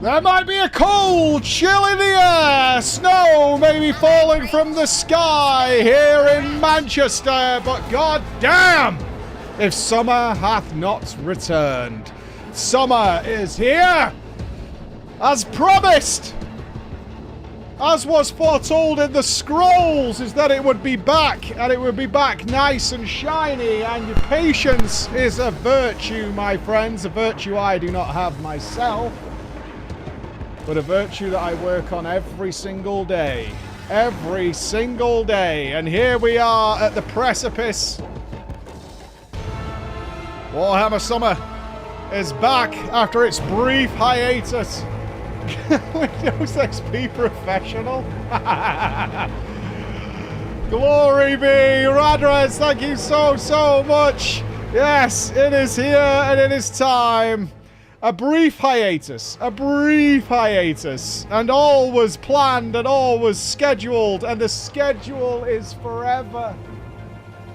There might be a cold chill in the air. Snow may be falling from the sky here in Manchester, but god damn, if summer hath not returned. Summer is here, as promised. As was foretold in the scrolls, is that it would be back, and it would be back nice and shiny, and patience is a virtue, my friends, a virtue I do not have myself, but a virtue that I work on every single day. Every single day. And here we are at the precipice. Warhammer Summer is back after its brief hiatus. Windows XP Professional. Glory be, Radrez, thank you so much. Yes, it is here and it is time. A brief hiatus, and all was planned and all was scheduled, and the schedule is forever.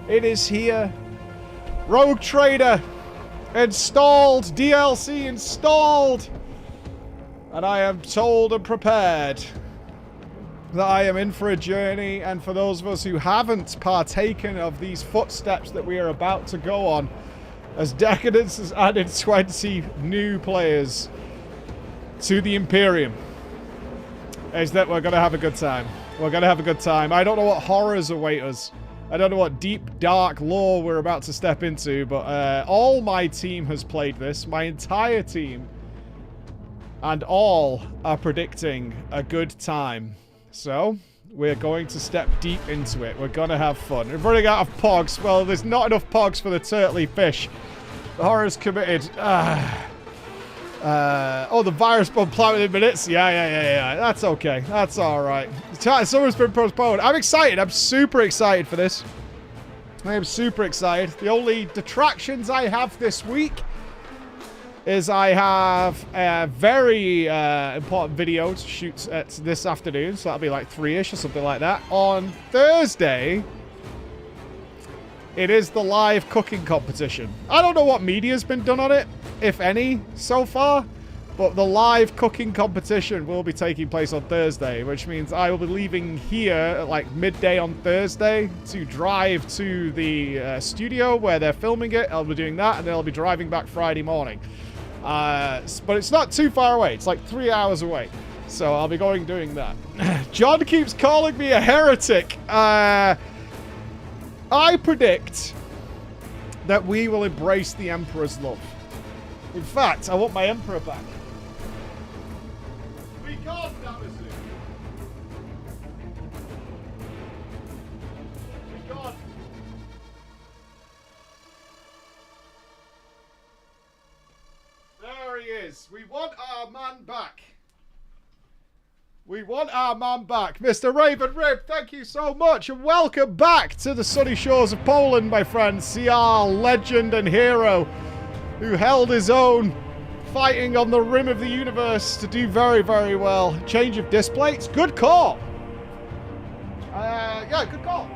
It is here. Rogue Trader installed, DLC installed. And I am told and prepared that I am in for a journey. And for those of us who haven't partaken of these footsteps that we are about to go on, as Decadence has added 20 new players to the Imperium, is that we're going to have a good time. We're going to have a good time. I don't know what horrors await us. I don't know what deep, dark lore we're about to step into, but all my team has played this. My entire team. And all are predicting a good time. So, we're going to step deep into it. We're going to have fun. We're running out of pogs. Well, there's not enough pogs for the turtly fish. The horror's committed. Oh, the virus bomb plummeted in minutes. Yeah. That's okay. That's alright. Summer's been postponed. I'm excited. I'm super excited for this. I am super excited. The only detractions I have this week is I have a very important video to shoot at this afternoon, so that'll be like 3-ish or something like that. On Thursday, it is the live cooking competition. I don't know what media's been done on it, if any, so far, but the live cooking competition will be taking place on Thursday, which means I will be leaving here at like midday on Thursday to drive to the studio where they're filming it. I'll be doing that, and then I'll be driving back Friday morning. But it's not too far away. It's like 3 hours away. So I'll be doing that. John keeps calling me a heretic. I predict that we will embrace the Emperor's love. In fact, I want my Emperor back. We can't, Amazon. We can't. There he is. We want our man back. We want our man back. Mr. Raven Rib, thank you so much. And welcome back to the sunny shores of Poland, my friend. CR, legend and hero, who held his own, fighting on the rim of the universe to do very, very well. Change of displates. Good call. Yeah, good call.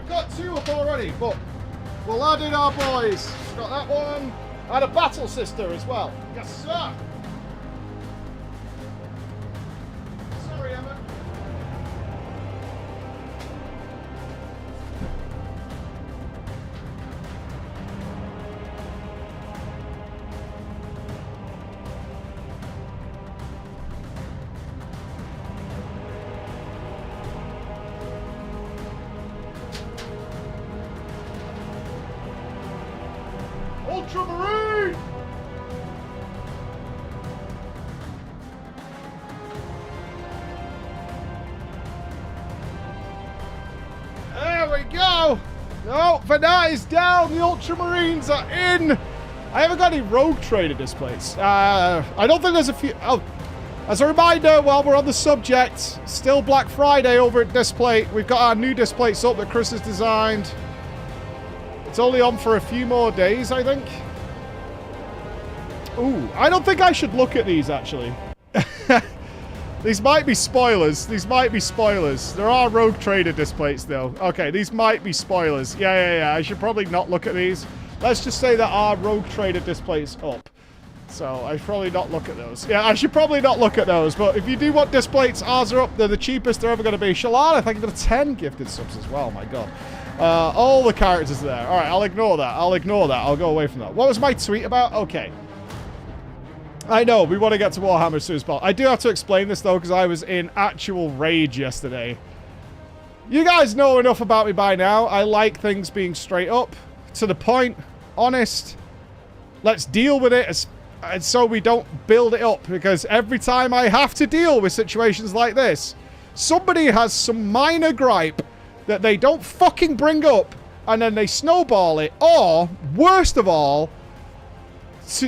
Got 2 up already, but we'll add in our boys. Got that one, and a battle sister as well. Yes, sir. Sorry, Emma. Ultramarine! There we go! No, Vanat is down, the Ultramarines are in! I haven't got any Rogue Trader displays. I don't think there's a few... Oh, as a reminder, while we're on the subject, still Black Friday over at Displate. We've got our new displates up that Chris has designed. It's only on for a few more days, I think. Ooh, I don't think I should look at these, actually. These might be spoilers. These might be spoilers. There are Rogue Trader displays, though. Okay, these might be spoilers. Yeah. I should probably not look at these. Let's just say there are Rogue Trader displays up. So I should probably not look at those. Yeah, I should probably not look at those. But if you do want displays, ours are up. They're the cheapest they're ever going to be. Shalana, thank you for the 10 gifted subs as well. My God. All the characters are there. All right, I'll ignore that. I'll go away from that. What was my tweet about? Okay. I know, we want to get to Warhammer as soon as possible. I do have to explain this, though, because I was in actual rage yesterday. You guys know enough about me by now. I like things being straight up, to the point, honest. Let's deal with it and so we don't build it up, because every time I have to deal with situations like this, somebody has some minor gripe that they don't fucking bring up, and then they snowball it, or, worst of all,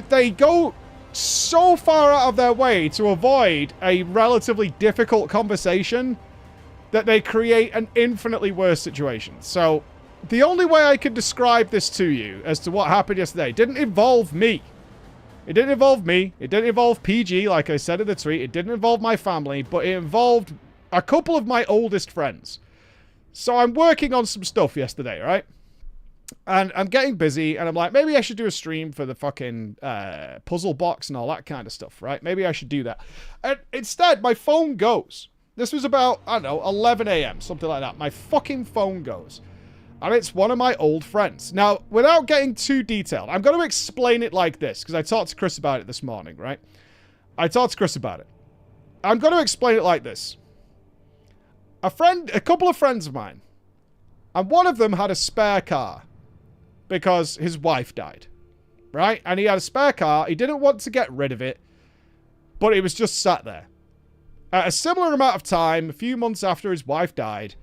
they go so far out of their way to avoid a relatively difficult conversation that they create an infinitely worse situation. So, the only way I could describe this to you as to what happened yesterday didn't involve me. It didn't involve me. It didn't involve PG, like I said in the tweet. It didn't involve my family, but it involved a couple of my oldest friends. So I'm working on some stuff yesterday, right? And I'm getting busy, and I'm like, maybe I should do a stream for the fucking puzzle box and all that kind of stuff, right? Maybe I should do that. And instead, my phone goes. This was about, I don't know, 11 a.m., something like that. My fucking phone goes. And it's one of my old friends. Now, without getting too detailed, I'm going to explain it like this, because I talked to Chris about it this morning, right? I talked to Chris about it. I'm going to explain it like this. A couple of friends of mine, and one of them had a spare car. Because his wife died, right? And he had a spare car. He didn't want to get rid of it, but it was just sat there. At a similar amount of time, a few months after his wife died,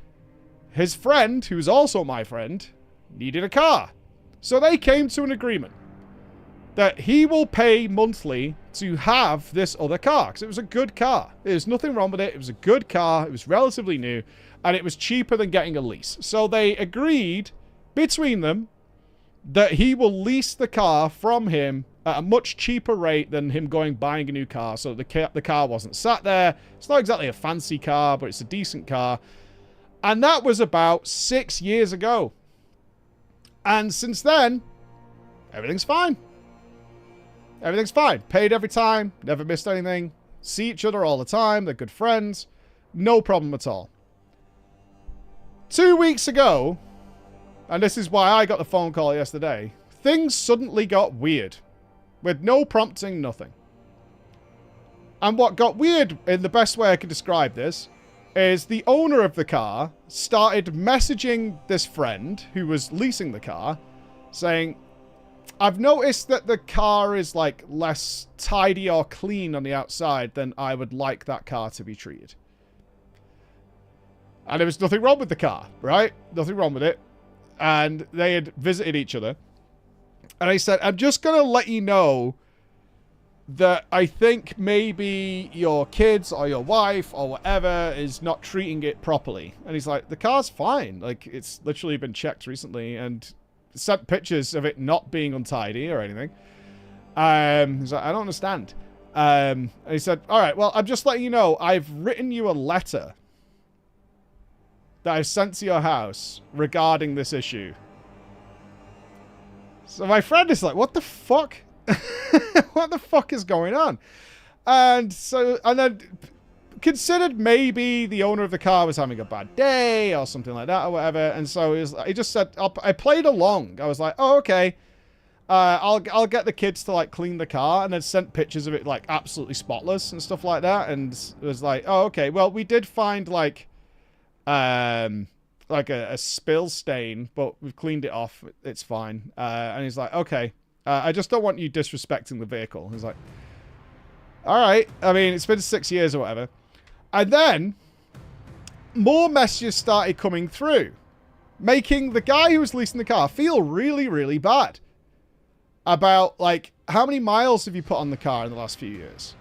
his friend, who's also my friend, needed a car. So they came to an agreement that he will pay monthly to have this other car, because it was a good car. There's nothing wrong with it. It was a good car. It was relatively new, and it was cheaper than getting a lease. So they agreed between them that he will lease the car from him at a much cheaper rate than him buying a new car. So the car wasn't sat there. It's not exactly a fancy car, but it's a decent car. And that was about 6 years ago. And since then, everything's fine. Everything's fine. Paid every time. Never missed anything. See each other all the time. They're good friends. No problem at all. 2 weeks ago, and this is why I got the phone call yesterday, things suddenly got weird. With no prompting, nothing. And what got weird, in the best way I could describe this, is the owner of the car started messaging this friend who was leasing the car, saying, I've noticed that the car is like less tidy or clean on the outside than I would like that car to be treated. And there was nothing wrong with the car, right? Nothing wrong with it. And they had visited each other. And I said, I'm just going to let you know that I think maybe your kids or your wife or whatever is not treating it properly. And he's like, the car's fine. Like, it's literally been checked recently and sent pictures of it not being untidy or anything. He's like, I don't understand. And he said, all right, well, I'm just letting you know, I've written you a letter that I've sent to your house regarding this issue. So my friend is like, what the fuck? What the fuck is going on? And then considered maybe the owner of the car was having a bad day or something like that or whatever. And so he just said, I played along. I was like, oh, okay. I'll get the kids to like clean the car, and then sent pictures of it like absolutely spotless and stuff like that. And it was like, oh, okay. Well, we did find like a spill stain, but we've cleaned it off. It's fine. And he's like, okay. I just don't want you disrespecting the vehicle. He's like, all right. I mean, it's been 6 years or whatever. And then more messages started coming through, making the guy who was leasing the car feel really, really bad about, like, how many miles have you put on the car in the last few years?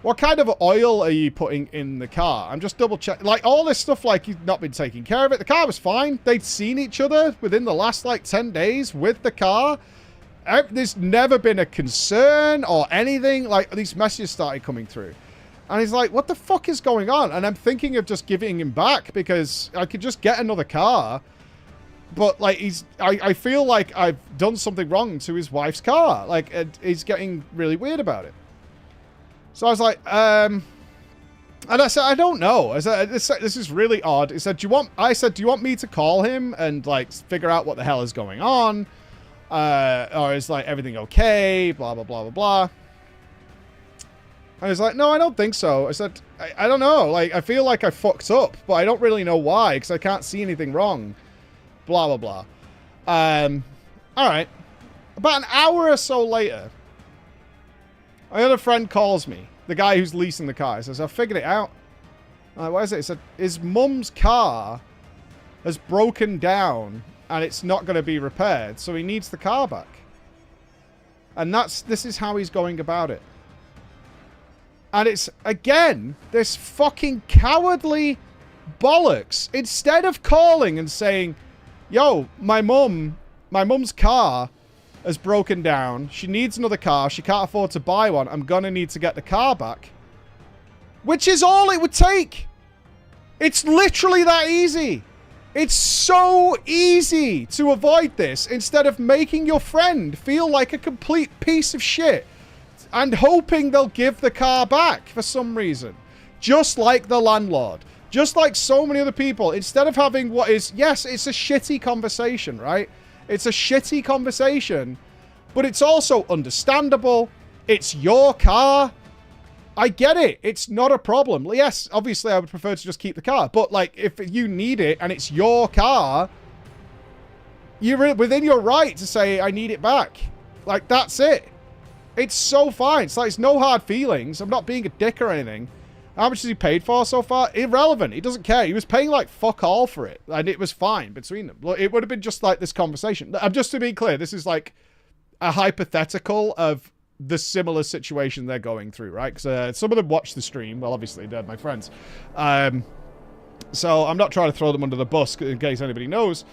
What kind of oil are you putting in the car? I'm just double checking. Like, all this stuff, like, you've not been taking care of it. The car was fine. They'd seen each other within the last, like, 10 days with the car. There's never been a concern or anything. Like, these messages started coming through. And he's like, what the fuck is going on? And I'm thinking of just giving him back because I could just get another car. But, like, I feel like I've done something wrong to his wife's car. Like, he's getting really weird about it. So I was like, and I said, I don't know. I said, this is really odd. He said, do you want me to call him and, like, figure out what the hell is going on? Or is, like, everything okay? Blah, blah, blah, blah, blah. I was like, no, I don't think so. I said, I don't know. Like, I feel like I fucked up, but I don't really know why because I can't see anything wrong. Blah, blah, blah. All right. About an hour or so later, my other friend calls me. The guy who's leasing the car. He says, I figured it out. I'm like, what is it? He said, his mum's car has broken down and it's not going to be repaired, so he needs the car back. And this is how he's going about it. And it's, again, this fucking cowardly bollocks. Instead of calling and saying, yo, my mum's car has broken down. She needs another car. She can't afford to buy one. I'm going to need to get the car back. Which is all it would take. It's literally that easy. It's so easy to avoid this instead of making your friend feel like a complete piece of shit and hoping they'll give the car back for some reason. Just like the landlord. Just like so many other people. Instead of having what is, yes, it's a shitty conversation, right? It's a shitty conversation, but it's also understandable. It's your car. I get it. It's not a problem. Yes, obviously I would prefer to just keep the car, but like if you need it and it's your car, you're within your right to say, I need it back. Like, that's it. It's so fine. It's like, it's no hard feelings. I'm not being a dick or anything. How much has he paid for so far? Irrelevant. He doesn't care. He was paying like fuck all for it. And it was fine between them. It would have been just like this conversation. Just to be clear, this is like a hypothetical of the similar situation they're going through, right? Because some of them watch the stream. Well, obviously, they're my friends. So I'm not trying to throw them under the bus in case anybody knows.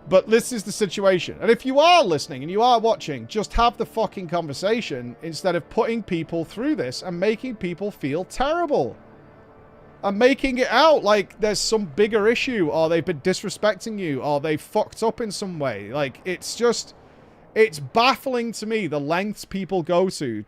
But this is the situation. And if you are listening and you are watching, just have the fucking conversation instead of putting people through this and making people feel terrible. And making it out like there's some bigger issue or they've been disrespecting you or they fucked up in some way. Like, it's just, it's baffling to me the lengths people go to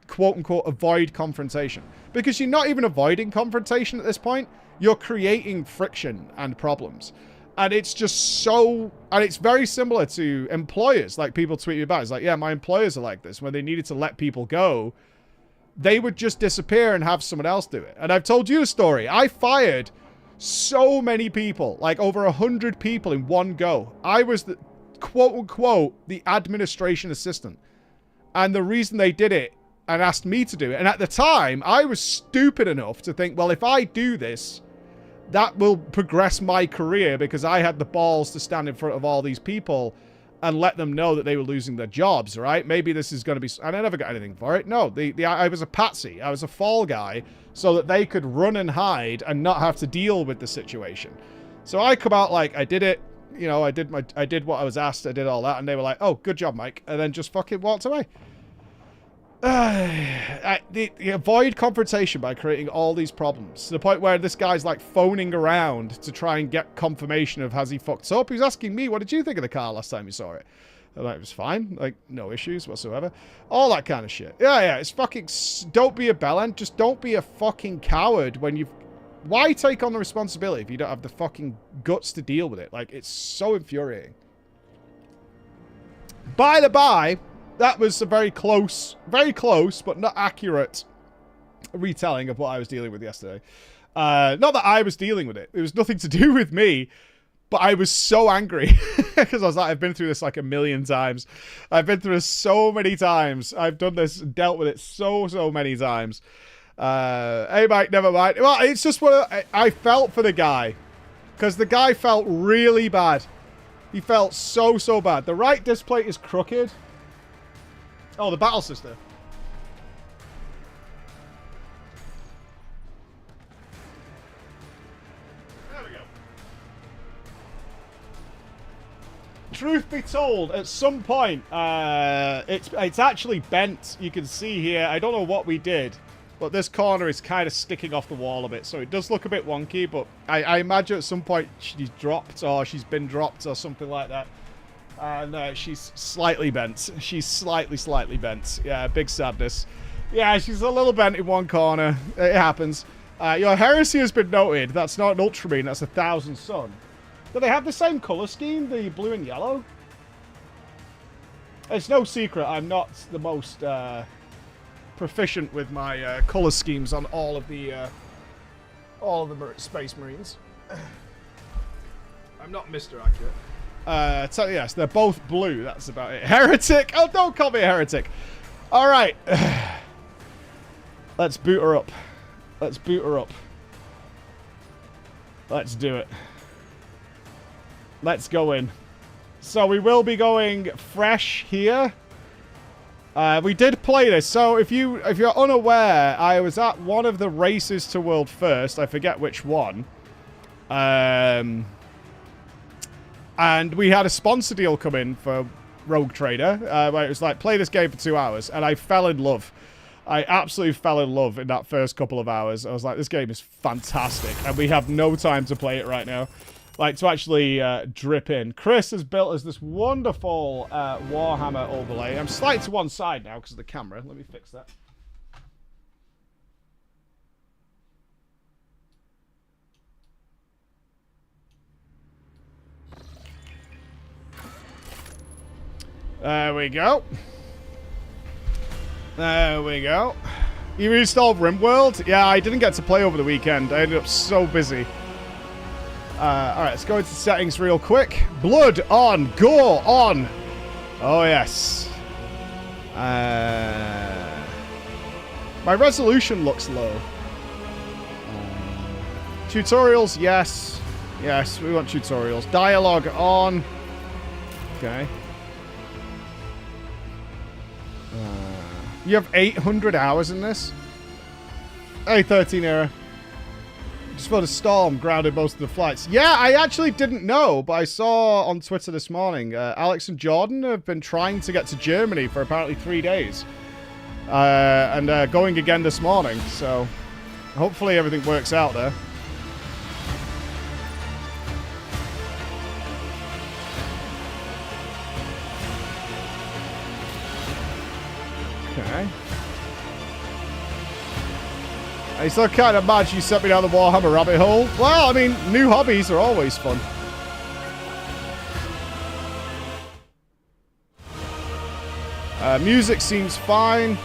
quote-unquote avoid confrontation. Because you're not even avoiding confrontation at this point. You're creating friction and problems. And it's just so... And it's very similar to employers. Like, people tweet me about. It's like, yeah, my employers are like this. When they needed to let people go, they would just disappear and have someone else do it. And I've told you the story. I fired so many people. Like, over 100 people in one go. I was the... quote-unquote, the administration assistant. And the reason they did it and asked me to do it, and at the time, I was stupid enough to think, well, if I do this, that will progress my career because I had the balls to stand in front of all these people and let them know that they were losing their jobs, right? Maybe this is going to be... And I never got anything for it. No, I was a patsy. I was a fall guy so that they could run and hide and not have to deal with the situation. So I come out like, I did it. You know, I did what I was asked. I did all that. And they were like, oh, good job, Mike. And then just fucking walked away. Avoid confrontation by creating all these problems. To the point where this guy's like phoning around to try and get confirmation of has he fucked up. He was asking me, what did you think of the car last time you saw it? And like, it was fine. Like, no issues whatsoever. All that kind of shit. Yeah, it's fucking... Don't be a bellend. Just don't be a fucking coward when you've... Why take on the responsibility if you don't have the fucking guts to deal with it? Like, it's so infuriating. By the by, that was a very close, but not accurate retelling of what I was dealing with yesterday. Not that I was dealing with it. It was nothing to do with me, but I was so angry because I was like, I've been through this like a million times. I've been through this so many times. I've done this, dealt with it so many times. Hey, Mike, never mind. Well, it's just what I felt for the guy because the guy felt really bad. He felt so bad. The right displate is crooked. Oh, the battle sister. There we go. Truth be told, at some point, it's actually bent. You can see here. I don't know what we did. But this corner is kind of sticking off the wall a bit, so it does look a bit wonky, but I imagine at some point she's dropped, or she's been dropped, or something like that. And she's slightly bent. She's slightly bent. Yeah, big sadness. Yeah, she's a little bent in one corner. It happens. Your heresy has been noted. That's not an ultramarine, that's a Thousand Sun. Do they have the same colour scheme, the blue and yellow? It's no secret, I'm not the most proficient with my colour schemes on all of the Space Marines. I'm not Mr. Accurate. So yes, they're both blue, that's about it. Heretic! Oh, don't call me a heretic! Alright. Let's boot her up. Let's boot her up. Let's do it. Let's go in. So we will be going fresh here. We did play this. So if you're unaware, I was at one of the races to World First. I forget which one. And we had a sponsor deal come in for Rogue Trader. Where it was like, play this game for 2 hours. And I fell in love. I absolutely fell in love in that first couple of hours. I was like, this game is fantastic. And we have no time to play it right now. Like, to actually drip in. Chris has built us this wonderful Warhammer overlay. I'm slightly to one side now because of the camera. Let me fix that. There we go. There we go. You reinstalled RimWorld? Yeah, I didn't get to play over the weekend. I ended up so busy. Alright, let's go into settings real quick. Blood on. Gore on. Oh, yes. My resolution looks low. Tutorials, yes. Yes, we want tutorials. Dialogue on. Okay. You have 800 hours in this? Hey, 13 era. Just for the storm, grounded most of the flights. Yeah, I actually didn't know, but I saw on Twitter this morning, Alex and Jordan have been trying to get to Germany for apparently 3 days. And going again this morning, so hopefully everything works out there. Okay. I still can't imagine you sent me down the Warhammer rabbit hole. Well, I mean, new hobbies are always fun. Music seems fine.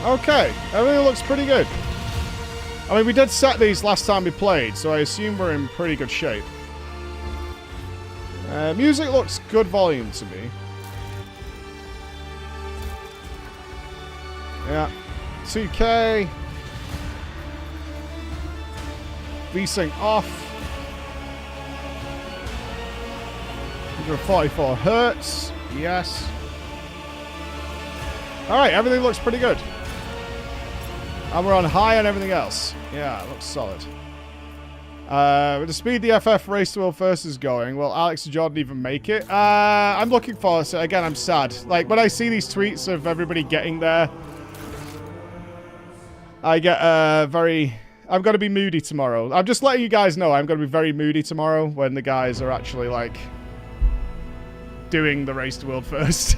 Okay, everything looks pretty good. I mean, we did set these last time we played, so I assume we're in pretty good shape. Music looks good volume to me. Yeah. 2K. VSync off. 144 hertz. Yes. Alright, everything looks pretty good. And we're on high on everything else. Yeah, it looks solid. With the speed the FF Race to World First is going, will Alex and Jordan even make it? I'm looking forward to it. Again, I'm sad. Like, when I see these tweets of everybody getting there, I get very... I'm going to be moody tomorrow. I'm just letting you guys know I'm going to be very moody tomorrow when the guys are actually, like, doing the Race to World First.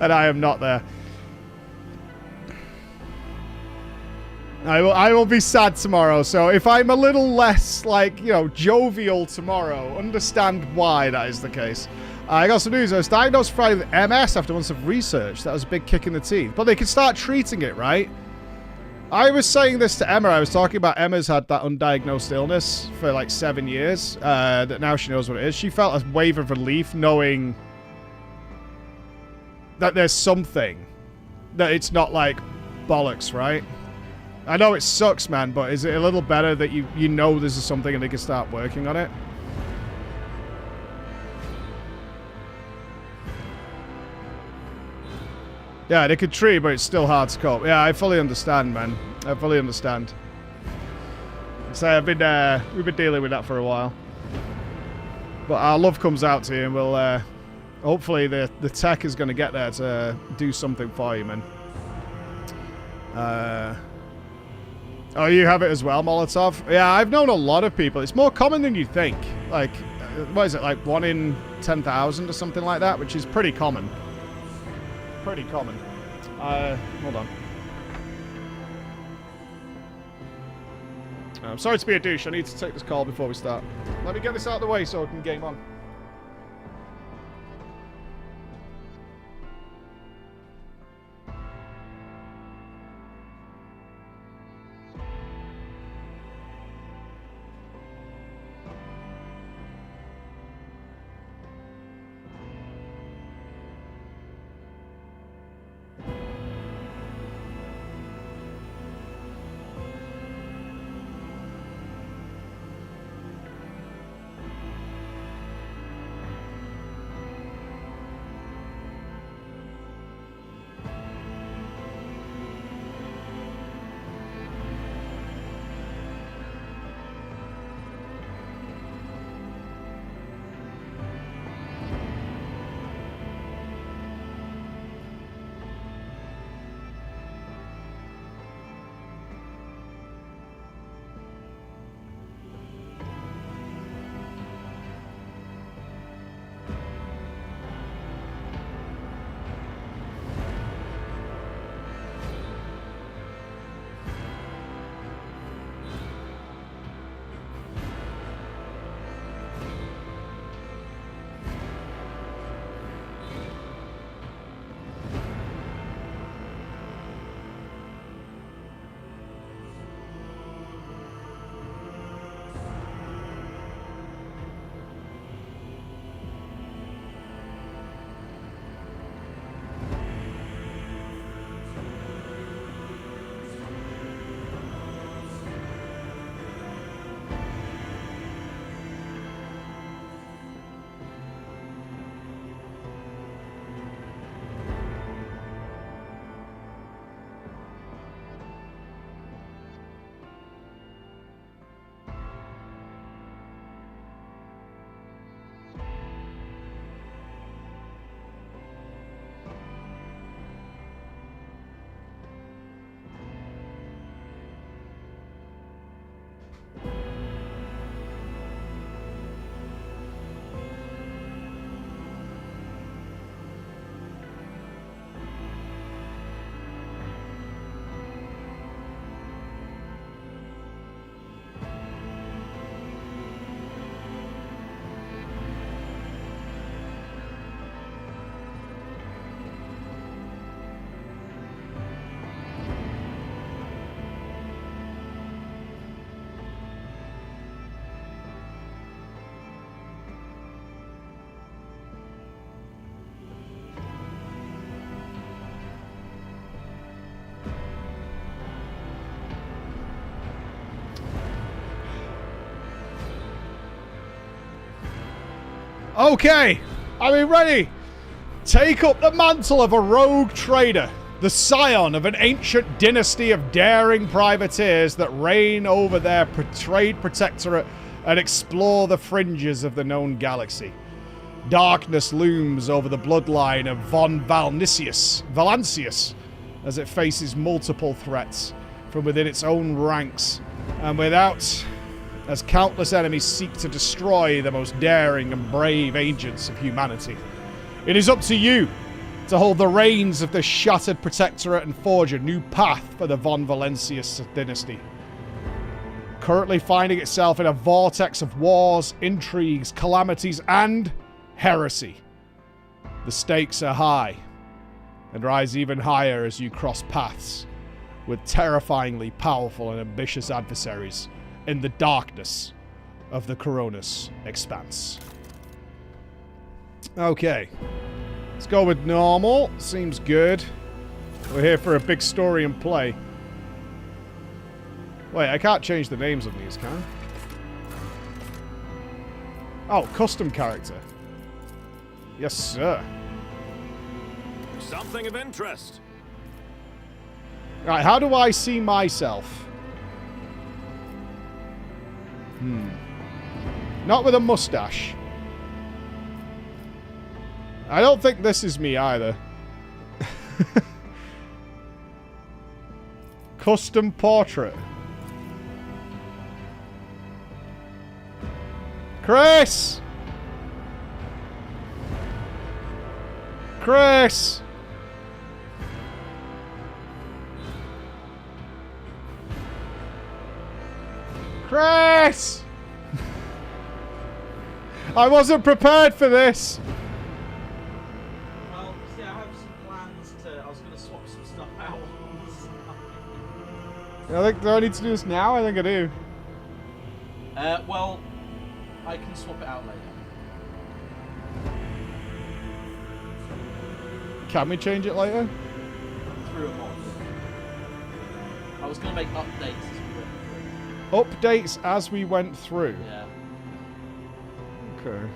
And I am not there. I will be sad tomorrow, so if I'm a little less, like, you know, jovial tomorrow, understand why that is the case. I got some news. I was diagnosed Friday with MS after months of research. That was a big kick in the teeth. But they can start treating it, right? I was saying this to Emma. I was talking about Emma's had that undiagnosed illness for like 7 years. That now she knows what it is. She felt a wave of relief knowing that there's something. That it's not like bollocks, right? I know it sucks, man, but is it a little better that you know this is something and they can start working on it? Yeah, they could treat, but it's still hard to cope. Yeah, I fully understand, man. I fully understand. So we've been dealing with that for a while. But our love comes out to you, and Hopefully the tech is going to get there to do something for you, man. Oh, you have it as well, Molotov? Yeah, I've known a lot of people. It's more common than you think. Like, what is it, like 1 in 10,000 or something like that, which is pretty common. Pretty common. Hold on. I'm sorry to be a douche. I need to take this call before we start. Let me get this out of the way so I can game on. Okay, are we ready? Take up the mantle of a rogue trader, the scion of an ancient dynasty of daring privateers that reign over their trade protectorate and explore the fringes of the known galaxy. Darkness looms over the bloodline of von Valancius as it faces multiple threats from within its own ranks and without, as countless enemies seek to destroy the most daring and brave agents of humanity. It is up to you to hold the reins of the shattered protectorate and forge a new path for the von Valancius dynasty. Currently finding itself in a vortex of wars, intrigues, calamities, and heresy. The stakes are high, and rise even higher as you cross paths with terrifyingly powerful and ambitious adversaries in the darkness of the Coronis expanse. Okay. Let's go with normal. Seems good. We're here for a big story and play. Wait, I can't change the names of these, can I? Oh, custom character. Yes, sir. Something of interest. Right, how do I see myself? Not with a mustache. I don't think this is me either. Custom portrait. Chris! Chris! Chris! I wasn't prepared for this. Well, see, I have some plans to... I was going to swap some stuff out. Do I need to do this now? I think I do. Well, I can swap it out later. Can we change it later? Through a mod. I was going to make updates as we went through. Updates as we went through. Yeah. Okay.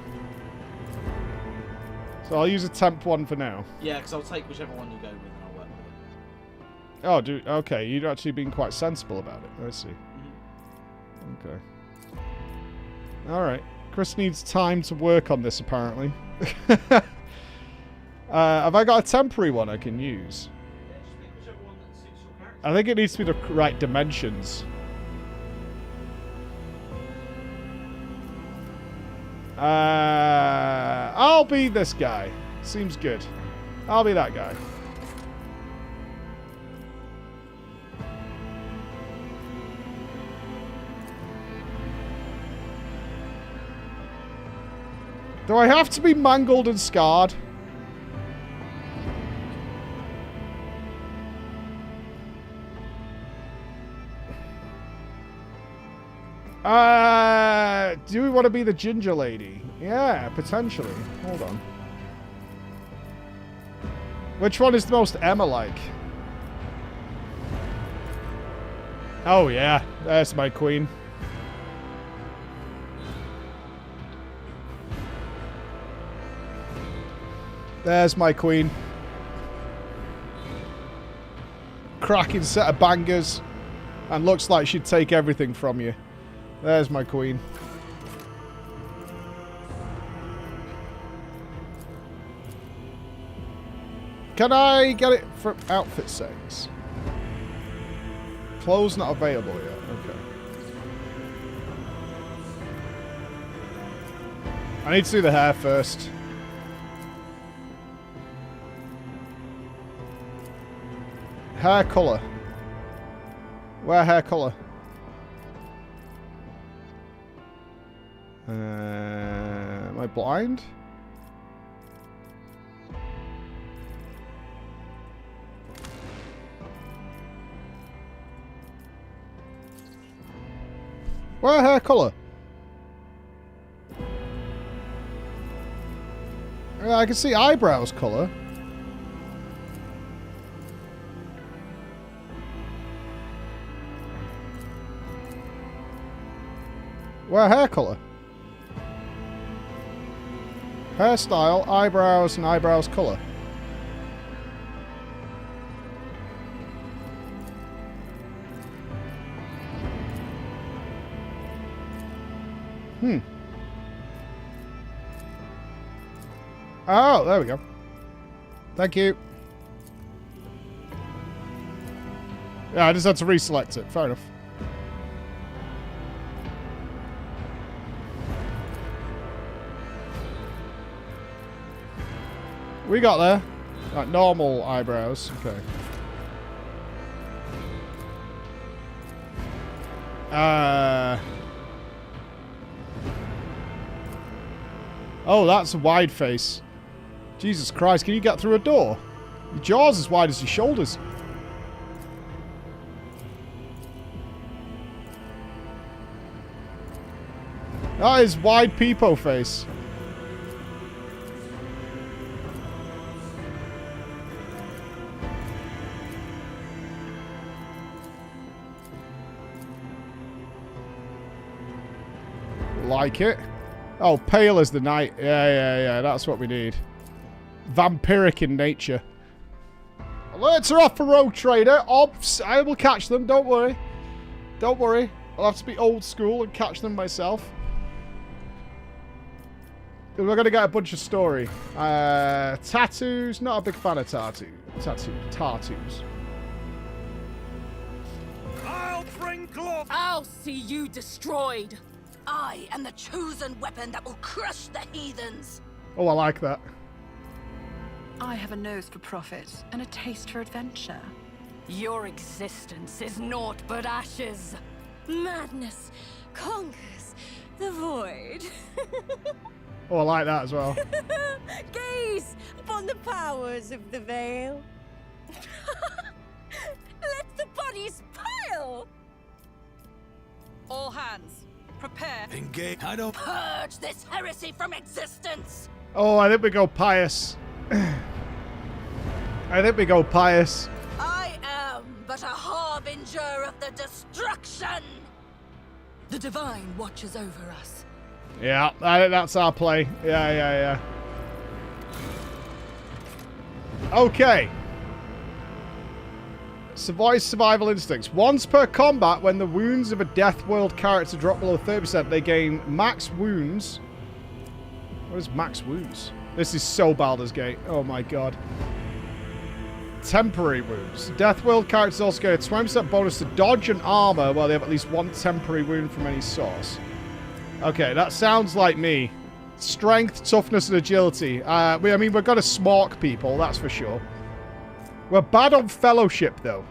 So I'll use a temp one for now. Yeah, because I'll take whichever one you go with and I'll work with it. Oh, dude. Okay, you've actually been quite sensible about it. I see. Mm-hmm. Okay. Alright. Chris needs time to work on this, apparently. Have I got a temporary one I can use? Yeah, just pick whichever one that suits your character. I think it needs to be the right dimensions. I'll be this guy. Seems good. I'll be that guy. Do I have to be mangled and scarred? Do we want to be the ginger lady? Yeah, potentially. Hold on. Which one is the most Emma-like? Oh, yeah. There's my queen. There's my queen. Cracking set of bangers. And looks like she'd take everything from you. There's my queen. Can I get it from outfit settings? Clothes not available yet. Okay. I need to do the hair first. Hair colour. Where hair colour? Am I blind? Where hair colour? I can see eyebrows colour. Where hair colour? Hairstyle, eyebrows, and eyebrows colour. Oh, there we go. Thank you. Yeah, I just had to reselect it. Fair enough. We got there. Like normal eyebrows. Okay. Oh, that's a wide face. Jesus Christ, can you get through a door? Your jaw's as wide as your shoulders. That is wide peepo face. Like it. Oh, pale as the night. Yeah. That's what we need. Vampiric in nature. Alerts are off for Rogue Trader. Obs, I will catch them. Don't worry. Don't worry. I'll have to be old school and catch them myself. We're going to get a bunch of story. Tattoos. Not a big fan of tattoos. I'll bring glory. I'll see you destroyed. I am the chosen weapon that will crush the heathens. Oh, I like that. I have a nose for profit and a taste for adventure. Your existence is naught but ashes. Madness conquers the void. Oh, I like that as well. Gaze upon the powers of the veil. Let the bodies pile. All hands, prepare. Engage. I don't. Purge this heresy from existence. Oh, I think we go pious. I think we go pious. I am but a harbinger of the destruction. The divine watches over us. Yeah, I think that's our play. Yeah. Okay. Voice survival instincts. Once per combat, when the wounds of a Death World character drop below 30%, they gain max wounds. What is max wounds? This is so Baldur's Gate. Oh my god. Temporary wounds. Death World characters also get a 20% bonus to dodge and armor while they have at least one temporary wound from any source. Okay, that sounds like me. Strength, toughness, and agility. I mean, we're gonna smork people, that's for sure. We're bad on fellowship, though.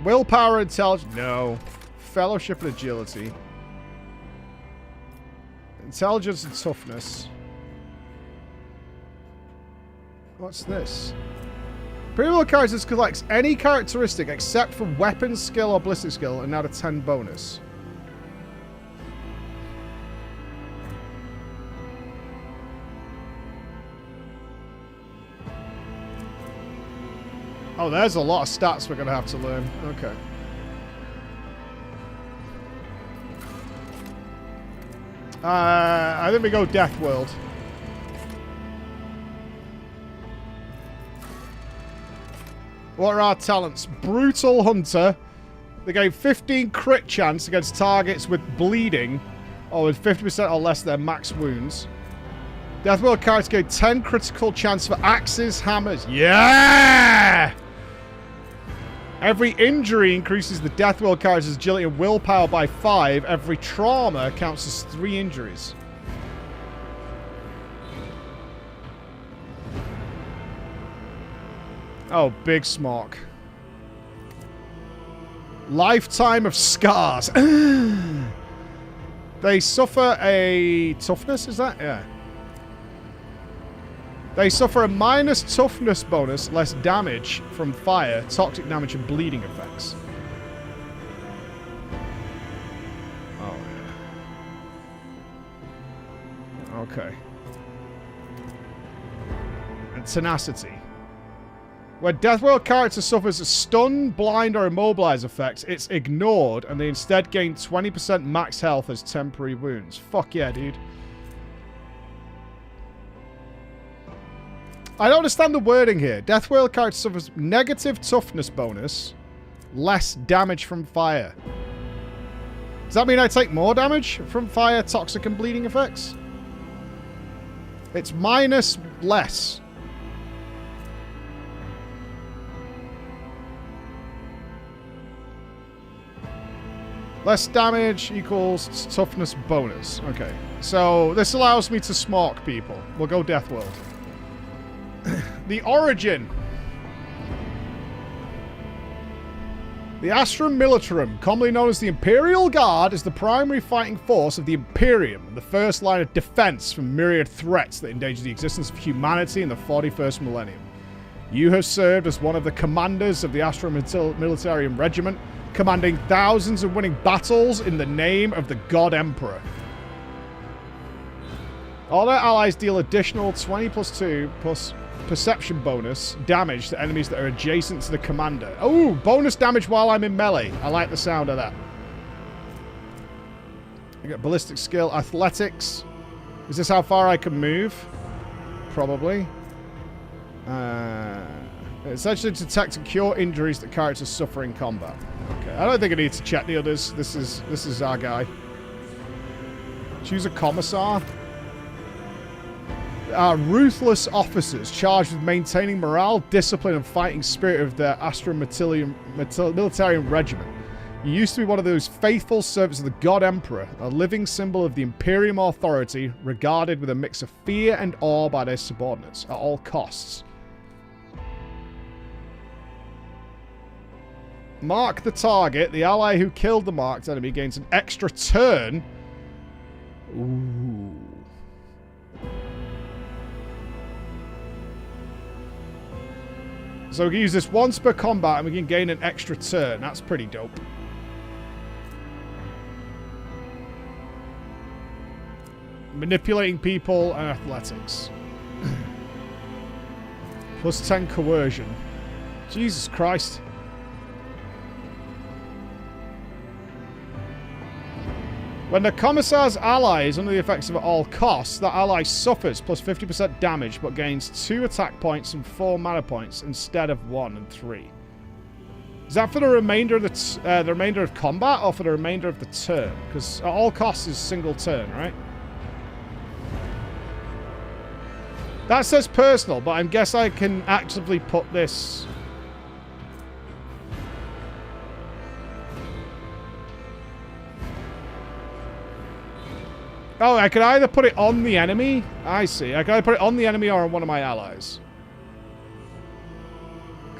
Willpower, intelligence. No. Fellowship and agility. Intelligence and toughness. What's this? Premium characters collects any characteristic except for weapon skill or ballistic skill and add a 10 bonus. Oh, there's a lot of stats we're going to have to learn. Okay. I think we go Death World. What are our talents? Brutal Hunter. They gain 15 crit chance against targets with bleeding or with 50% or less of their max wounds. Death World characters gain 10 critical chance for axes, hammers. Yeah! Every injury increases the Death World character's agility and willpower by 5. Every trauma counts as 3 injuries. Oh, big smock. Lifetime of scars. They suffer a toughness, is that? Yeah. They suffer a minus toughness bonus, less damage from fire, toxic damage, and bleeding effects. Oh, yeah. Okay. And tenacity. When Death World character suffers a stun, blind, or immobilize effects, it's ignored, and they instead gain 20% max health as temporary wounds. Fuck yeah, dude. I don't understand the wording here. Death World character suffers negative toughness bonus, less damage from fire. Does that mean I take more damage from fire, toxic, and bleeding effects? It's minus less. Less damage equals toughness bonus. Okay. So this allows me to smock people. We'll go Death World. The origin. The Astrum Militarum, commonly known as the Imperial Guard, is the primary fighting force of the Imperium and the first line of defense from myriad threats that endanger the existence of humanity in the 41st millennium. You have served as one of the commanders of the Astrum Militarium Regiment, commanding thousands and winning battles in the name of the God Emperor. All their allies deal additional 20 plus 2 plus perception bonus damage to enemies that are adjacent to the commander. Oh, bonus damage while I'm in melee. I like the sound of that. I got ballistic skill, athletics. Is this how far I can move? Probably. Essentially to detect and cure injuries that characters suffer in combat. Okay, I don't think I need to check the others. This is our guy. Choose a commissar. Ruthless officers charged with maintaining morale, discipline, and fighting spirit of the Militarian Regiment. You used to be one of those faithful servants of the God Emperor, a living symbol of the Imperium authority, regarded with a mix of fear and awe by their subordinates at all costs. Mark the target. The ally who killed the marked enemy gains an extra turn. Ooh. So we can use this once per combat and we can gain an extra turn. That's pretty dope. Manipulating people and athletics. Plus 10 coercion. Jesus Christ. When the commissar's ally is under the effects of at all costs, that ally suffers plus 50% damage but gains 2 attack points and 4 mana points instead of 1 and 3. Is that for the remainder of the remainder of combat or for the remainder of the turn? Because at all costs is single turn, right? That says personal, but I guess I can actively put this... Oh, I can either put it on the enemy. I see. I can either put it on the enemy or on one of my allies.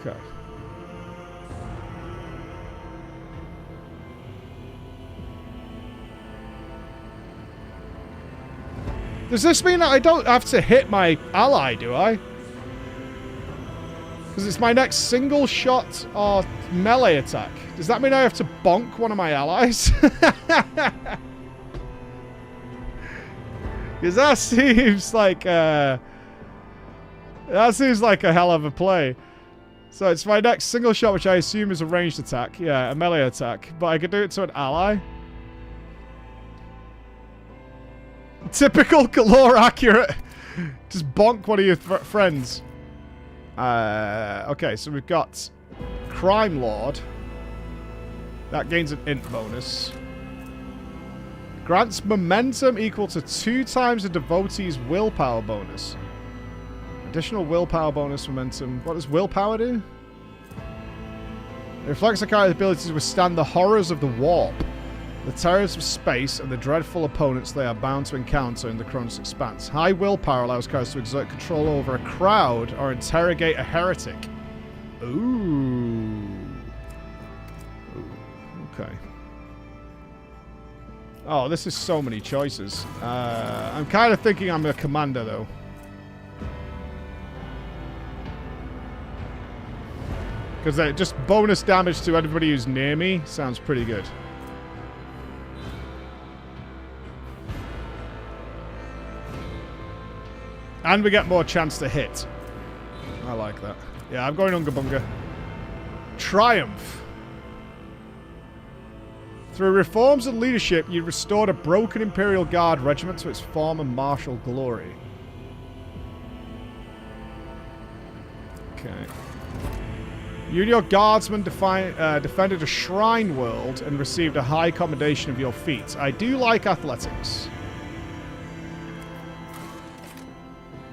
Okay. Does this mean that I don't have to hit my ally, do I? Because it's my next single shot or melee attack. Does that mean I have to bonk one of my allies? Because that seems like a hell of a play. So it's my next single shot, which I assume is a ranged attack. Yeah, a melee attack. But I could do it to an ally. Typical galore accurate. Just bonk one of your friends. Okay, so we've got Crime Lord. That gains an int bonus. Grants momentum equal to 2 times a devotee's willpower bonus. Additional willpower bonus momentum. What does willpower do? It reflects the character's ability to withstand the horrors of the warp, the terrors of space, and the dreadful opponents they are bound to encounter in the Chronos Expanse. High willpower allows characters to exert control over a crowd or interrogate a heretic. Ooh. Okay. Oh, this is so many choices. I'm kind of thinking I'm a commander, though. Because just bonus damage to everybody who's near me sounds pretty good. And we get more chance to hit. I like that. Yeah, I'm going Unga Bunga. Triumph. Through reforms and leadership, you restored a broken Imperial Guard regiment to its former martial glory. Okay. You and your guardsmen defended a shrine world and received a high commendation of your feats. I do like athletics.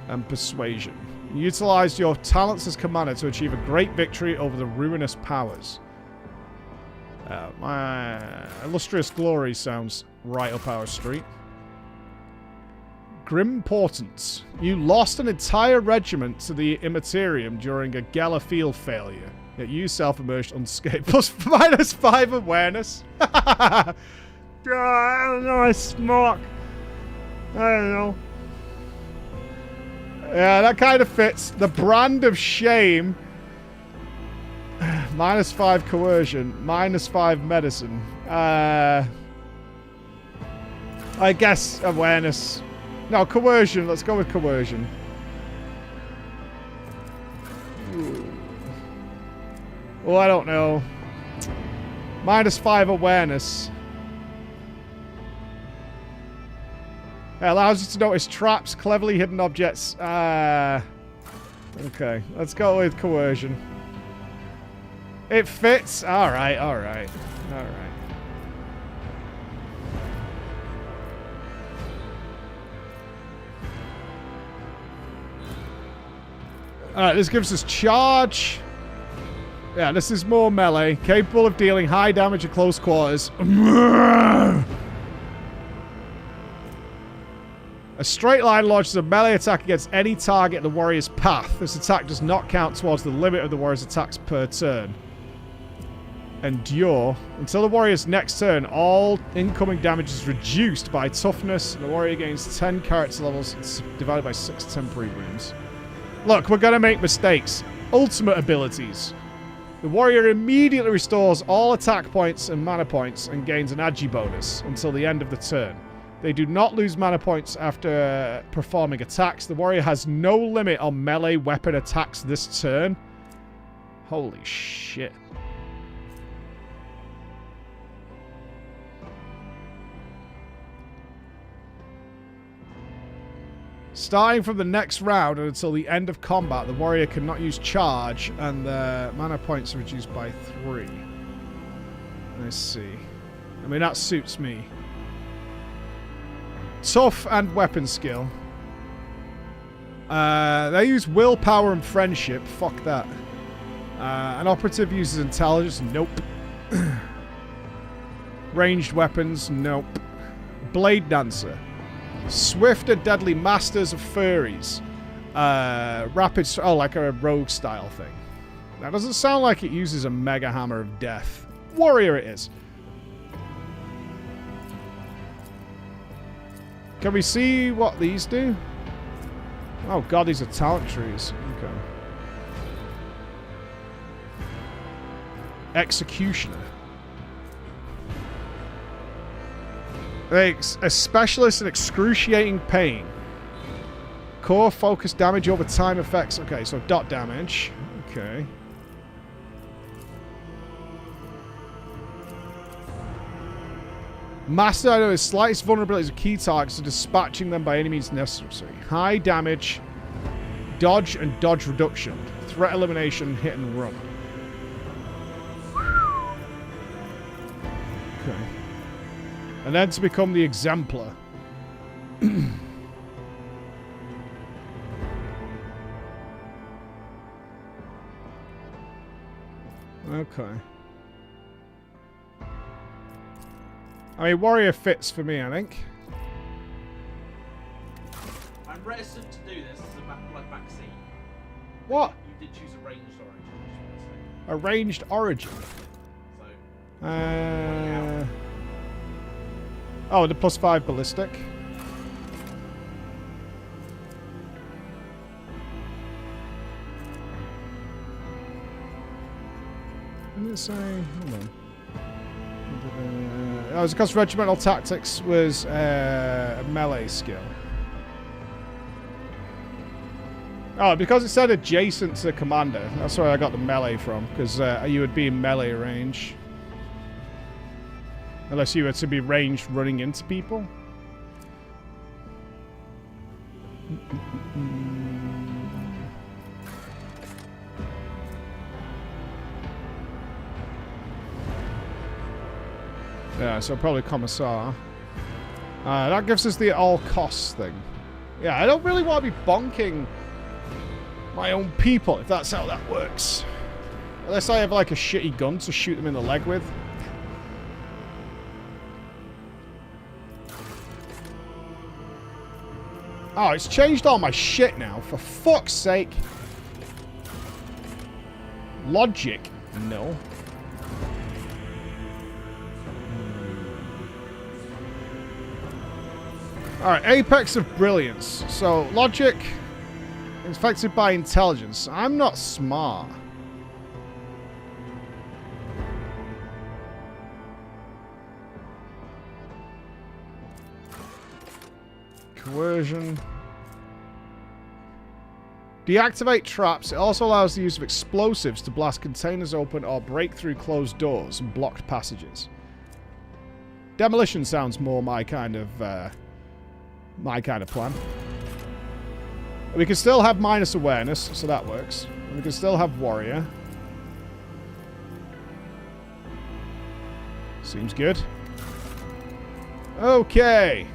And persuasion. You utilized your talents as commander to achieve a great victory over the ruinous powers. My illustrious glory sounds right up our street. Grim Portents. You lost an entire regiment to the Immaterium during a Gala field failure. Yet you self-emerged unscathed. Plus -5 awareness. I don't know, I smoke. I don't know. Yeah, that kind of fits. The brand of shame. -5 coercion. -5 medicine. I guess awareness. No, coercion. Let's go with coercion. Oh, I don't know. -5 awareness. It allows you to notice traps, cleverly hidden objects. Okay, let's go with coercion. It fits. All right, all right, all right. Alright, this gives us charge. Yeah, this is more melee. Capable of dealing high damage at close quarters. A straight line launches a melee attack against any target in the warrior's path. This attack does not count towards the limit of the warrior's attacks per turn. Endure. Until the warrior's next turn, all incoming damage is reduced by toughness. The warrior gains 10 character levels divided by 6 temporary wounds. Look, we're gonna make mistakes. Ultimate abilities. The warrior immediately restores all attack points and mana points and gains an agi bonus until the end of the turn. They do not lose mana points after performing attacks. The warrior has no limit on melee weapon attacks this turn. Holy shit. Starting from the next round and until the end of combat, the warrior cannot use charge, and the mana points are reduced by 3. Let's see. I mean, that suits me. Tough and weapon skill. They use willpower and friendship. Fuck that. An operative uses intelligence. Nope. Ranged weapons. Nope. Blade dancer. Swift and deadly masters of furries. Rapid... Oh, like a rogue style thing. That doesn't sound like it uses a mega hammer of death. Warrior it is. Can we see what these do? Oh god, these are talent trees. Okay. Executioner. A specialist in excruciating pain. Core focus damage over time effects. Okay, so dot damage. Okay. Master, I know his slightest vulnerabilities are key targets, so dispatching them by any means necessary. High damage, dodge and dodge reduction. Threat elimination, hit and run. Okay. And then to become the exemplar. Okay. I mean, warrior fits for me, I think. I'm reticent to do this as a backseat. What? You did choose a ranged origin. A ranged origin. So. Oh, the +5 ballistic. What did it say? Hold on. Oh, it's because regimental tactics was a melee skill. Oh, because it said adjacent to the commander. That's where I got the melee from, because you would be in melee range. Unless you were to be ranged running into people. Yeah, so probably Commissar. That gives us the all costs thing. Yeah, I don't really want to be bonking my own people, if that's how that works. Unless I have like a shitty gun to shoot them in the leg with. Oh, it's changed all my shit now, for fuck's sake. Logic? No. Alright, Apex of Brilliance. So, logic is affected by intelligence. I'm not smart. Coercion. Deactivate traps. It also allows the use of explosives to blast containers open or break through closed doors and blocked passages. Demolition sounds more my kind of plan. We can still have minus awareness, so that works. And we can still have warrior. Seems good. Okay.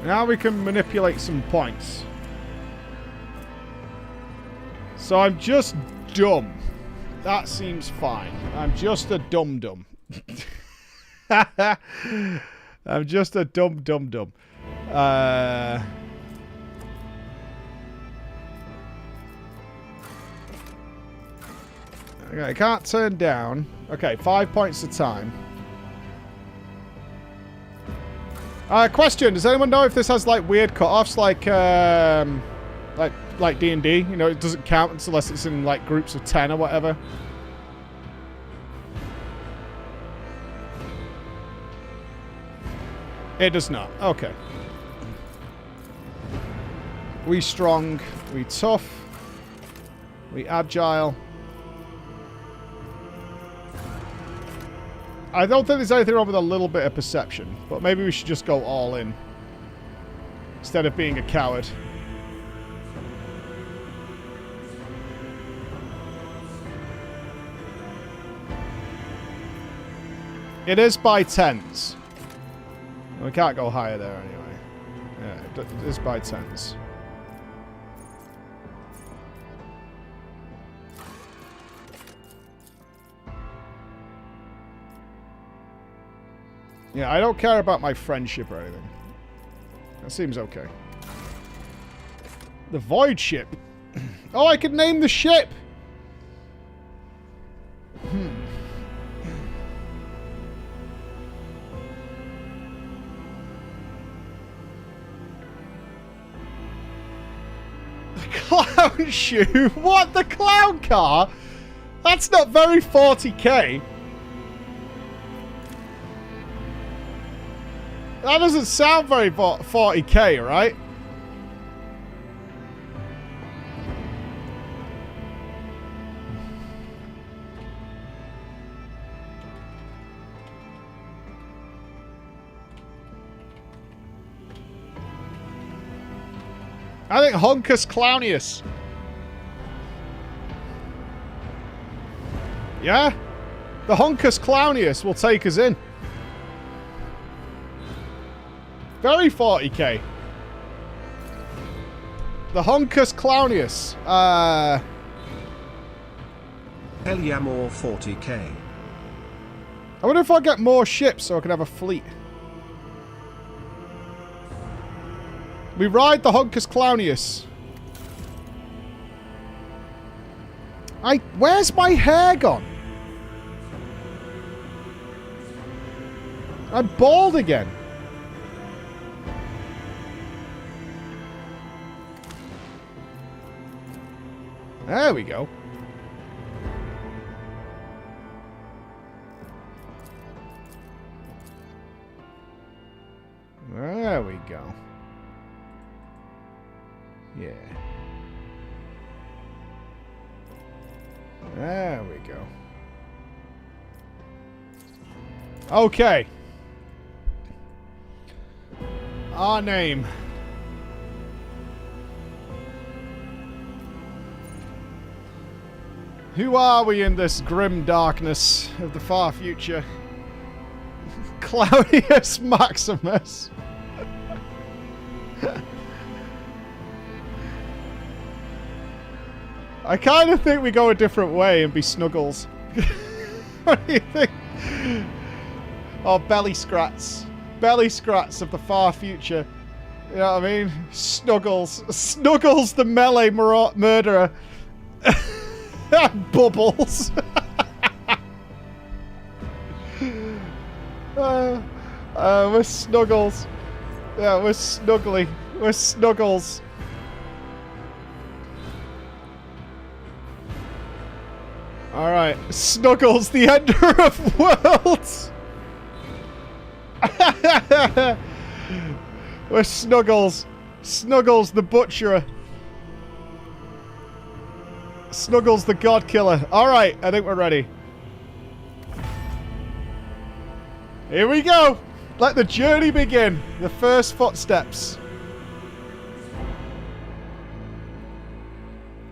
Now we can manipulate some points. So I'm just dumb. That seems fine. I'm just a dum-dum. I'm just a dum-dum-dum. Okay, I can't turn down. Okay, 5 points a time. Question, does anyone know if this has like weird cutoffs like D&D? You know, it doesn't count unless it's in like groups of 10 or whatever. It does not. Okay. We strong, we tough, we agile. I don't think there's anything wrong with a little bit of perception, but maybe we should just go all in instead of being a coward. It is by tens. We can't go higher there anyway. Yeah, it is by tens. Yeah, I don't care about my friendship or anything. That seems okay. The voidship. Oh, I could name the ship! The clown shoe? What? The clown car? That's not very 40k. That doesn't sound very 40k, right? I think Honkus Clownius. Yeah? The Honkus Clownius will take us in. Very 40k. The Honkus Clownius. Hell yeah, more 40k. I wonder if I get more ships so I can have a fleet. We ride the Honkus Clownius. Where's my hair gone? I'm bald again. There we go. There we go. Yeah. There we go. Okay. Our name. Who are we in this grim darkness of the far future? Claudius Maximus. I kind of think we go a different way and be Snuggles. What do you think? Oh, belly scrats. Belly scrats of the far future. You know what I mean? Snuggles. Snuggles the melee murderer. Bubbles. We're Snuggles. Yeah, we're Snuggly. We're Snuggles. Alright. Snuggles, the ender of worlds. We're Snuggles. Snuggles, the butcherer. Snuggles, the god killer. Alright, I think we're ready. Here we go. Let the journey begin. The first footsteps.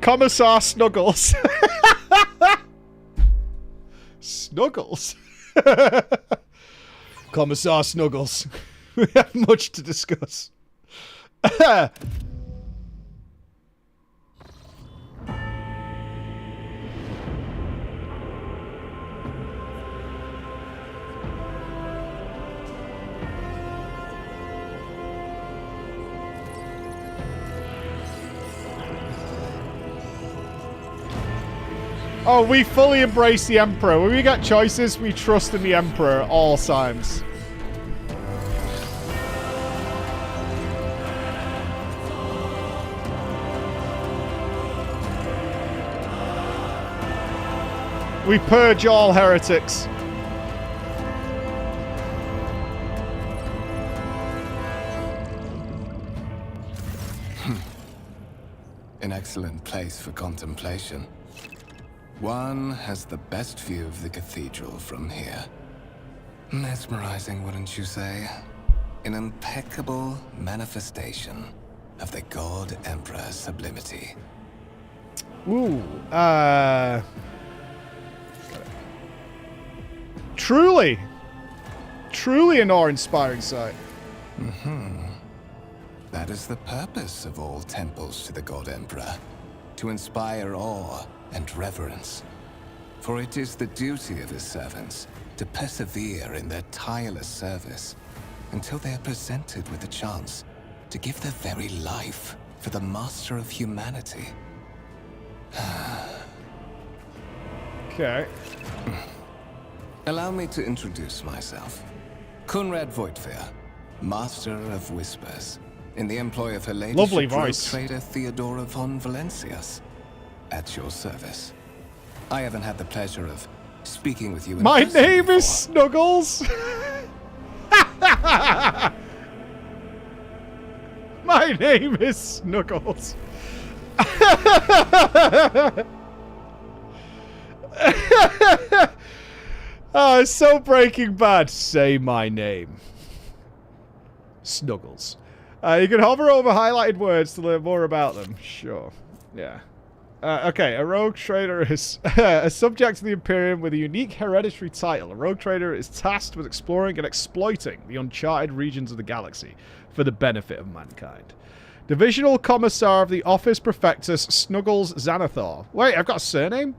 Commissar Snuggles. Snuggles. Commissar Snuggles. We have much to discuss. Oh, we fully embrace the Emperor. When we get choices, we trust in the Emperor at all times. We purge all heretics. An excellent place for contemplation. One has the best view of the cathedral from here. Mesmerizing, wouldn't you say? An impeccable manifestation of the God Emperor's sublimity. Ooh, Truly an awe-inspiring sight. That is the purpose of all temples to the God Emperor, to inspire awe and reverence. For it is the duty of his servants to persevere in their tireless service until they are presented with a chance to give their very life for the master of humanity. Okay. Allow me to introduce myself. Conrad Voigtfear, Master of Whispers, in the employ of Her Ladyship Lovely voice. Trader Theodora von Valencias. At your service. I haven't had the pleasure of speaking with you in My person name is before. Snuggles. My name is Snuggles. Oh, it's so Breaking Bad. Say my name. Snuggles. You can hover over highlighted words to learn more about them. Sure. Yeah. Okay, a rogue trader is a subject of the Imperium with a unique hereditary title. A rogue trader is tasked with exploring and exploiting the uncharted regions of the galaxy for the benefit of mankind. Divisional Commissar of the Office Prefectus Snuggles Xanathar. Wait, I've got a surname?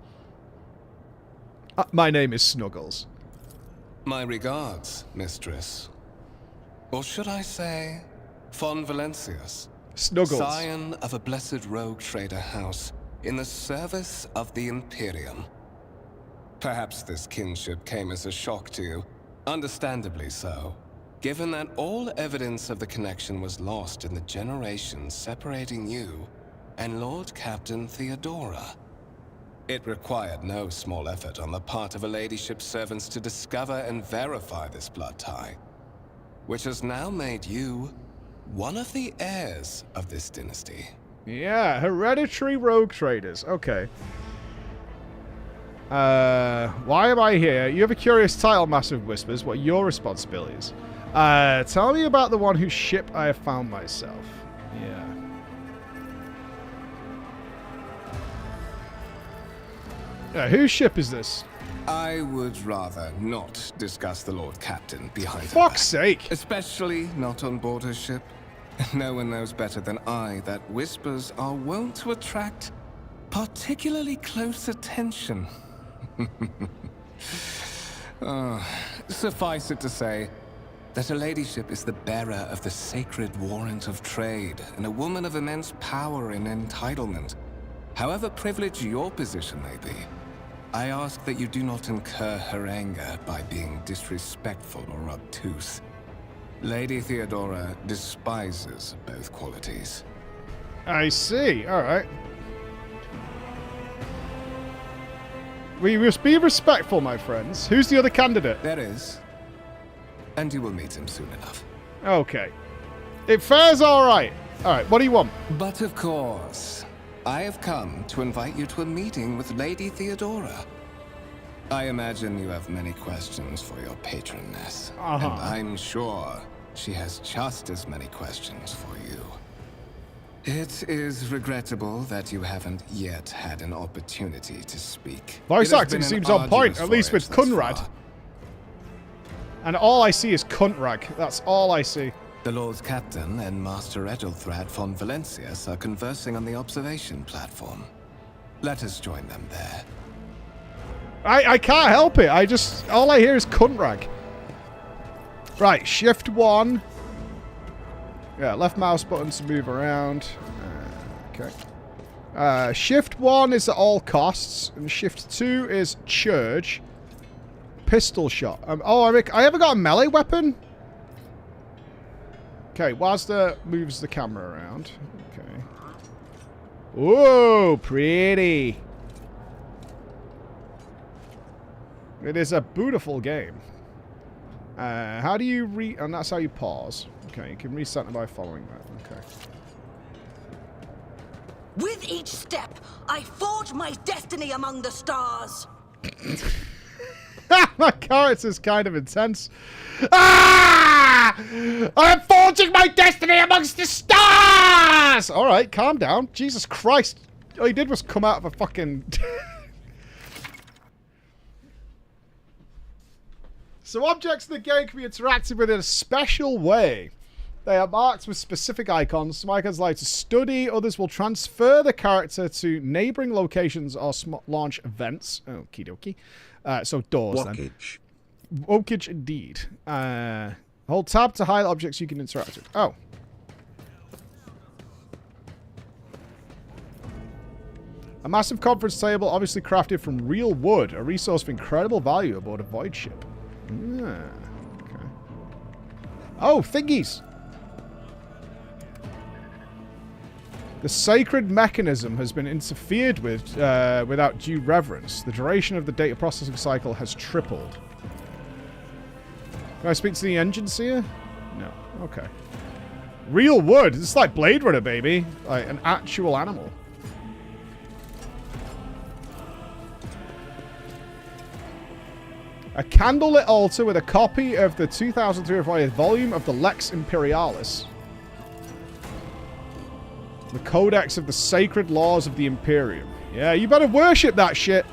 My name is Snuggles. My regards, mistress. Or should I say, von Valencias. Snuggles. Scion of a blessed rogue trader house in the service of the Imperium. Perhaps this kinship came as a shock to you, understandably so, given that all evidence of the connection was lost in the generations separating you and Lord Captain Theodora. It required no small effort on the part of a ladyship's servants to discover and verify this blood tie, which has now made you one of the heirs of this dynasty. Yeah, hereditary rogue traders. Okay. Why am I here? You have a curious title, Master of Whispers. What are your responsibilities? Tell me about the one whose ship I have found myself. Yeah. Whose ship is this? I would rather not discuss the Lord Captain behind her Fuck's back. sake. Especially not on board her ship. No one knows better than I that whispers are wont to attract particularly close attention. Suffice it to say that her ladyship is the bearer of the sacred warrant of trade and a woman of immense power and entitlement. However privileged your position may be, I ask that you do not incur her anger by being disrespectful or obtuse. Lady Theodora despises both qualities. I see. All right. We must be respectful, my friends. Who's the other candidate? There is. And you will meet him soon enough. Okay. It fares all right. All right, what do you want? But of course, I have come to invite you to a meeting with Lady Theodora. I imagine you have many questions for your patroness. And I'm sure she has just as many questions for you. It is regrettable that you haven't yet had an opportunity to speak. Voice It has acting been an seems on point, arduous at least with voyage thus Kunrad. far. And all I see is Cuntrag. That's all I see. The Lord's Captain and Master Edelthrad von Valencius are conversing on the observation platform. Let us join them there. I can't help it. All I hear is Cuntrag. Right, shift 1. Yeah, left mouse button to move around. Okay. Shift 1 is at all costs, and shift 2 is charge. Pistol shot. I haven't got a melee weapon? Okay, Wazda moves the camera around. Okay. Whoa, pretty. It is a beautiful game. How do you and that's how you pause. Okay, you can reset it by following that. Okay. With each step, I forge my destiny among the stars. My character's kind of intense. Ah! I'm forging my destiny amongst the stars! Alright, calm down. Jesus Christ. All he did was come out of a fucking... So objects in the game can be interacted with in a special way. They are marked with specific icons. Some icons allow you to study. Others will transfer the character to neighboring locations or launch events. Okie dokie. So doors then. Wokage indeed. Hold tab to highlight objects you can interact with. Oh. A massive conference table, obviously crafted from real wood. A resource of incredible value aboard a void ship. Okay. Oh, thingies! The sacred mechanism has been interfered with without due reverence. The duration of the data processing cycle has tripled. Can I speak to the engine seer? No. Okay. Real wood. This is like Blade Runner, baby. Like an actual animal. A candlelit altar with a copy of the 2003 volume of the Lex Imperialis. The Codex of the Sacred Laws of the Imperium. Yeah, you better worship that shit.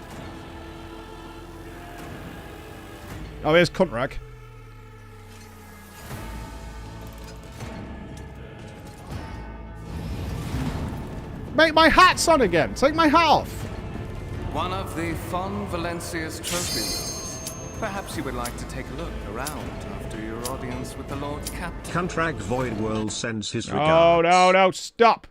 Oh, here's Cuntrag. Mate, my hat's on again. Take my hat off. One of the von Valencius trophy rooms. Perhaps you would like to take a look around after your audience with the Lord Captain. Cuntrag Void World sends his regards. No, stop.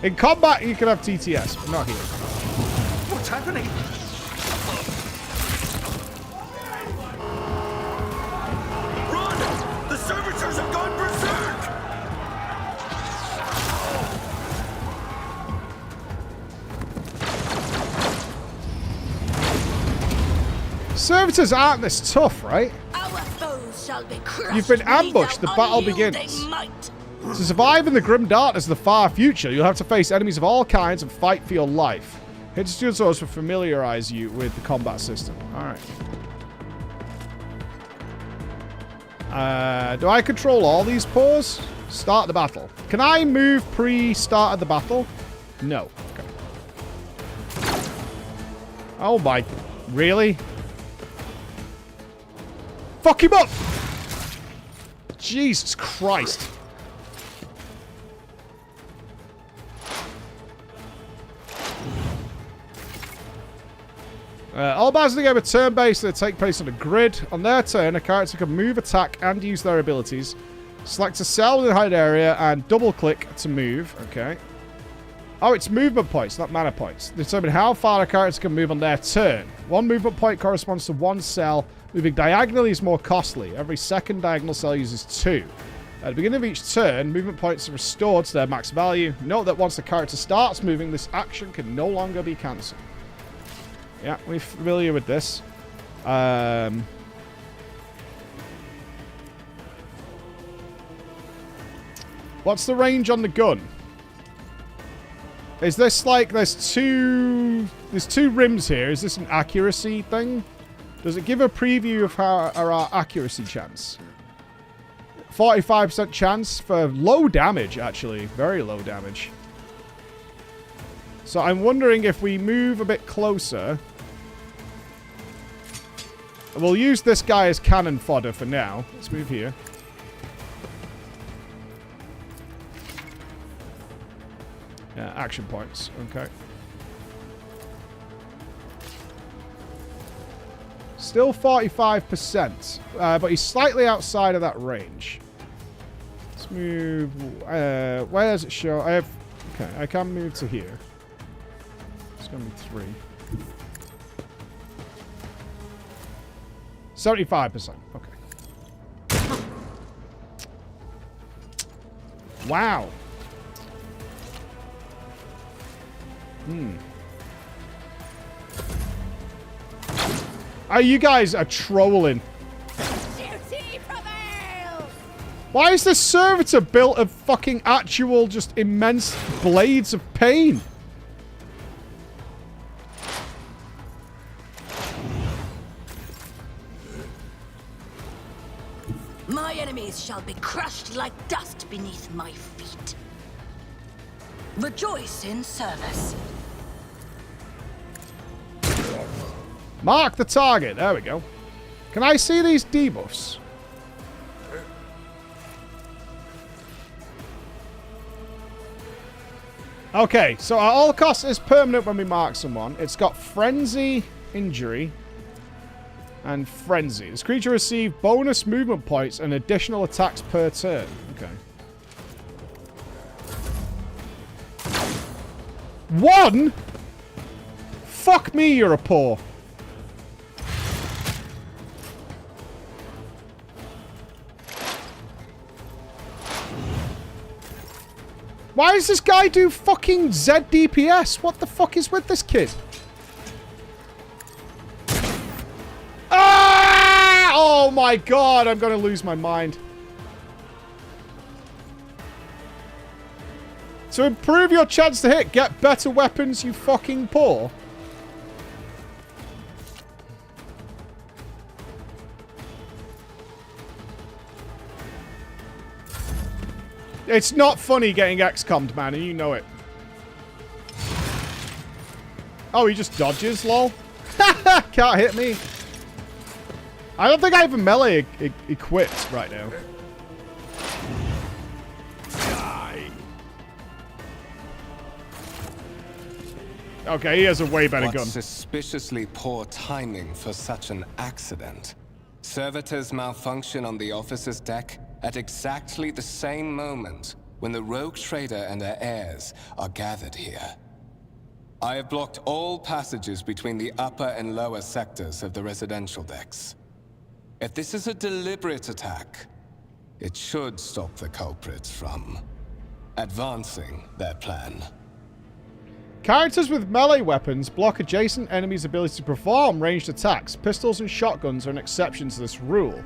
In combat, you can have TTS, but not here. What's happening? Run! The servitors have gone berserk! Servitors aren't this tough, right? Our foes shall be crushed. You've been ambushed. The battle begins. To survive in the grim darkness of the far future, you'll have to face enemies of all kinds and fight for your life. Hit tutorials to familiarize you with the combat system. Alright. Do I control all these paws? Start the battle. Can I move pre-start of the battle? No. Okay. Oh my... Really? Fuck him up! Jesus Christ. All battles in the game are turn-based that take place on a grid. On their turn, a character can move, attack, and use their abilities. Select a cell within a hide area and double-click to move. Okay. Oh, it's movement points, not mana points. Determine how far a character can move on their turn. One movement point corresponds to one cell. Moving diagonally is more costly. Every second diagonal cell uses 2. At the beginning of each turn, movement points are restored to their max value. Note that once the character starts moving, this action can no longer be cancelled. Yeah, we're familiar with this. What's the range on the gun? Is this like there's two rims here? Is this an accuracy thing? Does it give a preview of our accuracy chance? 45% chance for low damage, actually. Very low damage. So I'm wondering if we move a bit closer. We'll use this guy as cannon fodder for now. Let's move here. Yeah, action points. Okay. Still 45%, but he's slightly outside of that range. Let's move. Where does it show? I have. Okay, I can move to here. It's gonna be 3. 75%. Okay. Wow. Oh, you guys are trolling. Duty prevails! Why is this servitor built of fucking actual just immense blades of pain? My enemies shall be crushed like dust beneath my feet. Rejoice in service. Mark the target. There we go. Can I see these debuffs? Okay, so at all costs is permanent when we mark someone. It's got frenzy, injury, and frenzy. This creature receives bonus movement points and additional attacks per turn. Okay. 1? Fuck me, you're a paw. Why does this guy do fucking Z DPS? What the fuck is with this kid? Ah! Oh my god, I'm gonna lose my mind. To improve your chance to hit, get better weapons, you fucking paw. It's not funny getting XCOM'd, man, and you know it. Oh, he just dodges, lol. Can't hit me. I don't think I have a melee equipped right now. Die. Okay, he has a way better gun. Suspiciously poor timing for such an accident. Servitors malfunction on the officer's deck at exactly the same moment when the rogue trader and her heirs are gathered here. I have blocked all passages between the upper and lower sectors of the residential decks. If this is a deliberate attack, it should stop the culprits from advancing their plan. Characters with melee weapons block adjacent enemies' ability to perform ranged attacks. Pistols and shotguns are an exception to this rule.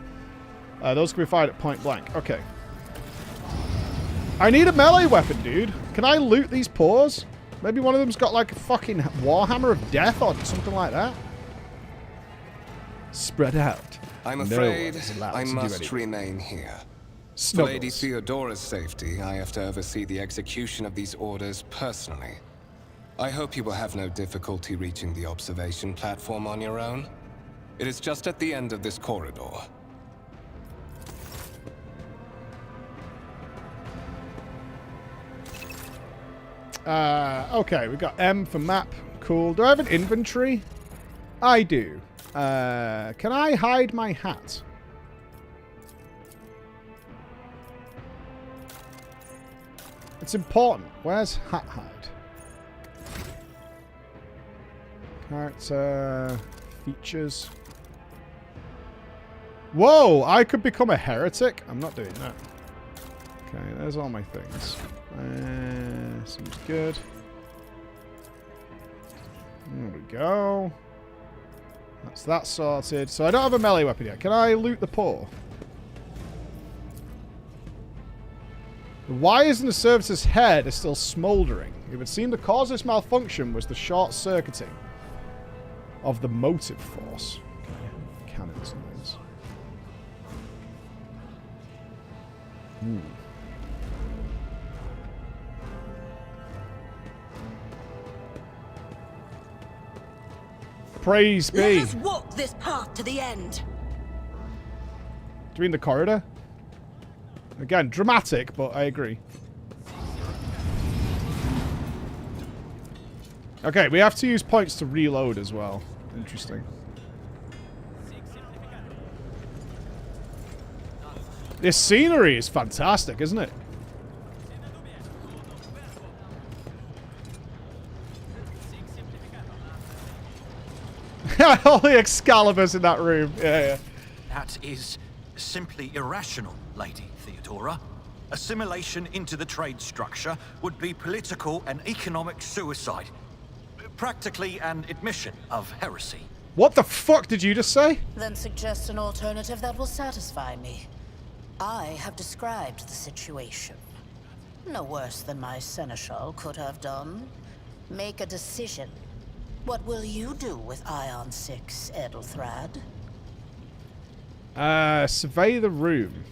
Those can be fired at point blank. Okay. I need a melee weapon, dude. Can I loot these paws? Maybe one of them's got like a fucking Warhammer of Death or something like that. Spread out. I'm afraid I must remain here. For Lady Theodora's safety, I have to oversee the execution of these orders personally. I hope you will have no difficulty reaching the observation platform on your own. It is just at the end of this corridor. Okay, we got M for map. Cool. Do I have an inventory? I do. Can I hide my hat? It's important. Where's hat hide? Character features. Whoa! I could become a heretic? I'm not doing that. Okay, there's all my things. Seems good. There we go. That's that sorted. So I don't have a melee weapon yet. Can I loot the paw? The wires in the servitor's head are still smouldering. It would seem the cause of this malfunction was the short-circuiting of the motive force. Okay, cannons and things. Praise Let be. us walk this path to the end. Do you mean the corridor? Again, dramatic, but I agree. Okay, we have to use points to reload as well. Interesting. This scenery is fantastic, isn't it? All the Excaliburs in that room. Yeah. That is simply irrational, Lady Theodora. Assimilation into the trade structure would be political and economic suicide. Practically an admission of heresy. What the fuck did you just say? Then suggest an alternative that will satisfy me. I have described the situation. No worse than my seneschal could have done. Make a decision. What will you do with Ion 6, Edelthrad? Survey the room.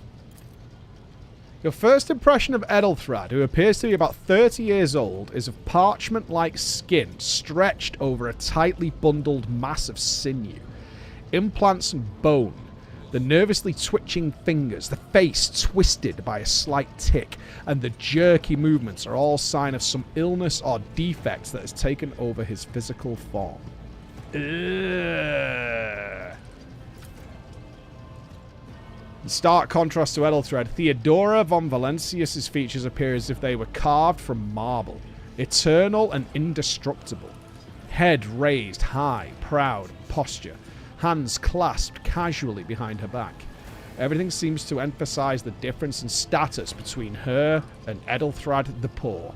Your first impression of Edelthrad, who appears to be about 30 years old, is of parchment-like skin stretched over a tightly bundled mass of sinew. Implants and bone. The nervously twitching fingers, the face twisted by a slight tic, and the jerky movements are all sign of some illness or defect that has taken over his physical form. Ugh. In stark contrast to Edelthrad, Theodora von Valencius's features appear as if they were carved from marble, eternal and indestructible. Head raised high, proud posture. Hands clasped casually behind her back. Everything seems to emphasize the difference in status between her and Edelthrad the Poor.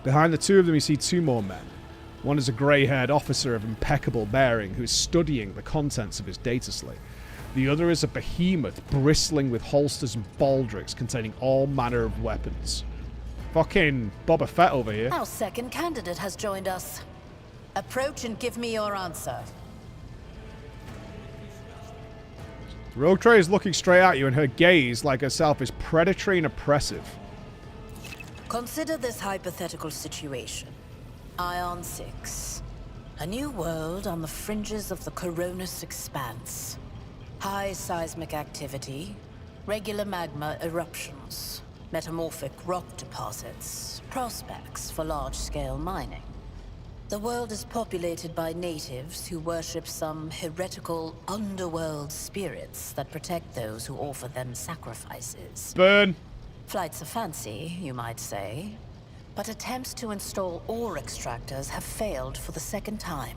Behind the two of them you see two more men. One is a grey-haired officer of impeccable bearing who is studying the contents of his data slate. The other is a behemoth bristling with holsters and baldricks containing all manner of weapons. Fucking Boba Fett over here. Our second candidate has joined us. Approach and give me your answer. Rogue Trader is looking straight at you, and her gaze, like herself, is predatory and oppressive. Consider this hypothetical situation. Ion 6. A new world on the fringes of the Coronis expanse. High seismic activity, regular magma eruptions, metamorphic rock deposits, prospects for large-scale mining. The world is populated by natives who worship some heretical underworld spirits that protect those who offer them sacrifices. Burn. Flights of fancy, you might say. But attempts to install ore extractors have failed for the second time.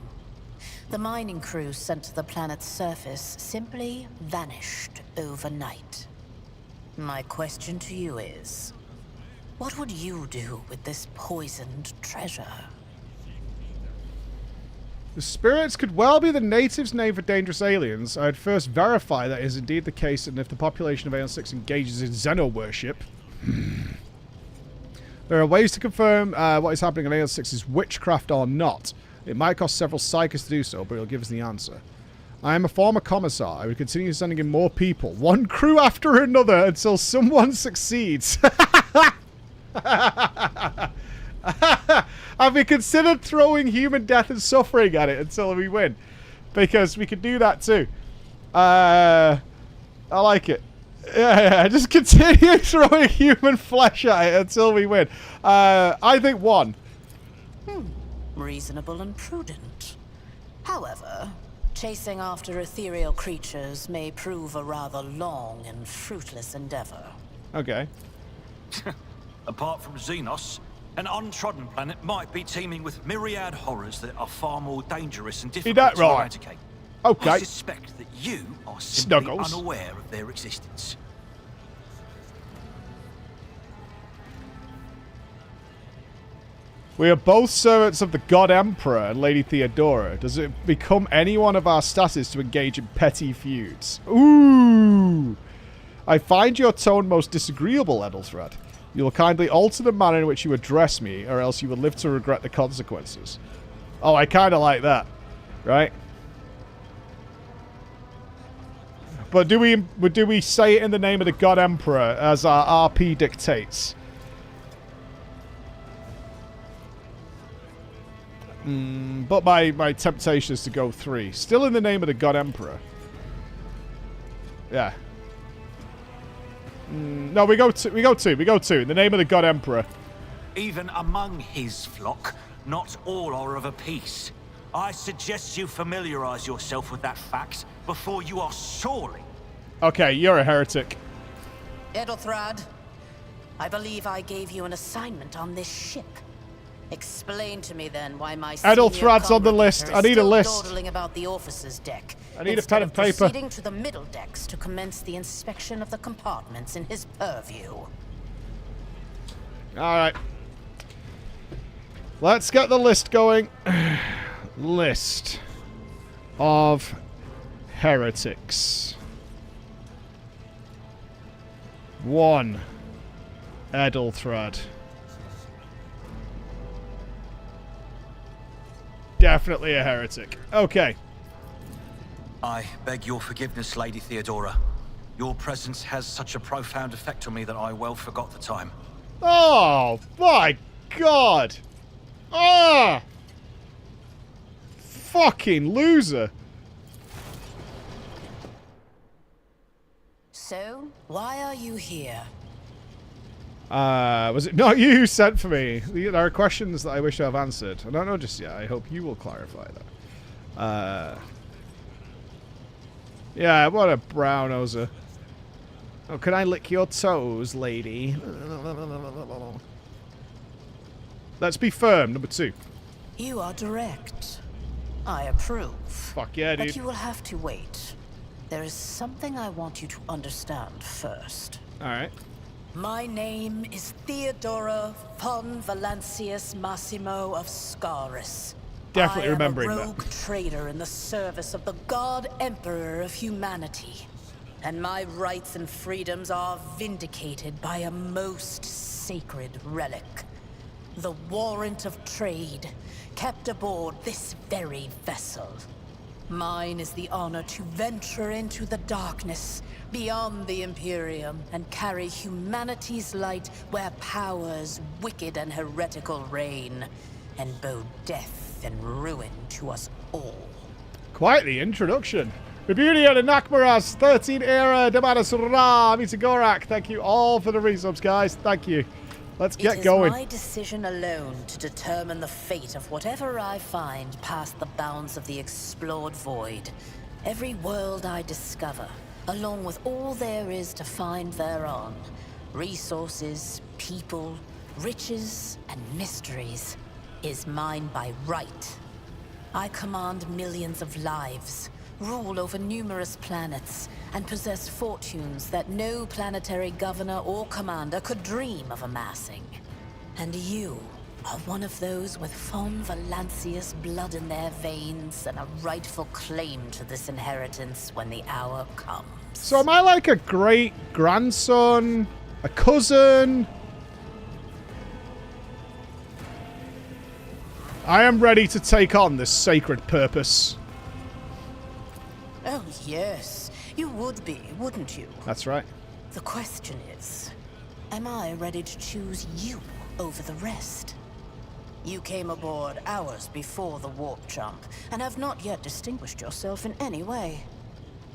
The mining crews sent to the planet's surface simply vanished overnight. My question to you is, what would you do with this poisoned treasure? The spirits could well be the natives' name for dangerous aliens. I'd first verify that is indeed the case, and if the population of Aeon 6 engages in Xeno worship. There are ways to confirm what is happening in Aeon 6 is witchcraft or not. It might cost several psychics to do so, but it'll give us the answer. I am a former commissar. I would continue sending in more people, one crew after another, until someone succeeds. Have we considered throwing human death and suffering at it until we win? Because we could do that too. I like it. Yeah, just continue throwing human flesh at it until we win. I think one. Reasonable and prudent. However, chasing after ethereal creatures may prove a rather long and fruitless endeavor. Okay. Apart from Xenos, an untrodden planet might be teeming with myriad horrors that are far more dangerous and difficult that to right? eradicate. Okay. I suspect that you are simply Snuggles. unaware of their existence. We are both servants of the God Emperor and Lady Theodora. Does it become any one of our status to engage in petty feuds? Ooh! I find your tone most disagreeable, Edelthrad. You will kindly alter the manner in which you address me, or else you will live to regret the consequences. Oh, I kind of like that. Right? But do we say it in the name of the God Emperor as our RP dictates? But my temptation is to go 3. Still in the name of the God Emperor. Yeah. No, we go 2. We go 2. In the name of the God Emperor. Even among his flock, not all are of a piece. I suggest you familiarize yourself with that fact before you are sorely... Okay, you're a heretic. Edelthrad, I believe I gave you an assignment on this ship. Explain to me then why my Edelthrad's on the list. I need a list. Dawdling about the officers' deck. I need a pen and paper. Proceeding to the middle decks to commence the inspection of the compartments in his purview. All right. Let's get the list going. List of heretics. 1. Edelthrad. Definitely a heretic. Okay. I beg your forgiveness, Lady Theodora. Your presence has such a profound effect on me that I well forgot the time. Oh, my God. Ah! Fucking loser. So, why are you here? Was it not you who sent for me? There are questions that I wish I've answered. I don't know just yet. I hope you will clarify that. Yeah, what a brown-noser. Oh, can I lick your toes, lady? Let's be firm, number 2. You are direct. I approve. Fuck yeah, dude. But you will have to wait. There is something I want you to understand first. Alright. My name is Theodora von Valancius Massimo of Scaris. Definitely remembering I am that. a rogue trader in the service of the God Emperor of humanity. And my rights and freedoms are vindicated by a most sacred relic. The warrant of trade, kept aboard this very vessel. Mine is the honor to venture into the darkness, beyond the Imperium, and carry humanity's light where powers wicked and heretical reign, and bow death and ruin to us all. Quite the introduction. Rebunia de Nakmaras, 13 era, Demadasura, Mitagorak. Thank you all for the resubs, guys. Thank you. Let's get going. It is my decision alone to determine the fate of whatever I find past the bounds of the explored void. Every world I discover, along with all there is to find thereon, resources, people, riches, and mysteries, is mine by right. I command millions of lives, rule over numerous planets, and possess fortunes that no planetary governor or commander could dream of amassing. And you are one of those with von Valancius blood in their veins and a rightful claim to this inheritance when the hour comes. So am I like a great-grandson? A cousin? I am ready to take on this sacred purpose. Oh, yes. You would be, wouldn't you? That's right. The question is, am I ready to choose you over the rest? You came aboard hours before the warp jump, and have not yet distinguished yourself in any way.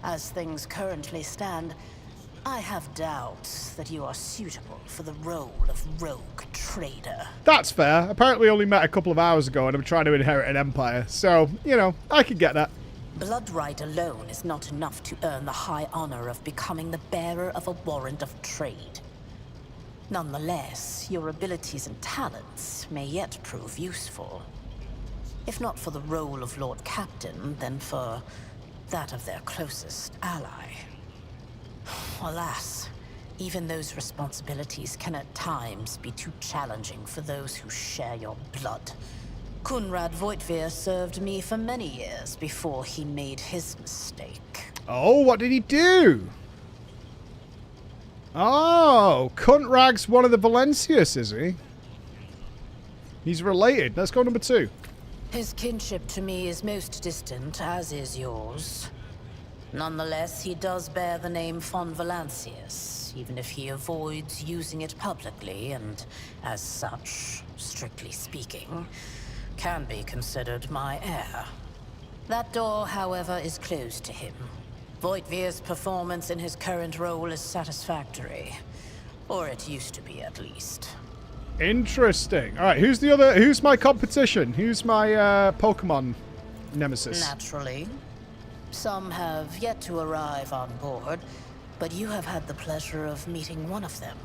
As things currently stand, I have doubts that you are suitable for the role of rogue trader. That's fair. Apparently only met a couple of hours ago and I'm trying to inherit an empire. So, you know, I can get that. Blood right alone is not enough to earn the high honor of becoming the bearer of a warrant of trade. Nonetheless, your abilities and talents may yet prove useful. If not for the role of Lord Captain, then for that of their closest ally. Alas, even those responsibilities can at times be too challenging for those who share your blood. Kunrad Voitvir served me for many years before he made his mistake. Oh, what did he do? Oh, Kunrag's one of the Valancius, is he? He's related. Let's go number 2. His kinship to me is most distant, as is yours. Nonetheless, he does bear the name von Valancius, even if he avoids using it publicly and, as such, strictly speaking, can be considered my heir. That door, however, is closed to him. Voidvir's performance in his current role is satisfactory. Or it used to be, at least. Interesting. Alright, who's my competition? Who's my Pokemon nemesis? Naturally. Some have yet to arrive on board, but you have had the pleasure of meeting one of them.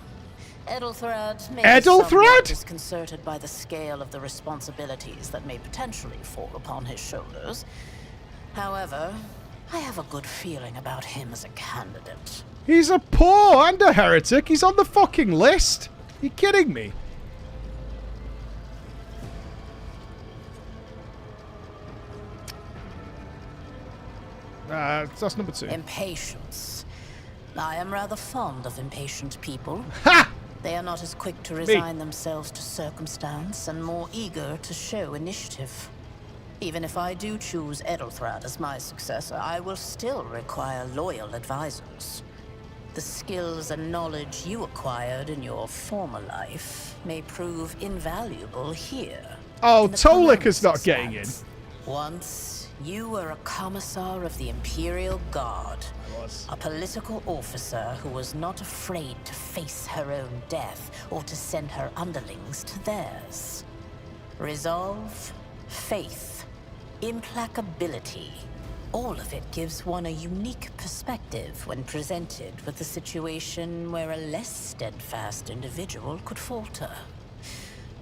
Edelthrad may be somewhat disconcerted by the scale of the responsibilities that may potentially fall upon his shoulders. However, I have a good feeling about him as a candidate. He's a paw and a heretic. He's on the fucking list. You kidding me? That's number 2. Impatience. I am rather fond of impatient people. Ha! They are not as quick to resign themselves to circumstance and more eager to show initiative. Even if I do choose Edelthrad as my successor, I will still require loyal advisors. The skills and knowledge you acquired in your former life may prove invaluable here. Oh, Tolik is not getting in. Once, you were a commissar of the Imperial Guard. A political officer who was not afraid to face her own death or to send her underlings to theirs. Resolve, faith, implacability. All of it gives one a unique perspective when presented with a situation where a less steadfast individual could falter.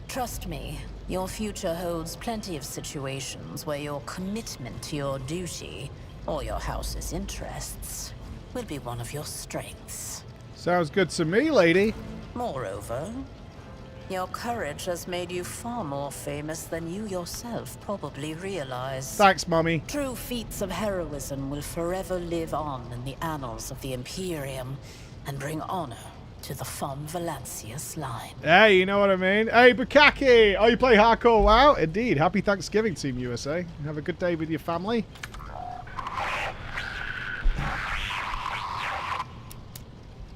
Trust me, your future holds plenty of situations where your commitment to your duty, or your house's interests, will be one of your strengths. Sounds good to me, lady. Moreover, your courage has made you far more famous than you yourself probably realize. Thanks, Mummy. True feats of heroism will forever live on in the annals of the Imperium and bring honor to the von Valancius line. Hey, you know what I mean? Hey, Bukaki! Oh, you play hardcore WoW? Indeed. Happy Thanksgiving, Team USA. Have a good day with your family.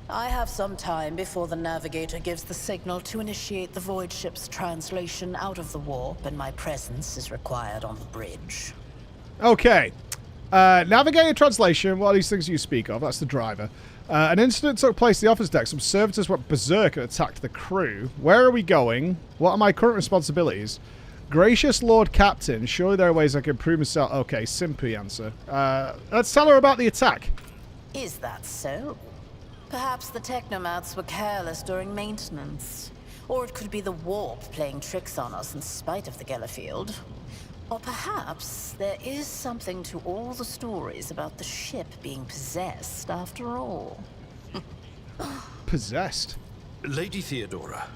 I have some time before the Navigator gives the signal to initiate the voidship's translation out of the warp, and my presence is required on the bridge. Okay. Navigator translation, what are these things you speak of? That's the driver. An incident took place in the office deck. Some servitors went berserk and attacked the crew. Where are we going? What are my current responsibilities? Gracious Lord Captain, surely there are ways I can improve myself. Okay, simpy answer. Let's tell her about the attack. Is that so? Perhaps the technomats were careless during maintenance. Or it could be the warp playing tricks on us in spite of the Gellerfield. Or perhaps there is something to all the stories about the ship being possessed after all. Possessed? Lady Theodora,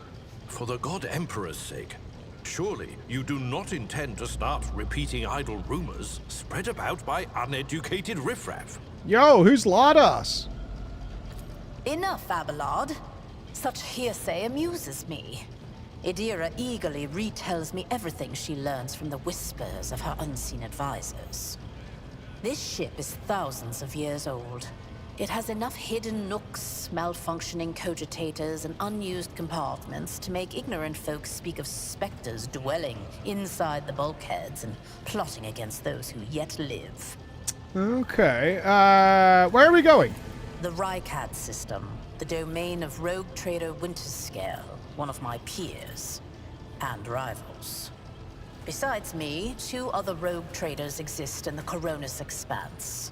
for the God Emperor's sake, surely you do not intend to start repeating idle rumors spread about by uneducated riffraff. Yo, who's Lardas? Enough, Abelard. Such hearsay amuses me. Idira eagerly retells me everything she learns from the whispers of her unseen advisors. This ship is thousands of years old. It has enough hidden nooks, malfunctioning cogitators, and unused compartments to make ignorant folks speak of specters dwelling inside the bulkheads and plotting against those who yet live. Okay, where are we going? The Rykad system, the domain of rogue trader Winterscale, one of my peers and rivals. Besides me, 2 other rogue traders exist in the Coronis expanse,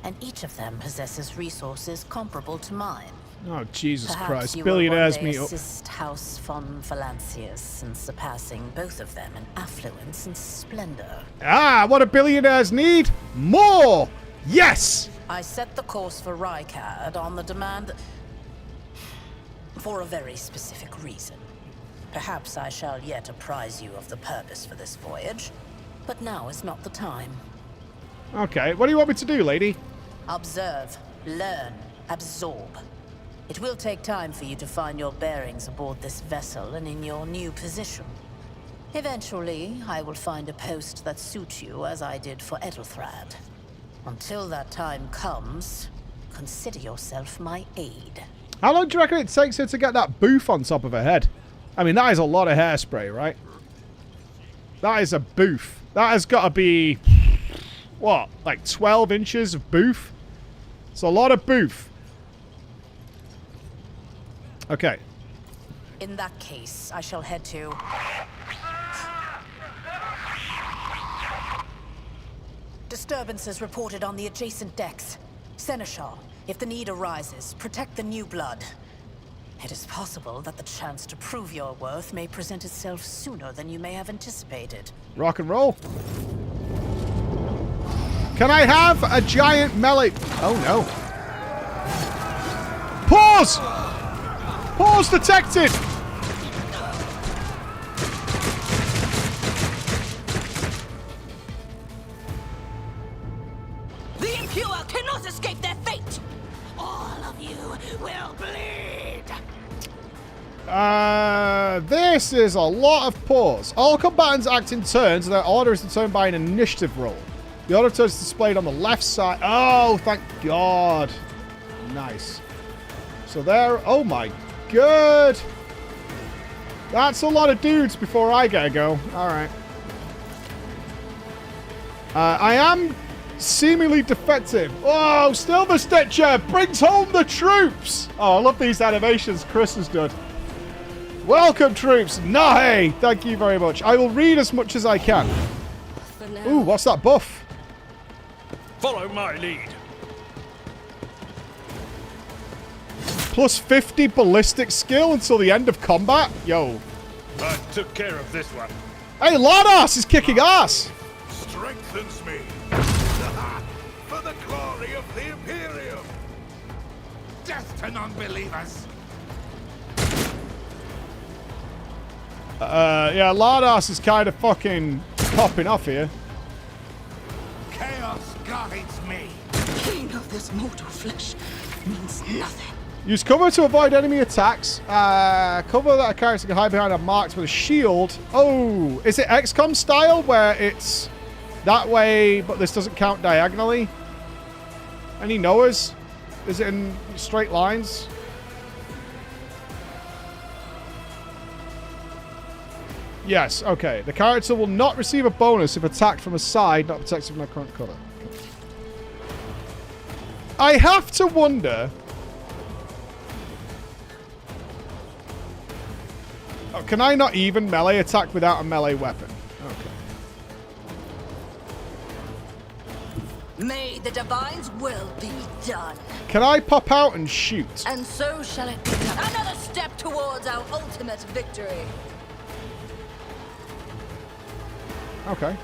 and each of them possesses resources comparable to mine. Oh, Jesus Perhaps Christ. you Billionaires will one day meet up. assist House von Valancius in surpassing both of them in affluence and splendor. Ah, what do billionaires need? More! Yes! I set the course for Rykad on the demand for a very specific reason. Perhaps I shall yet apprise you of the purpose for this voyage, but now is not the time. Okay, what do you want me to do, lady? Observe, learn, absorb. It will take time for you to find your bearings aboard this vessel and in your new position. Eventually, I will find a post that suits you as I did for Edelthrad. Until that time comes, consider yourself my aide. How long do you reckon it takes her to get that boof on top of her head? I mean, that is a lot of hairspray, right? That is a boof. That has got to be, what, like 12 inches of boof? It's a lot of boof. Okay. In that case, I shall head to... Disturbances reported on the adjacent decks. Seneschal, if the need arises, protect the new blood. It is possible that the chance to prove your worth may present itself sooner than you may have anticipated. Rock and roll. Can I have a giant melee? Oh no. Pause! Pause detected! The impure cannot escape their fate! All of you will bleed! This is a lot of pause. All combatants act in turns, and their order is determined by an initiative roll. The order of turns is displayed on the left side. Oh, thank God. Nice. So there. Oh my God. That's a lot of dudes before I get a go. All right. I am seemingly defective. Oh, Silver Stitcher brings home the troops. Oh, I love these animations Chris has done. Welcome, troops. Nahe. Thank you very much. I will read as much as I can. Ooh, what's that buff? Follow my lead. Plus 50 ballistic skill until the end of combat? Yo. I took care of this one. Hey, Lardos is kicking ass. Strengthens me. For the glory of the Imperium. Death to non-believers. Yeah, Lardos is kind of fucking popping off here. Chaos guides me. King of this mortal flesh means nothing. Use cover to avoid enemy attacks. Cover that a character can hide behind are marked with a shield. Oh, is it XCOM style where it's that way, but this doesn't count diagonally? Any knowers? Is it in straight lines? Yes, okay. The character will not receive a bonus if attacked from a side, not protected from their current color. I have to wonder... Oh, can I not even melee attack without a melee weapon? Okay. May the Divine's will be done. Can I pop out and shoot? And so shall it be done. Another step towards our ultimate victory. Okay.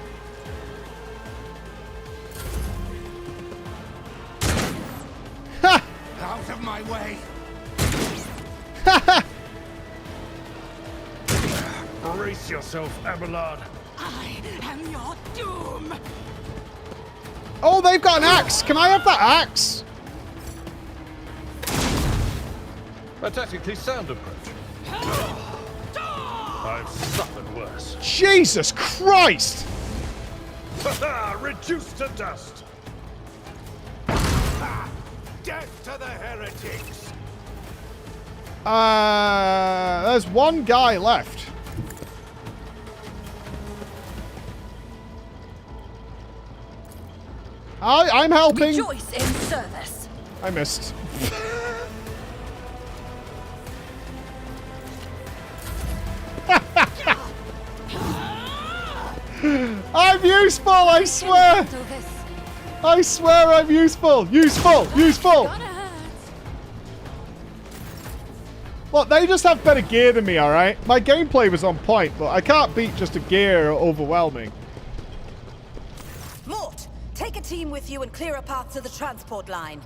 Ha! Out of my way. Ha ha! Brace yourself, Abelard. I am your doom. Oh, they've got an axe. Can I have that axe? A tactically sound approach. I've suffered worse. Jesus Christ! Reduced to dust. Death to the heretics. There's one guy left. I'm helping. Rejoice in service. I missed. I'm useful, I swear. I swear I'm useful. Useful. Useful. Look, they just have better gear than me, alright? My gameplay was on point, but I can't beat just a gear overwhelming. Mort, take a team with you and clear a path to the transport line.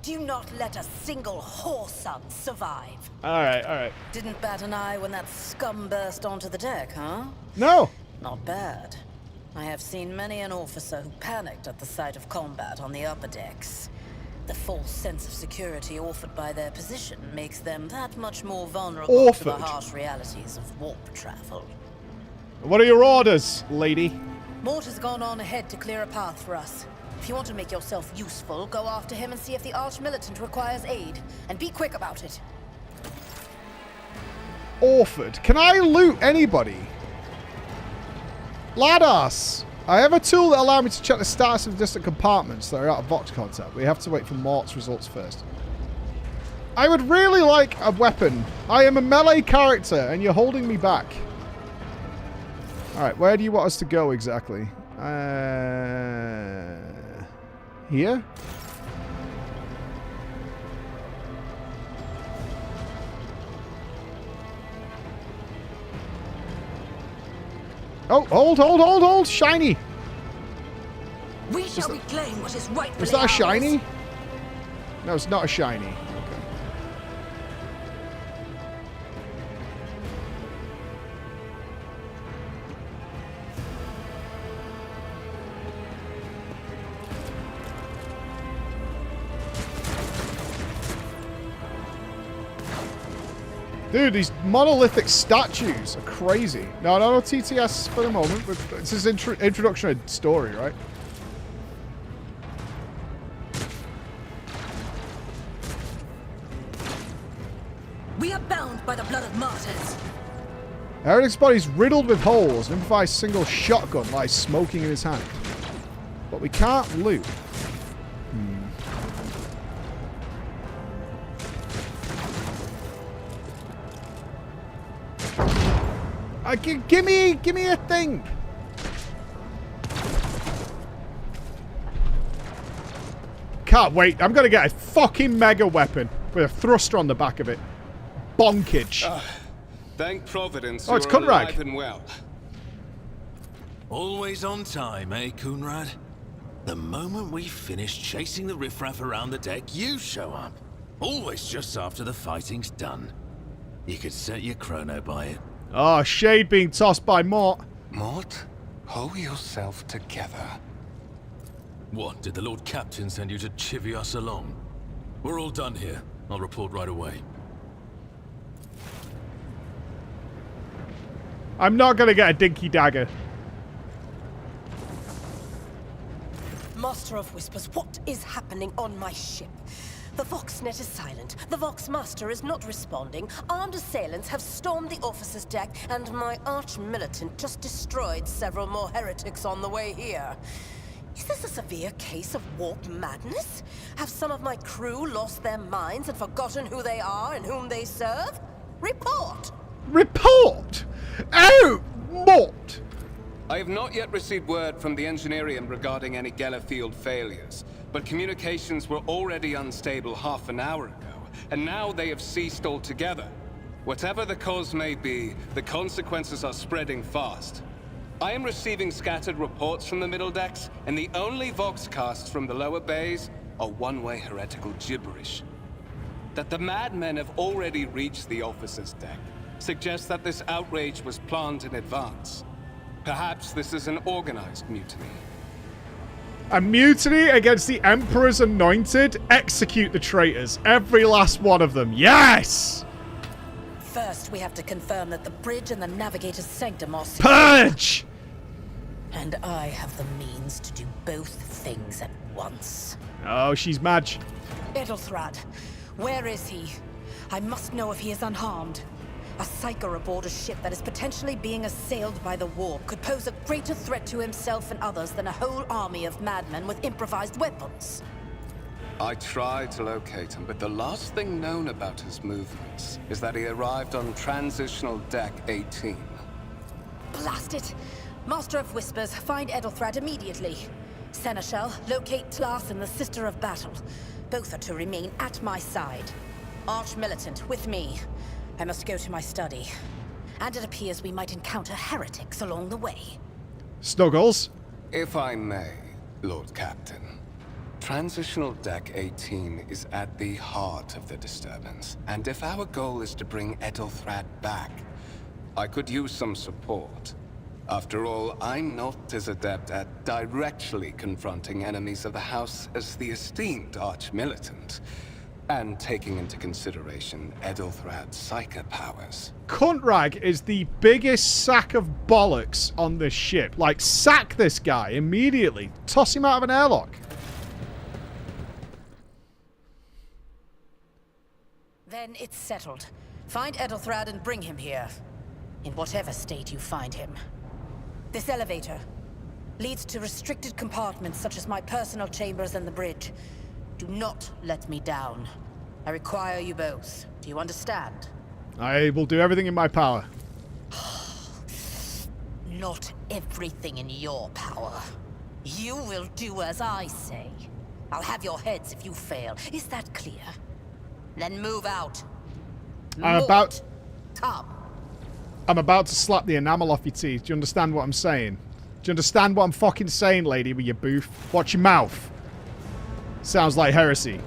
Do not let a single whoreson survive. Alright, alright. Didn't bat an eye when that scum burst onto the deck, huh? No! Not bad. I have seen many an officer who panicked at the sight of combat on the upper decks. The false sense of security offered by their position makes them that much more vulnerable to the harsh realities of warp travel. What are your orders, lady? Mort has gone on ahead to clear a path for us. If you want to make yourself useful, go after him and see if the arch-militant requires aid. And be quick about it. Orford. Can I loot anybody? Ladas! I have a tool that allows me to check the status of distant compartments that are out of Vox contact. We have to wait for Mort's results first. I would really like a weapon. I am a melee character and you're holding me back. Alright, where do you want us to go exactly? Here? Oh, hold! Shiny! We shall reclaim what is rightfully Is that a ours. shiny? No, it's not a shiny. Dude, these monolithic statues are crazy. No TTS for the moment, but this is introduction of story, right? We are bound by the blood of martyrs. Heretic's body's riddled with holes. An improvised single shotgun lies smoking in his hand. But we can't loot. Give me a thing. Can't wait. I'm gonna get a fucking mega weapon with a thruster on the back of it. Bonkage. Thank Providence. Oh, it's you're Kunrag. alive and well. Always on time, eh, Kunrad? The moment we finish chasing the riffraff around the deck, you show up. Always just after the fighting's done. You could set your chrono by it. Oh, shade being tossed by Mort. Mort, hold yourself together. What, did the Lord Captain send you to chivvy us along? We're all done here. I'll report right away. I'm not gonna get a dinky dagger. Master of Whispers, what is happening on my ship? The Voxnet is silent. The Vox Master is not responding. Armed assailants have stormed the officer's deck, and my arch-militant just destroyed several more heretics on the way here. Is this a severe case of warp madness? Have some of my crew lost their minds and forgotten who they are and whom they serve? Report! Report? Oh, Mort! I have not yet received word from the Engineerium regarding any Gellerfield failures, but communications were already unstable half an hour ago, and now they have ceased altogether. Whatever the cause may be, the consequences are spreading fast. I am receiving scattered reports from the middle decks, and the only voxcasts from the lower bays are one-way heretical gibberish. That the madmen have already reached the officer's deck suggests that this outrage was planned in advance. Perhaps this is an organized mutiny. A mutiny against the Emperor's anointed? Execute the traitors. Every last one of them. Yes! First, we have to confirm that the bridge and the Navigator's sanctum are secure. Purge! And I have the means to do both things at once. Oh, she's mad. Edelthrad, where is he? I must know if he is unharmed. A psyker aboard a ship that is potentially being assailed by the warp could pose a greater threat to himself and others than a whole army of madmen with improvised weapons. I tried to locate him, but the last thing known about his movements is that he arrived on transitional deck 18. Blast it! Master of Whispers, find Edelthrad immediately. Seneschal, locate Tlas and the Sister of Battle. Both are to remain at my side. Arch-militant, with me. I must go to my study. And it appears we might encounter heretics along the way. Snuggles? If I may, Lord Captain. Transitional Deck 18 is at the heart of the disturbance, and if our goal is to bring Edelthrad back, I could use some support. After all, I'm not as adept at directly confronting enemies of the House as the esteemed Arch-Militant, and taking into consideration Edelthrad's psychic powers. Kunrag is the biggest sack of bollocks on this ship. Like, sack this guy immediately. Toss him out of an airlock. Then it's settled. Find Edelthrad and bring him here. In whatever state you find him. This elevator leads to restricted compartments such as my personal chambers and the bridge. Do not let me down. I require you both. Do you understand? I will do everything in my power. Not everything in your power. You will do as I say. I'll have your heads if you fail. Is that clear? Then move out. I'm Come. about to slap the enamel off your teeth. Do you understand what I'm saying? Do you understand what I'm fucking saying, lady, with your booth? Watch your mouth. Sounds like heresy.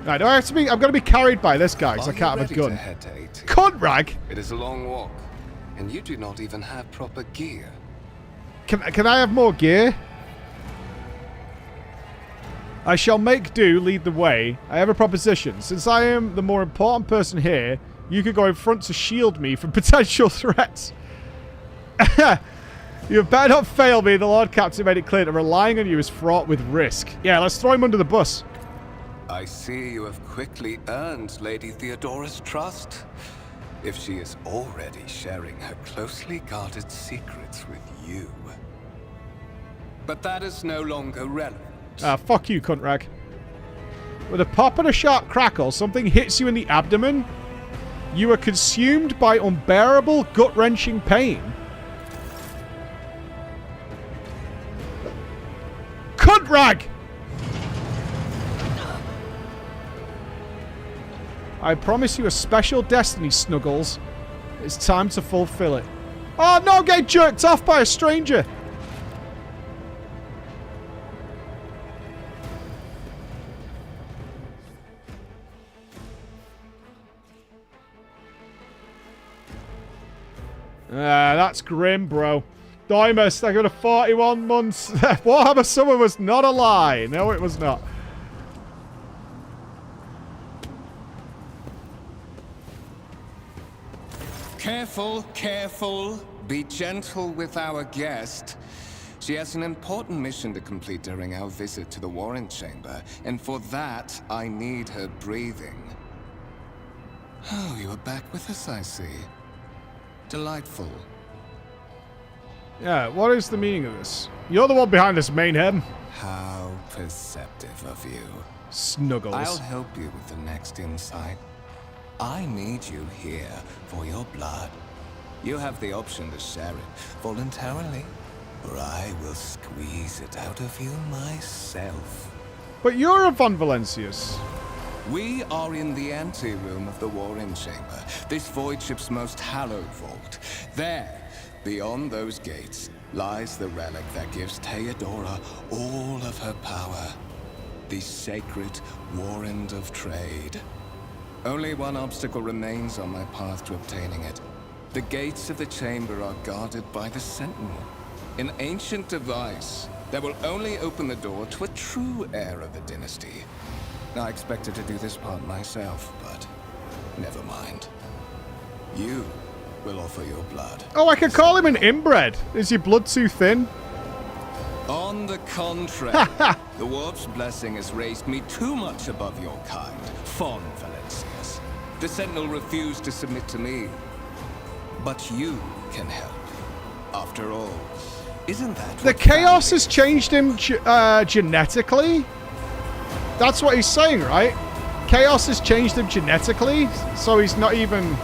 Right, do I have to be? I'm going to be carried by this guy because I can't have a gun. Cunt rag! It is a long walk, and you do not even have proper gear. Can I have more gear? I shall make do lead the way. I have a proposition. Since I am the more important person here, you could go in front to shield me from potential threats. You better not fail me. The Lord Captain made it clear that relying on you is fraught with risk. Yeah, let's throw him under the bus. I see you have quickly earned Lady Theodora's trust. If she is already sharing her closely guarded secrets with you. But that is no longer relevant. Fuck you, cunt rag. With a pop and a sharp crackle, something hits you in the abdomen. You are consumed by unbearable, gut-wrenching pain. Cunt rag! I promise you a special destiny, Snuggles. It's time to fulfill it. Oh no, get jerked off by a stranger! That's grim, bro. Dimus, I got a 41 months. Warhammer Summer was not a lie. No, it was not. Careful, careful. Be gentle with our guest. She has an important mission to complete during our visit to the Warren Chamber, and for that, I need her breathing. Oh, you are back with us, I see. Delightful. Yeah, what is the meaning of this? You're the one behind this mayhem. How perceptive of you. Snuggles. I'll help you with the next insight. I need you here for your blood. You have the option to share it voluntarily, or I will squeeze it out of you myself. But you're a Von Valencius. We are in the anteroom of the Warren Chamber, this voidship's most hallowed vault. There, beyond those gates, lies the relic that gives Theodora all of her power. The sacred Warrant of Trade. Only one obstacle remains on my path to obtaining it. The gates of the chamber are guarded by the sentinel, an ancient device that will only open the door to a true heir of the dynasty. I expected to do this part myself, but never mind. You will offer your blood. Oh, I can call him an inbred. Is your blood too thin? On the contrary, the Warp's blessing has raised me too much above your kind, Von Valencius. The Sentinel refused to submit to me. But you can help. After all, isn't that the chaos has changed him genetically? That's what he's saying, right? Chaos has changed him genetically, so he's not even...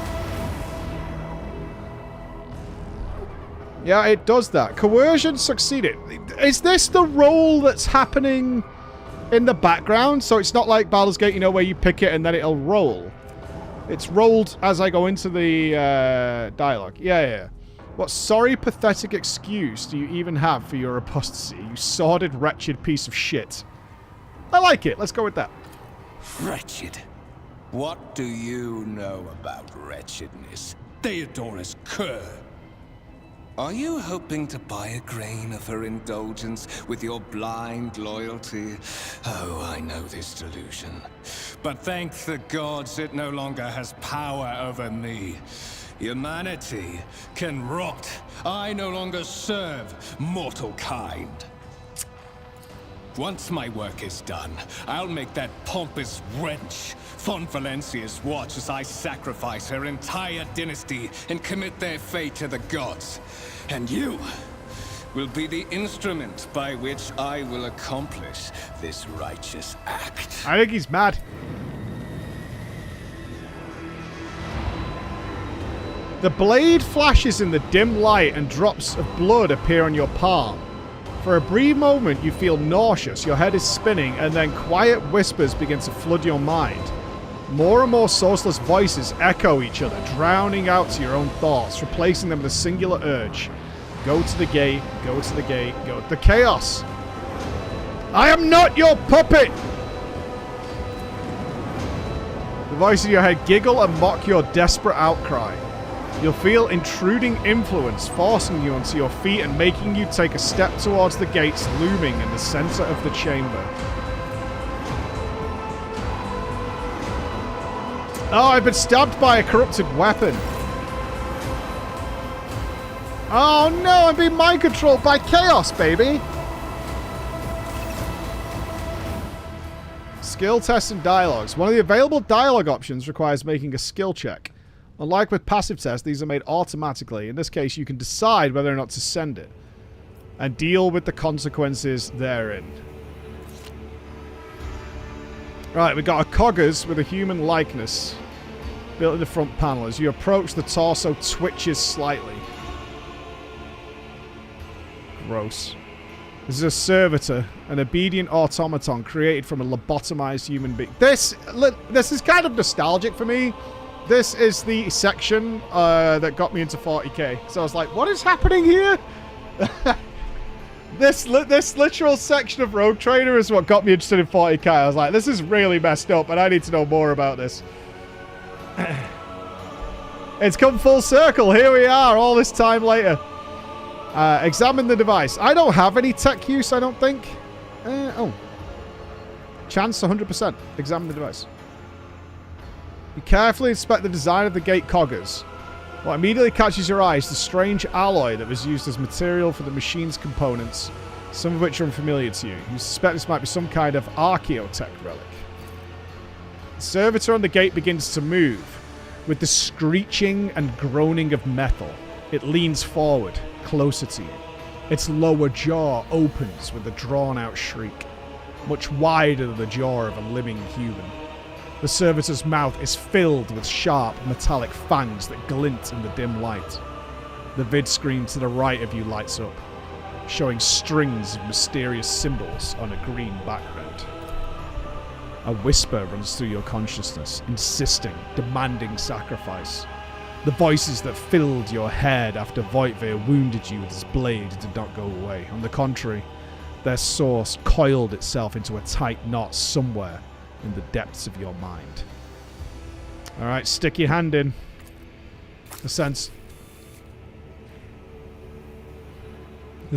Yeah, it does that. Coercion succeeded. Is this the role that's happening in the background? So it's not like Baldur's Gate, you know, where you pick it and then it'll roll. It's rolled as I go into the dialogue. Yeah. What sorry, pathetic excuse do you even have for your apostasy, you sordid, wretched piece of shit? I like it. Let's go with that. Wretched. What do you know about wretchedness? Theodora's cur. Are you hoping to buy a grain of her indulgence with your blind loyalty? Oh, I know this delusion. But thank the gods it no longer has power over me. Humanity can rot I no longer serve mortal kind. Once my work is done, I'll make that pompous wench Von Valencia's watch as I sacrifice her entire dynasty and commit their fate to the gods. And you will be the instrument by which I will accomplish this righteous act. I think he's mad. The blade flashes in the dim light and drops of blood appear on your palm. For a brief moment, you feel nauseous, your head is spinning, and then quiet whispers begin to flood your mind. More and more sourceless voices echo each other, drowning out to your own thoughts, replacing them with a singular urge. Go to the gate, go to the gate, go to the chaos. I am not your puppet! The voices in your head giggle and mock your desperate outcry. You'll feel intruding influence forcing you onto your feet and making you take a step towards the gates looming in the center of the chamber. Oh, I've been stabbed by a corrupted weapon. Oh no, I'm being mind controlled by chaos, baby. Skill tests and dialogues. One of the available dialogue options requires making a skill check. Unlike with passive tests, these are made automatically. In this case, you can decide whether or not to send it and deal with the consequences therein. Right, we got a coggers with a human likeness built in the front panel. As you approach, the torso twitches slightly. Gross. This is a servitor, an obedient automaton created from a lobotomized human being. This is kind of nostalgic for me. This is the section that got me into 40k. So I was like, what is happening here? This literal section of Rogue Trader is what got me interested in 40k. I was like, this is really messed up, and I need to know more about this. It's come full circle. Here we are, all this time later. Examine the device. I don't have any tech use, I don't think. Oh. Chance 100%. Examine the device. You carefully inspect the design of the gate coggers. What immediately catches your eye is the strange alloy that was used as material for the machine's components, some of which are unfamiliar to you. You suspect this might be some kind of archaeotech relic. The servitor on the gate begins to move, with the screeching and groaning of metal. It leans forward, closer to you. Its lower jaw opens with a drawn-out shriek, much wider than the jaw of a living human. The servitor's mouth is filled with sharp, metallic fangs that glint in the dim light. The vid screen to the right of you lights up, showing strings of mysterious symbols on a green background. A whisper runs through your consciousness, insisting, demanding sacrifice. The voices that filled your head after Voidveer wounded you with his blade did not go away. On the contrary, their source coiled itself into a tight knot somewhere in the depths of your mind. Alright, stick your hand in. The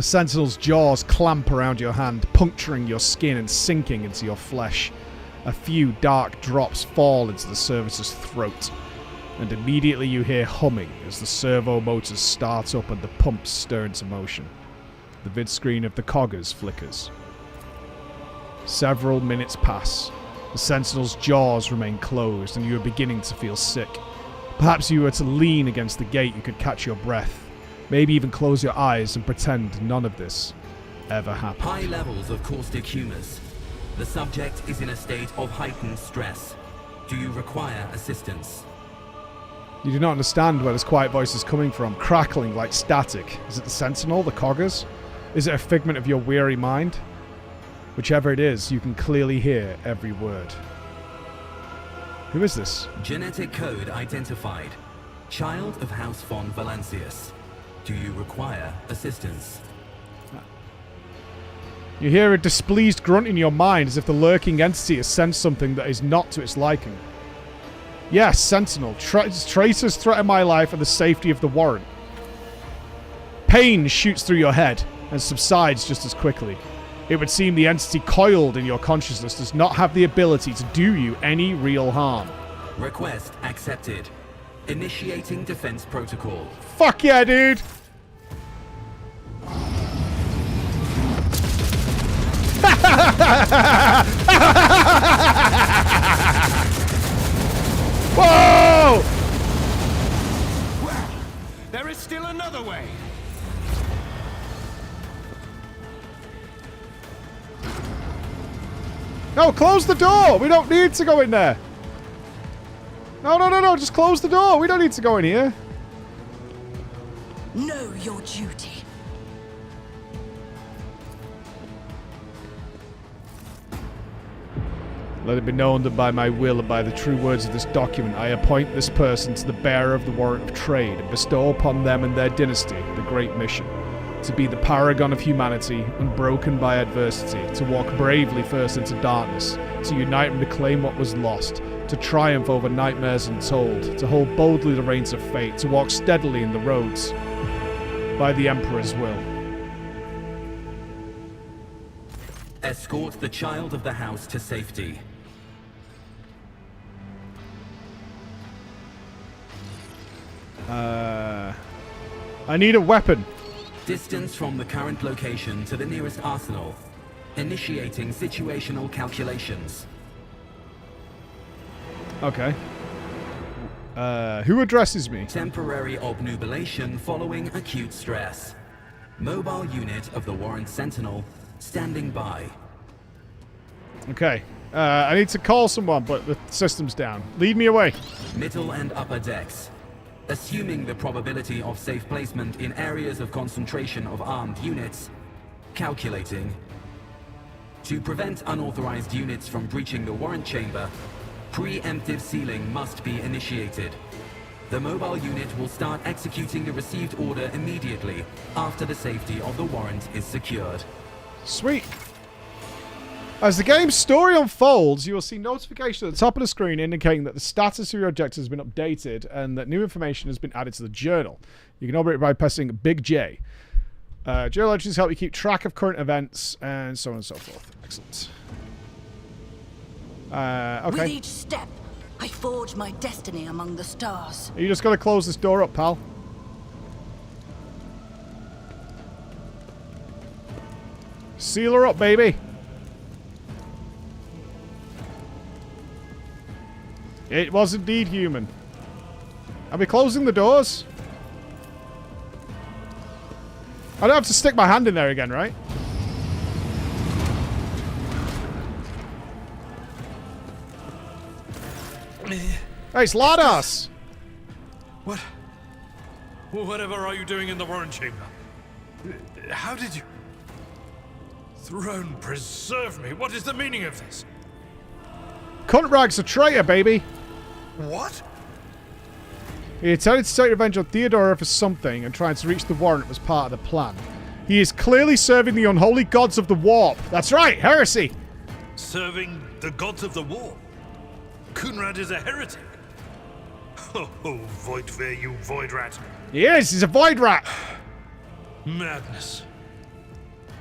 sentinel's jaws clamp around your hand, puncturing your skin and sinking into your flesh. A few dark drops fall into the servitor's throat, and immediately you hear humming as the servo motors start up and the pumps stir into motion. The vid screen of the coggers flickers. Several minutes pass. The sentinel's jaws remain closed, and you are beginning to feel sick. Perhaps if you were to lean against the gate, you could catch your breath. Maybe even close your eyes and pretend none of this ever happened. High levels of caustic humors. The subject is in a state of heightened stress. Do you require assistance? You do not understand where this quiet voice is coming from, crackling like static. Is it the sentinel, the coggers? Is it a figment of your weary mind? Whichever it is, you can clearly hear every word. Who is this? Genetic code identified. Child of House von Valancius. Do you require assistance? You hear a displeased grunt in your mind as if the lurking entity has sensed something that is not to its liking. Yes, Sentinel. Traitors threaten my life and the safety of the warrant. Pain shoots through your head and subsides just as quickly. It would seem the entity coiled in your consciousness does not have the ability to do you any real harm. Request accepted. Initiating defense protocol. Fuck yeah, dude! Whoa! Well, there is still another way. No, close the door! We don't need to go in there! No, no, no, no, just close the door! We don't need to go in here! Know your duty. Let it be known that by my will and by the true words of this document, I appoint this person to the bearer of the warrant of trade and bestow upon them and their dynasty the great mission. To be the paragon of humanity, unbroken by adversity, to walk bravely first into darkness, to unite and reclaim what was lost, to triumph over nightmares untold, to hold boldly the reins of fate, to walk steadily in the roads by the Emperor's will. Escort the child of the house to safety. I need a weapon. Distance from the current location to the nearest arsenal. Initiating situational calculations. Okay. Who addresses me? Temporary obnubilation following acute stress. Mobile unit of the Warrant Sentinel standing by. Okay. I need to call someone, but the system's down. Lead me away. Middle and upper decks. Assuming the probability of safe placement in areas of concentration of armed units. Calculating. To prevent unauthorized units from breaching the warrant chamber, preemptive sealing must be initiated. The mobile unit will start executing the received order immediately after the safety of the warrant is secured. Sweet. As the game's story unfolds, you will see notification at the top of the screen indicating that the status of your objective has been updated and that new information has been added to the journal. You can operate by pressing Big J. Journal entries help you keep track of current events and so on and so forth. Excellent. Okay. With each step, I forge my destiny among the stars. You just gotta close this door up, pal. Seal her up, baby. It was indeed human. Are we closing the doors? I don't have to stick my hand in there again, right? Hey, it's Ladas! What? Whatever are you doing in the warrant chamber? How did you... Throne preserve me. What is the meaning of this? Cuntrag's a traitor, baby. What? He intended to take revenge on Theodora for something and trying to reach the warrant was part of the plan. He is clearly serving the unholy gods of the warp. That's right, heresy. Serving the gods of the war? Kunrad is a heretic. Oh, Voidfare, you void rat. He is, he's a void rat. Madness.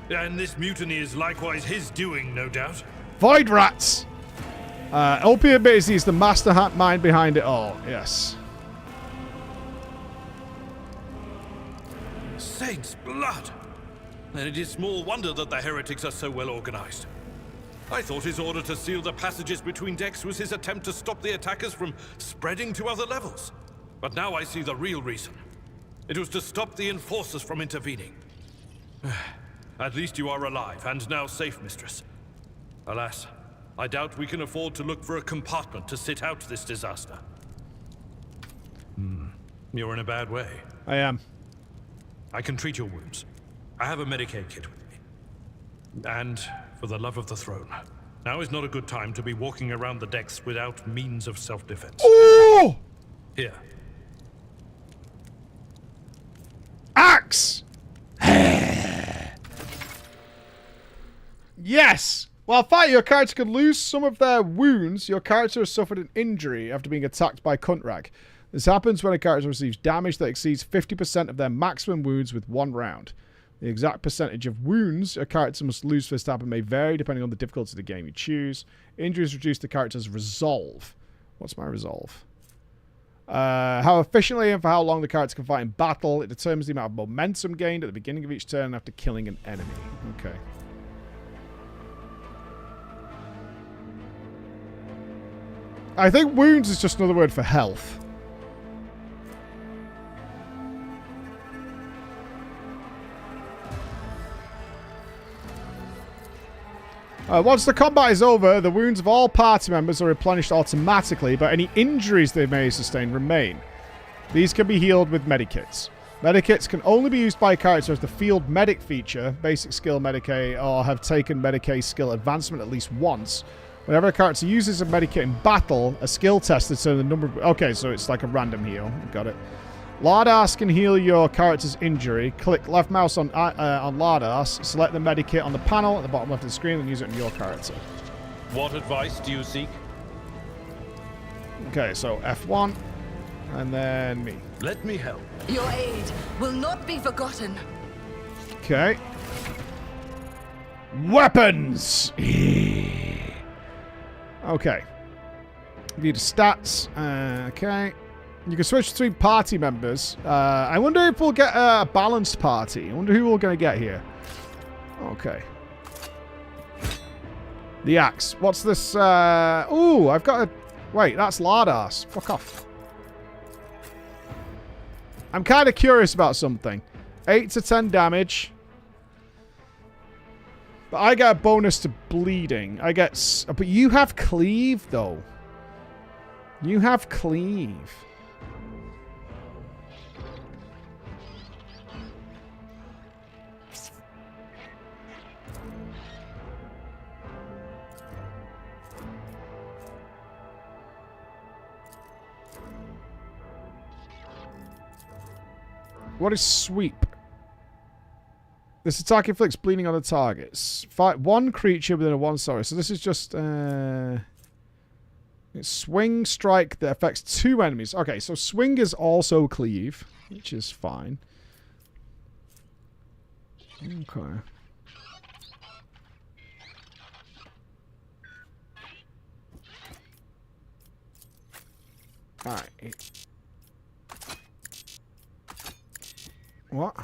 And this mutiny is likewise his doing, no doubt. Void rats. LP admits he's the master mind behind it all. Yes. Saint's blood! Then it is small wonder that the heretics are so well organized. I thought his order to seal the passages between decks was his attempt to stop the attackers from spreading to other levels. But now I see the real reason. It was to stop the enforcers from intervening. At least you are alive, and now safe, mistress. Alas, I doubt we can afford to look for a compartment to sit out this disaster. You're in a bad way. I am. I can treat your wounds. I have a Medicaid kit with me. And, for the love of the throne, now is not a good time to be walking around the decks without means of self-defense. Oh! Here. Axe! Yes! While fighting, your character can lose some of their wounds. Your character has suffered an injury after being attacked by Cuntrag. This happens when a character receives damage that exceeds 50% of their maximum wounds with one round. The exact percentage of wounds a character must lose for this to happen may vary depending on the difficulty of the game you choose. Injuries reduce the character's resolve. What's my resolve? How efficiently and for how long the character can fight in battle. It determines the amount of momentum gained at the beginning of each turn after killing an enemy. Okay. I think wounds is just another word for health. Once the combat is over, the wounds of all party members are replenished automatically, but any injuries they may sustain remain. These can be healed with medikits. Medikits can only be used by a character as the field medic feature, basic skill Medicae, or have taken Medicae skill advancement at least once. Whenever a character uses a medikit in battle, a skill test determines the number of... Okay, so it's like a random heal. Got it. Lardas can heal your character's injury. Click left mouse on Lardas, select the medikit on the panel at the bottom left of the screen, and use it on your character. What advice do you seek? Okay, so F1, and then me. Let me help. Your aid will not be forgotten. Okay. Weapons! Okay. View the stats. Okay. You can switch between party members. I wonder if we'll get a balanced party. I wonder who we're going to get here. Okay. The axe. What's this? Ooh, I've got a... Wait, that's Lardas. Fuck off. I'm kind of curious about something. 8 to 10 damage. But I get a bonus to bleeding. I get... But you have cleave, though. You have cleave. What is sweep? This attack inflicts bleeding on the targets. Fight one creature within a one. Sorry, so this is just it's swing strike that affects 2 enemies. Okay, so swing is also cleave, which is fine. Okay. All right. What?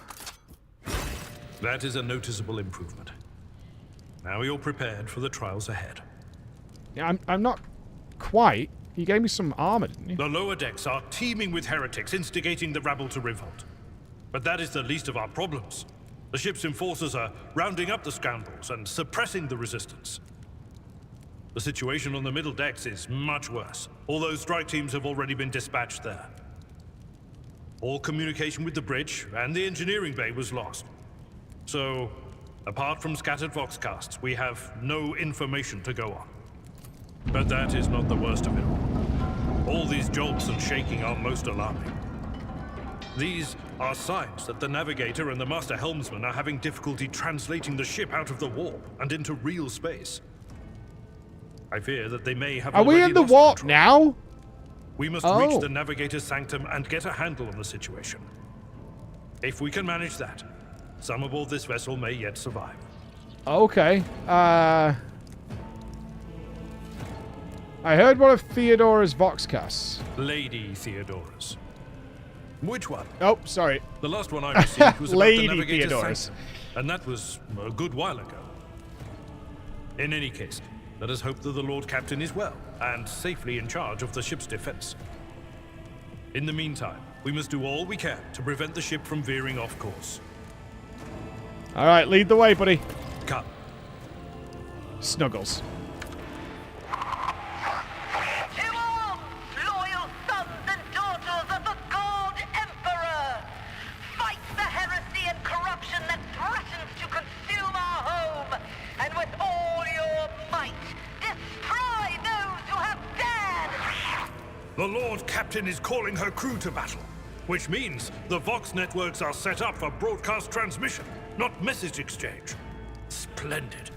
That is a noticeable improvement. Now you're prepared for the trials ahead. Yeah, I'm not quite. He gave me some armor, didn't he? The lower decks are teeming with heretics instigating the rabble to revolt. But that is the least of our problems. The ship's enforcers are rounding up the scoundrels and suppressing the resistance. The situation on the middle decks is much worse, although strike teams have already been dispatched there. All communication with the bridge and the engineering bay was lost. So, apart from scattered voxcasts, we have no information to go on. But that is not the worst of it all. All these jolts and shaking are most alarming. These are signs that the Navigator and the Master Helmsman are having difficulty translating the ship out of the warp and into real space. I fear that they may have Are we in the warp now? We must reach the Navigator's sanctum and get a handle on the situation. If we can manage that, some aboard this vessel may yet survive. Okay. I heard one of Theodora's voxcasts. Lady Theodora's. Which one? Oh, sorry. The last one I received was about Lady the Navigator's Theodora's. sanctum, and that was a good while ago. In any case, let us hope that the Lord Captain is well and safely in charge of the ship's defense. In the meantime, we must do all we can to prevent the ship from veering off course. All right, lead the way, buddy. Come. Snuggles. Loyal sons and daughters of the God Emperor! Fight the heresy and corruption that threatens to consume our home! And with all your might, destroy those who have dared! The Lord Captain is calling her crew to battle, which means the Vox networks are set up for broadcast transmission, not message exchange. Splendid.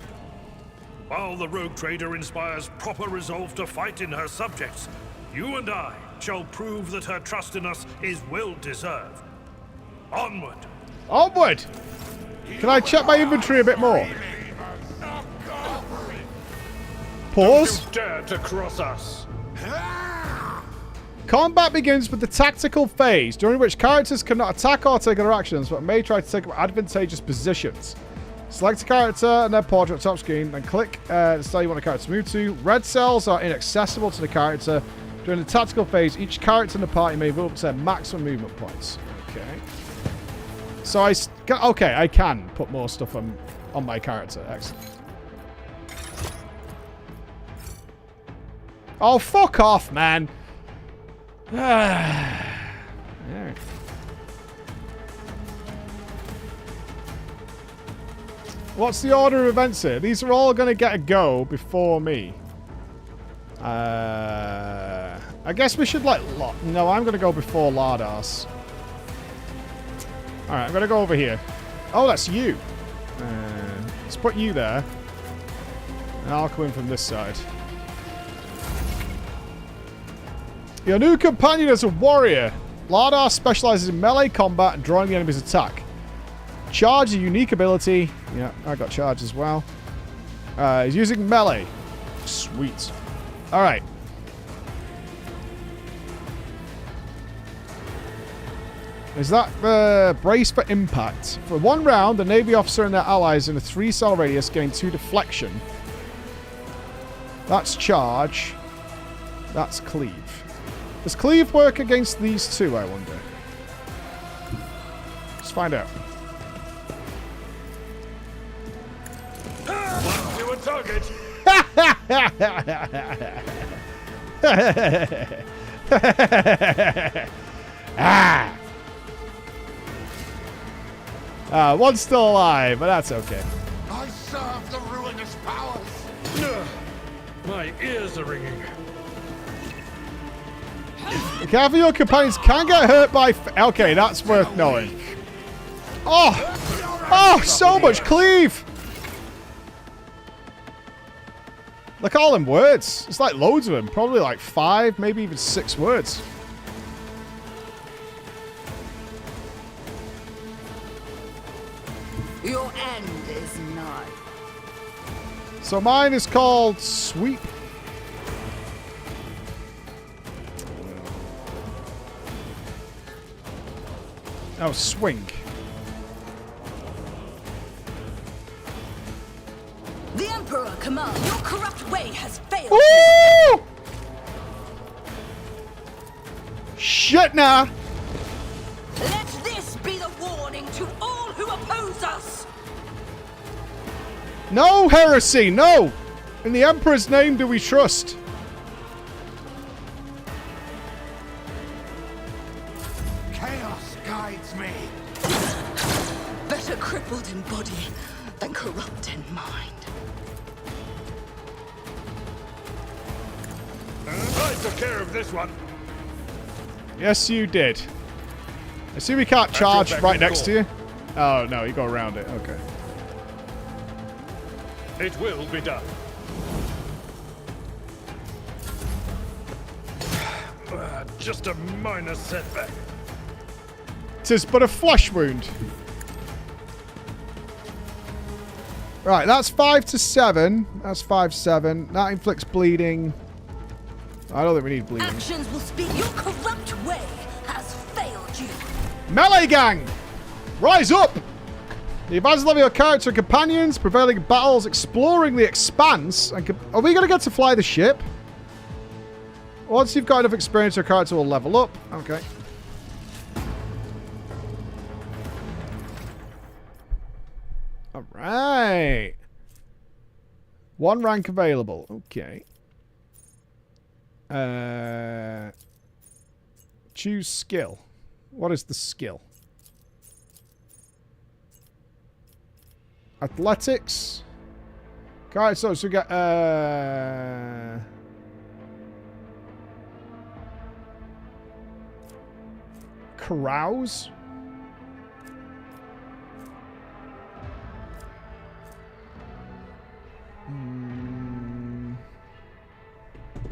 While the rogue trader inspires proper resolve to fight in her subjects, you and I shall prove that her trust in us is well deserved. Onward. Onward! Can I check my inventory a bit more? Pause. You dare to cross us. Combat begins with the tactical phase, during which characters cannot attack or take other actions, but may try to take up advantageous positions. Select a character and their portrait top screen, then click the cell you want the character to move to. Red cells are inaccessible to the character. During the tactical phase, each character in the party may move up to their maximum movement points. Okay. So I can put more stuff on my character. Excellent. Oh, fuck off, man. Alright. What's the order of events here? These are all going to get a go before me. I guess we should let... No, I'm going to go before Lardos. Alright, I'm going to go over here. Oh, that's you. Let's put you there. And I'll come in from this side. Your new companion is a warrior. Lardos specializes in melee combat and drawing the enemy's attack. Charge is a unique ability. Yeah, I got charge as well. He's using melee. Sweet. Alright. Is that the brace for impact? For 1 round, the Navy officer and their allies in a 3-cell radius gain 2 deflection. That's charge. That's cleave. Does cleave work against these two, I wonder? Let's find out. You a target. One's still alive, but that's okay. I serve the ruinous powers. My ears are ringing. Careful, your companions can get hurt by... Okay, that's worth knowing. Oh, so much cleave. Look at all them words. It's like loads of them. Probably like 5, maybe even 6 words. Your end is nigh. So mine is called Sweep. Oh, Swing. The Emperor commands. Your corrupt way has failed. Woo! Shit now. Let this be the warning to all who oppose us. No heresy, no. In the Emperor's name do we trust. Chaos guides me. Better crippled in body than corrupt in mind. I took care of this one. Yes, you did. I see we can't charge right next to you. Oh, no, you go around it. Okay. It will be done. Just a minor setback. Tis but a flesh wound. Right, that's 5 to 7. That's 5-7. That inflicts bleeding. I don't think we need bleeding. Actions will speak. Your corrupt way has failed you. Melee gang! Rise up! The advanced level of your character and companions, prevailing in battles, exploring the expanse. And are we going to get to fly the ship? Once you've got enough experience, your character will level up. Okay. Alright. 1 rank available. Okay. Choose skill. What is the skill? Athletics. Alright, so we got carouse.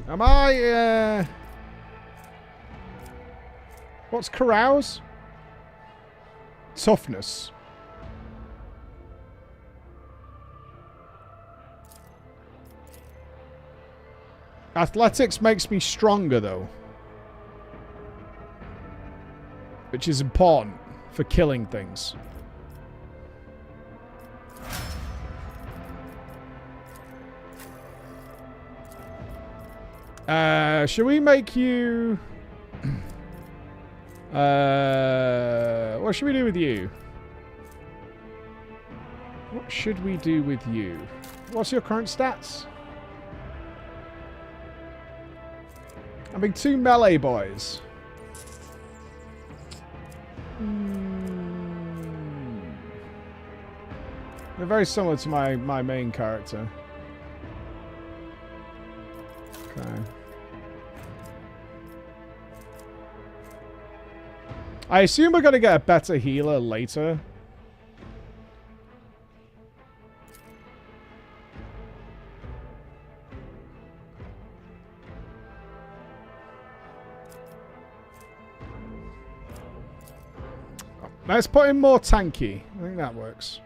Am I what's carouse? Toughness. Athletics makes me stronger, though. Which is important for killing things. Should we make you... what should we do with you? What should we do with you? What's your current stats? I mean, 2 melee boys. They're very similar to my main character. Okay. I assume we're going to get a better healer later. Let's put in more tanky. I think that works.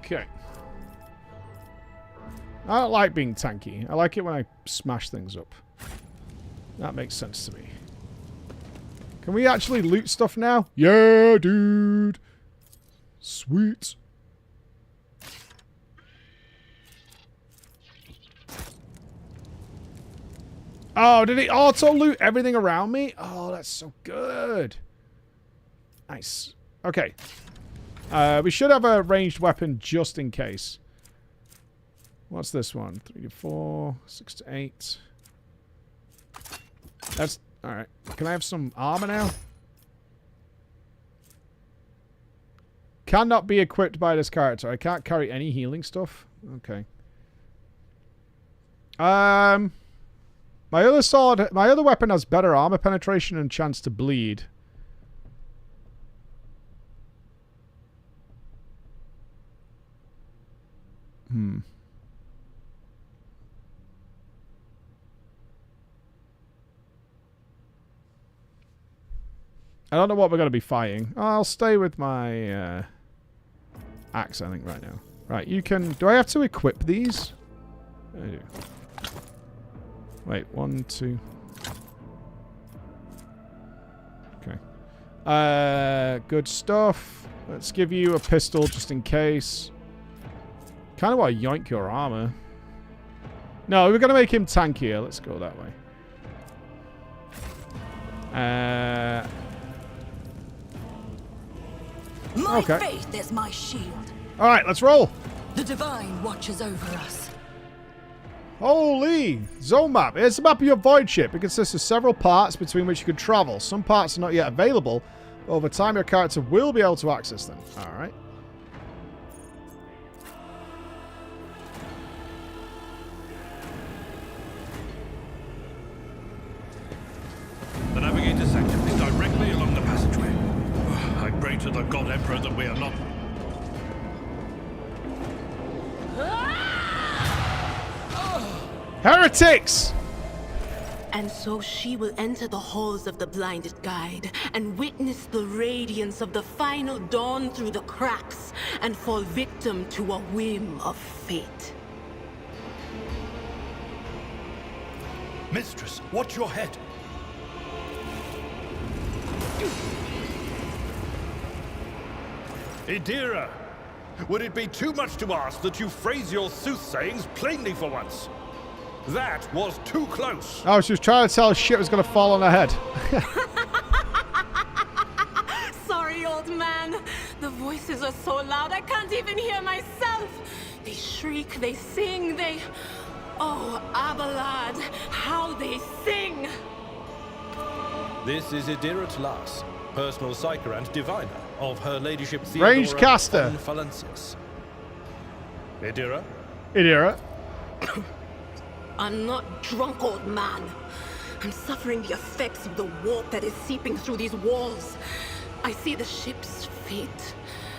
Okay. I don't like being tanky. I like it when I smash things up. That makes sense to me. Can we actually loot stuff now? Yeah, dude. Sweet. Oh, did it auto loot everything around me? Oh, that's so good. Nice. Okay. We should have a ranged weapon just in case. What's this one? 3 to 4, 6 to 8. That's alright. Can I have some armor now? Cannot be equipped by this character. I can't carry any healing stuff. Okay. My other sword, my other weapon has better armor penetration and chance to bleed. I don't know what we're going to be fighting. I'll stay with my axe, I think, right now. Right, you can... Do I have to equip these? I do. Wait, 1, 2... Okay. Good stuff. Let's give you a pistol just in case. Kind of want to yoink your armor. No, we're going to make him tankier. Let's go that way. My faith is my shield. Alright, let's roll. The divine watches over us. Holy! Zone map. It's a map of your voidship. It consists of several parts between which you can travel. Some parts are not yet available, but over time your character will be able to access them. Alright. The Navigator sanctum is directly along the passageway. I pray to the God Emperor that we are not... Heretics! And so she will enter the halls of the blinded guide and witness the radiance of the final dawn through the cracks and fall victim to a whim of fate. Mistress, watch your head. Idira, would it be too much to ask that you phrase your soothsayings plainly for once? That was too close. Oh, she was trying to tell us shit was going to fall on her head. Sorry, old man. The voices are so loud I can't even hear myself. They shriek, they sing, they... Oh, Abelard, how they sing! This is Idira Tlas, personal psyker and diviner of Her Ladyship Theodora Ranged caster. Valensis. Idira? Idira. I'm not drunk, old man. I'm suffering the effects of the warp that is seeping through these walls. I see the ship's fate.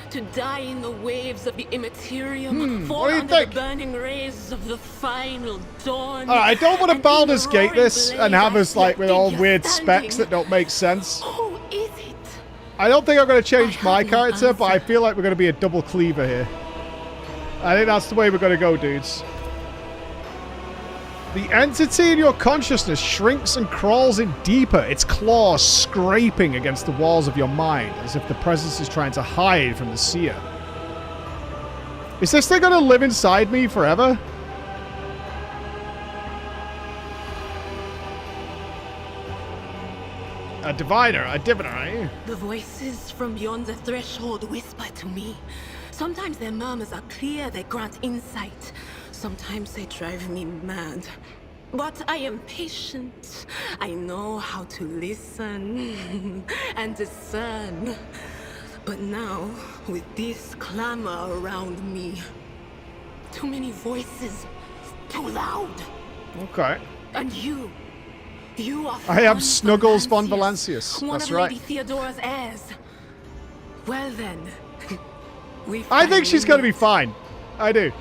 To die in the waves of the immaterium, fall under the burning rays of the final dawn. I don't want to Baldur's Gate this and have us like with all weird specs that don't make sense. Who is it? I don't think I'm going to change my character, but I feel like we're going to be a double cleaver here. I think that's the way we're going to go, dudes. The entity in your consciousness shrinks and crawls in deeper, its claws scraping against the walls of your mind, as if the presence is trying to hide from the seer. Is this thing gonna live inside me forever? A diviner, eh? The voices from beyond the threshold whisper to me. Sometimes their murmurs are clear, they grant insight. Sometimes they drive me mad. But I am patient. I know how to listen and discern. But now, with this clamor around me, too many voices, too loud. Okay. And you are I am Snuggles von Valancius. one That's of right. Lady Theodora's heirs. Well then, I think she's going to be fine. I do.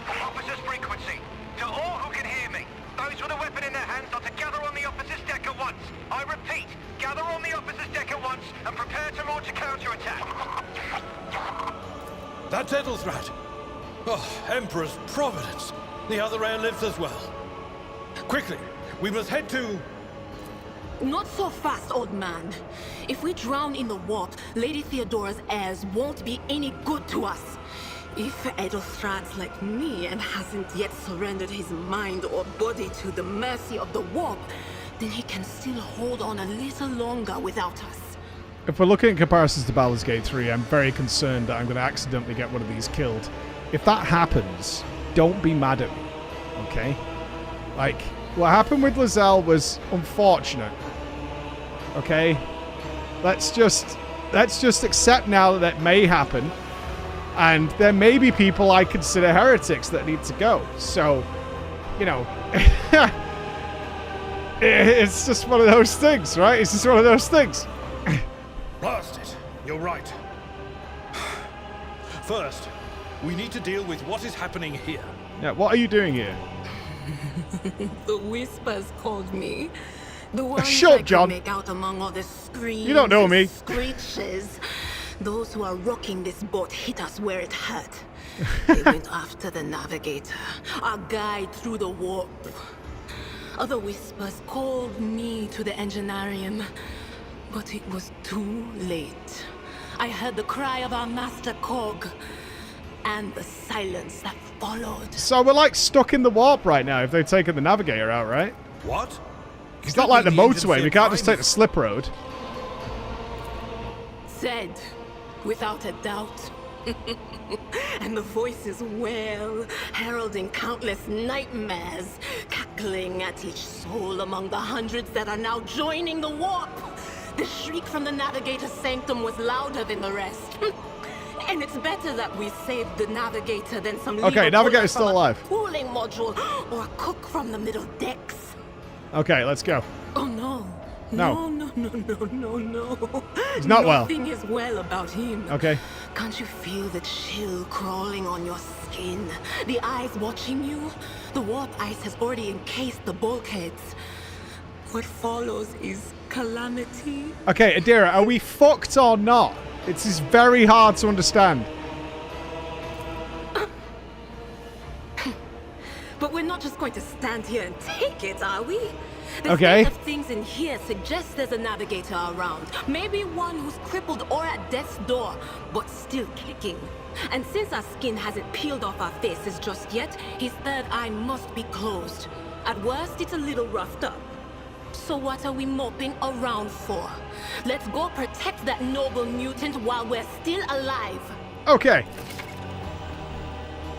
Officers frequency. To all who can hear me, those with a weapon in their hands are to gather on the officer's deck at once. I repeat, gather on the officer's deck at once and prepare to launch a counterattack. That's Ethelthrat. Oh, Emperor's providence. The other heir lives as well. Quickly, we must head to... Not so fast, old man. If we drown in the warp, Lady Theodora's heirs won't be any good to us. If Ethelthrat's like me and hasn't yet surrendered his mind or body to the mercy of the warp, then he can still hold on a little longer without us. If we're looking at comparisons to Baldur's Gate 3, I'm very concerned that I'm going to accidentally get one of these killed. If that happens, don't be mad at me, okay? Like, what happened with Lizelle was unfortunate, okay? Let's just accept now that that may happen, and there may be people I consider heretics that need to go. So, you know, it's just one of those things, right? It's just one of those things. Blast it. You're right. First, we need to deal with what is happening here. Yeah, what are you doing here? The whispers called me. The ones Shut up, I John. could make out among all the screams. You don't know and me. Screeches. Those who are rocking this boat hit us where it hurt. They went after the Navigator, our guide through the warp. Other whispers called me to the engineerium, but it was too late. I heard the cry of our master Cog, and the silence that followed. So we're like stuck in the warp right now if they've taken the Navigator out, right? What? It's not like the motorway. We can't just take the slip road. Said, without a doubt. And the voices wail, heralding countless nightmares, cackling at each soul among the hundreds that are now joining the warp. The shriek from the Navigator's sanctum was louder than the rest. And it's better that we saved the Navigator than some Okay, Navigator's still from a alive. cooling module or a cook from the middle decks. Okay, let's go. Oh no. No. No. He's not well. Nothing is well about him. Okay. Can't you feel the chill crawling on your skin? The eyes watching you? The warp ice has already encased the bulkheads. What follows is calamity. Okay, Adira, are we fucked or not? It is very hard to understand. But we're not just going to stand here and take it, are we? The Okay. state of things in here suggests there's a Navigator around. Maybe one who's crippled or at death's door, but still kicking. And since our skin hasn't peeled off our faces just yet, his third eye must be closed. At worst, it's a little roughed up. So what are we moping around for? Let's go protect that noble mutant while we're still alive. Okay.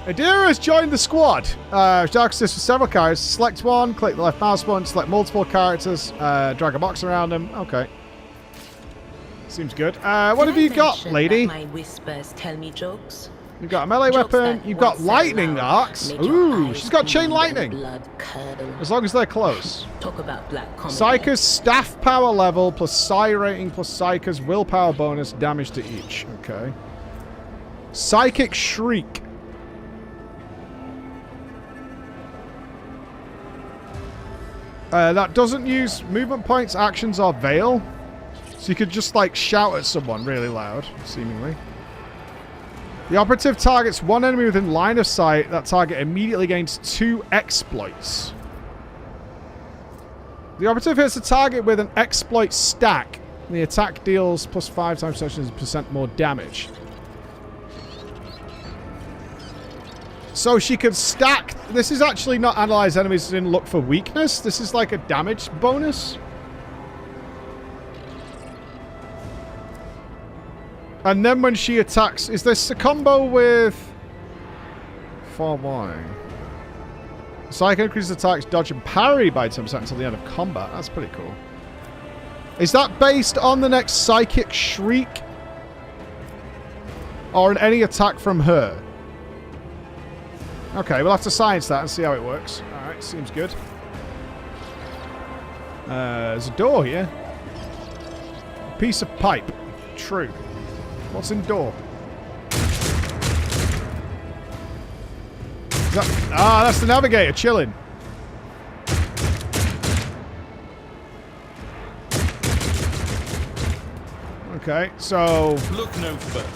Adira has joined the squad. Dark Assist for several characters. Select one, click the left mouse button, select multiple characters, drag a box around them. Okay. Seems good. What have you got, lady? My whispers tell me jokes. You've got a melee weapon. You've got lightning arcs. Ooh, she's got chain lightning. As long as they're close. Talk about black comedy. Psyker's staff power level plus psi rating plus Psyker's willpower bonus damage to each. Okay. Psychic Shriek. That doesn't use movement points, actions, or veil. So you could just, like, shout at someone really loud, seemingly. The operative targets one enemy within line of sight. That target immediately gains 2 exploits. The operative hits a target with an exploit stack. The attack deals plus 5 times % more damage. So she could stack. This is actually not analyze enemies and look for weakness. This is like a damage bonus. And then when she attacks, is this a combo with 4Y? Psychic increases attacks, dodge, and parry by 10% until the end of combat. That's pretty cool. Is that based on the next Psychic Shriek? Or on any attack from her? Okay, we'll have to science that and see how it works. Alright, seems good. There's a door here. A piece of pipe. True. What's in door? That's the Navigator chilling. Okay, so... Look no further.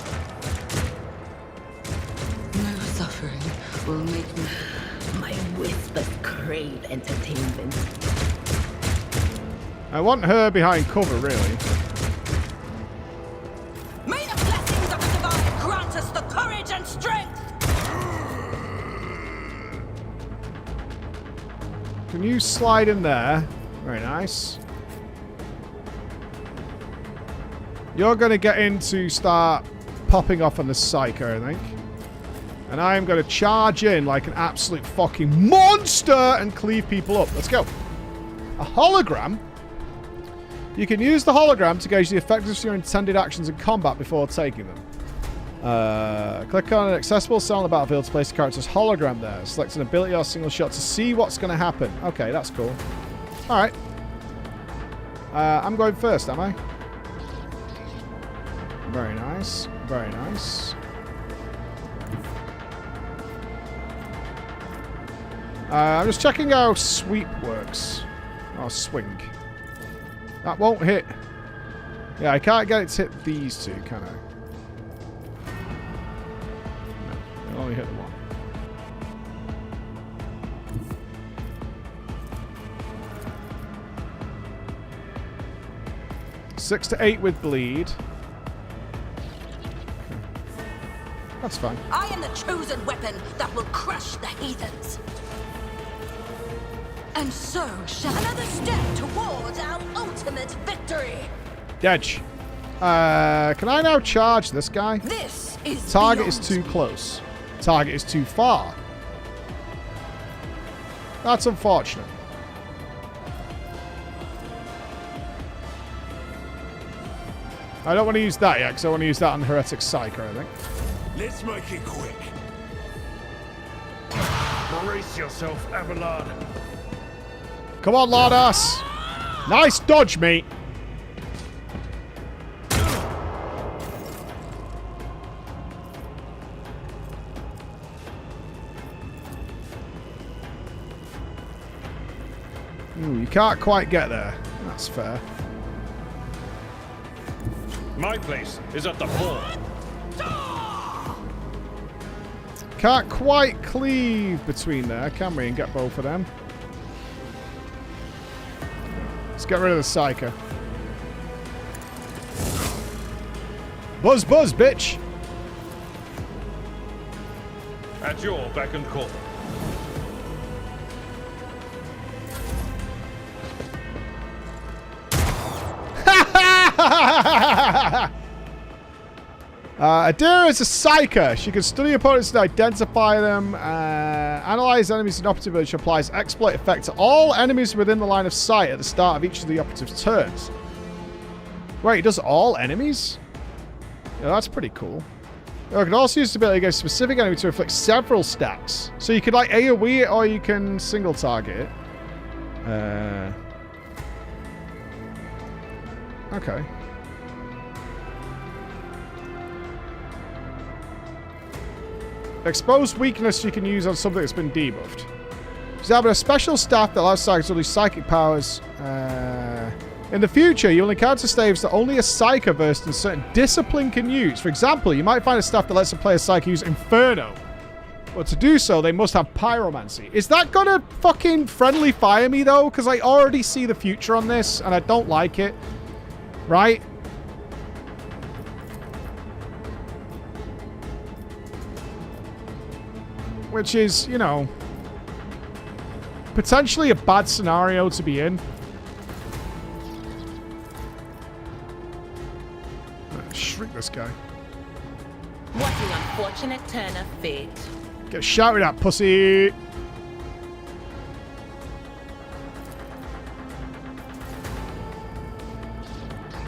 No suffering will make me... My whispers crave entertainment. I want her behind cover, really. May the blessings of the divine grant us the courage and strength! Can you slide in there? Very nice. You're going to get in to start popping off on the Psycho, I think. And I'm going to charge in like an absolute fucking monster and cleave people up. Let's go. A hologram? You can use the hologram to gauge the effectiveness of your intended actions in combat before taking them. Click on an accessible cell on the battlefield to place the character's hologram there. Select an ability or single shot to see what's going to happen. Okay, that's cool. Alright. I'm going first, am I? Very nice. Very nice. I'm just checking how sweep works. Or swing. That won't hit. Yeah, I can't get it to hit these two, can I? No, it'll only hit the one. Six to 8 with bleed. That's fine. I am the chosen weapon that will crush the heathens. And so shall another step towards our ultimate victory. Dedge. Can I now charge this guy? This is Target is too close. Target is too far. That's unfortunate. I don't want to use that yet, because I want to use that on Heretic Psycho, I think. Let's make it quick. Brace yourself, Abelard. Come on, Lardas. Nice dodge, mate. Ooh, you can't quite get there. That's fair. My place is at the fore. Can't quite cleave between there, can we, and get both of them? Let's get rid of the Psycho. Buzz, buzz, bitch! At your beck and call. Adira is a psyker. She can study opponents and identify them. Analyze enemies in operative, which applies exploit effect to all enemies within the line of sight at the start of each of the operative's turns. Wait, it does all enemies? Yeah, that's pretty cool. You can also use the ability against a specific enemy to inflict several stacks. So you could like AoE it or you can single target it. Okay. Exposed weakness you can use on something that's been debuffed. She's having a special staff that allows psychics to release psychic powers. In the future, you'll encounter staves that only a psyker versed in certain discipline can use. For example, you might find a staff that lets a player psyker use Inferno. But to do so, they must have pyromancy. Is that gonna fucking friendly fire me, though? Because I already see the future on this, and I don't like it. Right? Which is, you know, potentially a bad scenario to be in. Shrink this guy. What an unfortunate turn of fate. Get shouted at, pussy.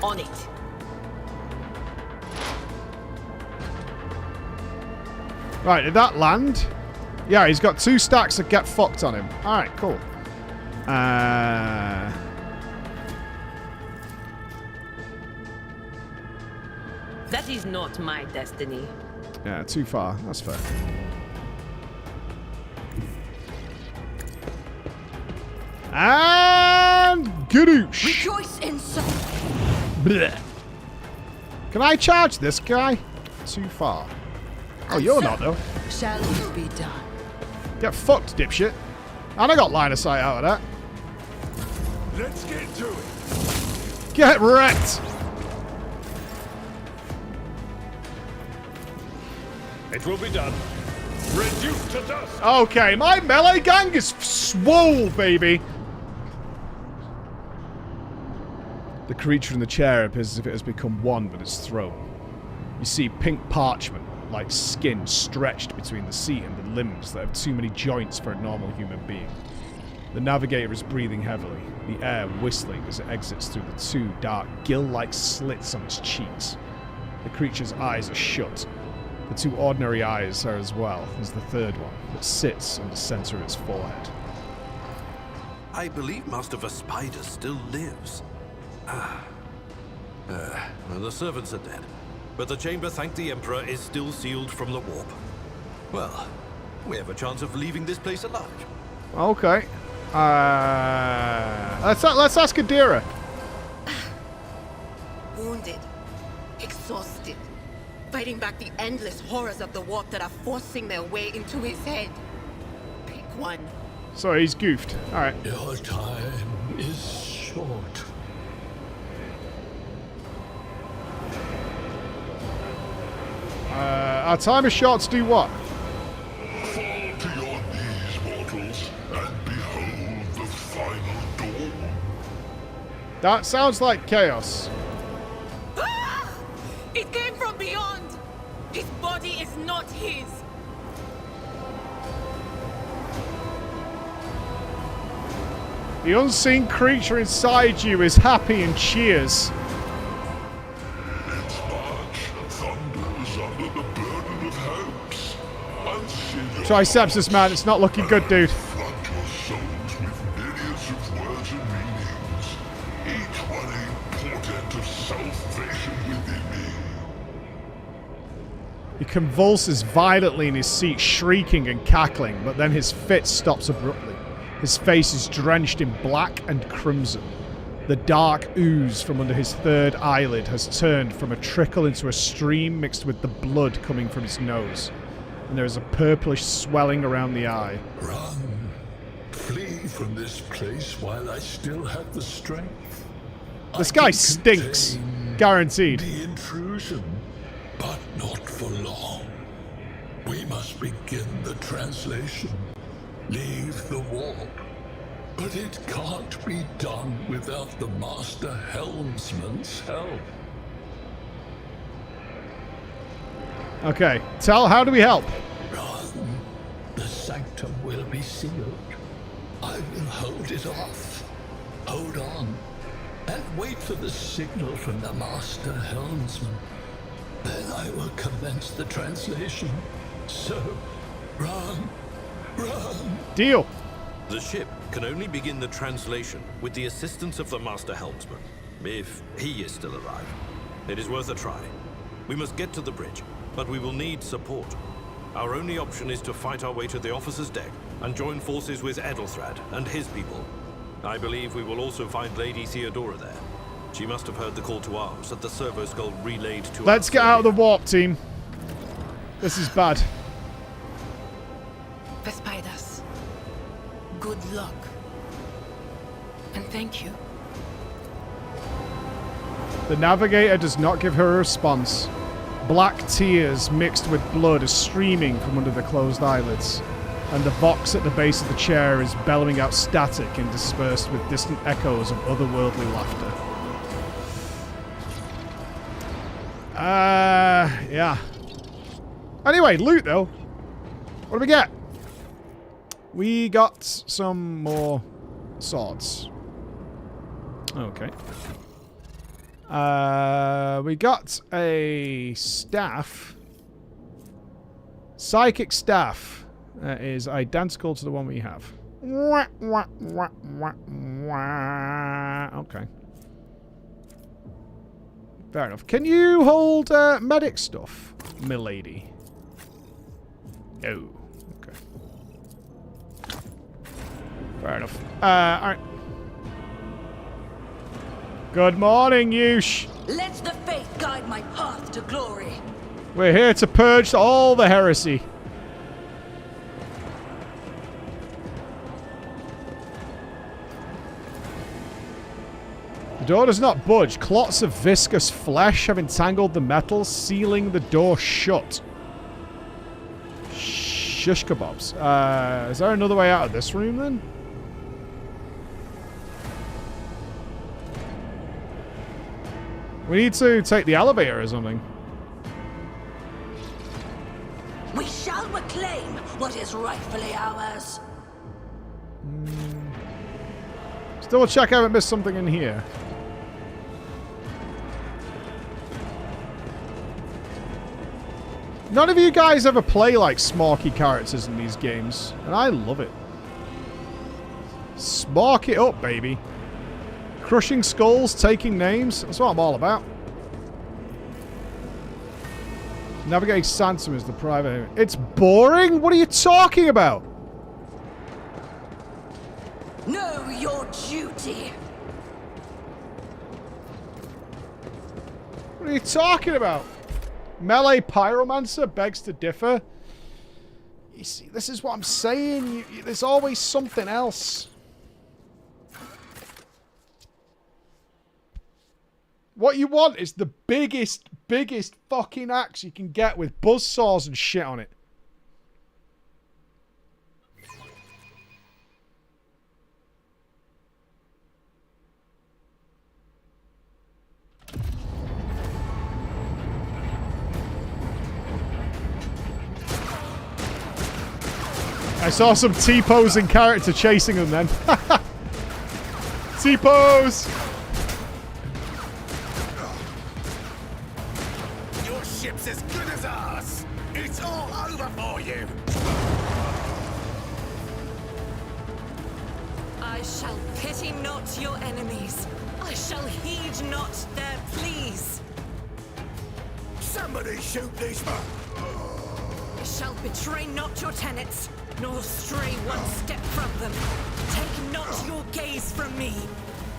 On it. Right, did that land? Yeah, he's got 2 stacks that get fucked on him. Alright, cool. That is not my destiny. Yeah, too far. That's fair. And gadoosh. Rejoice in Blech. Can I charge this guy? Too far. Oh, you're not, though. Shall it be done? Get fucked, dipshit. And I got line of sight out of that. Let's get to it. Get wrecked. It will be done. Reduced to dust. Okay, my melee gang is swole, baby. The creature in the chair appears as if it has become one with its throne. You see pink parchment, like skin, stretched between the seat and the limbs that have too many joints for a normal human being. The Navigator is breathing heavily, the air whistling as it exits through the 2 dark, gill-like slits on its cheeks. The creature's eyes are shut. The 2 ordinary eyes are as well as the 3rd one that sits in the center of its forehead. I believe Master Vespider still lives. Well, the servants are dead, but the chamber, thank the Emperor, is still sealed from the warp. Well, we have a chance of leaving this place alive. Okay. Let's ask Adira. Wounded, exhausted, fighting back the endless horrors of the warp that are forcing their way into his head. Pick one. Sorry, he's goofed. All right. Your time is short. Our time is short to do what? Fall to your knees, mortals, and behold the final dawn. That sounds like chaos. Ah! It came from beyond! His body is not his! The unseen creature inside you is happy and cheers. Its march thunders under the burden of hopes. Tricepsis, man, it's not looking good, dude. Flood your souls with myriads of words and meanings, each one a portent of salvation within me. He convulses violently in his seat, shrieking and cackling, but then his fit stops abruptly. His face is drenched in black and crimson. The dark ooze from under his 3rd eyelid has turned from a trickle into a stream mixed with the blood coming from his nose. And there is a purplish swelling around the eye. Run. Flee from this place while I still have the strength. This guy stinks. Guaranteed. The intrusion, but not for long. We must begin the translation. Leave the warp. But it can't be done without the Master Helmsman's help. Okay, how do we help? Run. The sanctum will be sealed. I will hold it off. Hold on. And wait for the signal from the Master Helmsman. Then I will commence the translation. So, run. Run. Deal. The ship can only begin the translation with the assistance of the Master Helmsman, if he is still alive. It is worth a try. We must get to the bridge, but we will need support. Our only option is to fight our way to the officer's deck and join forces with Edelthrad and his people. I believe we will also find Lady Theodora there. She must have heard the call to arms that the servo skull relayed to us. Let's get out of the warp, team. This is bad. Vespaidas, good luck. And thank you. The Navigator does not give her a response. Black tears mixed with blood are streaming from under the closed eyelids, and the vox at the base of the chair is bellowing out static interspersed with distant echoes of otherworldly laughter. Yeah. Anyway, loot though. What do we get? We got some more swords. Okay. We got a staff. Psychic staff. That is identical to the one we have. Okay. Fair enough. Can you hold medic stuff, milady? Oh. Okay. Fair enough. Alright. Good morning, Yush. Let the faith guide my path to glory. We're here to purge all the heresy. The door does not budge. Clots of viscous flesh have entangled the metal, sealing the door shut. Shush kebabs. Is there another way out of this room then? We need to take the elevator or something. We shall reclaim what is rightfully ours. Still check I haven't missed something in here. None of you guys ever play like smarky characters in these games, and I love it. Smark it up, baby. Crushing skulls, taking names. That's what I'm all about. Navigating sanctum is the private area. It's boring? What are you talking about? Know your duty. What are you talking about? Melee pyromancer begs to differ. You see, this is what I'm saying. There's always something else. What you want is the biggest fucking axe you can get with buzzsaws and shit on it. I saw some T-posing character chasing them then. T-pose! Your ship's as good as ours. It's all over for you. I shall pity not your enemies. I shall heed not their pleas. Somebody shoot these men. I shall betray not your tenets, nor stray one step from them. Take not your gaze from me.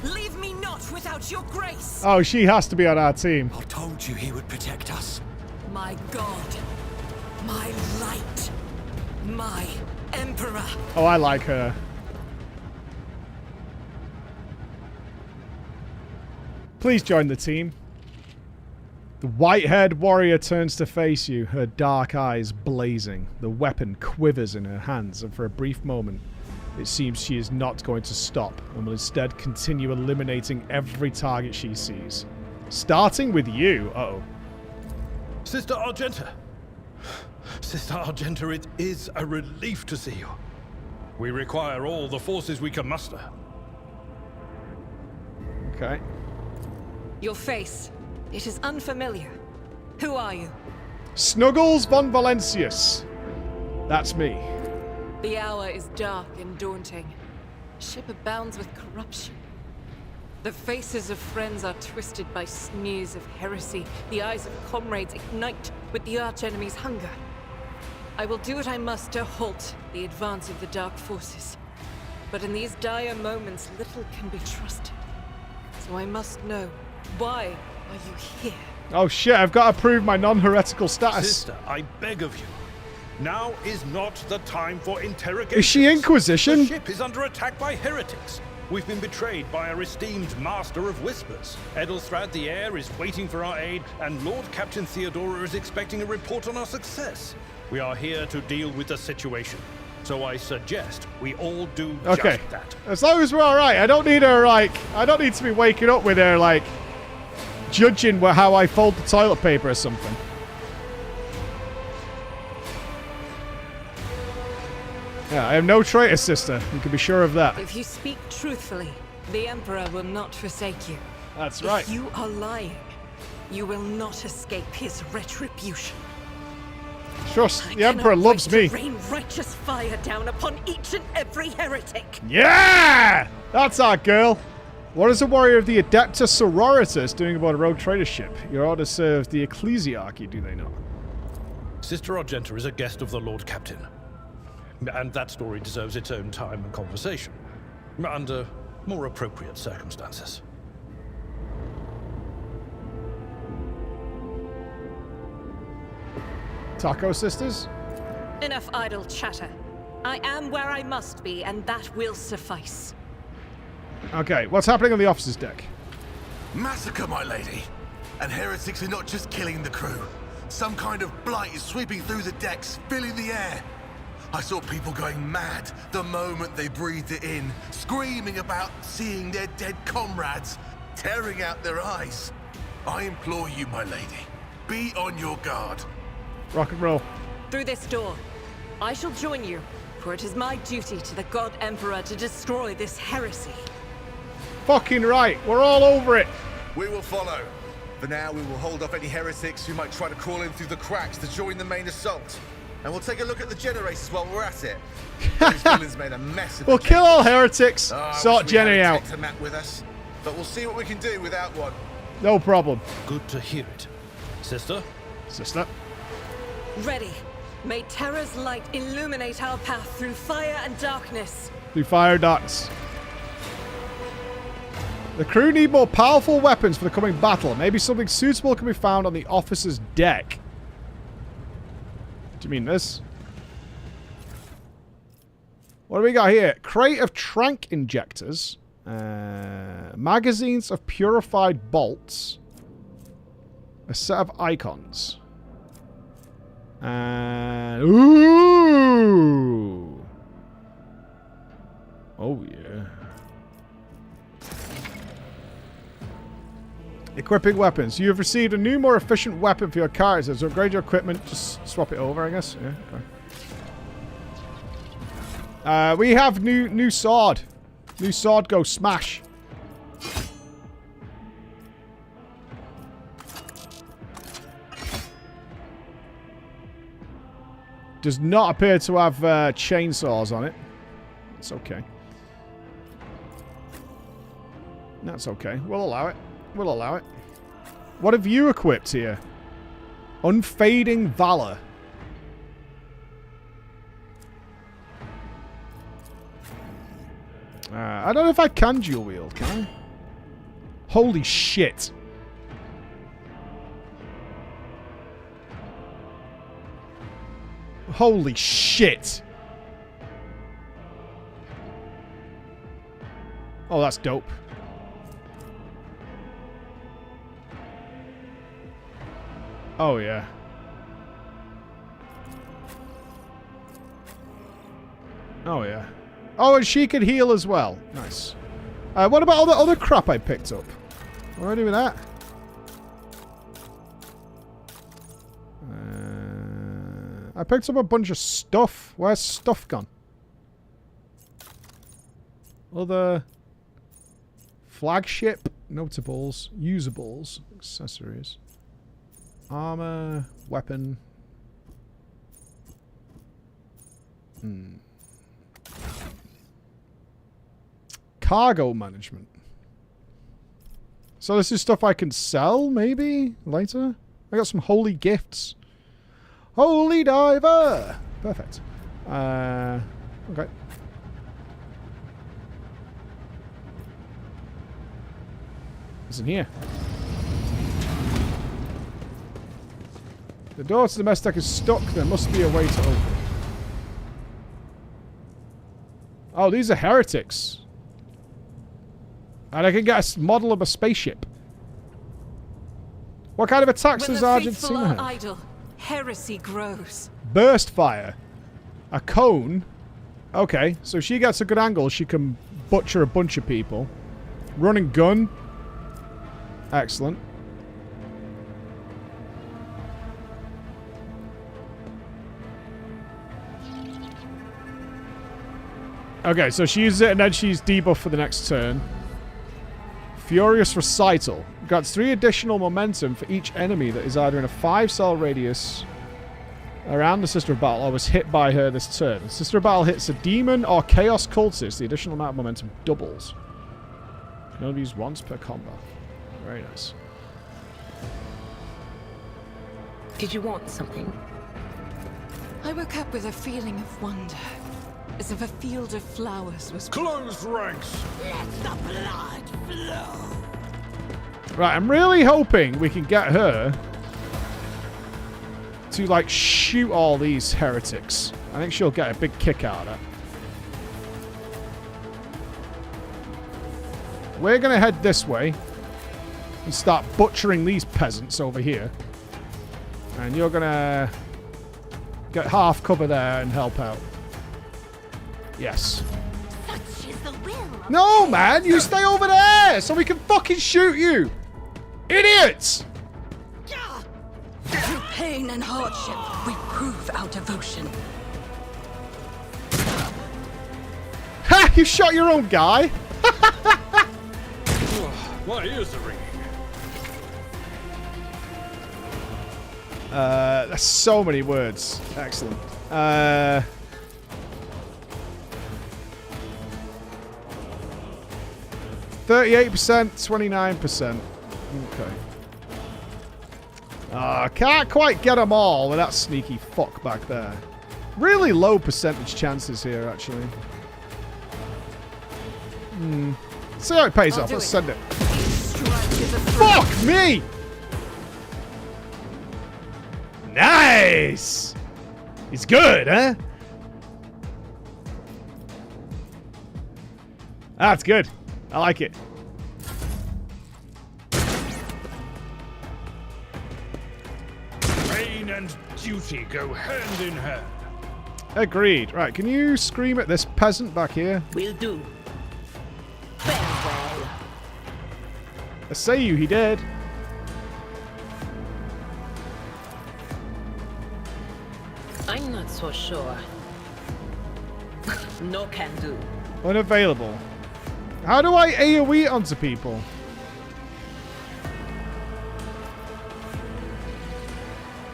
Leave me not without your grace. Oh, she has to be on our team. I told you he would protect us. My God, my light, my emperor. Oh, I like her. Please join the team. The white-haired warrior turns to face you, her dark eyes blazing. The weapon quivers in her hands, and for a brief moment, it seems she is not going to stop, and will instead continue eliminating every target she sees. Starting with you. Uh-oh. Sister Argenta. Sister Argenta, it is a relief to see you. We require all the forces we can muster. Okay. Your face. It is unfamiliar. Who are you? Snuggles von Valencius. That's me. The hour is dark and daunting. Ship abounds with corruption. The faces of friends are twisted by sneers of heresy. The eyes of comrades ignite with the archenemy's hunger. I will do what I must to halt the advance of the dark forces. But in these dire moments, little can be trusted. So I must know Why are you here? Oh shit, I've got to prove my non-heretical status. Sister, I beg of you. Now is not the time for interrogation. Is she Inquisition? The ship is under attack by heretics. We've been betrayed by our esteemed Master of Whispers. Edelstrad the Heir is waiting for our aid, and Lord Captain Theodora is expecting a report on our success. We are here to deal with the situation. So I suggest we all do just that. As long as we're alright, I don't need her, like, I don't need to be waking up with her, like, judging how I fold the toilet paper or something. Yeah, I am no traitor, sister. You can be sure of that. If you speak truthfully, the Emperor will not forsake you. That's right. If you are lying, you will not escape his retribution. Trust, the Emperor loves me. Rain righteous fire down upon each and every heretic. Yeah! That's our girl. What is a warrior of the Adeptus Sororitas doing aboard a rogue trader ship? Your orders serve the Ecclesiarchy, do they not? Sister Argenta is a guest of the Lord Captain. And that story deserves its own time and conversation. Under more appropriate circumstances. Taco sisters? Enough idle chatter. I am where I must be, and that will suffice. Okay, what's happening on the officer's deck? Massacre, my lady. And heretics are not just killing the crew. Some kind of blight is sweeping through the decks, filling the air. I saw people going mad the moment they breathed it in, screaming about seeing their dead comrades, tearing out their eyes. I implore you, my lady, be on your guard. Rock and roll. Through this door, I shall join you, for it is my duty to the God Emperor to destroy this heresy. Fucking right, we're all over it. We will follow. For now, we will hold off any heretics who might try to crawl in through the cracks to join the main assault. And we'll take a look at the generators while we're at it. These villains made a mess of We'll kill all heretics, sort Jenny out. To map with us, but we'll see what we can do without one. No problem. Good to hear it. Sister? Sister? Ready. May Terra's light illuminate our path through fire and darkness. Through fire and darkness. The crew need more powerful weapons for the coming battle. Maybe something suitable can be found on the officer's deck. Do you mean this? What do we got here? Crate of trank injectors. Magazines of purified bolts. A set of icons. And... Ooh! Oh, yeah. Equipping weapons. You have received a new, more efficient weapon for your characters. Upgrade your equipment. Just swap it over, I guess. Yeah, okay. We have new sword. New sword go smash. Does not appear to have chainsaws on it. It's okay. That's okay. We'll allow it. We'll allow it. What have you equipped here? Unfading Valor. I don't know if I can dual wield, can I? Holy shit. Holy shit. Oh, that's dope. Oh, yeah. Oh, yeah. Oh, and she could heal as well. Nice. What about all the other crap I picked up? What do I do with that? I picked up a bunch of stuff. Where's stuff gone? Other flagship notables, usables, accessories, armor, weapon. Cargo management. So this is stuff I can sell, maybe, later? I got some holy gifts. Holy diver! Perfect. Okay. It's in here. The door to the mess deck is stuck. There must be a way to open it. Oh, these are heretics. And I can get a model of a spaceship. What kind of attacks does Argentina have? Idle, heresy grows. Burst fire. A cone. Okay, so if she gets a good angle, she can butcher a bunch of people. Run and gun. Excellent. Okay, so she uses it and then she's debuffed for the next turn. Furious Recital. Grants 3 additional momentum for each enemy that is either in a 5-cell radius around the Sister of Battle or was hit by her this turn. The Sister of Battle hits a demon or chaos cultist. The additional amount of momentum doubles. Can only be used once per combat. Very nice. Did you want something? I woke up with a feeling of wonder. As if a field of flowers was... Close ranks! Let the blood flow! Right, I'm really hoping we can get her to, like, shoot all these heretics. I think she'll get a big kick out of that. We're going to head this way and start butchering these peasants over here. And you're going to get half cover there and help out. Yes. Such is the will. No, man! You stay over there so we can fucking shoot you! Idiots! Through pain and hardship, we prove our devotion. Ha! You shot your own guy! My ears are ringing. There's so many words. Excellent. 38%, 29%. Okay. Can't quite get them all with that sneaky fuck back there. Really low percentage chances here, actually. See how it pays off. Let's send it. Fuck me! Nice! He's good, huh? That's good. I like it. Pain and duty go hand in hand. Agreed. Right, can you scream at this peasant back here? Will do. Farewell. I say you, he did. I'm not so sure. No can do. Unavailable. How do I AoE onto people?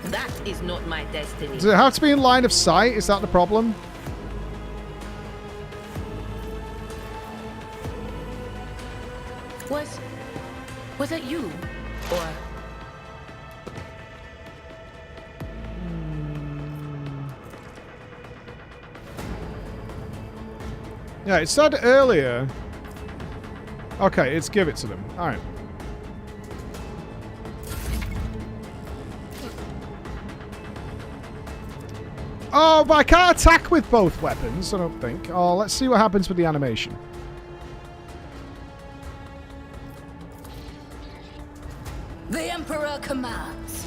That is not my destiny. Does it have to be in line of sight? Is that the problem? Was that you? Or... Yeah, it said earlier... Okay, let's give it to them. Alright. Oh, but I can't attack with both weapons, I don't think. Oh, let's see what happens with the animation. The Emperor commands.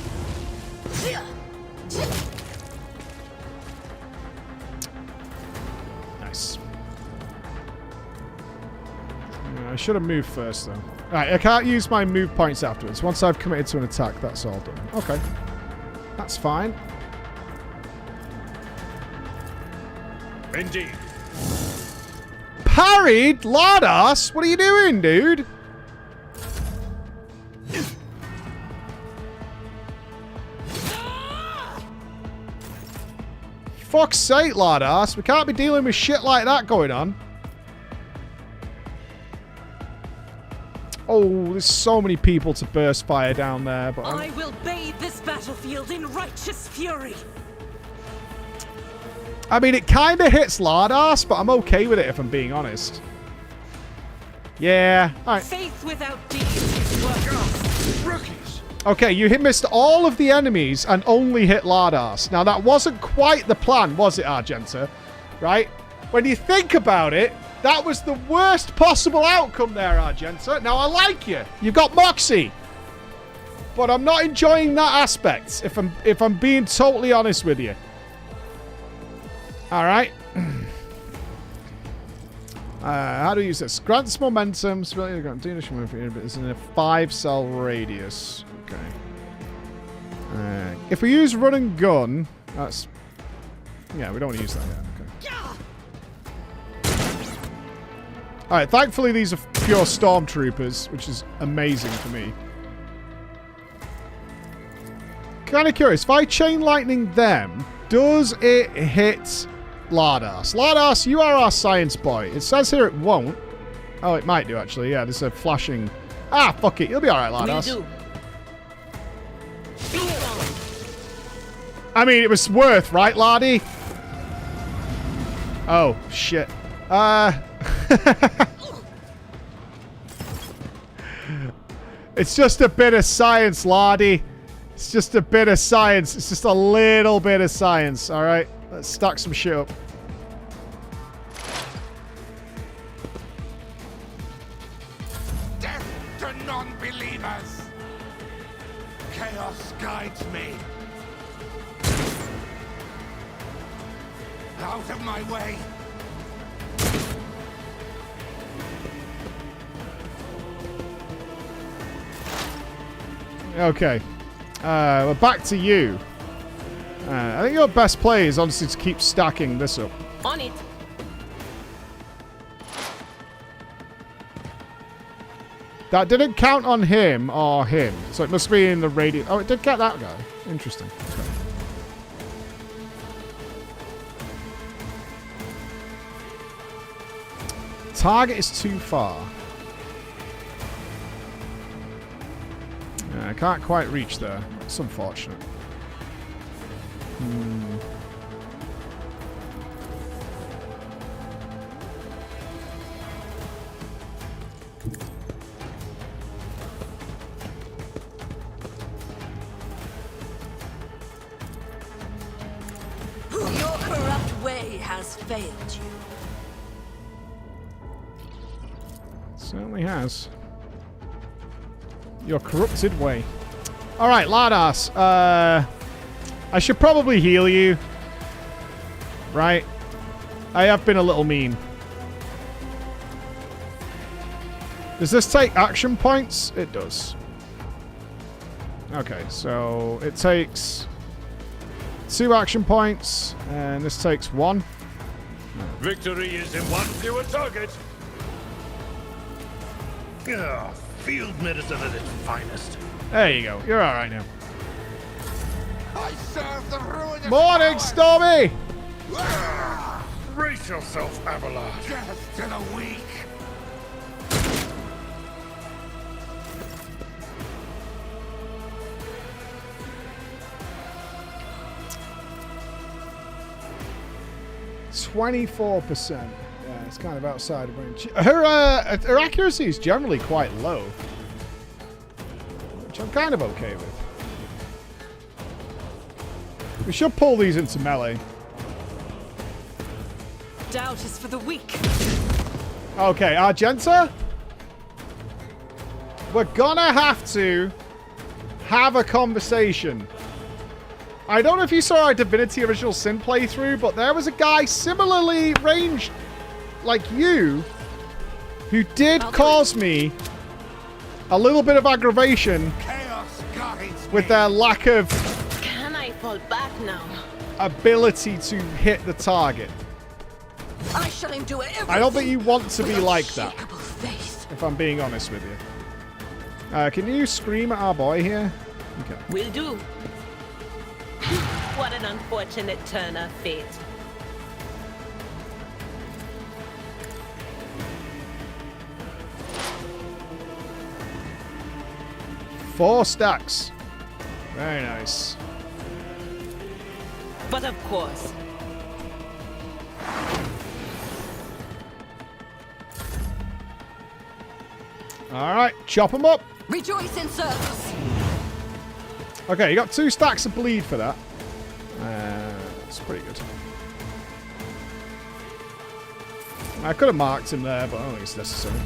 Nice. Yeah, I should have moved first, though. Alright, I can't use my move points afterwards. Once I've committed to an attack, that's all done. Okay. That's fine. Indeed. Parried? Lardas? What are you doing, dude? Fuck's sake, Lardas. We can't be dealing with shit like that going on. Oh, there's so many people to burst fire down there. But I will bathe this battlefield in righteous fury. I mean, it kind of hits Lardas, but I'm okay with it if I'm being honest. Yeah. All right. Faith without deeds is Rookies! Okay, you missed all of the enemies and only hit Lardas. Now, that wasn't quite the plan, was it, Argenta? Right? When you think about it, that was the worst possible outcome there, Argenta. Now, I like you. You've got Moxie. But I'm not enjoying that aspect, if I'm being totally honest with you. Alright. How do we use this? Grants momentum. It's in a 5-cell radius. Okay. If we use run and gun, that's... Yeah, we don't want to use that yet. Okay. Alright, thankfully these are pure stormtroopers, which is amazing for me. Kind of curious. If I chain lightning them, does it hit Lardas? Lardas, you are our science boy. It says here it won't. Oh, it might do, actually. Yeah, there's a flashing... Ah, fuck it. You'll be alright, Lardas. I mean, it was worth, right, Lardy? Oh, shit. It's just a bit of science, Lardy. It's just a bit of science. It's just a little bit of science, alright? Let's stack some shit up. Death to non-believers! Chaos guides me. Out of my way! Okay. We're back to you. I think your best play is honestly to keep stacking this up. On it. That didn't count on him or him. So it must be in the radius. Oh, it did get that guy. Interesting. Okay. Target is too far. I can't quite reach there. It's unfortunate. Your corrupt way has failed you. Certainly has. Your corrupted way. Alright, Lardas. I should probably heal you. Right? I have been a little mean. Does this take action points? It does. Okay, so it takes 2 action points, and this takes 1. Victory is in one fewer target. Ugh, field medicine at its finest. There you go. You're alright now. I serve the ruin of Morning, Stormy! Brace yourself, Abelard. Death to the weak. %24%. Yeah, it's kind of outside of range. Her accuracy is generally quite low, which I'm kind of okay with. We should pull these into melee. Doubt is for the weak. Okay, Argenta, we're gonna have to have a conversation. I don't know if you saw our Divinity Original Sin playthrough, but there was a guy similarly ranged like you who did cause me a little bit of aggravation with their lack of Can I fall back now? ability to hit the target. I shall endure everything. I don't think you want to be like that, Unshakable faith. if I'm being honest with you. Can you scream at our boy here? Okay. Will do. What an unfortunate turn of fate. Four stacks. Very nice. But of course. All right, chop them up. Rejoice in service. Okay, you got 2 stacks of bleed for that. That's pretty good. I could have marked him there, but I don't think it's necessary.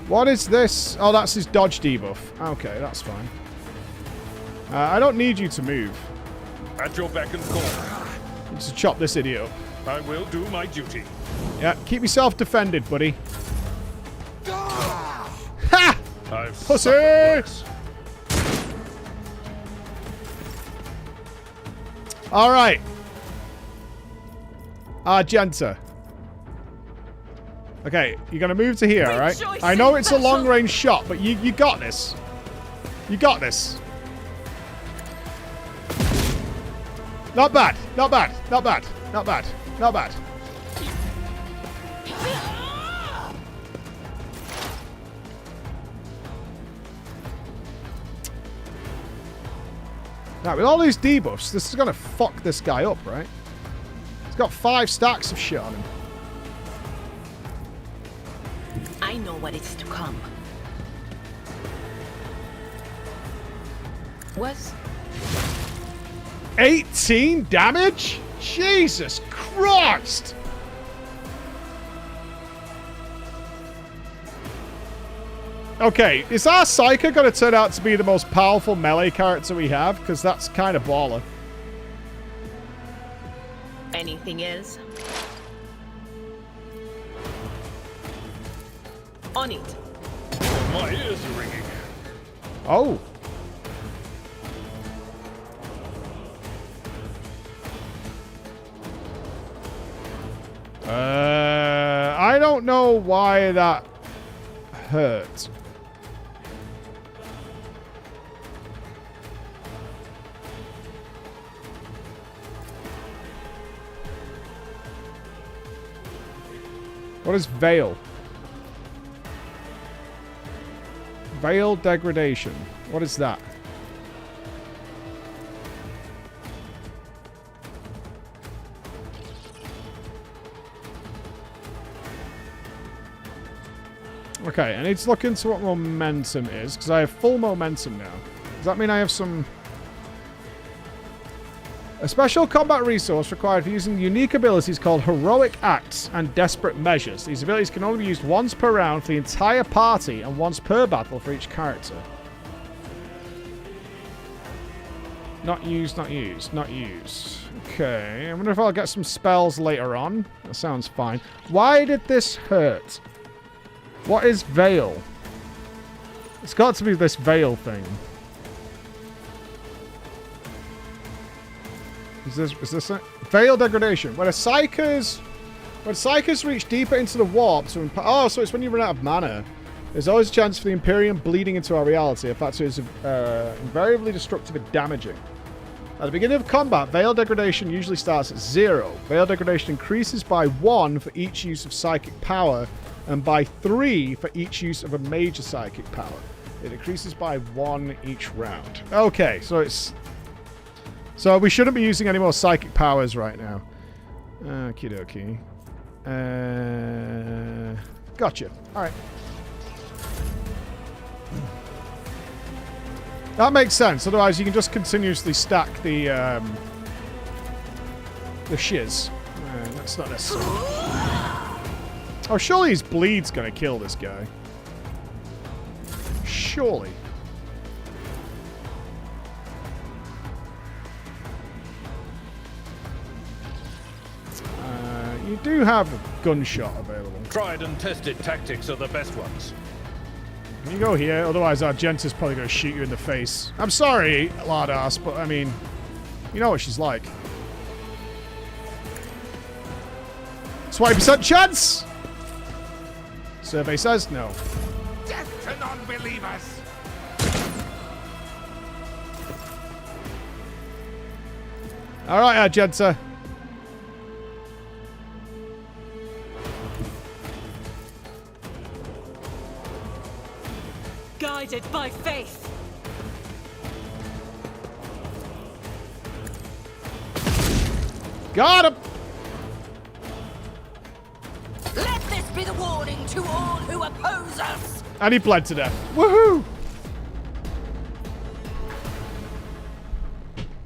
What is this? Oh, that's his dodge debuff. Okay, that's fine. I don't need you to move. At your beck and call. Just chop this idiot up. I will do my duty. Yeah, keep yourself defended, buddy. Ha! Pussy! Alright. Argenta. Okay, you're gonna move to here, alright? I know it's a long-range shot, but you got this. You got this. Not bad, not bad, not bad, not bad, not bad. Now, with all these debuffs, this is gonna fuck this guy up, right? He's got 5 stacks of shit on him. I know what is to come. Was 18 damage? Jesus Christ! Okay, is our Psyker going to turn out to be the most powerful melee character we have? Because that's kind of baller. Anything else? On it. My ears are ringing. Oh. I don't know why that hurt. What is Veil? Veil degradation. What is that? Okay, I need to look into what momentum is, because I have full momentum now. Does that mean I have some... A special combat resource required for using unique abilities called Heroic Acts and Desperate Measures. These abilities can only be used once per round for the entire party and once per battle for each character. Not used, not used, not used. Okay, I wonder if I'll get some spells later on. That sounds fine. Why did this hurt? What is Veil? It's got to be this Veil thing. Is this it? Veil degradation. When psychers reach deeper into the warp to oh, so it's when you run out of mana. There's always a chance for the Imperium bleeding into our reality. A factor is invariably destructive and damaging. At the beginning of combat, Veil degradation usually starts at 0. Veil degradation increases by 1 for each use of psychic power, and by 3 for each use of a major psychic power. It increases by 1 each round. Okay, so it's... So we shouldn't be using any more psychic powers right now. Okie dokie. Gotcha. Alright. That makes sense. Otherwise, you can just continuously stack the shiz. That's not necessary. Oh, surely his bleed's gonna kill this guy. Surely. You do have a gunshot available. Tried and tested tactics are the best ones. You go here, otherwise Argenta's probably going to shoot you in the face. I'm sorry, Lardass, but I mean, you know what she's like. 20% chance! Survey says no. Death to non-believers! Alright, Argenta. guided by faith. Got him! Let this be the warning to all who oppose us. And he bled to death. Woohoo!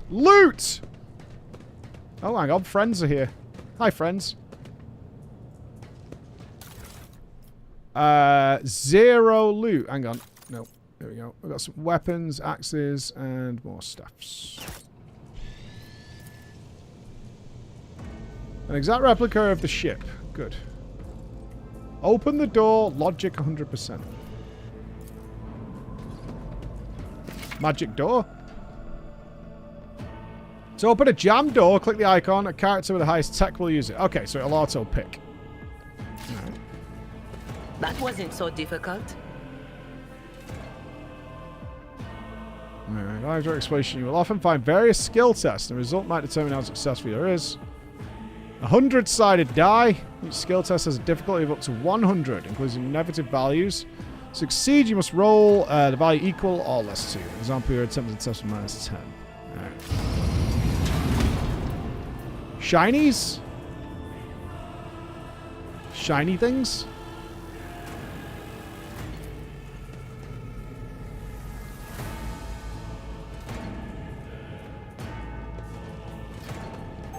Loot! Oh, hang on. Friends are here. Hi, friends. 0 loot. Hang on. No. There we go. We've got some weapons, axes, and more stuffs. An exact replica of the ship. Good. Open the door. Logic 100%. Magic door. To open a jam door, click the icon. A character with the highest tech will use it. Okay, so it'll auto-pick. Alright. That wasn't so difficult. Alright, after exploration, you will often find various skill tests. The result might determine how successful there is. A 100-sided die. Each skill test has a difficulty of up to 100, including negative values. To succeed, you must roll the value equal or less to. For example, you're attempting to test with minus 10. Alright. Shinies? Shiny things?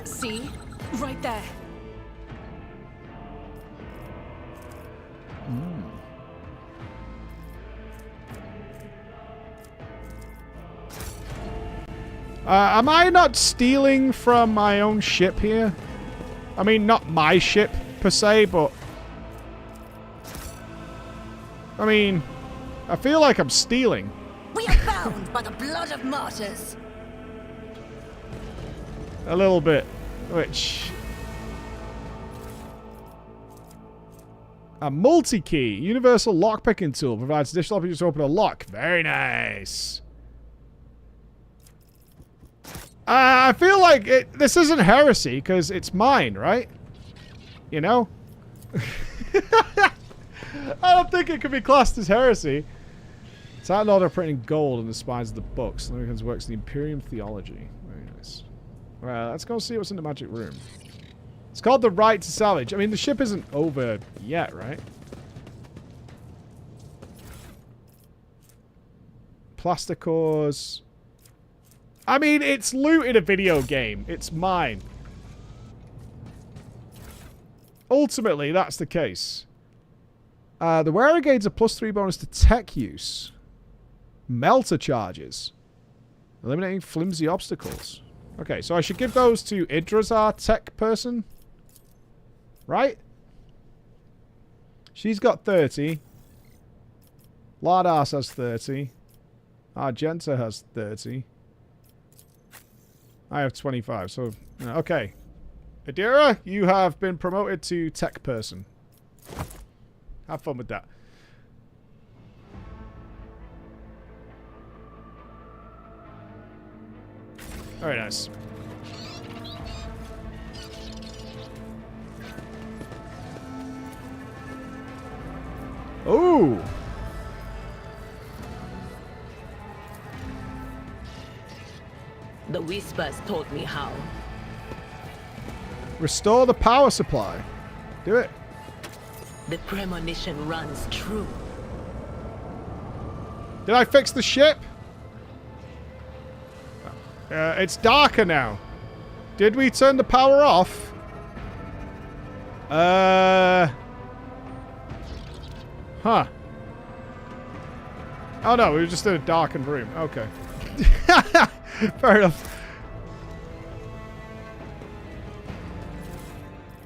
See? Right there. Am I not stealing from my own ship here? I mean, not my ship, per se, but... I mean, I feel like I'm stealing. We are bound by the blood of martyrs. A little bit. Which... A multi-key. Universal lockpicking tool provides additional opportunities to open a lock. Very nice. I feel like this isn't heresy, because it's mine, right? You know? I don't think it could be classed as heresy. It's out in order of printing gold in the spines of the books. Navigator's works in the Imperium theology. Very nice. Alright, let's go see what's in the magic room. It's called the right to salvage. I mean, the ship isn't over yet, right? Plastic ores. I mean, it's loot in a video game. It's mine. Ultimately, that's the case. The wearer gains a +3 bonus to tech use. Melter charges. Eliminating flimsy obstacles. Okay, so I should give those to Idra's our tech person. Right? She's got 30. Lardas has 30. Argenta has 30. I have 25, so... Okay. Theodora, you have been promoted to tech person. Have fun with that. Very nice. Ooh! The Whispers taught me how. Restore the power supply. Do it. The premonition runs true. Did I fix the ship? It's darker now. Did we turn the power off? Huh. Oh no, we were just in a darkened room. Okay. Fair enough.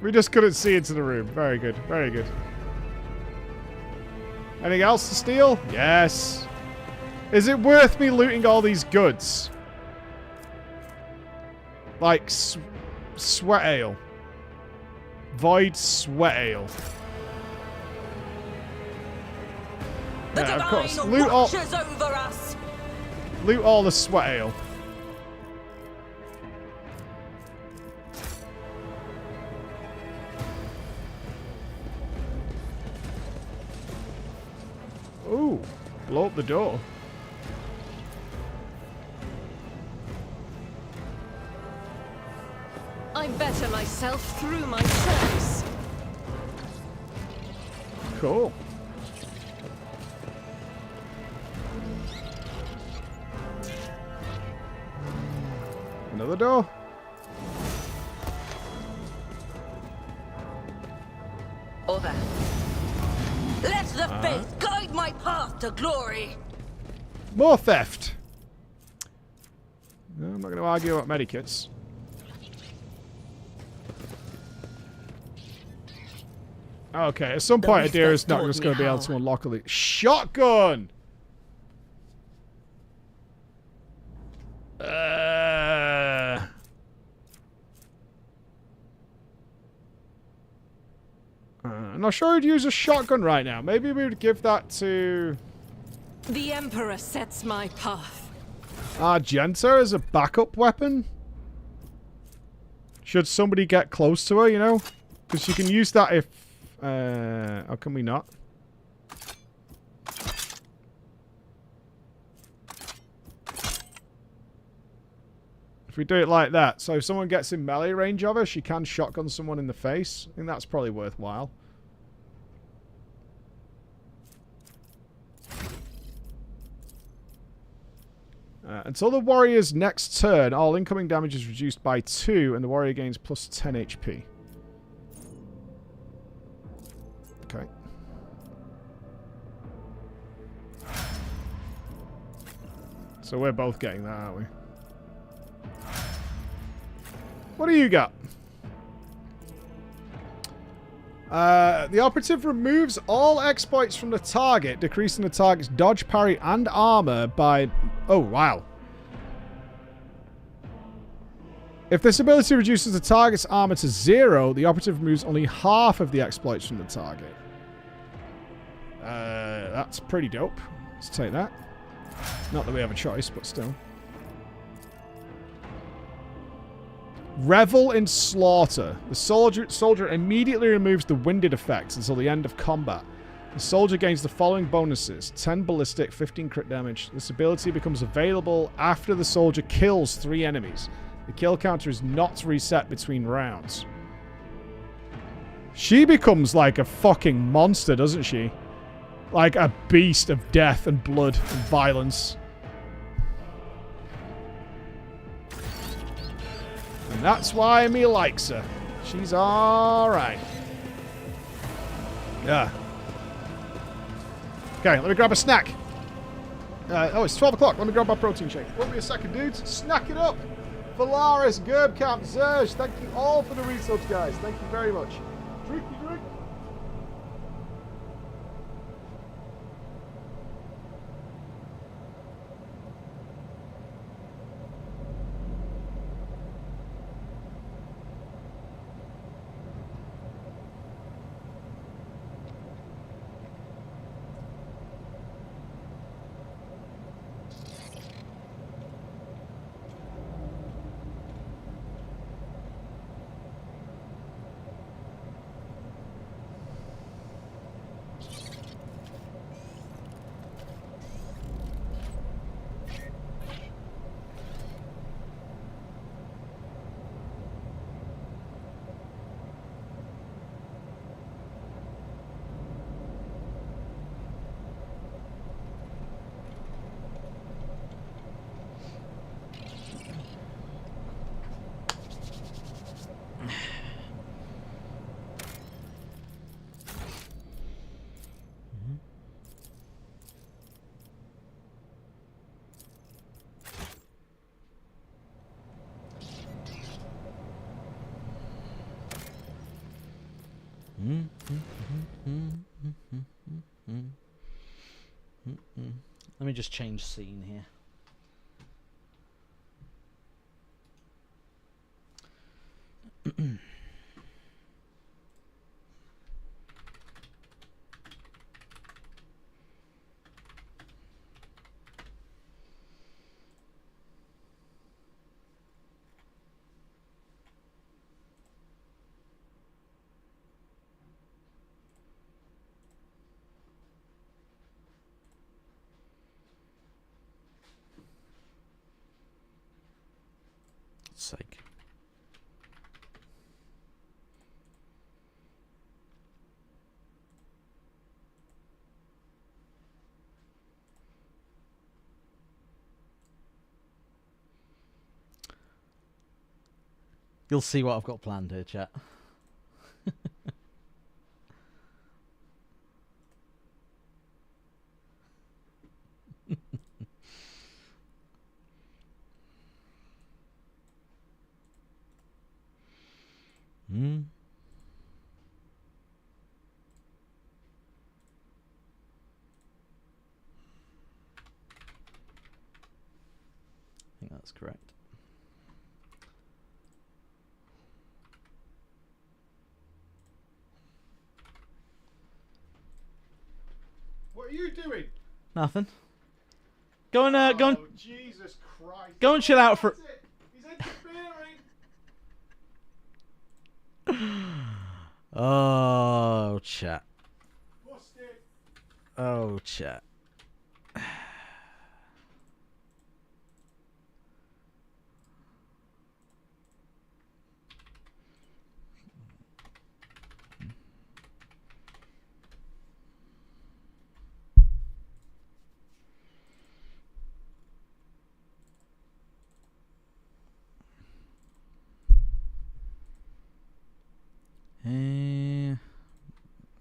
We just couldn't see into the room. Very good. Very good. Anything else to steal? Yes. Is it worth me looting all these goods? Like sweat ale. Void sweat ale. Yeah, of course. Loot all. Over us. Loot all the sweat ale. Ooh, blow up the door. I better myself through my service. Cool. Another door. Over. Let the faith guide my path to glory. More theft. No, I'm not going to argue about medikits. Okay, at some point, Adira's not just going to be able to unlock the shotgun. I'm not sure I'd use a shotgun right now. Maybe we would give that to The Emperor sets my path. Argenta as a backup weapon. Should somebody get close to her, you know? Because you can use that if... how can we not? If we do it like that. So if someone gets in melee range of her, she can shotgun someone in the face. I think that's probably worthwhile. Until the warrior's next turn, all incoming damage is reduced by 2 and the warrior gains plus 10 HP. Okay. So we're both getting that, aren't we? What do you got? The operative removes all exploits from the target, decreasing the target's dodge, parry, and armor by... Oh, wow. If this ability reduces the target's armor to 0, the operative removes only half of the exploits from the target. That's pretty dope. Let's take that. Not that we have a choice, but still. Revel in Slaughter. The soldier immediately removes the winded effects until the end of combat. The soldier gains the following bonuses: 10 ballistic, 15 crit damage. This ability becomes available after the soldier kills 3 enemies. The kill counter is not reset between rounds. She becomes like a fucking monster, doesn't she? Like a beast of death and blood and violence. And that's why me likes her. She's alright. Yeah. Okay, let me grab a snack. Oh, it's 12 o'clock. Let me grab my protein shake. Won't be a second, dudes. Snack it up. Valaris, Gerbkamp, Zerge, thank you all for the resubs, guys. Thank you very much. Drink. Let me just change scene here. Sake. You'll see what I've got planned here, chat. Hmm. I think that's correct. What are you doing? Nothing. Go and go and Jesus Christ. go and chill out for. He's interfering. Oh, chat. Busted. Oh, chat.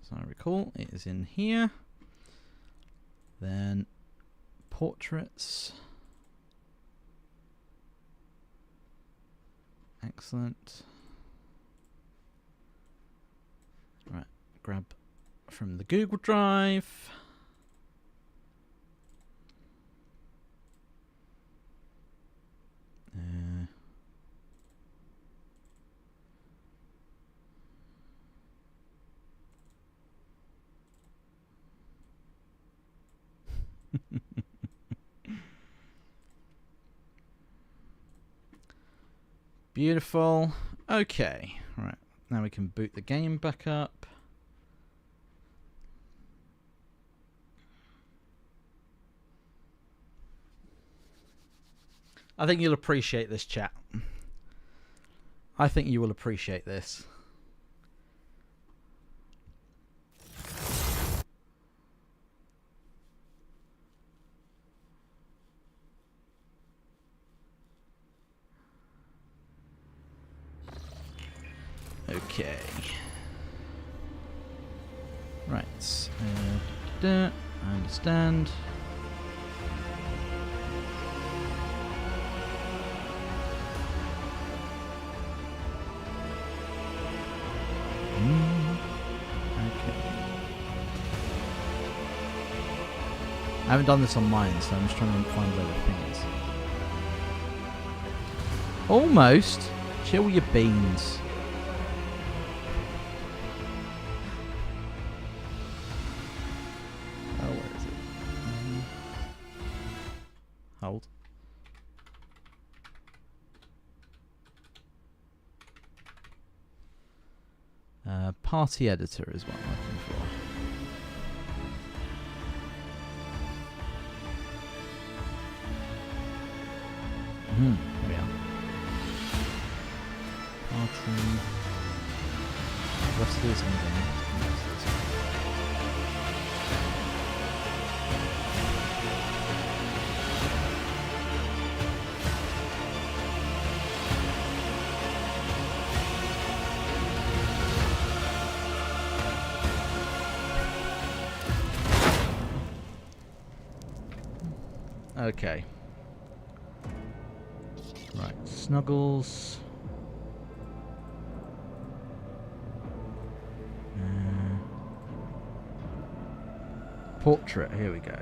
As I recall, it is in here. Then portraits. Excellent. Right, grab from the Google Drive. Beautiful. Okay, right. Now we can boot the game back up. I think you'll appreciate this, chat. I think you will appreciate this. Okay. Right. I understand. Okay. I haven't done this on mine, so I'm just trying to find where the thing is. Almost. Chill your beans. Hold. Party editor is what I'm looking for. There we are. Party. What's this in the game? Okay. Right, Snuggles. Portrait, here we go.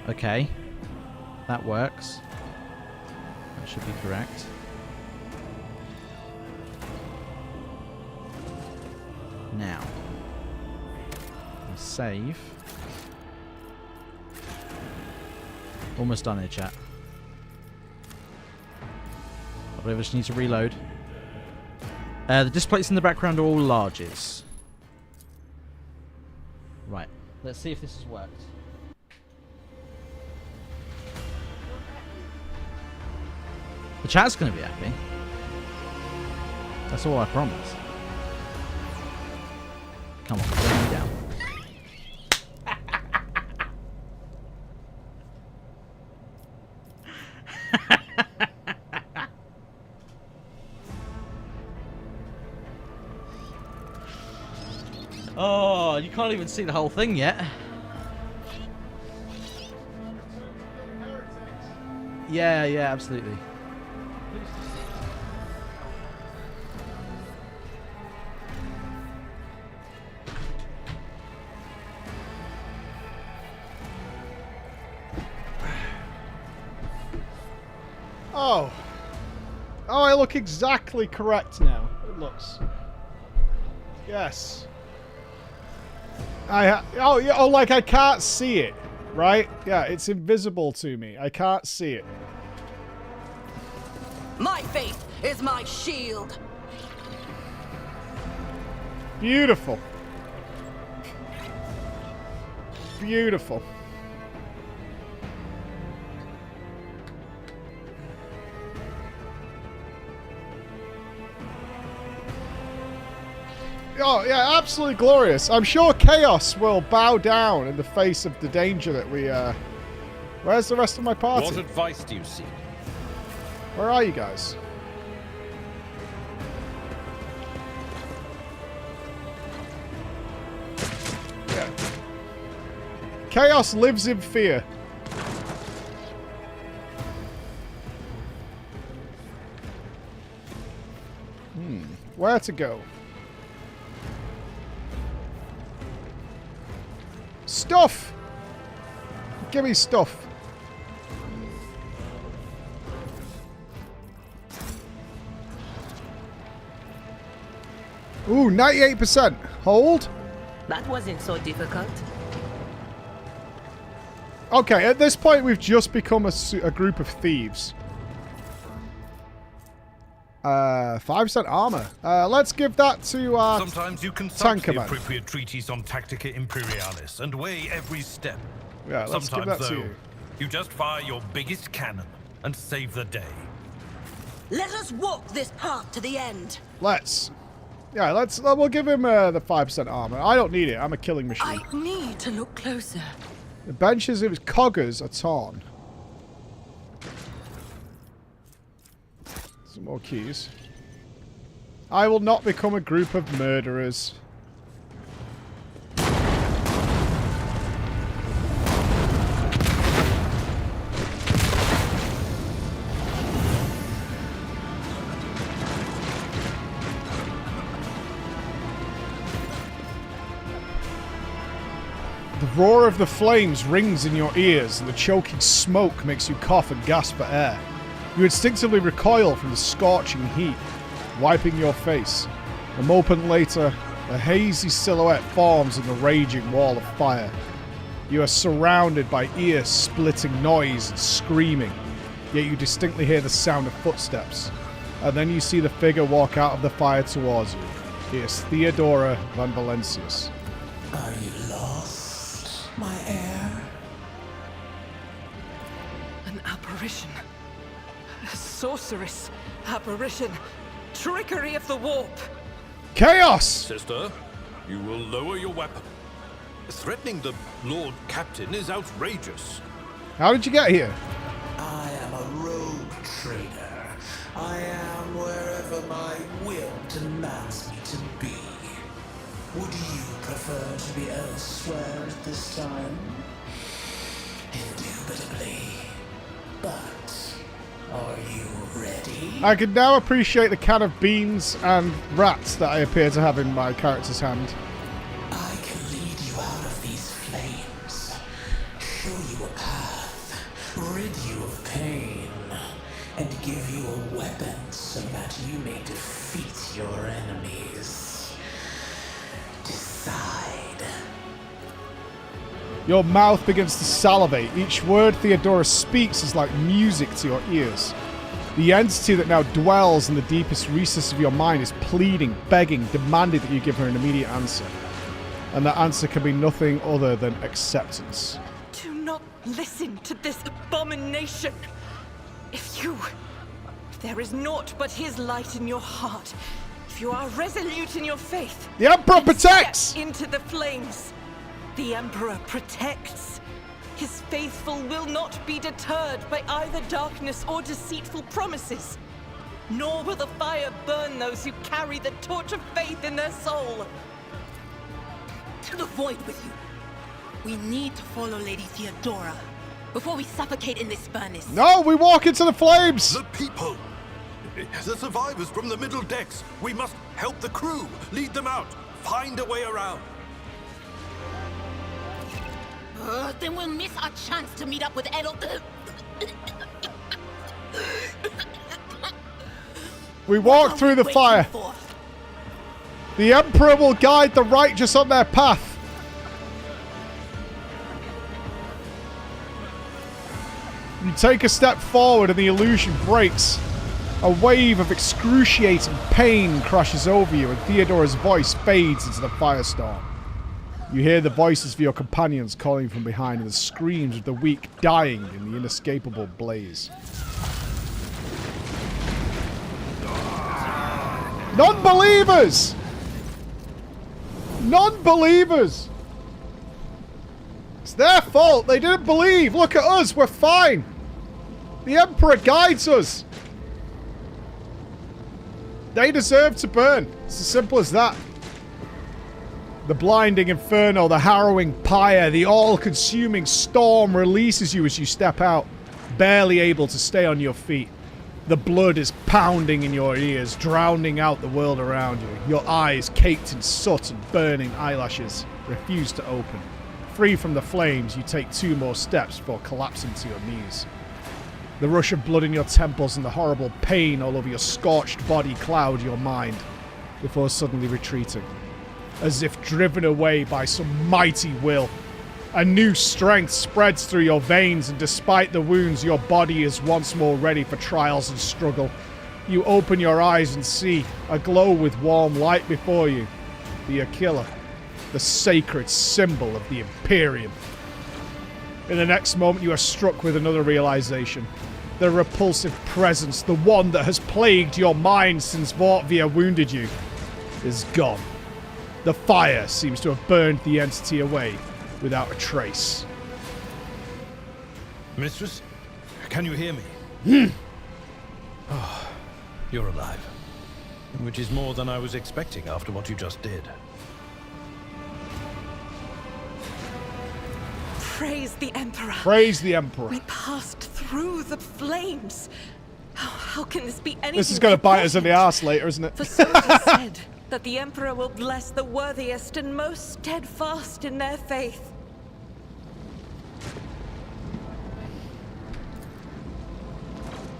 Okay, that works. That should be correct. Now, save. Almost done here, chat. I believe I just need to reload. The displays in the background are all larges. Right, let's see if this has worked. The chat's going to be happy. That's all I promise. Come on, bring me down. Oh, you can't even see the whole thing yet. Yeah, absolutely. Oh, I look exactly correct now. It looks. Yes. Like I can't see it, right? Yeah, it's invisible to me. I can't see it. My faith is my shield. Beautiful. Beautiful. Oh, yeah, absolutely glorious. I'm sure Chaos will bow down in the face of the danger that we, Where's the rest of my party? What advice do you seek? Where are you guys? Yeah. Chaos lives in fear. Where to go? Stuff! Give me stuff. Ooh, 98%. Hold. That wasn't so difficult. Okay, at this point we've just become a group of thieves. 5% armor. Let's give that to Sometimes you consult the Tankerman. appropriate treatise on Tactica Imperialis and weigh every step. Yeah, let's give that Sometimes, to though, you. you just fire your biggest cannon and save the day. Let us walk this path to the end. Let's. Yeah, let's. We'll give him the 5% armor. I don't need it. I'm a killing machine. I need to look closer. The benches of his coggers are torn. Some more keys. I will not become a group of murderers. The roar of the flames rings in your ears, and the choking smoke makes you cough and gasp for air. You instinctively recoil from the scorching heat, wiping your face. A moment later, a hazy silhouette forms in the raging wall of fire. You are surrounded by ear-splitting noise and screaming, yet you distinctly hear the sound of footsteps. And then you see the figure walk out of the fire towards you. It is Theodora van Valencius. Are you lost, my heir? An apparition. A sorceress apparition. Trickery of the warp. Chaos! Sister, you will lower your weapon. Threatening the Lord Captain is outrageous. How did you get here? I am a rogue trader. I am wherever my will demands me to be. Would you prefer to be elsewhere at this time? Indubitably. But are you ready? I can now appreciate the can of beans and rats that I appear to have in my character's hand. I can lead you out of these flames, show you a path, rid you of pain, and give you a weapon so that you may defeat your enemies. Decide. Your mouth begins to salivate. Each word Theodora speaks is like music to your ears. The entity that now dwells in the deepest recesses of your mind is pleading, begging, demanding that you give her an immediate answer. And that answer can be nothing other than acceptance. Do not listen to this abomination. If There is naught but his light in your heart. If you are resolute in your faith, the Emperor then protects! step into the flames. The Emperor protects. His faithful will not be deterred by either darkness or deceitful promises. Nor will the fire burn those who carry the torch of faith in their soul. To the void with you. We need to follow Lady Theodora before we suffocate in this furnace. No, we walk into the flames! The people! The survivors from the middle decks! We must help the crew! Lead them out! Find a way around! Then we'll miss our chance to meet up with Edel. We walk through the fire. The Emperor will guide the righteous on their path. You take a step forward and the illusion breaks. A wave of excruciating pain crashes over you and Theodora's voice fades into the firestorm. You hear the voices of your companions calling from behind and the screams of the weak dying in the inescapable blaze. Non-believers! Non-believers! It's their fault. They didn't believe. Look at us. We're fine. The Emperor guides us. They deserve to burn. It's as simple as that. The blinding inferno, the harrowing pyre, the all-consuming storm releases you as you step out, barely able to stay on your feet. The blood is pounding in your ears, drowning out the world around you. Your eyes, caked in soot and burning eyelashes, refuse to open. Free from the flames, you take 2 more steps before collapsing to your knees. The rush of blood in your temples and the horrible pain all over your scorched body cloud your mind, before suddenly retreating. As if driven away by some mighty will. A new strength spreads through your veins, and despite the wounds, your body is once more ready for trials and struggle. You open your eyes and see, aglow with warm light before you, the Aquila, the sacred symbol of the Imperium. In the next moment, you are struck with another realization. The repulsive presence, the one that has plagued your mind since Vortvia wounded you, is gone. The fire seems to have burned the entity away without a trace. Mistress, can you hear me? Oh, you're alive. Which is more than I was expecting after what you just did. Praise the Emperor. Praise the Emperor. We passed through the flames. How can this be anything? This is going to bite us in the arse later, isn't it? For so it is said that the Emperor will bless the worthiest and most steadfast in their faith.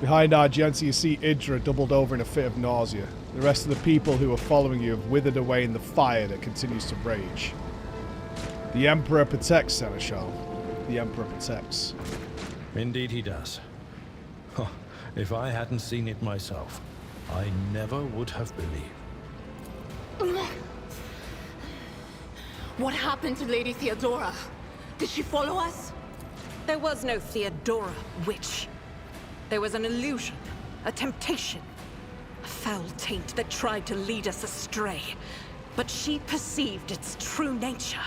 Behind Argenta, you see Idra doubled over in a fit of nausea. The rest of the people who are following you have withered away in the fire that continues to rage. The Emperor protects, Seneschal. The Emperor protects. Indeed he does. Huh. If I hadn't seen it myself, I never would have believed. What happened to Lady Theodora? Did she follow us? There was no Theodora, witch. There was an illusion, a temptation, a foul taint that tried to lead us astray. But she perceived its true nature.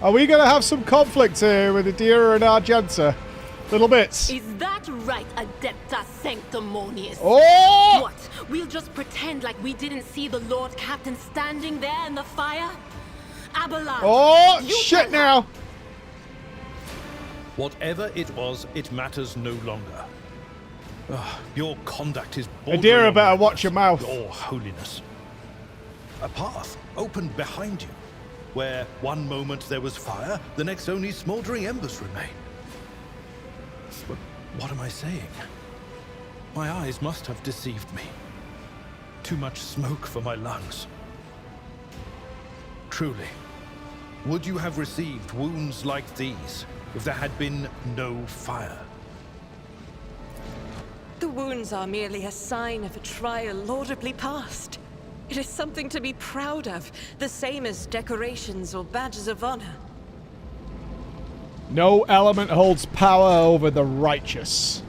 Are we going to have some conflict here with Theodora and Argenta? Little bits. Is that right, Adepta Sanctimonious? Oh! What? We'll just pretend like we didn't see the Lord Captain standing there in the fire? Abelard! Oh, shit now! Whatever it was, it matters no longer. Your conduct is Adira better watch your mouth. Your holiness. A path opened behind you, where one moment there was fire, the next only smoldering embers remain. But what am I saying? My eyes must have deceived me. Too much smoke for my lungs. Truly, would you have received wounds like these if there had been no fire? The wounds are merely a sign of a trial laudably passed. It is something to be proud of, the same as decorations or badges of honor. No element holds power over the righteous.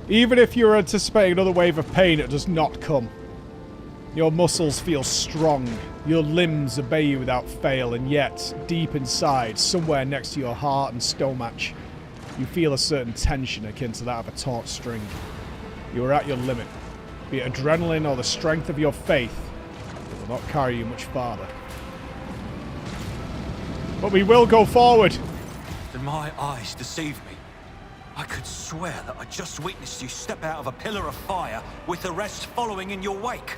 Even if you're anticipating another wave of pain, it does not come. Your muscles feel strong. Your limbs obey you without fail, and yet, deep inside, somewhere next to your heart and stomach, you feel a certain tension akin to that of a taut string. You are at your limit. Be it adrenaline or the strength of your faith, it will not carry you much farther. But we will go forward. Did my eyes deceive me? I could swear that I just witnessed you step out of a pillar of fire with the rest following in your wake.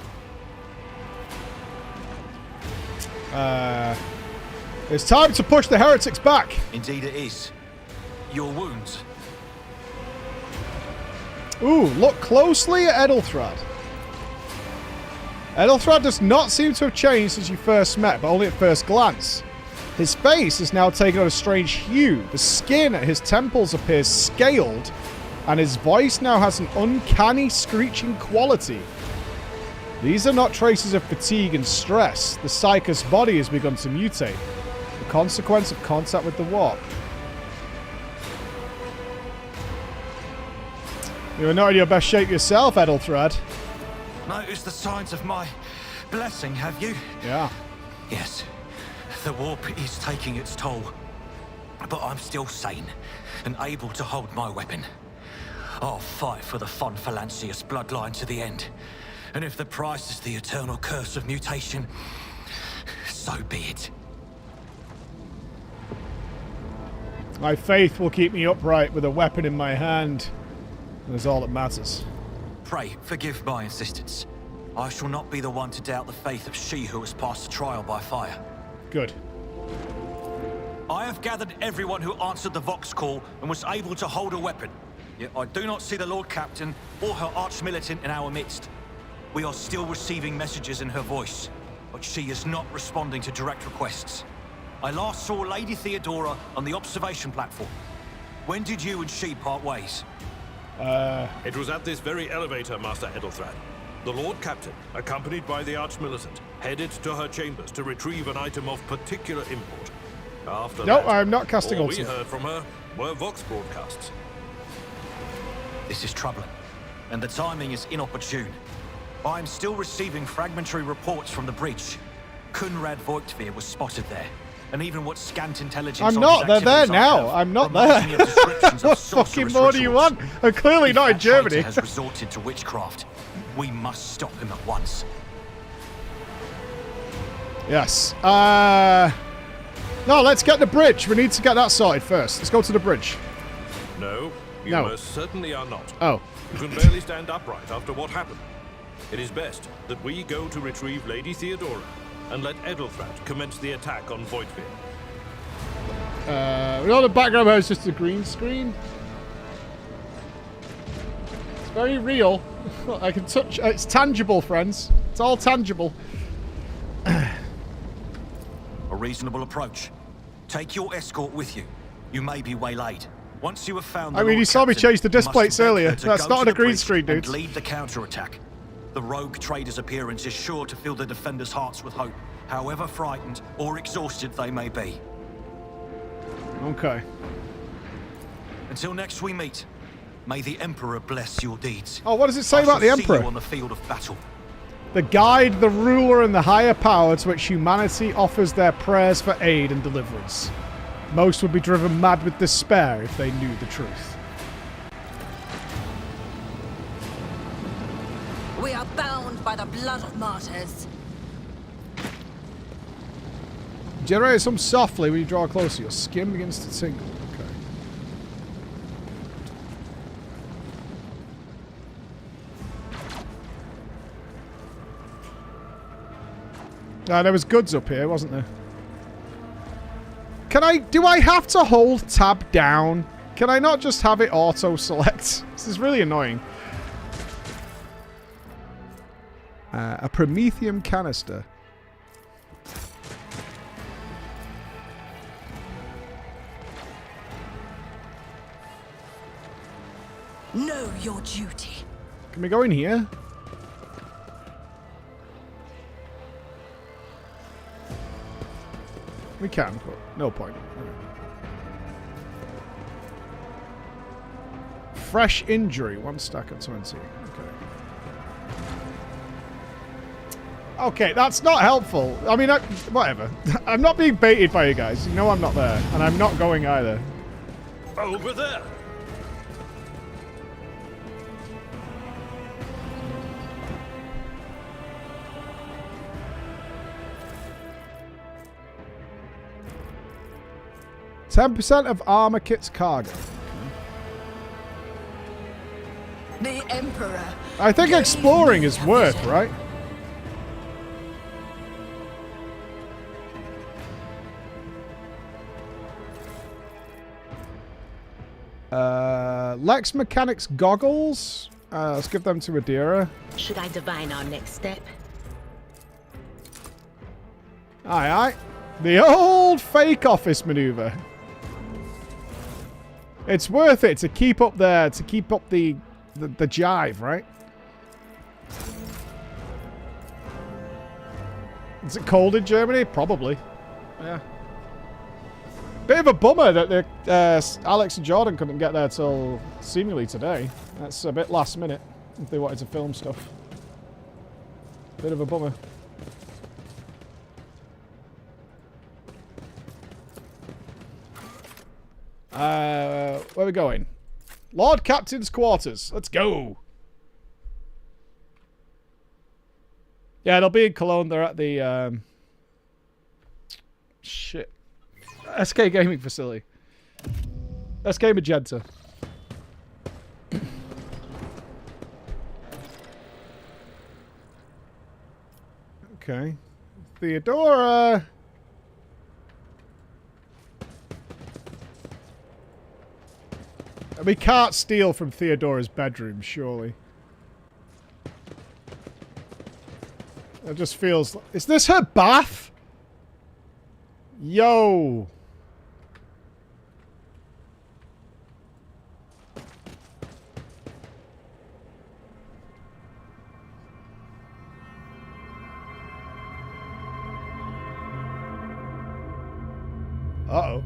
It's time to push the heretics back. Indeed it is. Your wounds. Ooh, look closely at Edelthrad. Edelthrad does not seem to have changed since you first met, but only at first glance. His face has now taken on a strange hue. The skin at his temples appears scaled, and his voice now has an uncanny screeching quality. These are not traces of fatigue and stress. The Psyker's body has begun to mutate, the consequence of contact with the warp. You are not in your best shape yourself, Edelthrad. Noticed the signs of my blessing, have you? Yeah. Yes. The warp is taking its toll. But I'm still sane and able to hold my weapon. I'll fight for the Von Phalanxius bloodline to the end. And if the price is the eternal curse of mutation, so be it. My faith will keep me upright with a weapon in my hand. That's all that matters. Pray, forgive my insistence. I shall not be the one to doubt the faith of she who has passed the trial by fire. Good. I have gathered everyone who answered the Vox call and was able to hold a weapon. Yet I do not see the Lord Captain or her arch-militant in our midst. We are still receiving messages in her voice, but she is not responding to direct requests. I last saw Lady Theodora on the observation platform. When did you and she part ways? It was at this very elevator, Master Edelthrad. The Lord Captain, accompanied by the Arch-Militant, headed to her chambers to retrieve an item of particular import. After No, that, I'm not casting all we ultimate. heard from her were Vox broadcasts. This is troubling, and the timing is inopportune. I am still receiving fragmentary reports from the bridge. Kunrad Voigtveer was spotted there, and even what scant intelligence I'm on not. his They're there activities I now. have I'm not reminds me there. of descriptions of What sorcerous fucking more do you rituals. want? I'm clearly If not in that traitor Germany. has resorted to witchcraft, we must stop him at once. Yes. No, let's get the bridge. We need to get that sorted first. Let's go to the bridge. No, you No. most certainly are not. Oh. You can barely stand upright after what happened. It is best that we go to retrieve Lady Theodora and let Edelthrad commence the attack on Voidveer. We know the background is just a green screen. It's very real. I can touch. It's tangible, friends. It's all tangible. A reasonable approach. Take your escort with you. You may be waylaid. Once you have found the I mean, Lord you saw me Captain, change the you must displates beg earlier. her to That's go not to on a the green bridge screen, and dudes. lead the counterattack. The rogue trader's appearance is sure to fill the defenders' hearts with hope, however frightened or exhausted they may be. Okay. Until next we meet, may the Emperor bless your deeds. Oh, what does it say I about the shall see Emperor? you on the field of battle. The guide, the ruler, and the higher power to which humanity offers their prayers for aid and deliverance. Most would be driven mad with despair if they knew the truth. We are bound by the blood of martyrs. Generate some softly when you draw closer. Your skin begins to tingle. Okay. There was goods up here, wasn't there? Do I have to hold tab down? Can I not just have it auto-select? This is really annoying. A Promethium canister. Know your duty. Can we go in here? We can, but no point. Fresh injury. 1 stack of 20. Okay. Okay, that's not helpful. I mean, whatever. I'm not being baited by you guys. You know I'm not there. And I'm not going either. Over there. %10% of armor kit's cargo. The Emperor. I think exploring is worth, right? Lex Mechanics goggles. Let's give them to Adira. Should I divine our next step? Aye, aye. The old fake office maneuver. It's worth it to keep up there, to keep up the jive, right? Is it cold in Germany? Probably. Yeah. Bit of a bummer that Alex and Jordan couldn't get there till seemingly today. That's a bit last minute if they wanted to film stuff. Bit of a bummer. Where are we going? Lord Captain's quarters. Let's go. Yeah, they'll be in Cologne. They're at the shit. SK Gaming Facility. SK Magenta. Okay. Theodora. We can't steal from Theodora's bedroom, surely. It just feels... Is this her bath? Yo. Uh-oh.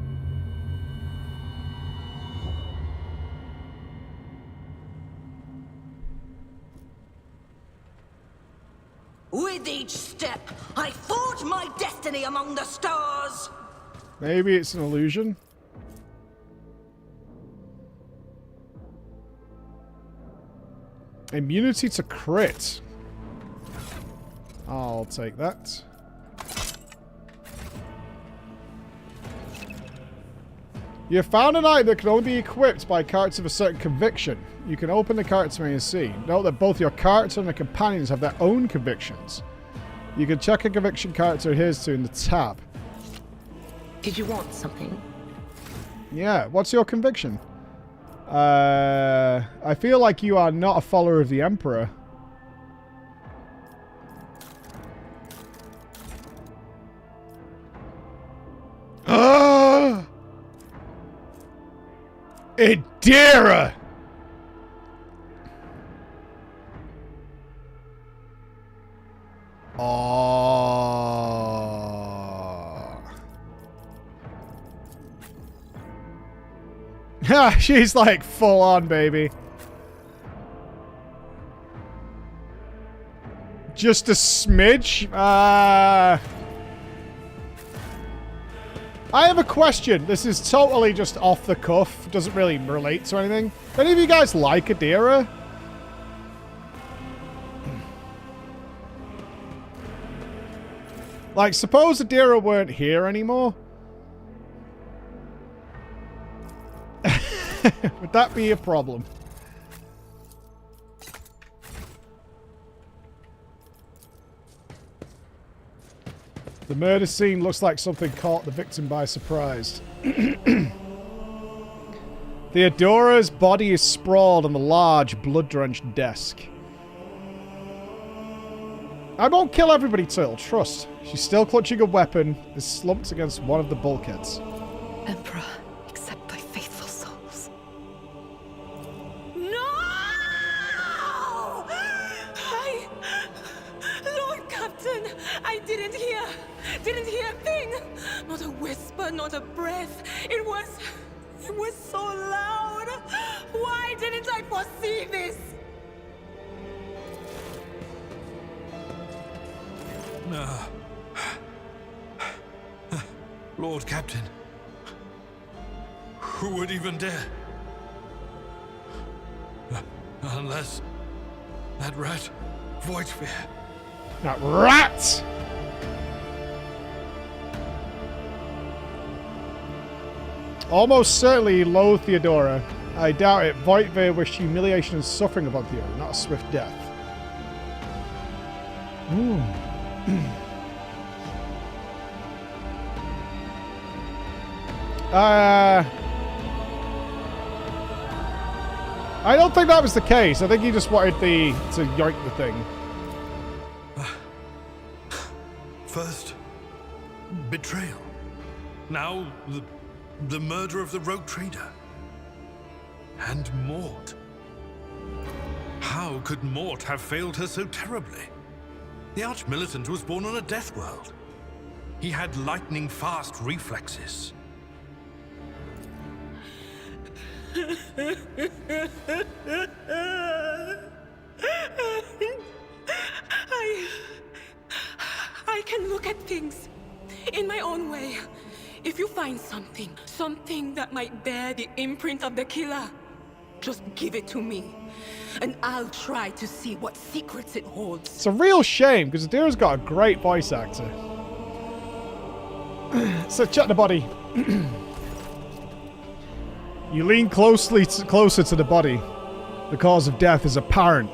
With each step, I forge my destiny among the stars. Maybe it's an illusion. Immunity to crit. I'll take that. You found an item that can only be equipped by characters of a certain conviction. You can open the character menu and see. Note that both your character and the companions have their own convictions. You can check a conviction character adheres to in the tab. Did you want something? Yeah, what's your conviction? I feel like you are not a follower of the Emperor. Adira! Oh. She's like full on, baby. Just a smidge? I have a question. This is totally just off the cuff. Doesn't really relate to anything. Do any of you guys like Adira? Like, suppose Adira weren't here anymore? Would that be a problem? The murder scene looks like something caught the victim by surprise. Theodora's body is sprawled on the large, blood-drenched desk. I won't kill everybody, Turtle, trust. She's still clutching a weapon, is slumped against one of the bulkheads. Emperor, accept thy faithful souls. No! Lord Captain, I didn't hear a thing. Not a whisper, not a breath. It was It was so loud! Why didn't I foresee this? Lord Captain. Who would even dare? Unless that rat, Voidsphere. That rat! Almost certainly low Theodora. I doubt it. Voidsphere wished humiliation and suffering upon Theodora, not a swift death. Ooh. I don't think that was the case. I think he just wanted to yoink the thing. First, betrayal. Now, the murder of the rogue trader. And Mort. How could Mort have failed her so terribly? The Arch-Militant was born on a death world. He had lightning-fast reflexes. I can look at things in my own way. If you find something that might bear the imprint of the killer, just give it to me, and I'll try to see what secrets it holds. It's a real shame, because Adira's got a great voice actor. So check the body. You lean closer to the body. The cause of death is apparent.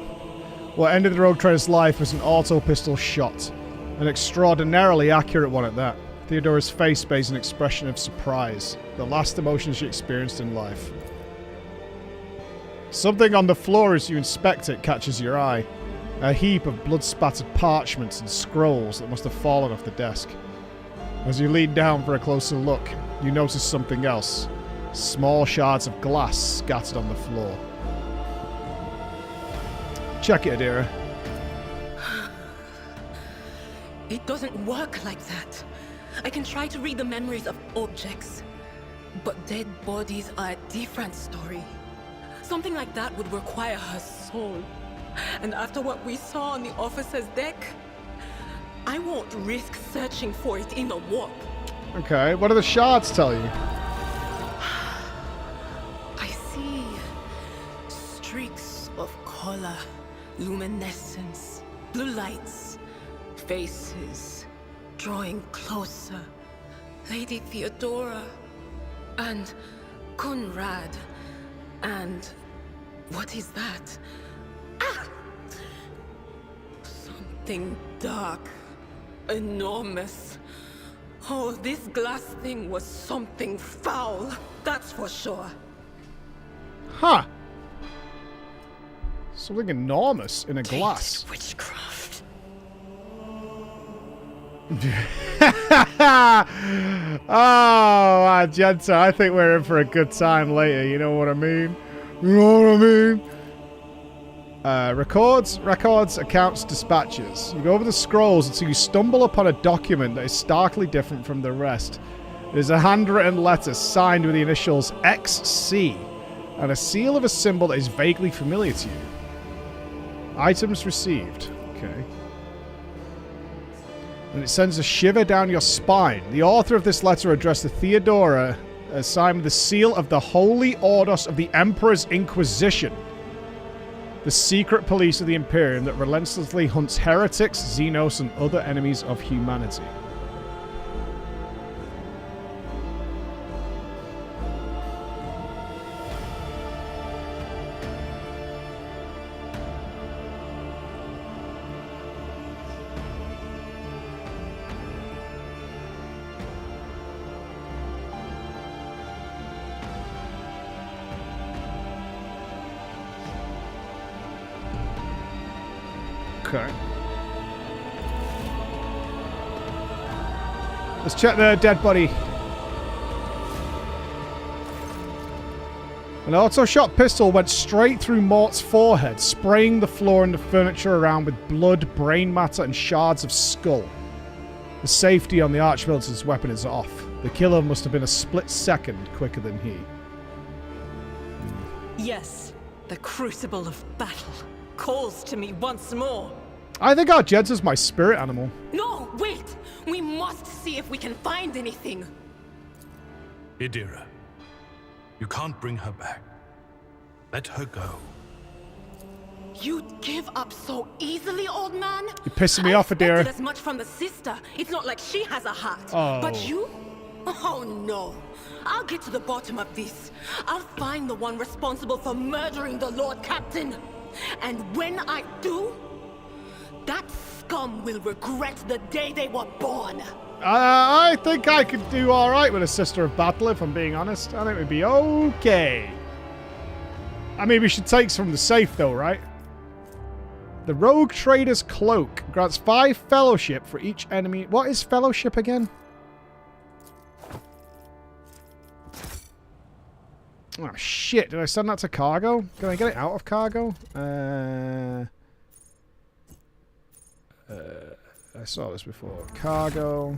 What ended the rogue trader's life was an auto pistol shot. An extraordinarily accurate one at that. Theodora's face bears an expression of surprise. The last emotion she experienced in life. Something on the floor as you inspect it catches your eye. A heap of blood-spattered parchments and scrolls that must have fallen off the desk. As you lean down for a closer look, you notice something else. Small shards of glass scattered on the floor. Check it, Adira. It doesn't work like that. I can try to read the memories of objects, but dead bodies are a different story. Something like that would require her soul. And after what we saw on the officer's deck, I won't risk searching for it in the warp. Okay, what do the shards tell you? I see streaks of color, luminescence, blue lights, faces drawing closer. Lady Theodora and Conrad and what is that? Ah! Something dark, enormous. Oh, this glass thing was something foul, that's for sure. Huh. Something enormous in a glass. Witchcraft. Oh, Argenta, I think we're in for a good time later, you know what I mean? You know what I mean? Records, accounts, dispatches. You go over the scrolls until you stumble upon a document that is starkly different from the rest. It is a handwritten letter signed with the initials XC and a seal of a symbol that is vaguely familiar to you. Items received. Okay. And it sends a shiver down your spine. The author of this letter addressed to Theodora, signed with the seal of the Holy Ordos of the Emperor's Inquisition, the secret police of the Imperium that relentlessly hunts heretics, Xenos, and other enemies of humanity. Okay. Let's check the dead body. An auto-shot pistol went straight through Mort's forehead, spraying the floor and the furniture around with blood, brain matter, and shards of skull. The safety on the Arch-Militant's weapon is off. The killer must have been a split second quicker than he. Yes, the crucible of battle calls to me once more. I think our Jed's is my spirit animal. No, wait! We must see if we can find anything. Theodora, you can't bring her back. Let her go. You'd give up so easily, old man? You're pissing me off, Adira. I expected as much from the sister. It's not like she has a heart. Oh. But you? Oh no. I'll get to the bottom of this. I'll find the one responsible for murdering the Lord Captain. And when I do, that scum will regret the day they were born. I think I could do alright with a Sister of Battle, if I'm being honest. I think we'd be okay. I mean, we should take some from the safe, though, right? The Rogue Trader's Cloak grants 5 fellowship for each enemy. What is fellowship again? Oh, shit. Did I send that to cargo? Can I get it out of cargo? I saw this before. Cargo.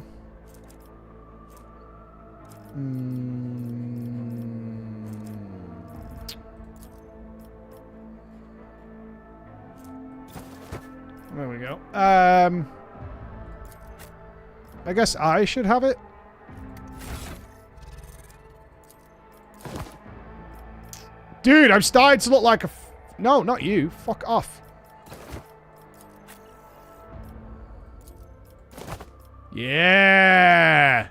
There we go. I guess I should have it. Dude, I'm starting to look like a... No, not you. Fuck off. Yeah.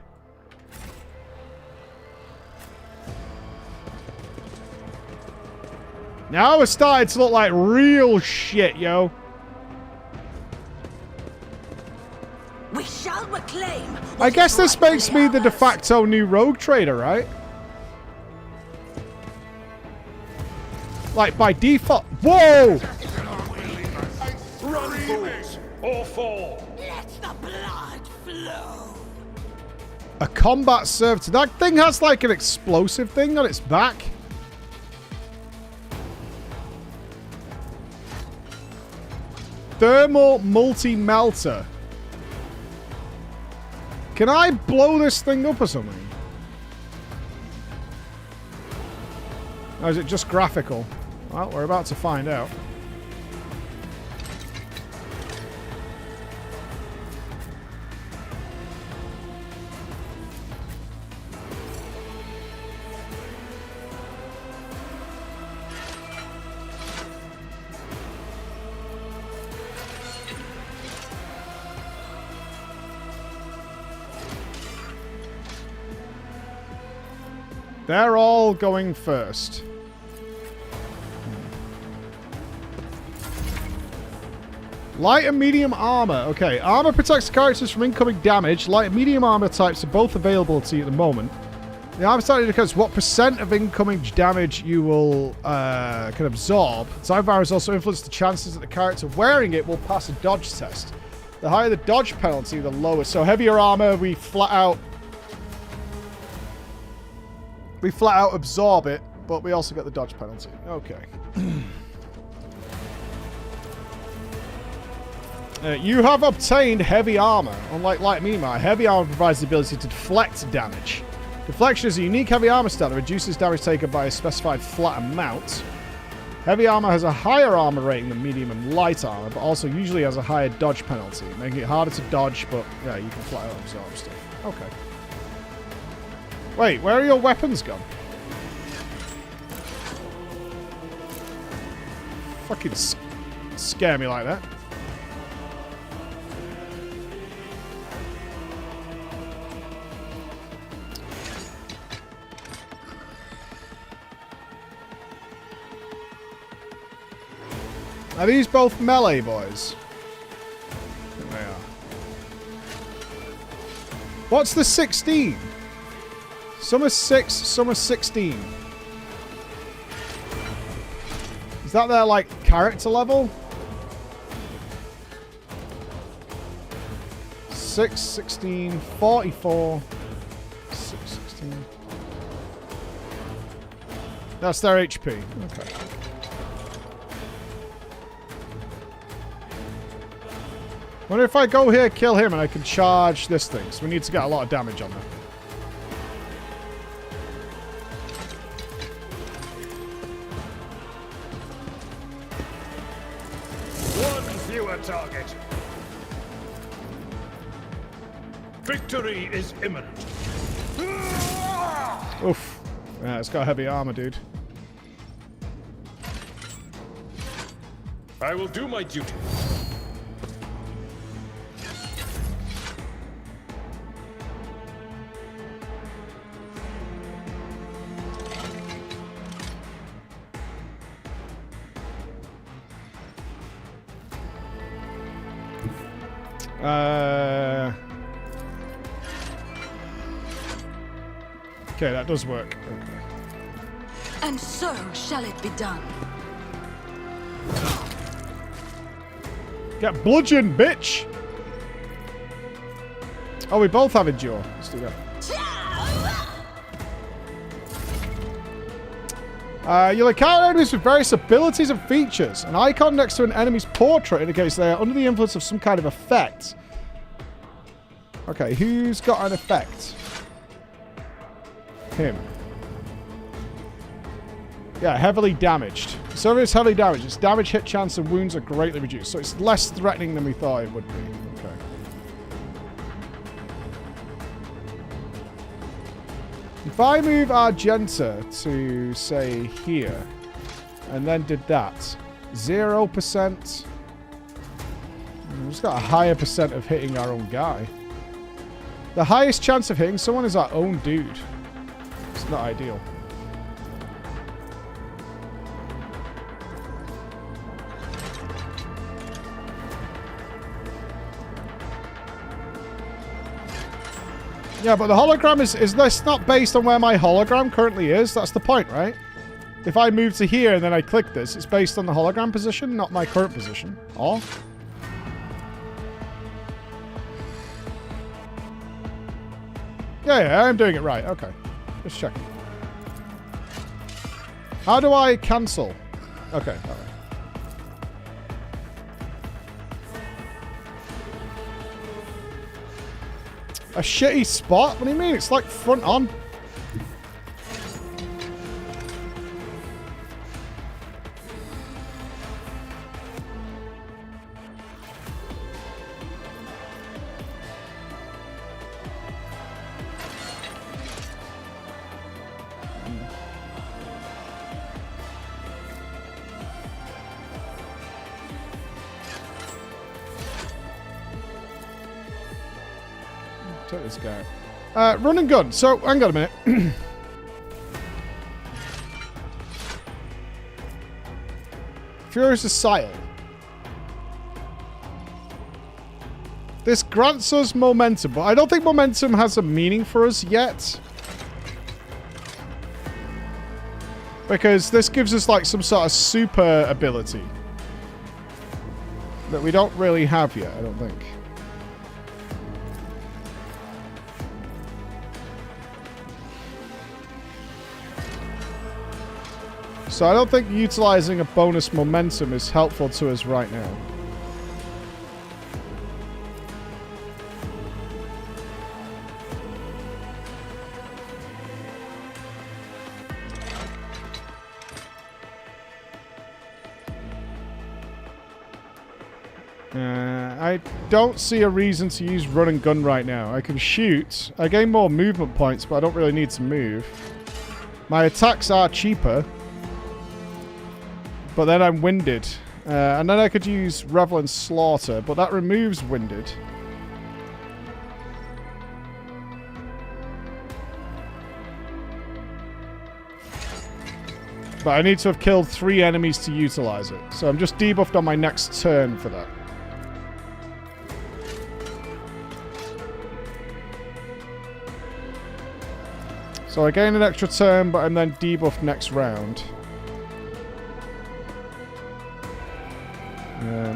Now we're starting to look like real shit, yo. We shall reclaim. I guess this makes me the de facto new rogue trader, right? Like by default. Whoa! Run, fools! Or fall! Let the blood flow. A combat servitor. That thing has like an explosive thing on its back. Thermal multi-melter. Can I blow this thing up or something? Or is it just graphical? Well, we're about to find out. They're all going first. Light and medium armor. Okay, armor protects characters from incoming damage. Light and medium armor types are both available to you at the moment. The armor type indicates what % of incoming damage you will can absorb. Time virus also influences the chances that the character wearing it will pass a dodge test. The higher the dodge penalty, the lower. So heavier armor, we flat out absorb it, but we also get the dodge penalty. Okay. You have obtained heavy armor. Unlike light and medium armor, heavy armor provides the ability to deflect damage. Deflection is a unique heavy armor stat that reduces damage taken by a specified flat amount. Heavy armor has a higher armor rating than medium and light armor, but also usually has a higher dodge penalty, making it harder to dodge, but yeah, you can flat out absorb stuff. Okay. Wait, where are your weapons gone? Fucking scare me like that. Are these both melee boys? I think they are. What's the 16? Some are 6, some are 16. Is that their, like, character level? 6, 16, 44. 6, 16. That's their HP. Okay. Wonder if I go here, kill him, and I can charge this thing. So we need to get a lot of damage on that. the target. Victory is imminent. Oof. Yeah, it's got heavy armor, dude. I will do my duty. Okay, that does work. Okay. And so shall it be done. Get bludgeoned, bitch! Oh, we both have endure. Let's do that. You'll encounter enemies with various abilities and features. An icon next to an enemy's portrait indicates they are under the influence of some kind of effect. Okay, who's got an effect? Him. Yeah, heavily damaged. So it's heavily damaged. Its damage, hit chance, and wounds are greatly reduced. So it's less threatening than we thought it would be. Okay. If I move Argenta to, say, here, and then did that, 0%. We've just got a higher percent of hitting our own guy. The highest chance of hitting someone is our own dude. It's not ideal. Yeah, but the hologram is this not based on where my hologram currently is? That's the point, right? If I move to here and then I click this, it's based on the hologram position, not my current position. Oh. Yeah, I'm doing it right. Okay. Just checking. How do I cancel? Okay, all right. A shitty spot? What do you mean? It's like front on. Take this guy. Run and gun. So, hang on a minute. Furious Asylum. This grants us momentum, but I don't think momentum has a meaning for us yet. Because this gives us like some sort of super ability that we don't really have yet, I don't think. So I don't think utilizing a bonus momentum is helpful to us right now. I don't see a reason to use run and gun right now. I can shoot. I gain more movement points, but I don't really need to move. My attacks are cheaper. But then I'm winded. And then I could use Revel and Slaughter, but that removes winded. But I need to have killed 3 enemies to utilize it. So I'm just debuffed on my next turn for that. So I gain an extra turn, but I'm then debuffed next round.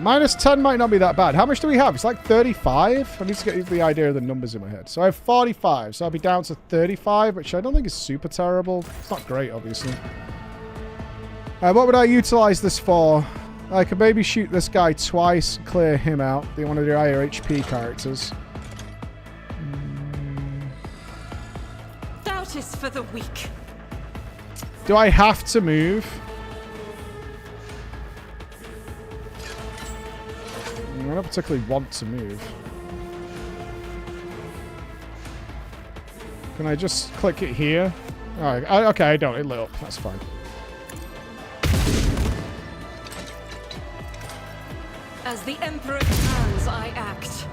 Minus 10 might not be that bad. How much do we have? It's like 35? I need to get the idea of the numbers in my head. So I have 45, so I'll be down to 35, which I don't think is super terrible. It's not great, obviously. What would I utilize this for? I could maybe shoot this guy twice and clear him out. One of the higher HP characters. Doubt is for the weak. Do I have to move? I don't particularly want to move. Can I just click it here? Alright, okay, I don't. It lit up. That's fine. As the Emperor commands, I act.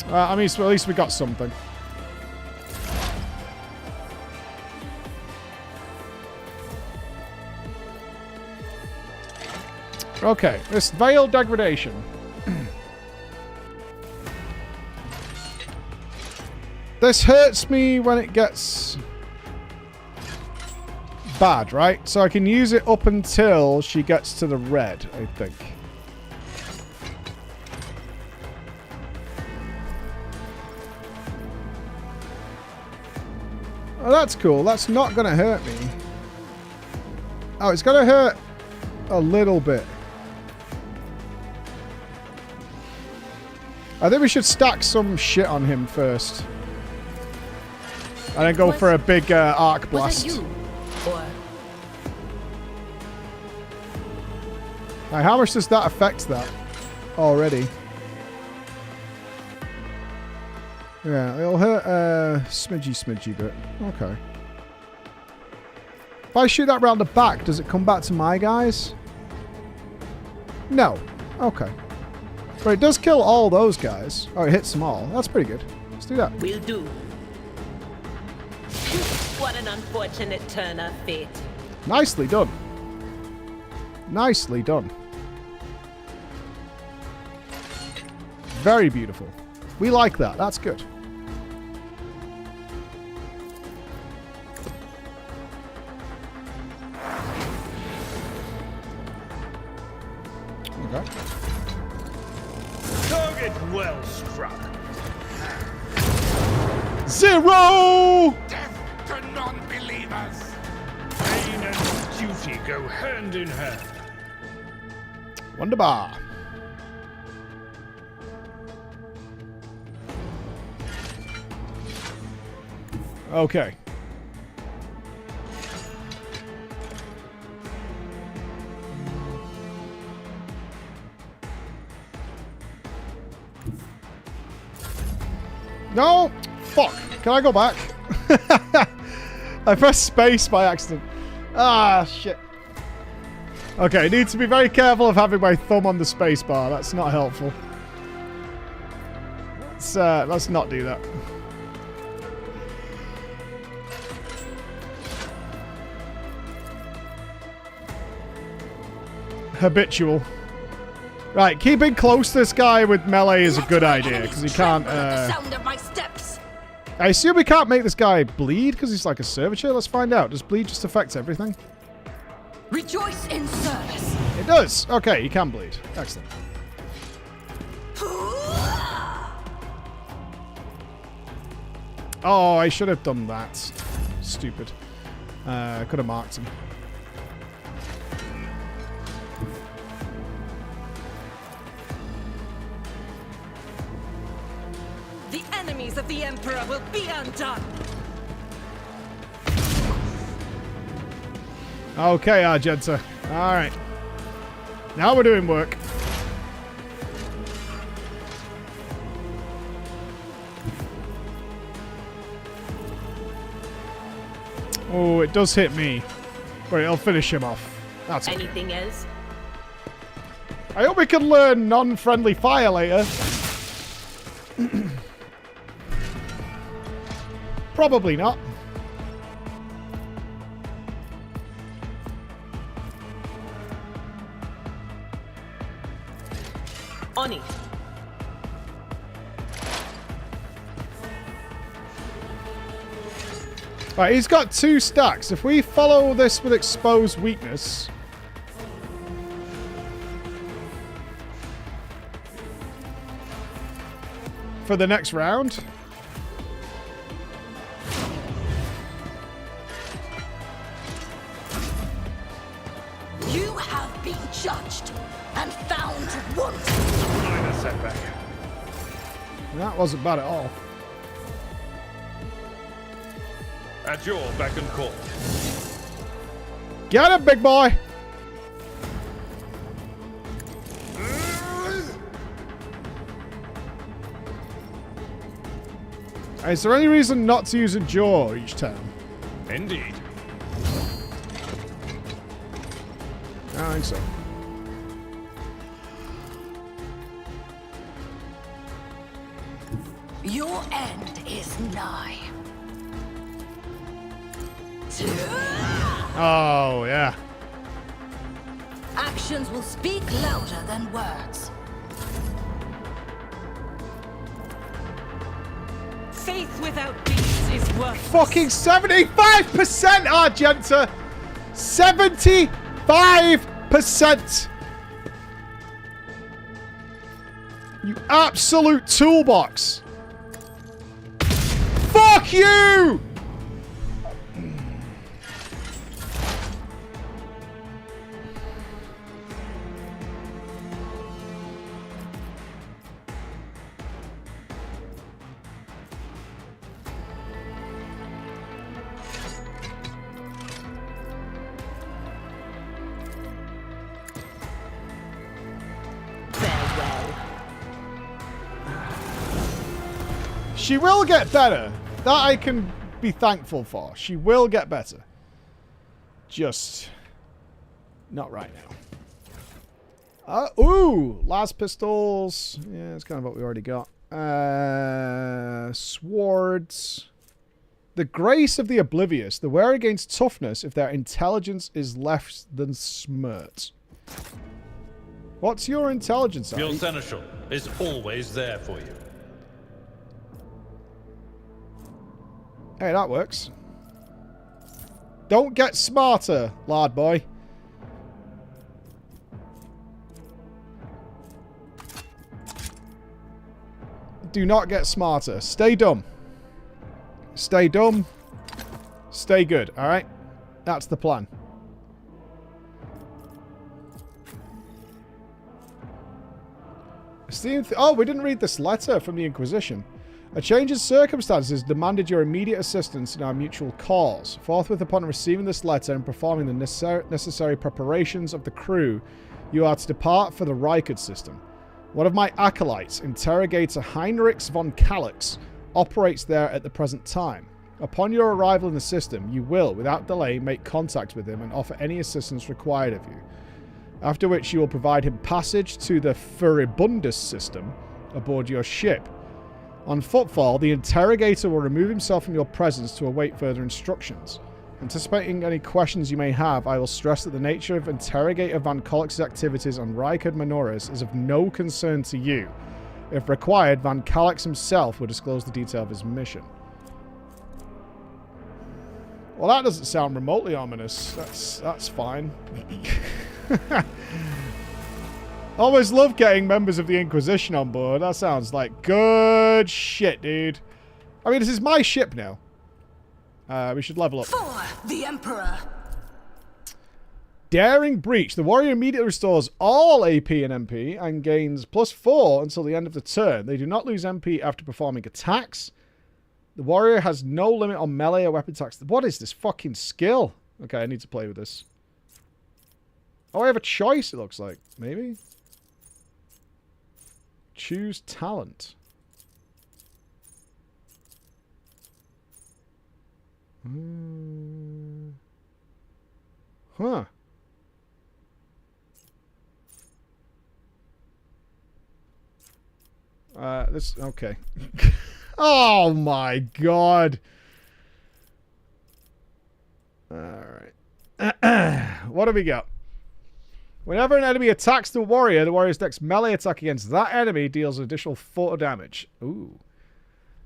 I mean, so at least we got something. Okay, this veil degradation. This hurts me when it gets bad, right? So I can use it up until she gets to the red, I think. Oh, that's cool. That's not going to hurt me. Oh, it's going to hurt a little bit. I think we should stack some shit on him first. And then go for a big arc blast. Was it you? Or... Now, how much does that affect that already? Yeah, it'll hurt a smidgy bit. Okay. If I shoot that round the back, does it come back to my guys? No. Okay. But it does kill all those guys. Oh, it hits them all. That's pretty good. Let's do that. Will do. What an unfortunate turn of fate. Nicely done. Nicely done. Very beautiful. We like that. That's good. Okay. Target well struck. 0! Death to non-believers. Pain and duty go hand in hand. Wunderbar. Okay. No! Fuck. Can I go back? I pressed space by accident. Ah, shit. Okay, I need to be very careful of having my thumb on the space bar. That's not helpful. Let's not do that. Habitual. Right, keeping close to this guy with melee is a good idea, because he can't, sound of my steps. I assume we can't make this guy bleed, because he's like a servitor. Let's find out. Does bleed just affect everything? Rejoice in service. It does. Okay, he can bleed. Excellent. Oh, I should have done that. Stupid. I could have marked him. The enemies of the Emperor will be undone. Okay, Argenta. Alright. Now we're doing work. Oh, it does hit me. But it'll finish him off. That's okay. Anything else? I hope we can learn non-friendly fire later. Probably not. On it. Right, he's got 2 stacks. If we follow this with exposed weakness... for the next round... You have been judged and found wanting. Minor setback. That wasn't bad at all. At your beck and call. Get him, big boy! Is there any reason not to use a jaw each time? Indeed. I don't think so. Your end is nigh. Oh, yeah. Actions will speak louder than words. Faith without deeds is worthless. Fucking 75%, Argenta! 75%! You absolute toolbox! Fuck you! She will get better. That I can be thankful for. She will get better. Just not right now. Ooh, last pistols. Yeah, that's kind of what we already got. Swords. The grace of the oblivious. The wearer gains toughness if their intelligence is less than smirt. What's your intelligence? Your seneschal is always there for you. Hey, that works. Don't get smarter, lard boy. Do not get smarter. Stay dumb. Stay dumb. Stay good, alright? That's the plan. Oh, we didn't read this letter from the Inquisition. A change in circumstances demanded your immediate assistance in our mutual cause. Forthwith upon receiving this letter and performing the necessary preparations of the crew, you are to depart for the Reichert system. One of my acolytes, interrogator Heinrich von Kalix, operates there at the present time. Upon your arrival in the system, you will, without delay, make contact with him and offer any assistance required of you. After which you will provide him passage to the Furibundus system aboard your ship. On footfall, the interrogator will remove himself from your presence to await further instructions. Anticipating any questions you may have, I will stress that the nature of interrogator Van Kalix's activities on Reichard Minoris is of no concern to you. If required, Van Kalix himself will disclose the detail of his mission. Well, that doesn't sound remotely ominous. That's fine. Always love getting members of the Inquisition on board. That sounds like good shit, dude. I mean, this is my ship now. We should level up. For the Emperor. Daring Breach. The warrior immediately restores all AP and MP and gains +4 until the end of the turn. They do not lose MP after performing attacks. The warrior has no limit on melee or weapon attacks. What is this fucking skill? Okay, I need to play with this. Oh, I have a choice, it looks like. Maybe? Choose talent. Huh. This, okay. Oh my god. Alright. What do we got? Whenever an enemy attacks the warrior's next melee attack against that enemy deals an additional 4 damage. Ooh.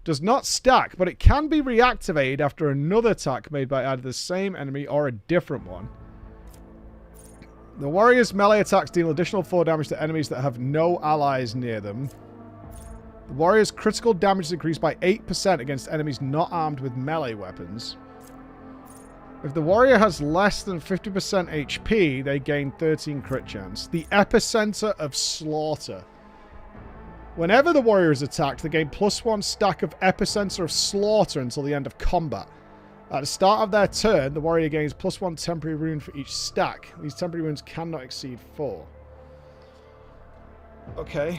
Does not stack, but it can be reactivated after another attack made by either the same enemy or a different one. The warrior's melee attacks deal additional 4 damage to enemies that have no allies near them. The warrior's critical damage is increased by 8% against enemies not armed with melee weapons. If the warrior has less than 50% HP, they gain 13 crit chance. The epicenter of slaughter. Whenever the warrior is attacked, they gain +1 stack of epicenter of slaughter until the end of combat. At the start of their turn, the warrior gains +1 temporary wound for each stack. These temporary wounds cannot exceed 4. Okay.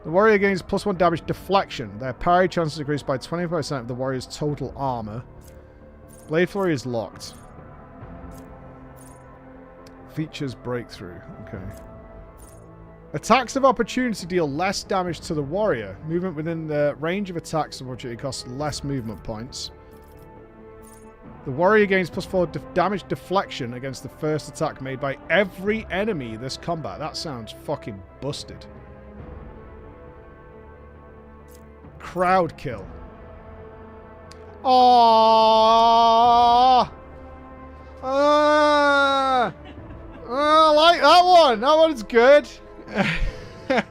The warrior gains +1 damage deflection. Their parry chances increase by 25% of the warrior's total armor. Blade Flurry is locked. Features breakthrough. Okay. Attacks of opportunity deal less damage to the warrior. Movement within the range of attacks of opportunity costs less movement points. The warrior gains +4 damage deflection against the first attack made by every enemy this combat. That sounds fucking busted. Crowd kill. Oh, I like that one. That one's good. That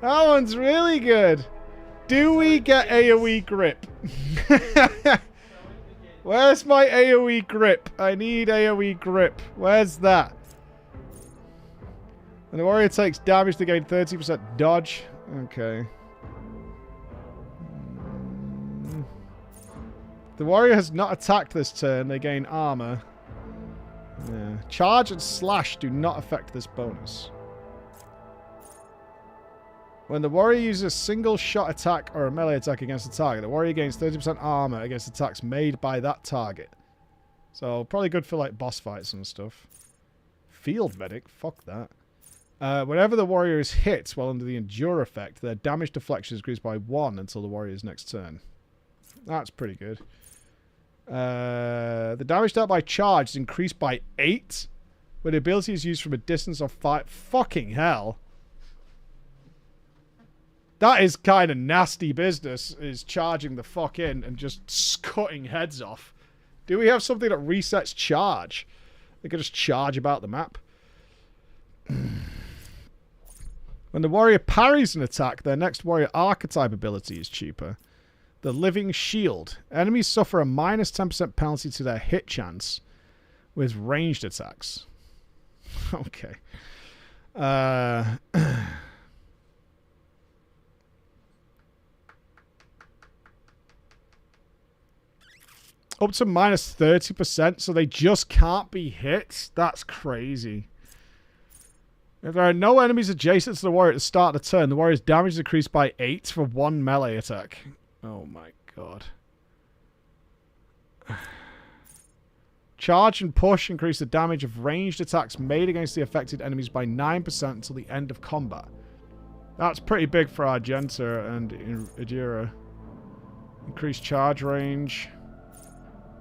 one's really good. Do we get AoE grip? Where's my AoE grip? I need AoE grip. Where's that? And the warrior takes damage to gain 30% dodge. Okay. The warrior has not attacked this turn. They gain armor. Yeah. Charge and slash do not affect this bonus. When the warrior uses a single shot attack or a melee attack against a target, the warrior gains 30% armor against attacks made by that target. So probably good for like boss fights and stuff. Field medic, fuck that. Whenever the warrior is hit while under the endure effect, their damage deflection is increased by 1 until the warrior's next turn. That's pretty good. The damage dealt by charge is increased by 8 when the ability is used from a distance of 5. Fucking hell. That is kind of nasty business, is charging the fuck in and just cutting heads off. Do we have something that resets charge? They could just charge about the map. When the warrior parries an attack, their next warrior archetype ability is cheaper. The Living Shield. Enemies suffer a minus 10% penalty to their hit chance with ranged attacks. Okay. Up to minus 30%, so they just can't be hit? That's crazy. If there are no enemies adjacent to the warrior at the start of the turn, the warrior's damage is increased by 8 for 1 melee attack. Oh my god. Charge and push increase the damage of ranged attacks made against the affected enemies by 9% until the end of combat. That's pretty big for Argenta and Idira. Increased charge range.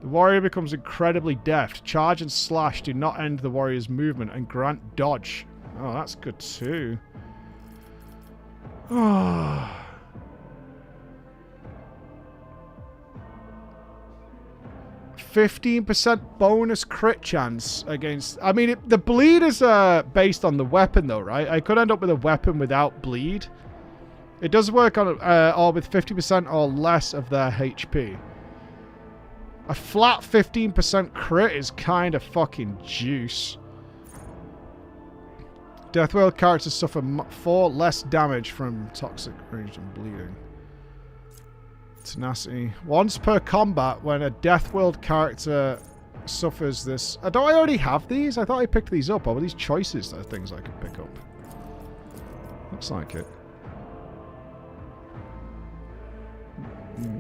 The warrior becomes incredibly deft. Charge and slash do not end the warrior's movement and grant dodge. Oh, that's good too. Oh. 15% bonus crit chance against... I mean, the bleed is based on the weapon though, right? I could end up with a weapon without bleed. It does work on or with 50% or less of their HP. A flat 15% crit is kind of fucking juice. Deathworld characters suffer 4 less damage from toxic rage and bleeding. Tenacity. Once per combat, when a Deathworld character suffers this... Don't I already have these? I thought I picked these up. Or were these choices that are things I could pick up? Looks like it.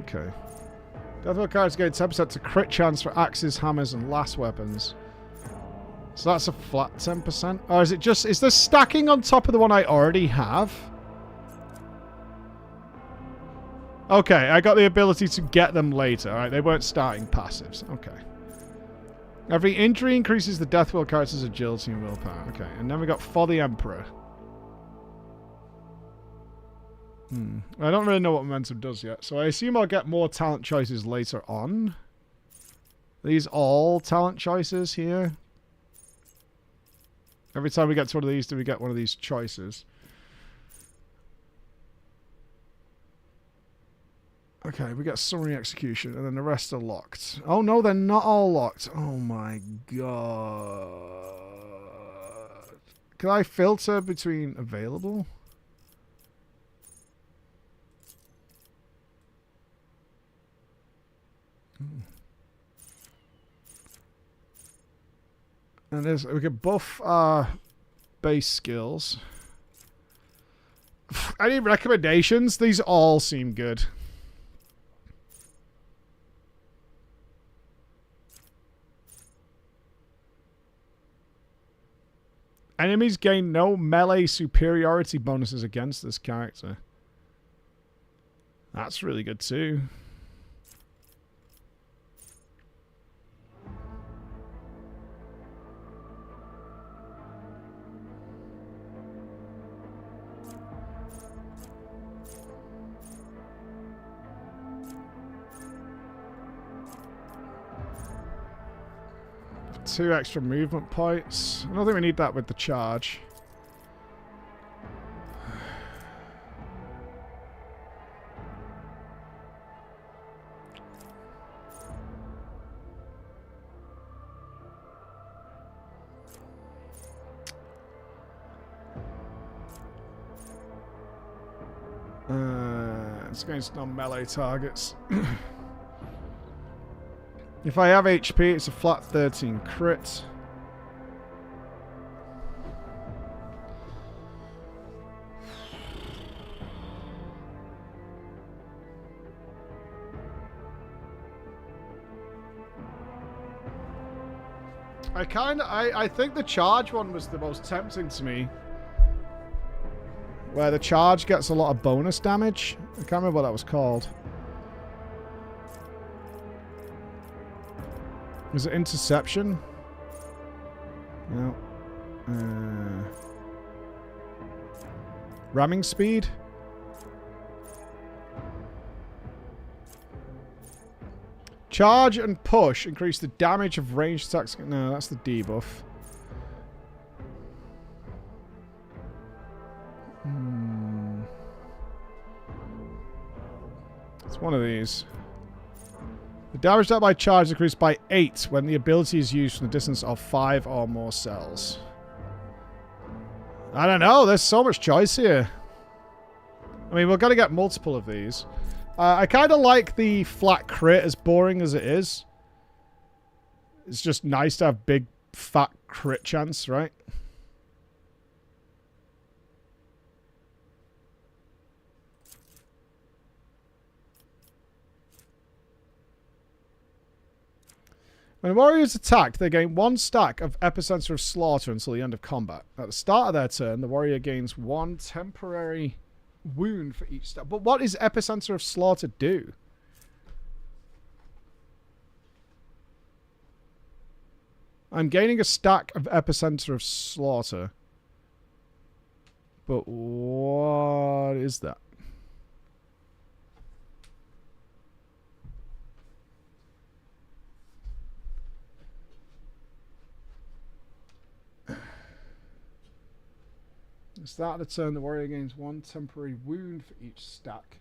Okay. Deathworld characters gain 10% to crit chance for axes, hammers, and last weapons. So that's a flat 10%. Or is it just... Is this stacking on top of the one I already have? Okay, I got the ability to get them later. Alright, they weren't starting passives. Okay. Every injury increases the Deathworld character's agility and willpower. Okay, and then we got For the Emperor. I don't really know what Momentum does yet, so I assume I'll get more talent choices later on. Are these all talent choices here? Every time we get to one of these, do we get one of these choices? Okay, we get Summary Execution, and then the rest are locked. Oh no, they're not all locked. Oh my god. Can I filter between available? And we can buff our base skills. Any recommendations? These all seem good. Enemies gain no melee superiority bonuses against this character. That's really good too. Two extra movement points. I don't think we need that with the charge. It's against non-melee targets. If I have HP, it's a flat 13 crit. I think the charge one was the most tempting to me. Where the charge gets a lot of bonus damage. I can't remember what that was called. Was it interception? No. Ramming speed? Charge and push increase the damage of ranged attacks. No, that's the debuff. It's one of these. The damage dealt by charge is increased by 8 when the ability is used from the distance of 5 or more cells. I don't know. There's so much choice here. I mean, we're going to get multiple of these. I kind of like the flat crit, as boring as it is. It's just nice to have big, fat crit chance, right? When warriors attacked, they gain 1 stack of Epicenter of Slaughter until the end of combat. At the start of their turn, the warrior gains 1 temporary wound for each stack. But what does Epicenter of Slaughter do? I'm gaining a stack of Epicenter of Slaughter. But what is that? Start of the turn, the warrior gains 1 temporary wound for each stack.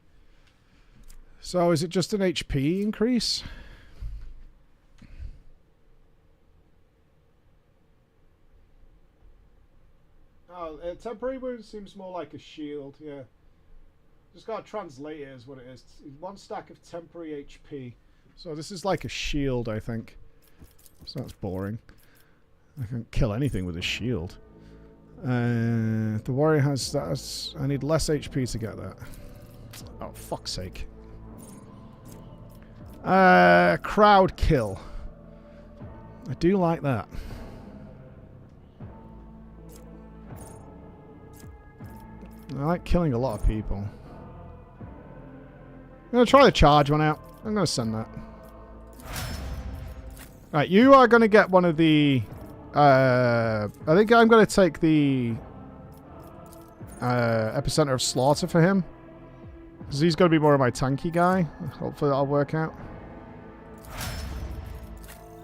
So is it just an HP increase? Oh, a temporary wound seems more like a shield, yeah. Just gotta translate it as what it is. 1 stack of temporary HP. So this is like a shield, I think. So that's boring. I can't kill anything with a shield. The warrior has that. I need less HP to get that. Oh, fuck's sake. Crowd kill. I do like that. I like killing a lot of people. I'm going to try the charge one out. I'm going to send that. Right, you are going to get one of the... I think I'm going to take the Epicenter of Slaughter for him. Because he's going to be more of my tanky guy. Hopefully that'll work out.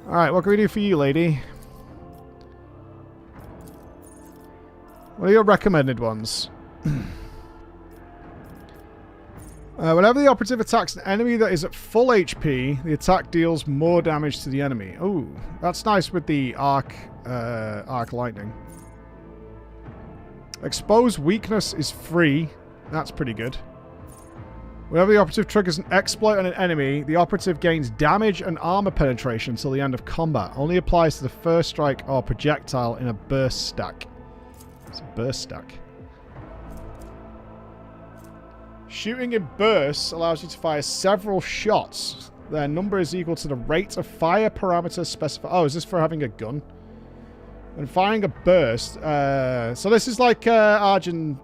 Alright, what can we do for you, lady? What are your recommended ones? Whenever the operative attacks an enemy that is at full HP, the attack deals more damage to the enemy. Oh, that's nice with the arc lightning. Expose weakness is free. That's pretty good. Whenever the operative triggers an exploit on an enemy, the operative gains damage and armor penetration until the end of combat. Only applies to the first strike or projectile in a burst stack. It's a burst stack. Shooting in bursts allows you to fire several shots. Their number is equal to the rate of fire parameter specified. Oh, is this for having a gun? And firing a burst. So this is like Argentia's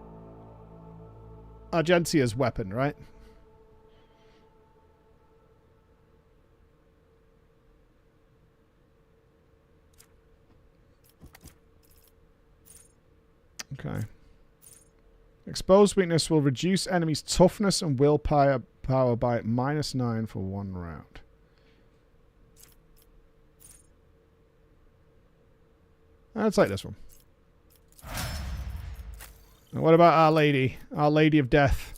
weapon, right? Okay. Exposed weakness will reduce enemies' toughness and willpower by -9 for 1 round. I'll take this one. And what about Our Lady? Our Lady of Death.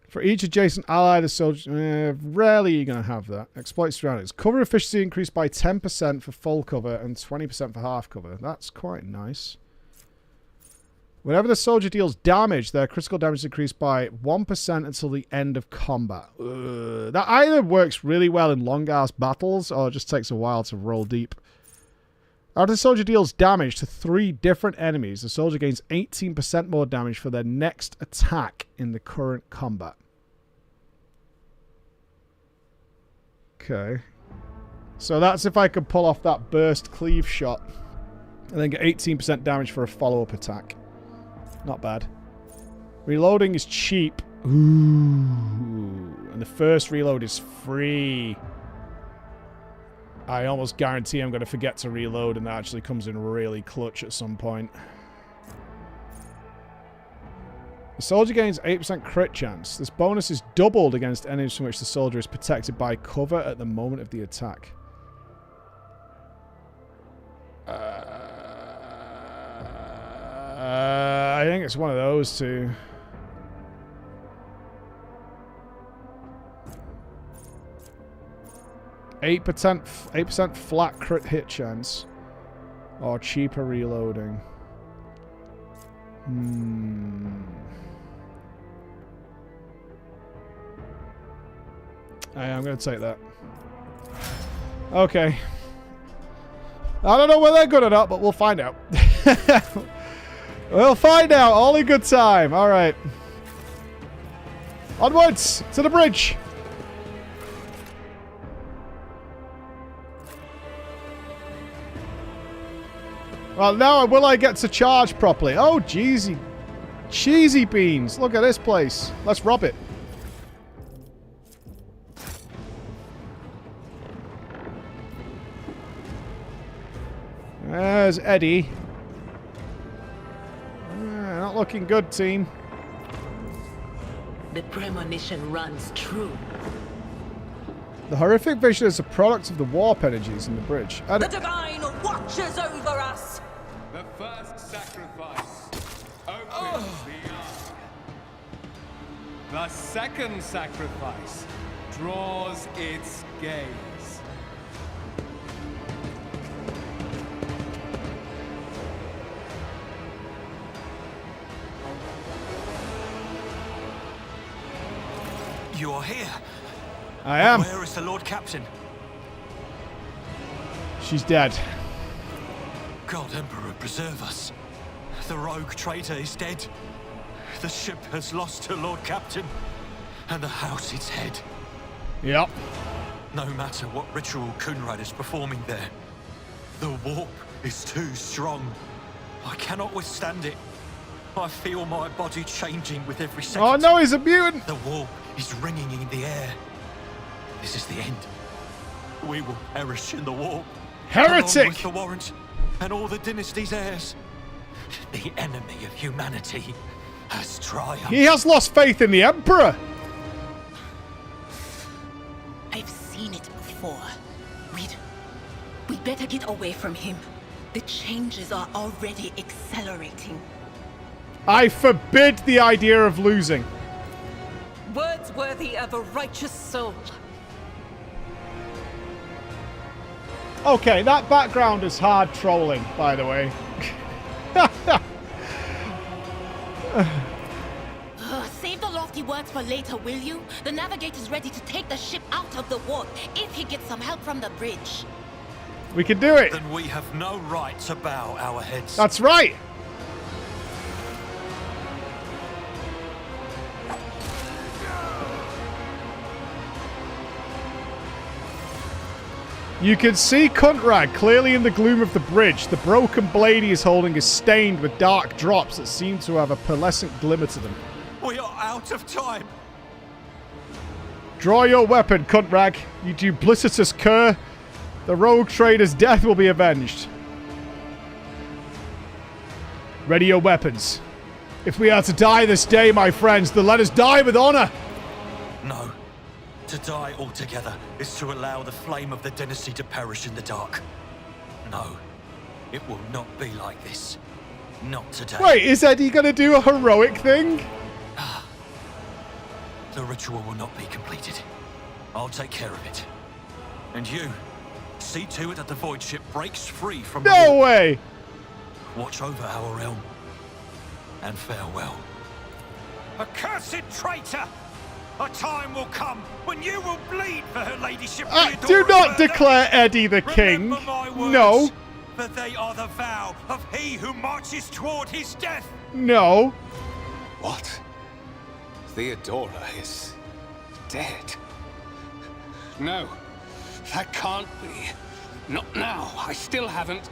For each adjacent ally, the soldier... rarely you're going to have that. Exploit surroundings. Cover efficiency increased by 10% for full cover and 20% for half cover. That's quite nice. Whenever the soldier deals damage, their critical damage is increased by 1% until the end of combat. That either works really well in long-ass battles or it just takes a while to roll deep. After the soldier deals damage to 3 different enemies, the soldier gains 18% more damage for their next attack in the current combat. Okay. So that's if I could pull off that burst cleave shot and then get 18% damage for a follow-up attack. Not bad. Reloading is cheap. Ooh. And the first reload is free. I almost guarantee I'm going to forget to reload and that actually comes in really clutch at some point. The soldier gains 8% crit chance. This bonus is doubled against enemies from which the soldier is protected by cover at the moment of the attack. I think it's one of those two. Eight percent flat crit hit chance, or cheaper reloading. I'm going to take that. Okay. I don't know whether they're good or not, but we'll find out. We'll find out. All in good time. All right. Onwards to the bridge. Well, now will I get to charge properly? Oh, jeezy. Cheesy beans. Look at this place. Let's rob it. There's Eddie. Not looking good, team. The premonition runs true. The horrific vision is a product of the warp energies in the bridge. The divine watches over us. The first sacrifice opens the ark. The second sacrifice draws its gaze. You are here. I am. Where is the Lord Captain? She's dead. God Emperor, preserve us. The rogue traitor is dead. The ship has lost her Lord Captain. And the house its head. Yep. No matter what ritual Kunrad is performing there, the warp is too strong. I cannot withstand it. I feel my body changing with every second. Oh no, he's a mutant! The warp is ringing in the air. This is the end. We will perish in the warp. Heretic! Along with the warrant and all the dynasty's heirs. The enemy of humanity has triumphed. He has lost faith in the Emperor. I've seen it before. We'd better get away from him. The changes are already accelerating. I forbid the idea of losing. Words worthy of a righteous soul. Okay, that background is hard trolling, by the way. Save the lofty words for later, will you? The Navigator's ready to take the ship out of the warp if he gets some help from the bridge. We can do it. Then we have no right to bow our heads. That's right. You can see Cuntrag clearly in the gloom of the bridge. The broken blade he is holding is stained with dark drops that seem to have a pearlescent glimmer to them. We are out of time. Draw your weapon, Cuntrag, you duplicitous cur. The rogue trader's death will be avenged. Ready your weapons. If we are to die this day, my friends, then let us die with honor. No. To die altogether is to allow the flame of the dynasty to perish in the dark. No. It will not be like this. Not today. Wait, is Eddie going to do a heroic thing? The ritual will not be completed. I'll take care of it. And you, see to it that the voidship breaks free from the No wall. way! Watch over our realm. And farewell. Accursed traitor! A time will come when you will bleed for her ladyship. Do not declare Eddie the king. No. For they are the vow of he who marches toward his death. No. What? Theodora is dead. No, that can't be. Not now. I still haven't.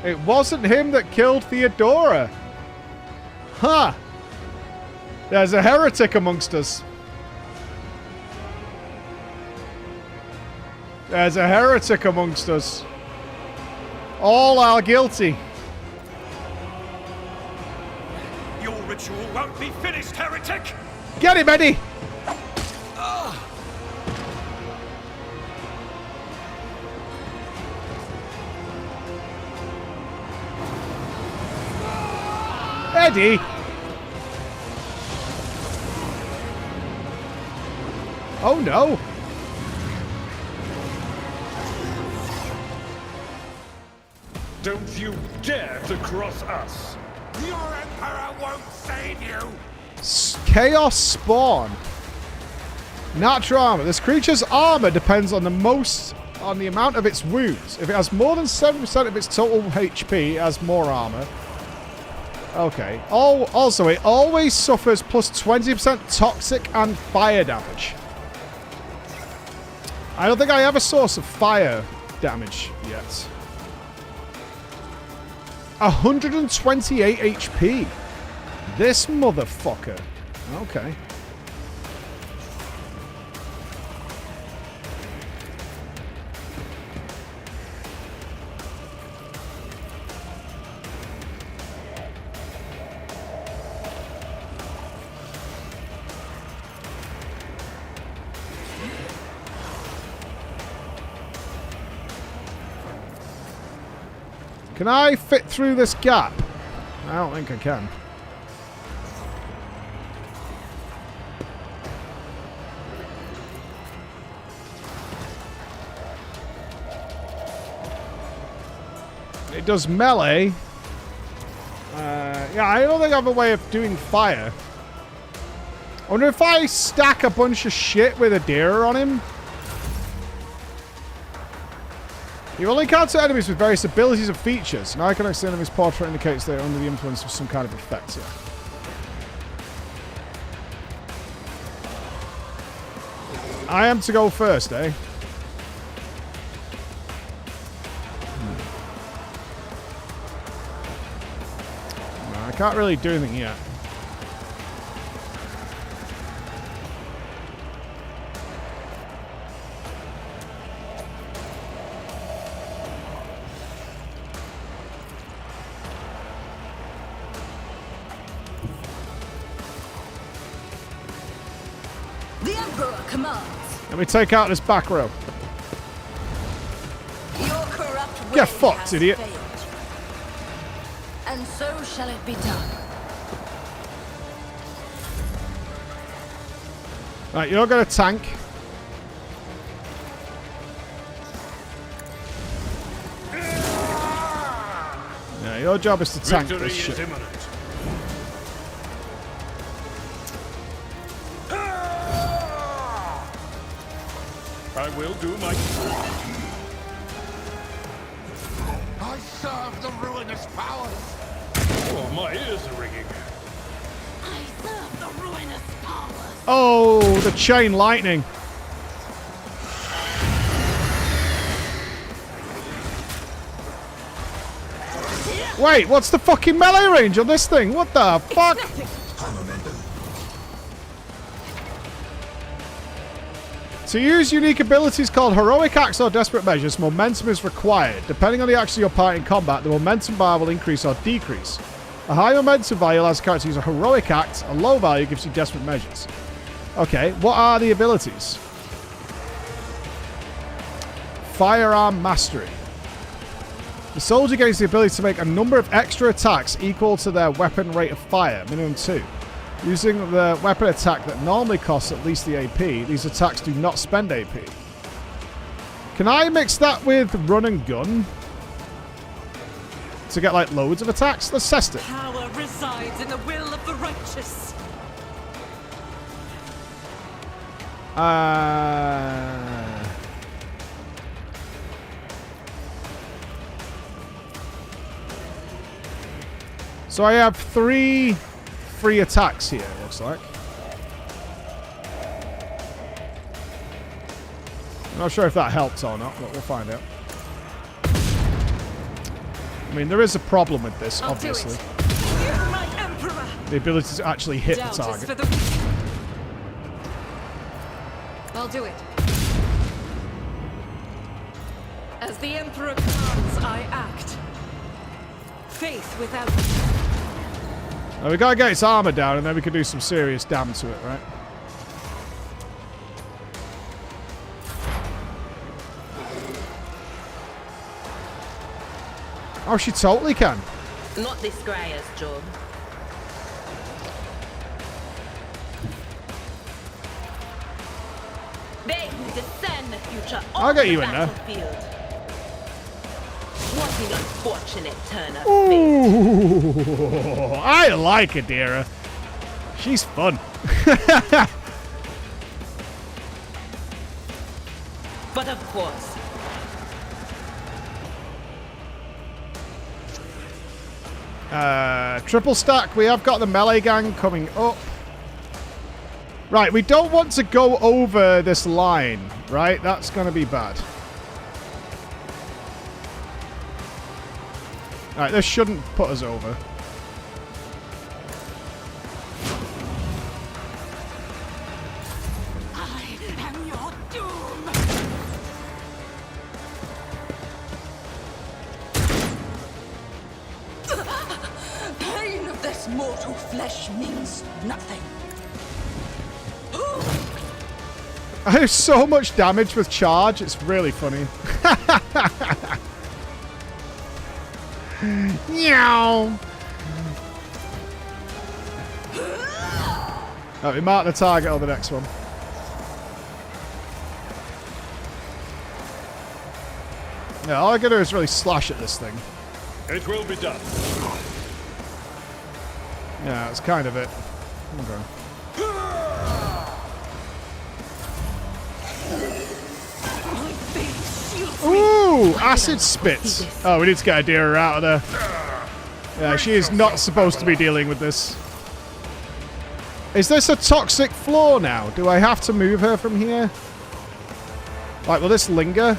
It wasn't him that killed Theodora. Huh. There's a heretic amongst us. There's a heretic amongst us. All are guilty. Your ritual won't be finished, heretic! Get him, Eddie! Eddie! Oh no! Don't you dare to cross us! Your Emperor won't save you! Chaos Spawn. Natural armor. This creature's armor depends on the amount of its wounds. If it has more than 7% of its total HP, it has more armor. Okay. Also, it always suffers plus 20% toxic and fire damage. I don't think I have a source of fire damage yet. 128 HP. This motherfucker. Okay. Can I fit through this gap? I don't think I can. It does melee. Yeah, I don't think I have a way of doing fire. I wonder if I stack a bunch of shit with a deer on him. You only encounter enemies with various abilities and features. Now I can access enemy's portrait indicates they are under the influence of some kind of effect here. I am to go first, eh? I can't really do anything yet. The Emperor commands. Let me take out this back row. Your corrupt way Get fucked, has idiot. failed. And so shall it be done. Right, you're going to tank. Yeah, your job is to tank Victory this is shit. imminent. I will do my I serve the ruinous powers! Oh, my ears are ringing. I serve the ruinous powers. Oh, the chain lightning. Wait, what's the fucking melee range on this thing? What the fuck? To use unique abilities called Heroic Acts or Desperate Measures, momentum is required. Depending on the action you're part in combat, the momentum bar will increase or decrease. A high momentum value allows the character to use a Heroic Act. A low value gives you Desperate Measures. Okay, what are the abilities? Firearm Mastery. The soldier gains the ability to make a number of extra attacks equal to their weapon rate of fire, minimum 2. Using the weapon attack that normally costs at least the AP, these attacks do not spend AP. Can I mix that with run and gun? To get like loads of attacks? Let's test it. Power resides in the will of the righteous. So I have 3 free attacks here, it looks like. I'm not sure if that helps or not, but we'll find out. I mean, there is a problem with this, obviously. The ability to actually hit the target. I'll do it. As the Emperor commands, I act. Faith without... Now we gotta get its armor down, and then we can do some serious damage to it, right? Oh, she totally can. Not this Greyer's job. They who discern the future I'll get you in there. What an unfortunate turn of Ooh, I like Adira. She's fun. But of course. Triple stack. We have got the melee gang coming up. Right, we don't want to go over this line, right? That's going to be bad. Alright, this shouldn't put us over. I am your doom. Pain of this mortal flesh means nothing. I do so much damage with charge, it's really funny. Meow. Oh, we mark the target on the next one. Yeah, all I gotta do is really slash at this thing. It will be done. Yeah, that's kind of it. Okay. Ooh, acid spits. Oh, we need to get Adira out of there. Yeah, she is not supposed to be dealing with this. Is this a toxic floor now? Do I have to move her from here? Like, will this linger?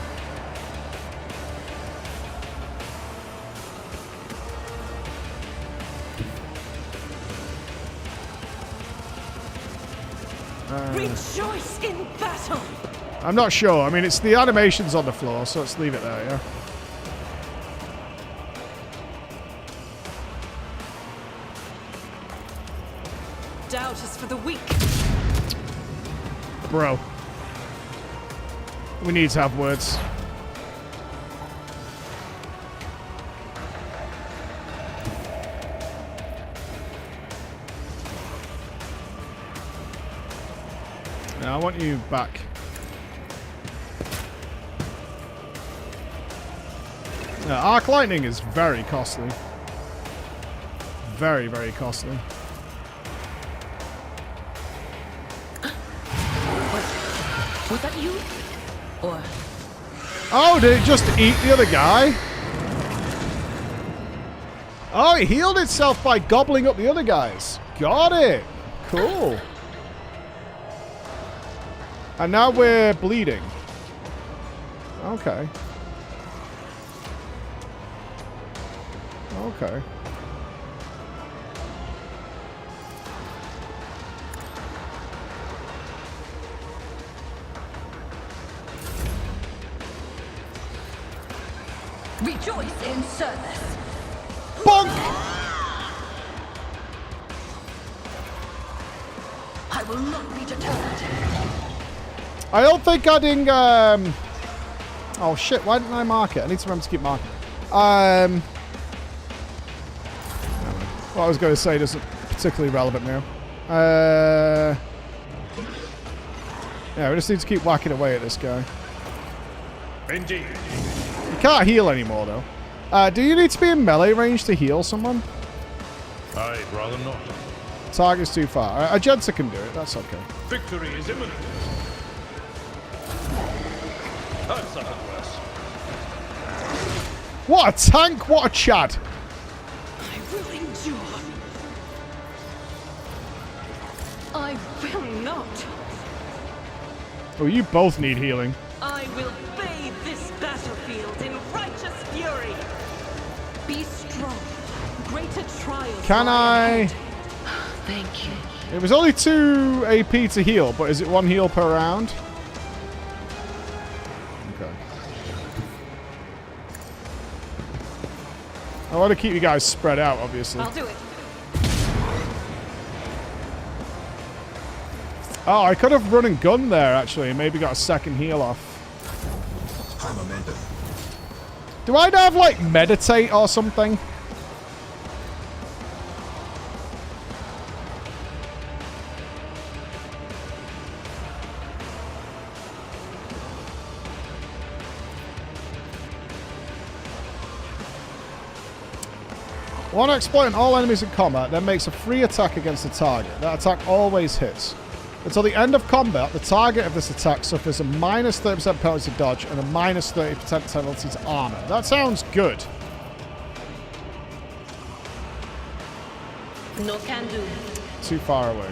Rejoice in battle. I'm not sure. I mean, it's the animations on the floor, so let's leave it there, yeah? Doubt is for the weak. Bro. We need to have words. Now, I want you back. Arc lightning is very costly. Very, very costly. Was that you? Or... Oh, did it just eat the other guy? Oh, it healed itself by gobbling up the other guys. Got it. Cool. And now we're bleeding. Okay. Okay. Rejoice in service. Bonk! I will not be deterred. I don't think adding, oh shit, why didn't I mark it? I need to remember to keep marking. What I was going to say isn't particularly relevant now. Yeah, we just need to keep whacking away at this guy. Indeed. You can't heal anymore, though. Do you need to be in melee range to heal someone? I'd rather not. Target's too far. Agenta can do it. That's okay. Victory is imminent. I've suffered worse. What a tank! What a Chad! I will endure. I will not. Oh, you both need healing. I will bathe this battlefield in righteous fury. Be strong. Greater trials. Can I? Thank you. It was only 2 AP to heal, but is it 1 heal per round? Okay. I want to keep you guys spread out, obviously. I'll do it. Oh, I could have run and gun there, actually, and maybe got a second heal off. Do I have, like, meditate or something? One exploit on all enemies in combat, then makes a free attack against the target. That attack always hits. Until the end of combat, the target of this attack suffers a minus 30% penalty to dodge and a minus 30% penalty to armor. That sounds good. No can do. Too far away.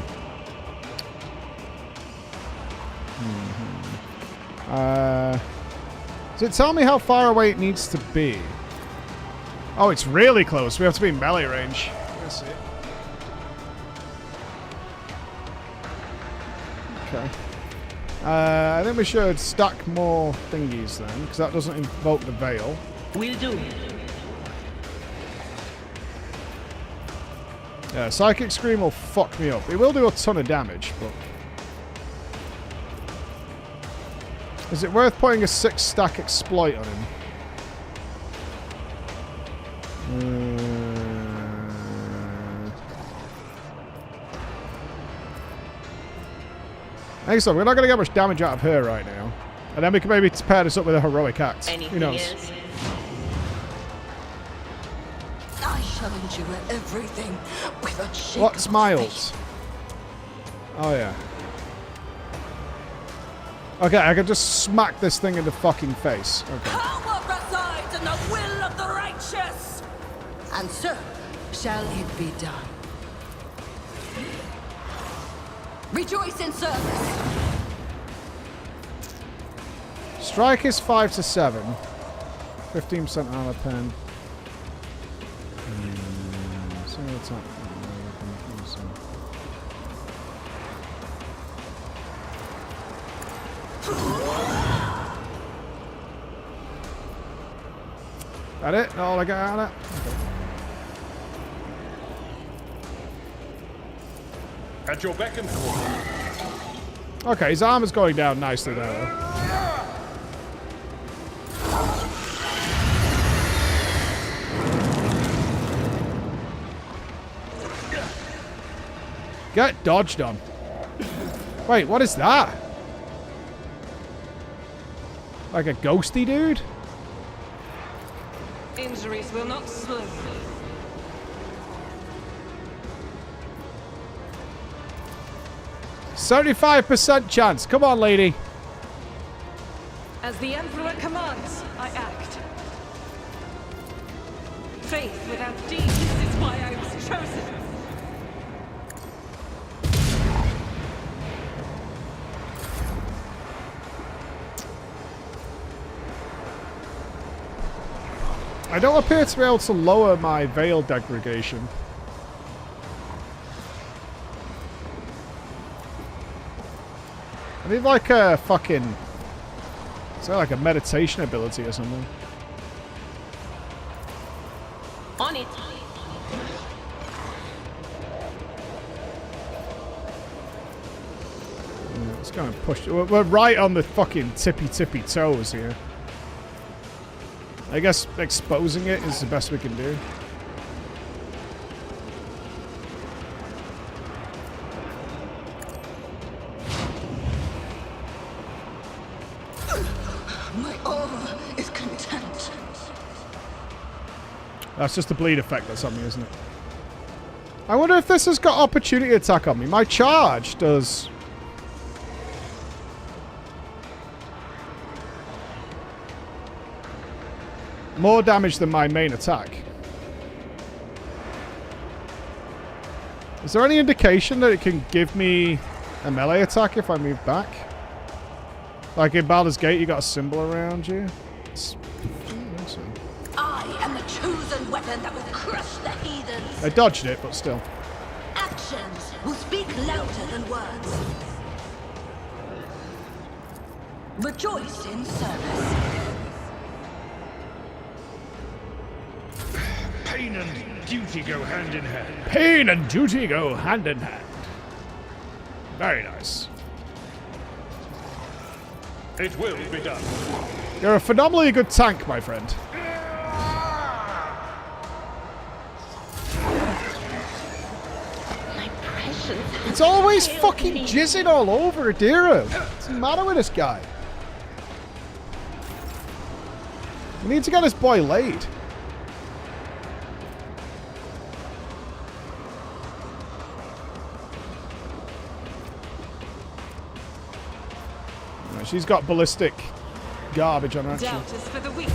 Does it tell me how far away it needs to be? Oh, it's really close. We have to be in melee range. Let's see. Okay. I think we should stack more thingies then, because that doesn't invoke the veil. Will do. Yeah, Psychic Scream will fuck me up. It will do a ton of damage, but... Is it worth putting a 6-stack exploit on him? I think so. We're not going to get much damage out of her right now. And then we can maybe pair this up with a heroic act. Who knows? I shall endure everything with a shake. What's Miles? Oh, yeah. Okay, I can just smack this thing in the fucking face. Okay. Power resides in the will of the righteous. And so shall it be done. Rejoice in service. Strike is 5 to 7. 15% armor pen. Single attack. That it? All I got out of that? Okay. At your beck and call. Okay, his armor's going down nicely there. Get dodged on. Wait, what is that? Like a ghosty dude? Injuries will not slow me. %75% chance. Come on, lady. As the Emperor commands, I act. Faith without deeds is why I was chosen. I don't appear to be able to lower my veil degradation. I need like a fucking... Is that like a meditation ability or something? On it. Let's go and push. We're right on the fucking tippy toes here. I guess exposing it is the best we can do. My aura is content. That's just the bleed effect that's on me, isn't it? I wonder if this has got opportunity attack on me. My charge does... more damage than my main attack. Is there any indication that it can give me a melee attack if I move back? Like in Baldur's Gate, you got a symbol around you? I am the chosen weapon that will crush the heathens. I dodged it, but still. Actions will speak louder than words. Rejoice in service. Pain and duty go hand in hand. Pain and duty go hand in hand. Very nice. It will be done. You're a phenomenally good tank, my friend. My precious. It's always fucking jizzing all over Adira. What's the matter with this guy? We need to get this boy laid. She's got ballistic garbage on her. Doubt is for the weak.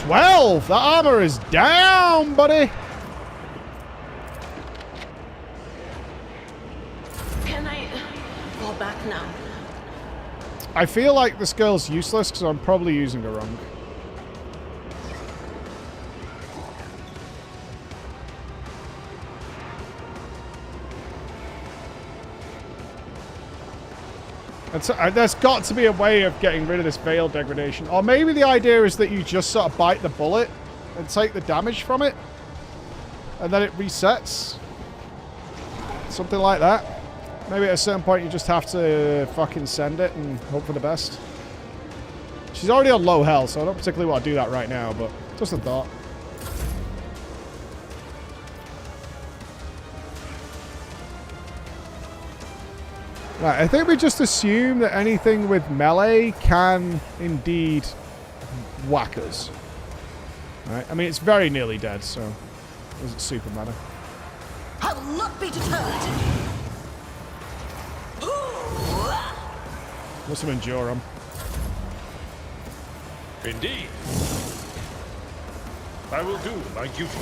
12! That armor is down, buddy! Can I fall back now? I feel like this girl's useless because I'm probably using her wrong. And so, there's got to be a way of getting rid of this veil degradation. Or maybe the idea is that you just sort of bite the bullet and take the damage from it. And then it resets. Something like that. Maybe at a certain point you just have to fucking send it and hope for the best. She's already on low health, so I don't particularly want to do that right now, but just a thought. Right, I think we just assume that anything with melee can indeed whack us. Right, I mean, it's very nearly dead, so it doesn't super matter. I will not be deterred. Must have endure him. Indeed. I will do my duty.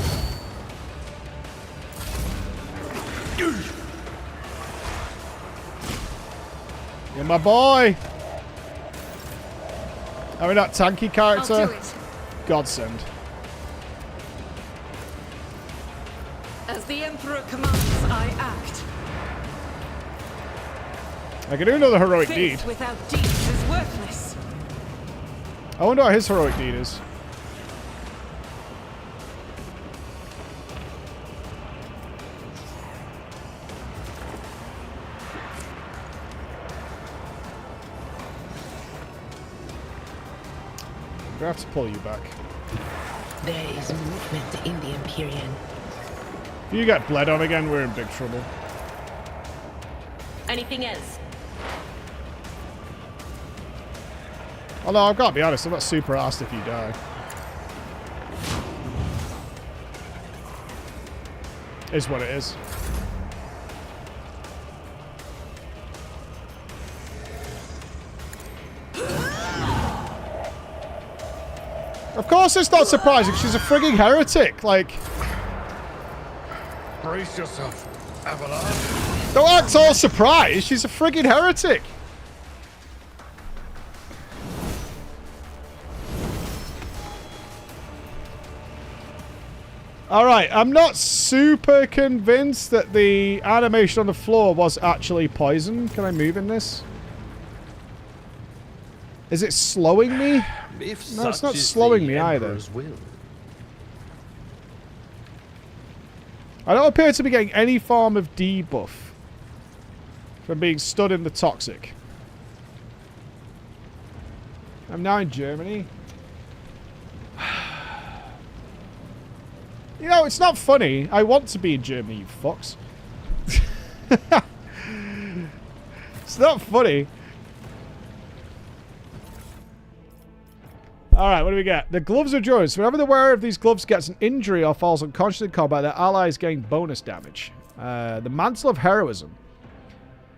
You're my boy! Having that tanky character? I'll do it. Godsend. As the Emperor commands, I act. I can do another heroic Faith deed. without deeds is worthless. I wonder what his heroic deed is. I have to pull you back. There is movement in the Empyrean. If you get bled on again, we're in big trouble. Anything else? Although, I've got to be honest, I'm not super arsed if you die. Is what it is. Of course it's not surprising, she's a frigging heretic, like... Brace yourself, Avalanche. Don't act all surprised, she's a frigging heretic! Alright, I'm not super convinced that the animation on the floor was actually poison. Can I move in this? Is it slowing me? No, it's not slowing me either. I don't appear to be getting any form of debuff from being stood in the toxic. I'm now in Germany. You know, it's not funny. I want to be in Germany, you fucks. It's not funny. Alright, what do we get? The gloves of endurance. Whenever the wearer of these gloves gets an injury or falls unconscious in combat, their allies gain bonus damage. The mantle of heroism.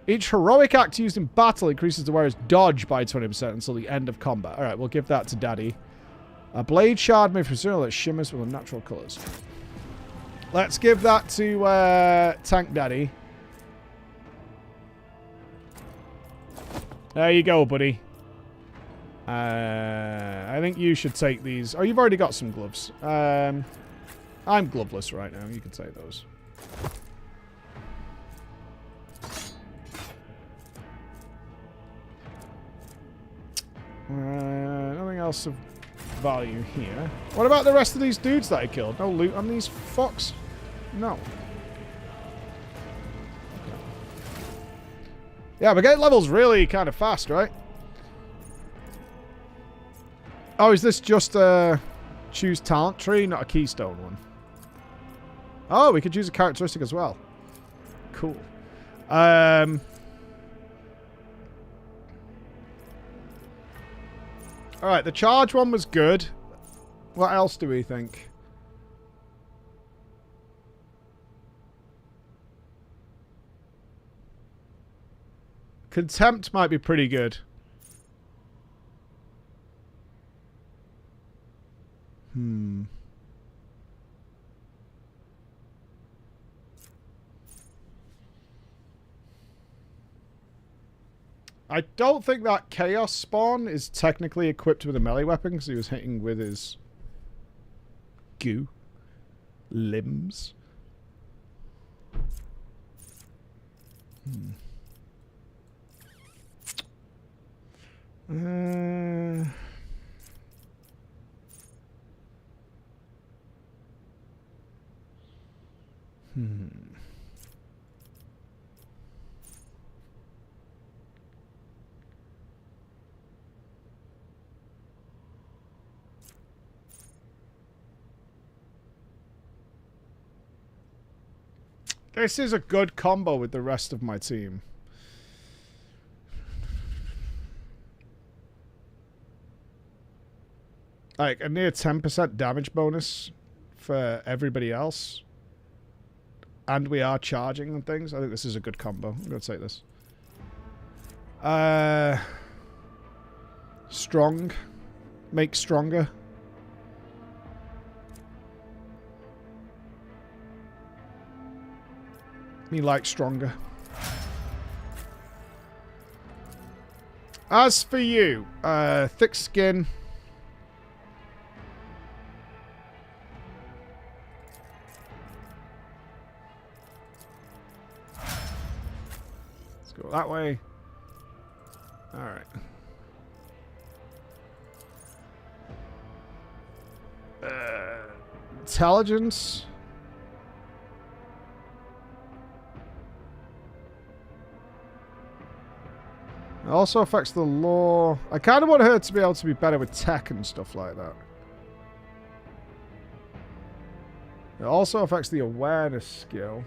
Each heroic act used in battle increases the wearer's dodge by 20% until the end of combat. Alright, we'll give that to Daddy. A blade shard made from steel that shimmers with unnatural colours. Let's give that to Tank Daddy. There you go, buddy. I think you should take these. Oh, you've already got some gloves. I'm gloveless right now. You can take those. Nothing else of value here. What about the rest of these dudes that I killed? No loot on these fucks? No. Yeah, but getting levels really kind of fast, right? Oh, is this just a choose talent tree, not a keystone one? Oh, we could use a characteristic as well. Cool. Alright, the charge one was good. What else do we think? Contempt might be pretty good. I don't think that Chaos Spawn is technically equipped with a melee weapon because he was hitting with his goo limbs. This is a good combo with the rest of my team. Like a near 10% damage bonus for everybody else. And we are charging and things. I think this is a good combo. I'm going to take this. Strong. Make stronger. Me like stronger. As for you, thick skin. Let's go that way. All right. Intelligence. It also affects the law. I kind of want her to be able to be better with tech and stuff like that. It also affects the awareness skill.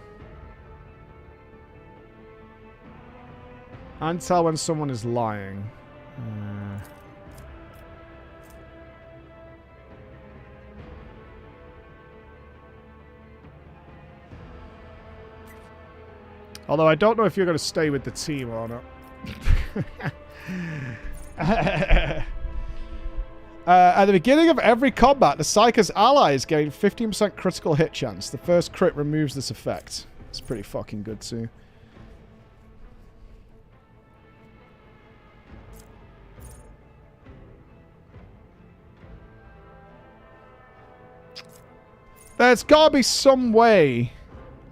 And tell when someone is lying. Although I don't know if you're going to stay with the team or not. At the beginning of every combat, the Psyker's allies gain 15% critical hit chance. The first crit removes this effect. It's pretty fucking good too. There's got to be some way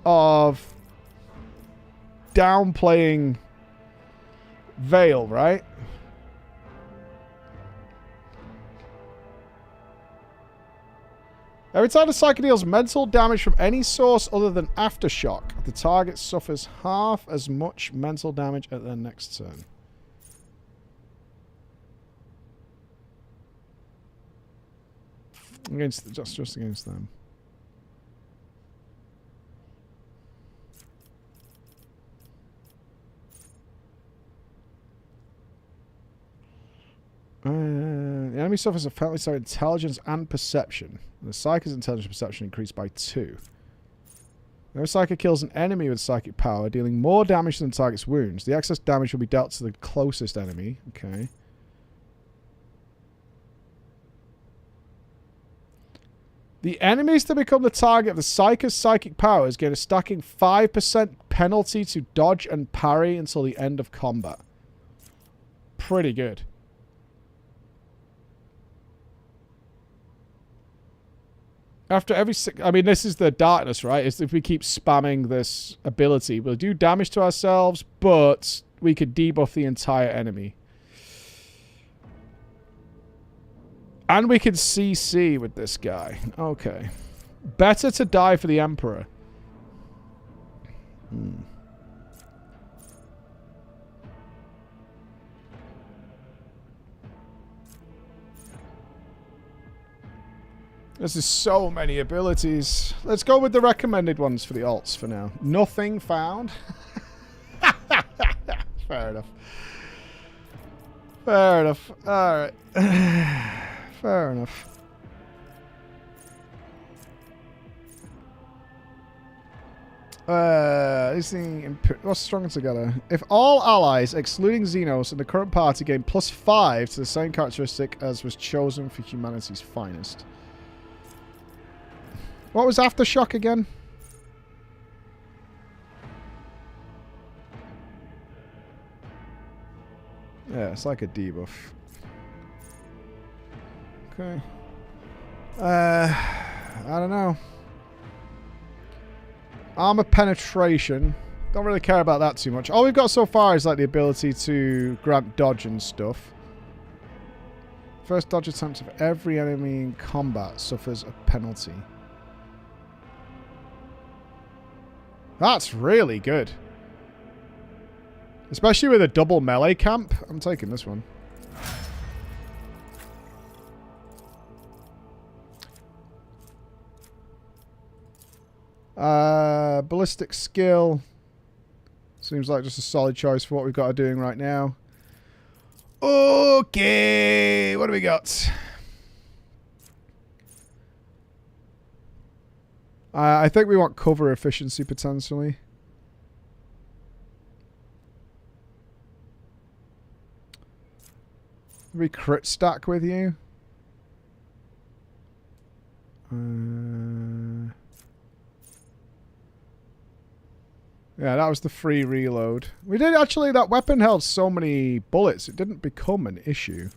of downplaying Veil, right? Every time the Psyker deals mental damage from any source other than Aftershock, the target suffers half as much mental damage at their next turn. Against just against them. The enemy suffers a fatality to intelligence and perception. The Psyker's intelligence and perception increased by 2. Whenever Psyker kills an enemy with psychic power, dealing more damage than the target's wounds, the excess damage will be dealt to the closest enemy. Okay. The enemies that become the target of the Psyker's psychic powers gain a stacking 5% penalty to dodge and parry until the end of combat. Pretty good. After every... I mean, this is the darkness, right? Is if we keep spamming this ability, we'll do damage to ourselves, but we could debuff the entire enemy. And we can CC with this guy. Okay. Better to die for the Emperor. This is so many abilities. Let's go with the recommended ones for the alts for now. Nothing found. Fair enough. Fair enough. Alright. Fair enough. What's stronger together? If all allies, excluding Xenos, in the current party gain +5 to the same characteristic as was chosen for humanity's finest. What was Aftershock again? Yeah, it's like a debuff. Okay. I don't know. Armor penetration. Don't really care about that too much. All we've got so far is like the ability to grant dodge and stuff. First dodge attempt of every enemy in combat suffers a penalty. That's really good. Especially with a double melee camp. I'm taking this one. Ballistic skill. Seems like just a solid choice for what we've got doing right now. Okay. What do we got? I think we want cover efficiency potentially. We crit stack with you. Yeah, that was the free reload. We did actually, that weapon held so many bullets, it didn't become an issue.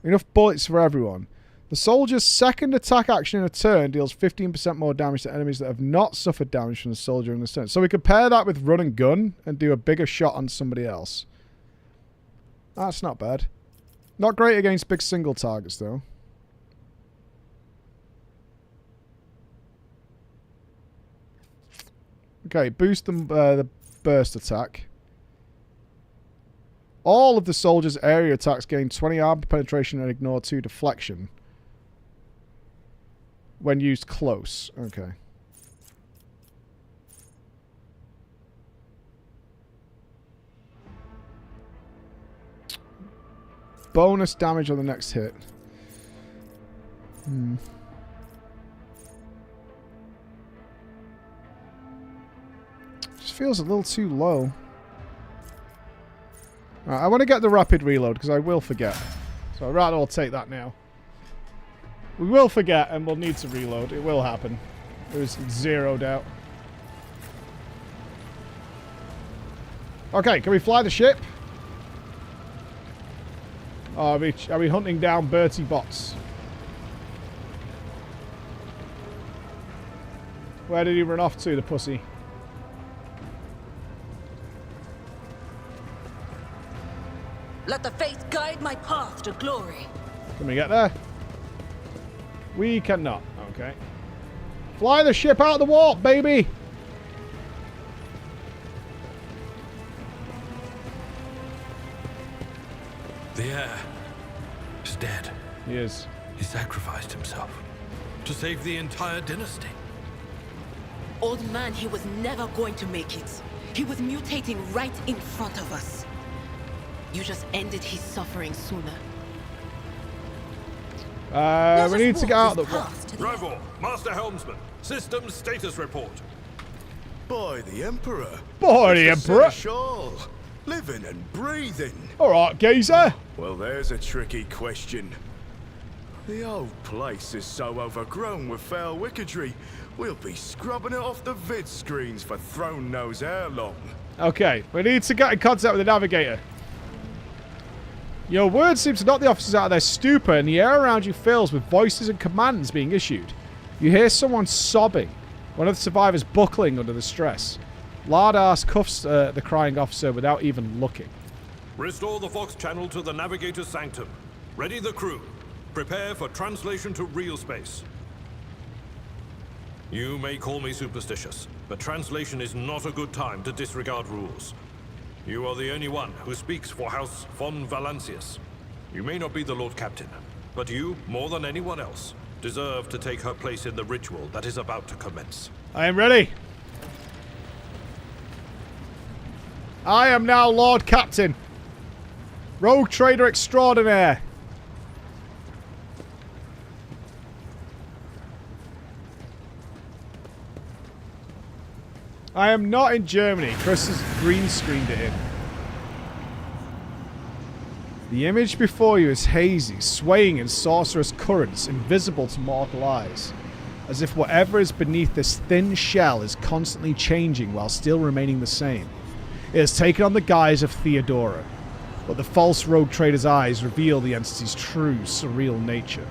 Enough bullets for everyone. The soldier's second attack action in a turn deals 15% more damage to enemies that have not suffered damage from the soldier in this turn. So we could pair that with run and gun and do a bigger shot on somebody else. That's not bad. Not great against big single targets, though. Okay, boost the burst attack. All of the soldiers' area attacks gain 20 armor penetration and ignore 2 deflection. When used close. Okay. Bonus damage on the next hit. Just feels a little too low. Right, I want to get the rapid reload because I will forget. So I'd rather take that now. We will forget and we'll need to reload. It will happen. There's zero doubt. Okay, can we fly the ship? Oh, are we hunting down Bertie bots? Where did he run off to, the pussy? Let the faith guide my path to glory. Can we get there? We cannot. Okay. Fly the ship out of the warp, baby! The heir is dead. He is. He sacrificed himself to save the entire dynasty. Old man, he was never going to make it. He was mutating right in front of us. You just ended his suffering sooner. We need to get out of the warp. Rivor, Master Helmsman, systems status report. By the Emperor. By the Emperor. Seneschal, living and breathing. Alright, geezer. Well, there's a tricky question. The old place is so overgrown with foul wickedry, we'll be scrubbing it off the vid screens for throne knows how long. Okay, we need to get in contact with the Navigator. Your words seem to knock the officers out of their stupor, and the air around you fills with voices and commands being issued. You hear someone sobbing, one of the survivors buckling under the stress. Lardass cuffs the crying officer without even looking. Restore the Vox channel to the Navigator's sanctum. Ready the crew. Prepare for translation to real space. You may call me superstitious, but translation is not a good time to disregard rules. You are the only one who speaks for House von Valancius. You may not be the Lord Captain, but you, more than anyone else, deserve to take her place in the ritual that is about to commence. I am ready. I am now Lord Captain. Rogue Trader Extraordinaire. I am not in Germany. Chris has green screened it in. The image before you is hazy, swaying in sorcerous currents, invisible to mortal eyes. As if whatever is beneath this thin shell is constantly changing while still remaining the same. It has taken on the guise of Theodora, but the false rogue trader's eyes reveal the entity's true, surreal nature.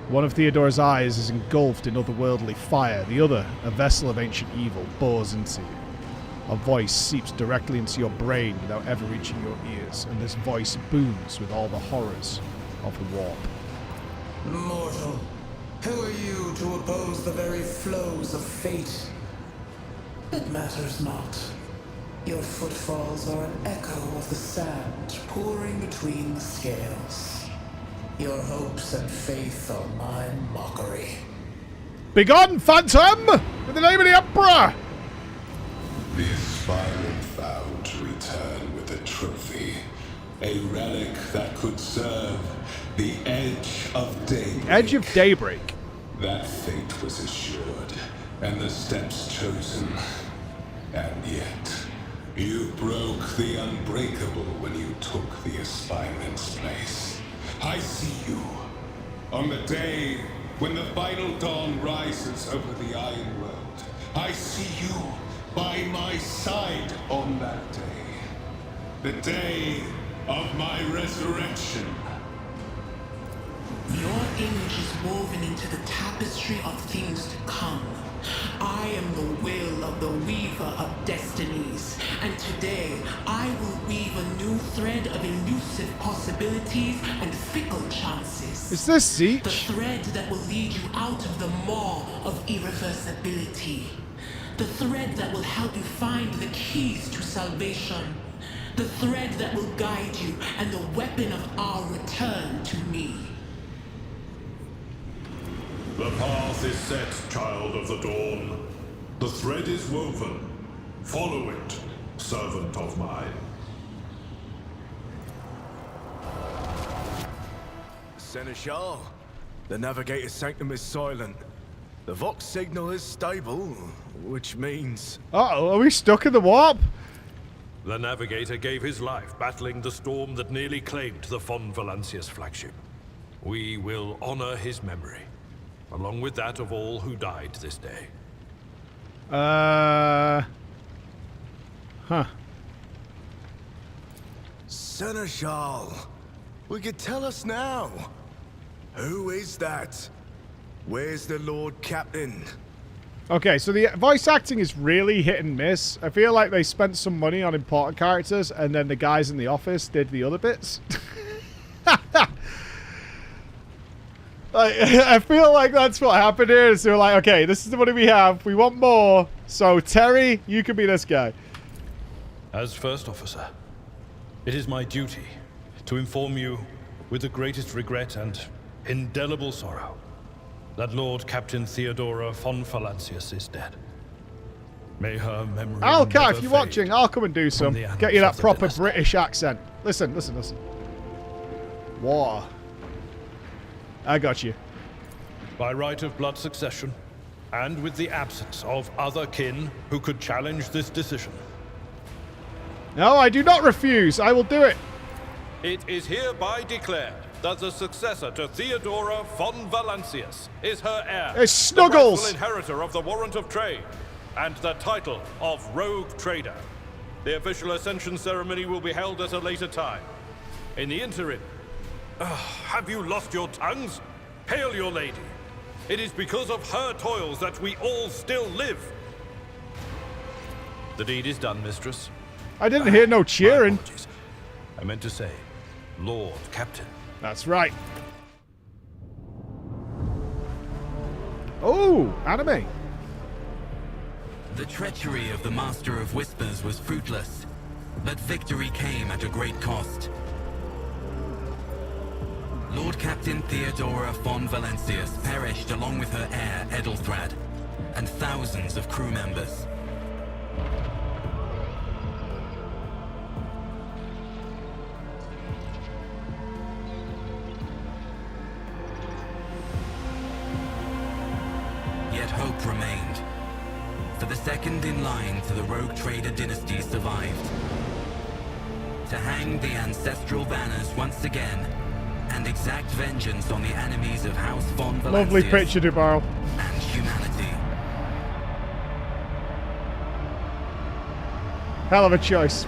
One of Theodora's eyes is engulfed in otherworldly fire, the other, a vessel of ancient evil, bores into you. A voice seeps directly into your brain without ever reaching your ears, and this voice booms with all the horrors of the warp. Mortal, who are you to oppose the very flows of fate? It matters not. Your footfalls are an echo of the sand pouring between the scales. Your hopes and faith are my mockery. Begone, Phantom! In the name of the Emperor! The aspirant vowed to return with a trophy. A relic that could serve the Edge of Daybreak. The Edge of Daybreak. That fate was assured, and the steps chosen. And yet, you broke the unbreakable when you took the aspirant's place. I see you. On the day when the final dawn rises over the Iron World, I see you by my side on that day. The day of my resurrection. Your image is woven into the tapestry of things to come. I am the will of the weaver of destinies, and today I will weave a new thread of elusive possibilities and fickle chances. Is this Zeech? The thread that will lead you out of the maw of irreversibility. The thread that will help you find the keys to salvation. The thread that will guide you and the weapon of our return to me. The path is set, child of the dawn. The thread is woven. Follow it, servant of mine. Seneschal, the Navigator's sanctum is silent. The Vox signal is stable, which means... Uh-oh, are we stuck in the warp? The Navigator gave his life battling the storm that nearly claimed the von Valancius flagship. We will honor his memory, along with that of all who died this day. Seneschal, we could tell us now. Who is that? Where's the Lord Captain? Okay, so the voice acting is really hit and miss. I feel like they spent some money on important characters, and then the guys in the office did the other bits. I feel like that's what happened here. So they're like, okay, this is the money we have. We want more. So, Terry, you can be this guy. As first officer, it is my duty to inform you with the greatest regret and indelible sorrow that Lord Captain Theodora von Valancius is dead. May her memory Alka, never if you're fade watching, I'll come and do some. the annals Get you that of the proper dynasty. British accent. Listen, listen, listen. War. I got you. By right of blood succession, and with the absence of other kin who could challenge this decision, No, I do not refuse. I will do it. it is hereby declared that the successor to Theodora von Valancius is her heir, It's Snuggles! the rightful inheritor of the Warrant of Trade, and the title of Rogue Trader. The official Ascension ceremony will be held at a later time. In the interim, have you lost your tongues? Hail your lady. It is because of her toils that we all still live. The deed is done, mistress. I didn't hear no cheering. I meant to say, Lord Captain. That's right. Oh, anime. The treachery of the Master of Whispers was fruitless, but victory came at a great cost. Lord Captain Theodora von Valancius perished along with her heir, Edelthrad, and thousands of crew members. Yet hope remained. For the second in line to the Rogue Trader dynasty survived. To hang the ancestral banners once again, and exact vengeance on the enemies of House von Valancius. Lovely picture, Dubarl. And humanity. Hell of a choice.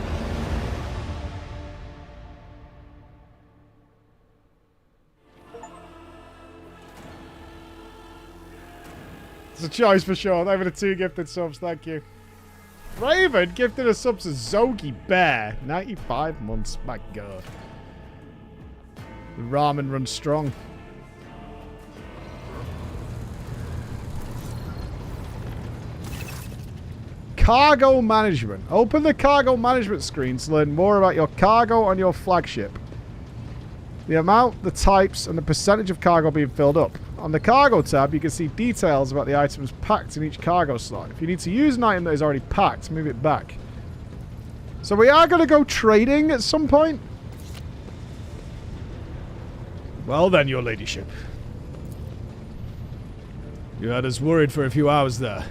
It's a choice for sure. Over the 2 gifted subs, thank you. Raven gifted a sub to Zogi Bear. 95 months, my god. The ramen runs strong. Cargo management. Open the cargo management screen to learn more about your cargo on your flagship. The amount, the types, and the percentage of cargo being filled up. On the cargo tab, you can see details about the items packed in each cargo slot. If you need to use an item that is already packed, move it back. So we are going to go trading at some point. Well then, your ladyship. You had us worried for a few hours there.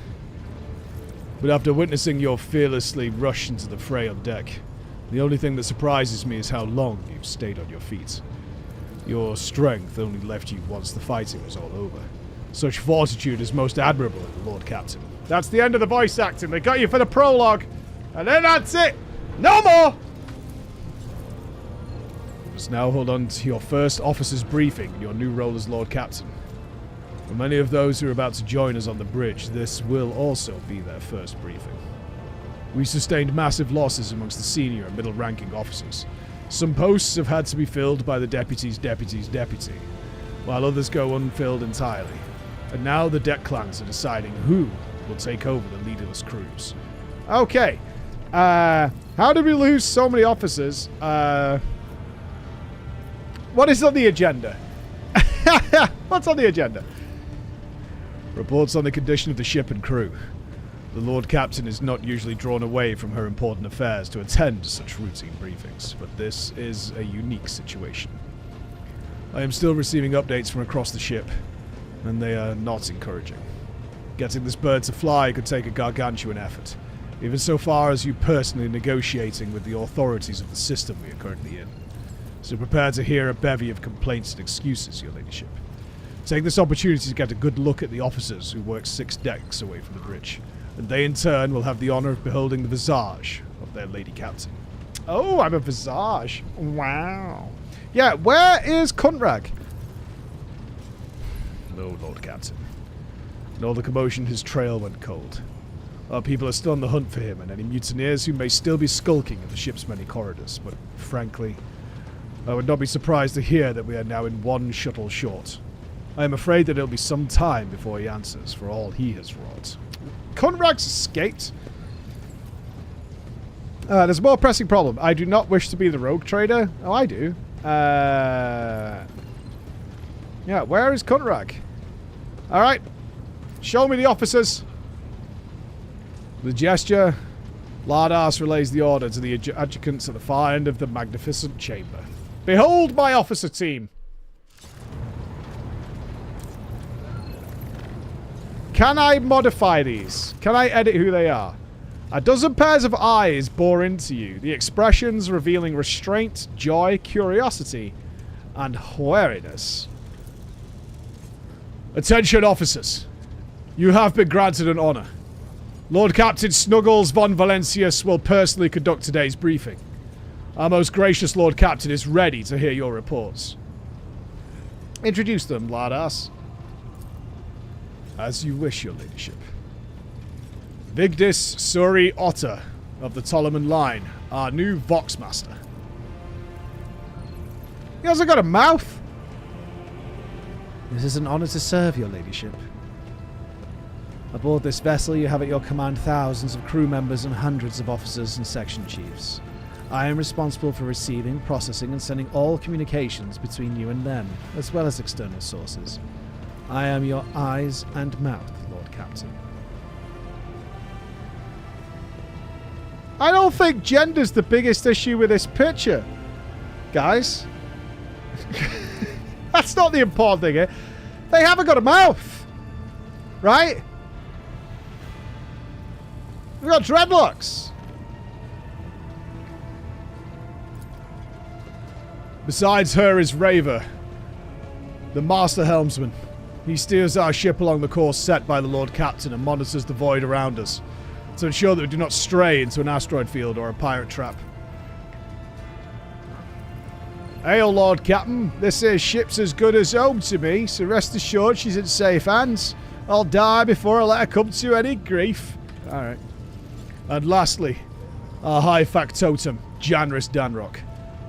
But after witnessing your fearlessly rush into the fray on deck, the only thing that surprises me is how long you've stayed on your feet. Your strength only left you once the fighting was all over. Such fortitude is most admirable in the Lord Captain. That's the end of the voice acting. They got you for the prologue. And then that's it. No more! You must now hold on to your first officer's briefing in your new role as Lord Captain. For many of those who are about to join us on the bridge, this will also be their first briefing. We sustained massive losses amongst the senior and middle-ranking officers. Some posts have had to be filled by the deputy's deputy's deputy, while others go unfilled entirely. And now the deck clans are deciding who will take over the leaderless crews. Okay. How did we lose so many officers? What is on the agenda? What's on the agenda? Reports on the condition of the ship and crew. The Lord Captain is not usually drawn away from her important affairs to attend such routine briefings, but this is a unique situation. I am still receiving updates from across the ship, and they are not encouraging. Getting this bird to fly could take a gargantuan effort, even so far as you personally negotiating with the authorities of the system we are currently in. So prepare to hear a bevy of complaints and excuses, your ladyship. Take this opportunity to get a good look at the officers who work 6 decks away from the bridge, and they in turn will have the honor of beholding the visage of their lady captain. Oh, I'm a visage. Wow. Yeah, where is Kunrag? No, Lord Captain. and all the commotion his trail went cold. Our people are still on the hunt for him and any mutineers who may still be skulking in the ship's many corridors, but frankly, I would not be surprised to hear that we are now in one shuttle short. I am afraid that it'll be some time before he answers for all he has wrought. Conrag's escaped. There's a more pressing problem. I do not wish to be the rogue trader. Oh, I do. Yeah, where is Conrag? Alright. Show me the officers. With a gesture, Lardas relays the order to the adjutants at the far end of the magnificent chamber. Behold my officer team! Can I modify these? Can I edit who they are? A dozen pairs of eyes bore into you, the expressions revealing restraint, joy, curiosity, and wariness. Attention officers. You have been granted an honor. Lord Captain Snuggles von Valencius will personally conduct today's briefing. Our most gracious Lord Captain is ready to hear your reports. Introduce them, Lardas. As you wish, your ladyship. Vigdis Suri Otter of the Ptolemy line, our new Voxmaster. He hasn't got a mouth. It is an honor to serve, your ladyship. Aboard this vessel, you have at your command thousands of crew members and hundreds of officers and section chiefs. I am responsible for receiving, processing, and sending all communications between you and them, as well as external sources. I am your eyes and mouth, Lord Captain. I don't think gender's the biggest issue with this picture, guys. That's not the important thing here. They haven't got a mouth, right? We've got dreadlocks. Besides her is Raver, the master helmsman. He steers our ship along the course set by the Lord Captain and monitors the void around us to ensure that we do not stray into an asteroid field or a pirate trap. Hail, Lord Captain. This here ship's as good as home to me, so rest assured she's in safe hands. I'll die before I let her come to any grief. Alright. And lastly, our high factotum, Janris Danrock,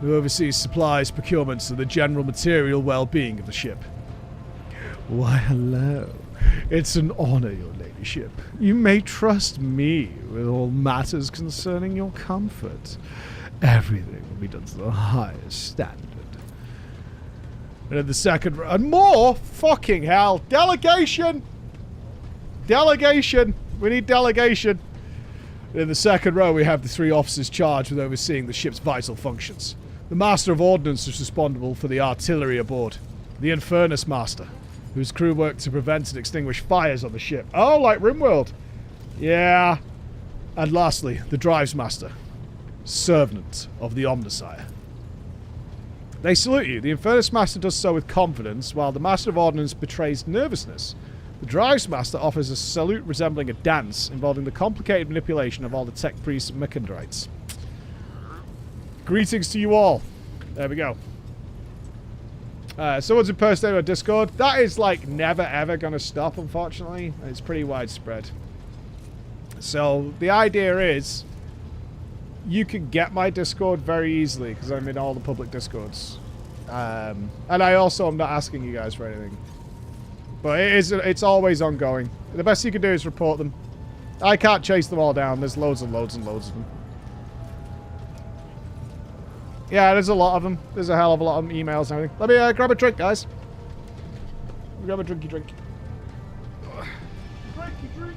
who oversees supplies, procurements, and the general material well-being of the ship. Why, hello. It's an honor, your ladyship. You may trust me with all matters concerning your comfort. Everything will be done to the highest standard. And in the second row, and more? Fucking hell. Delegation! Delegation! We need delegation. In the second row, we have the three officers charged with overseeing the ship's vital functions. The Master of Ordnance is responsible for the artillery aboard. The Infernus Master, whose crew work to prevent and extinguish fires on the ship. Oh, like RimWorld. Yeah. And lastly, the Drives Master, servant of the Omnisire. They salute you. The Infernus Master does so with confidence, while the Master of Ordnance betrays nervousness. The Drives Master offers a salute resembling a dance, involving the complicated manipulation of all the tech priests and mechandrites. Greetings to you all. There we go. Someone's impersonating our Discord. That is, like, never ever going to stop, unfortunately. It's pretty widespread. So, the idea is, you can get my Discord very easily, because I'm in all the public Discords. And I also am not asking you guys for anything. But it's always ongoing. The best you can do is report them. I can't chase them all down. There's loads and loads and loads of them. Yeah, there's a lot of them. There's a hell of a lot of emails and everything. Let me grab a drink, guys. Grab a drinky drink. Drinky drink.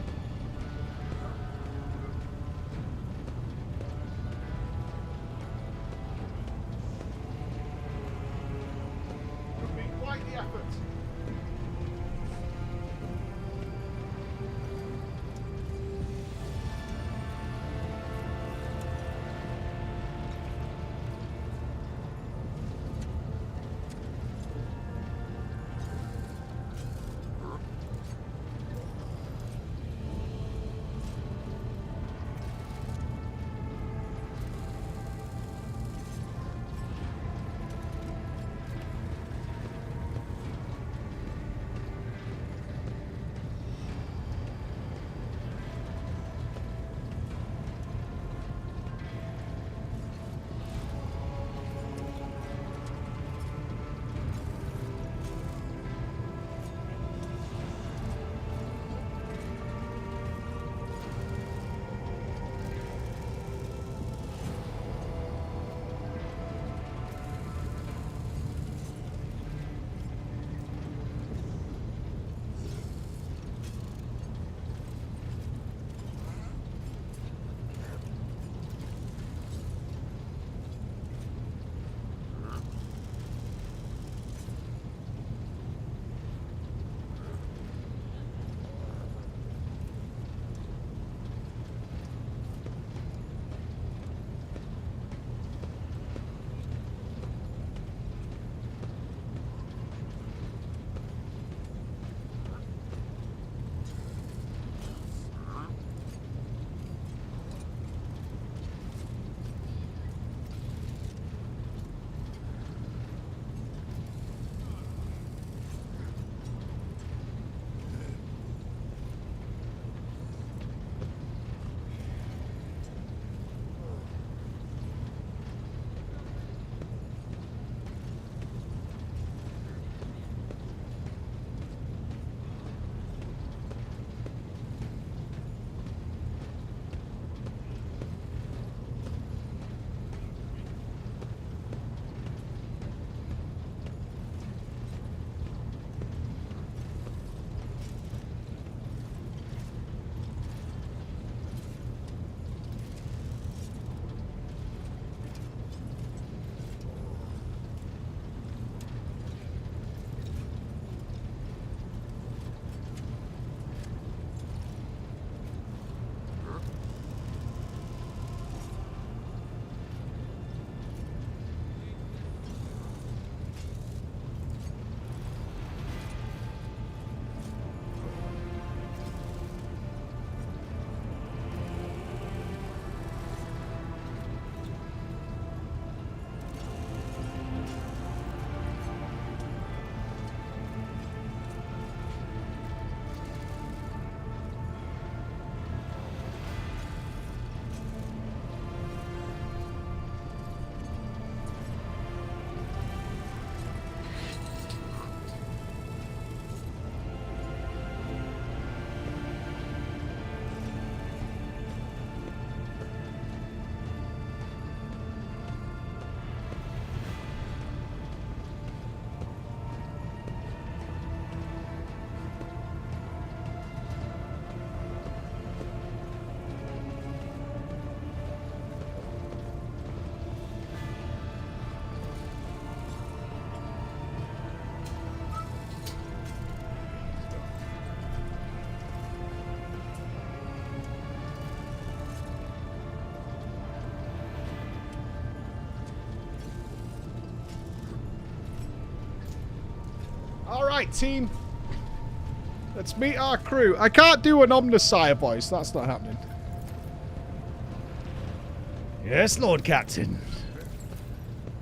It'll be quite the effort. Alright, team. Let's meet our crew. I can't do an Omnissiah voice. That's not happening. Yes, Lord Captain.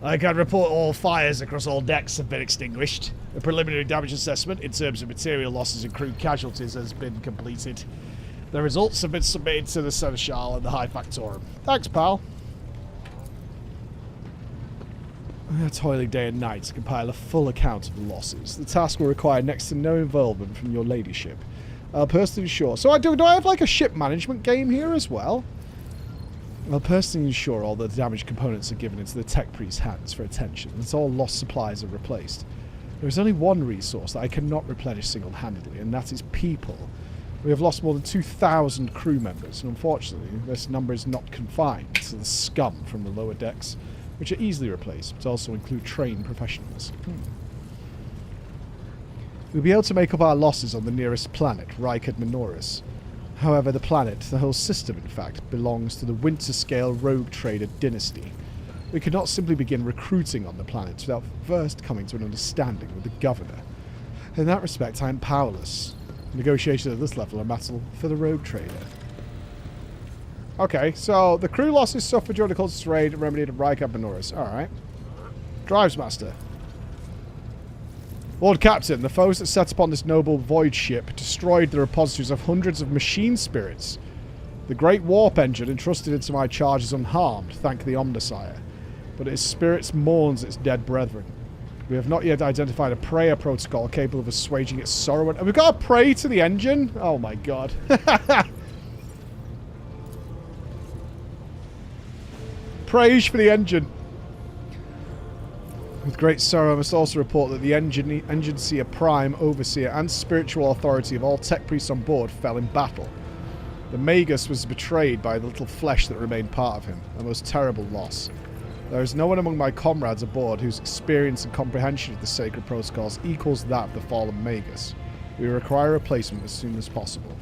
I can report all fires across all decks have been extinguished. A preliminary damage assessment in terms of material losses and crew casualties has been completed. The results have been submitted to the Seneschal and the High Factorum. Thanks, pal. We are toiling day and night to compile a full account of the losses. The task will require next to no involvement from your ladyship. I'll personally ensure... So do I have like a ship management game here as well? I'll personally ensure all the damaged components are given into the tech priest's hands for attention, and that all lost supplies are replaced. There is only one resource that I cannot replenish single-handedly, and that is people. We have lost more than 2,000 crew members, and unfortunately, this number is not confined to the scum from the lower decks, which are easily replaced, but also include trained professionals. We'll be able to make up our losses on the nearest planet, Rykard Minoris. However, the planet, the whole system in fact, belongs to the Winter-scale rogue trader dynasty. We cannot simply begin recruiting on the planet without first coming to an understanding with the governor. In that respect, I am powerless. Negotiations at this level are a matter for the rogue trader. Okay, so the crew losses suffered during the cultist raid and remedied at Rykard Minoris. Alright. Drives Master. Lord Captain, the foes that set upon this noble void ship destroyed the repositories of hundreds of machine spirits. The great warp engine entrusted into my charge is unharmed, thank the Omnissiah, but its spirits mourns its dead brethren. We have not yet identified a prayer protocol capable of assuaging its sorrow. And we've got to pray to the engine? Oh my god. Praise for the engine. With great sorrow, I must also report that the Engineer Prime, Overseer, and spiritual authority of all tech priests on board fell in battle. The Magus was betrayed by the little flesh that remained part of him, a most terrible loss. There is no one among my comrades aboard whose experience and comprehension of the sacred protocols equals that of the fallen Magus. We require a replacement as soon as possible.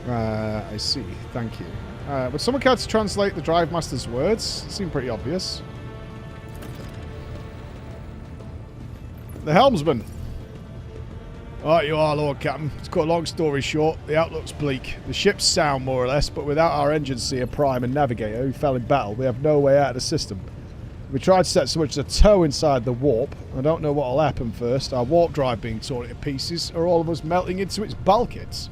I see. Thank you. Would someone care to translate the Drive Master's words? It seemed pretty obvious. The helmsman. Right you are, Lord Captain. To cut a long story short, the outlook's bleak. The ship's sound, more or less, but without our Engineer Prime and Navigator, who fell in battle, we have no way out of the system. We tried to set so much as a toe inside the warp. I don't know what'll happen first, our warp drive being torn into pieces, or all of us melting into its bulkheads.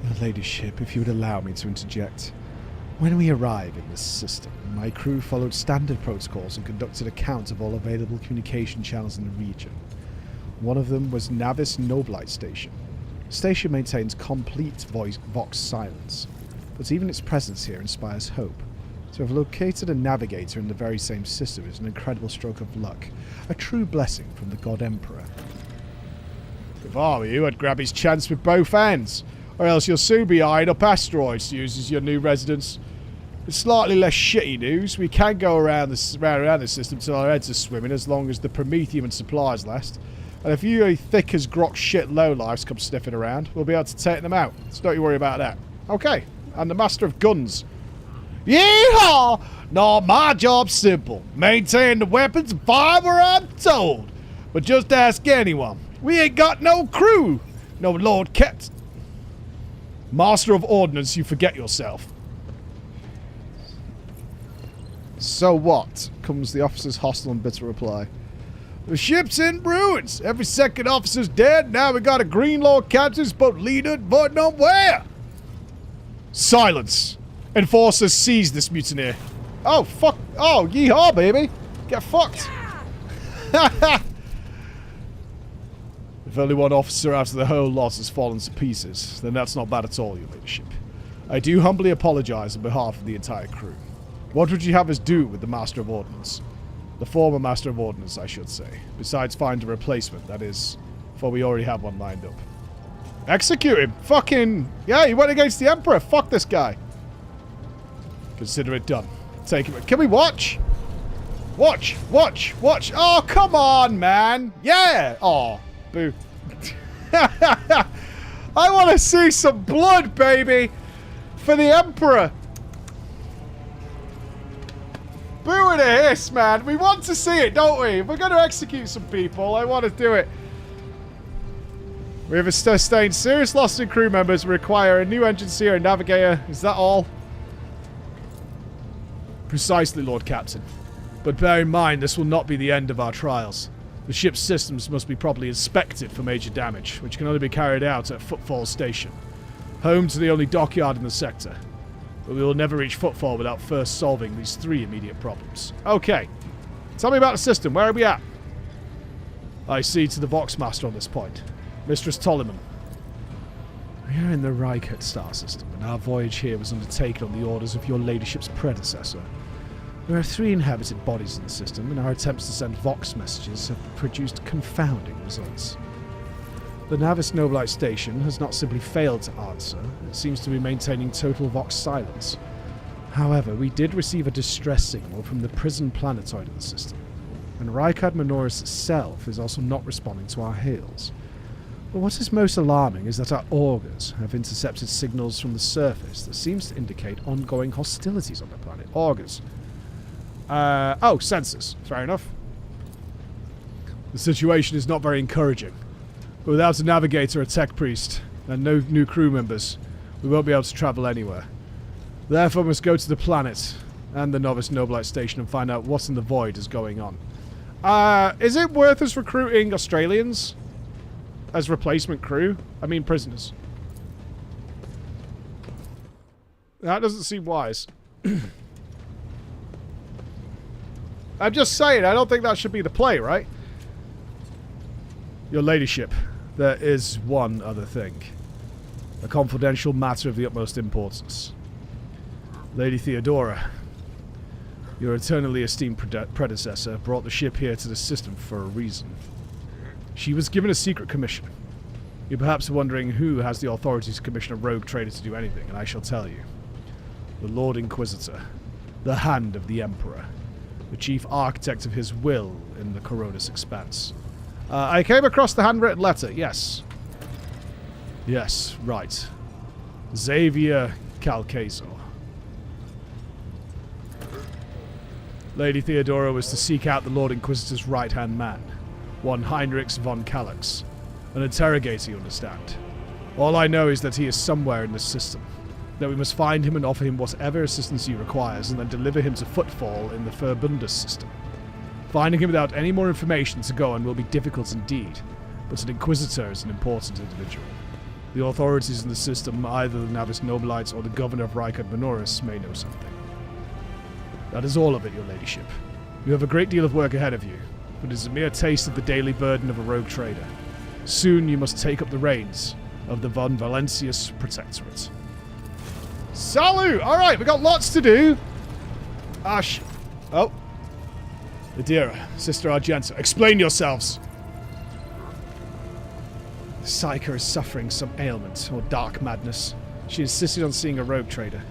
Your ladyship, if you would allow me to interject. When we arrived in this system, my crew followed standard protocols and conducted a count of all available communication channels in the region. One of them was Navis Noblite Station. The station maintains complete vox silence, but even its presence here inspires hope. To have located a Navigator in the very same system is an incredible stroke of luck, a true blessing from the God Emperor. If I were you, I'd grab his chance with both hands, or else you'll soon be eyeing up asteroids to use as your new residence. It's slightly less shitty news. We can go around the system till our heads are swimming as long as the Prometheum and supplies last. And if you thick as grok shit lowlifes come sniffing around, we'll be able to take them out. So don't you worry about that. Okay. And the Master of Guns. Yeehaw! No, my job's simple. Maintain the weapons and fire where I'm told. But just ask anyone. We ain't got no crew. No Lord Captain. Master of Ordnance, you forget yourself. So what? Comes the officer's hostile and bitter reply. The ship's in ruins. Every second officer's dead. Now we got a green Lord Captain's boat leader but nowhere. Silence. Enforcers seize this mutineer. Oh, fuck. Oh, yeehaw, baby. Get fucked. If only one officer out of the whole lot has fallen to pieces, then that's not bad at all, your ladyship. I do humbly apologize on behalf of the entire crew. What would you have us do with the Master of Ordnance? The former Master of Ordnance, I should say. Besides find a replacement, that is, for we already have one lined up. Execute him! Fucking... Yeah, he went against the Emperor! Fuck this guy! Consider it done. Take him... Can we watch? Watch! Watch! Watch! Oh, come on, man! Yeah! Oh, boo. I want to see some blood, baby! For the Emperor! Boo and a hiss, man. We want to see it, don't we? If we're going to execute some people, I want to do it. We have sustained serious loss in crew members. We require a new engineer and navigator. Is that all? Precisely, Lord Captain. But bear in mind, this will not be the end of our trials. The ship's systems must be properly inspected for major damage, which can only be carried out at Footfall Station, home to the only dockyard in the sector. But we will never reach Footfall without first solving these 3 immediate problems. Okay. Tell me about the system. Where are we at? I see to the Voxmaster on this point. Mistress Tolliman. We are in the Reichert star system, and our voyage here was undertaken on the orders of your ladyship's predecessor. There are 3 inhabited bodies in the system, and our attempts to send Vox messages have produced confounding results. The Navis Nobilite station has not simply failed to answer, it seems to be maintaining total Vox silence. However, we did receive a distress signal from the prison planetoid of the system, and Reichard Minoris itself is also not responding to our hails. But what is most alarming is that our augurs have intercepted signals from the surface that seems to indicate ongoing hostilities on the planet. Augurs. Oh, sensors. Fair enough. The situation is not very encouraging. But without a navigator, a tech priest, and no new crew members, we won't be able to travel anywhere. Therefore, we must go to the planet and the Novice Nobilite station and find out what in the void is going on. Is it worth us recruiting Australians as replacement crew? I mean prisoners. That doesn't seem wise. I'm just saying, I don't think that should be the play, right? Your ladyship, there is one other thing. A confidential matter of the utmost importance. Lady Theodora, your eternally esteemed predecessor, brought the ship here to the system for a reason. She was given a secret commission. You're perhaps wondering who has the authority to commission a rogue trader to do anything, and I shall tell you. The Lord Inquisitor, the Hand of the Emperor, the chief architect of his will in the Coronis Expanse. I came across the handwritten letter, yes. Yes, right. Xavier Calcazor. Lady Theodora was to seek out the Lord Inquisitor's right-hand man, one Heinrichs von Kallax. An interrogator, you understand. All I know is that he is somewhere in this system. That we must find him and offer him whatever assistance he requires, and then deliver him to Footfall in the Verbundus system. Finding him without any more information to go on will be difficult indeed, but an Inquisitor is an important individual. The authorities in the system, either the Navis Nobilites or the Governor of Reichard Minoris, may know something. That is all of it, your ladyship. You have a great deal of work ahead of you, but it is a mere taste of the daily burden of a rogue trader. Soon you must take up the reins of the Von Valentius Protectorate. Salut! Alright, we got lots to do. Ash. Oh. Theodora, Sister Argenta, explain yourselves. The Psyker is suffering some ailment or dark madness. She insisted on seeing a rogue trader.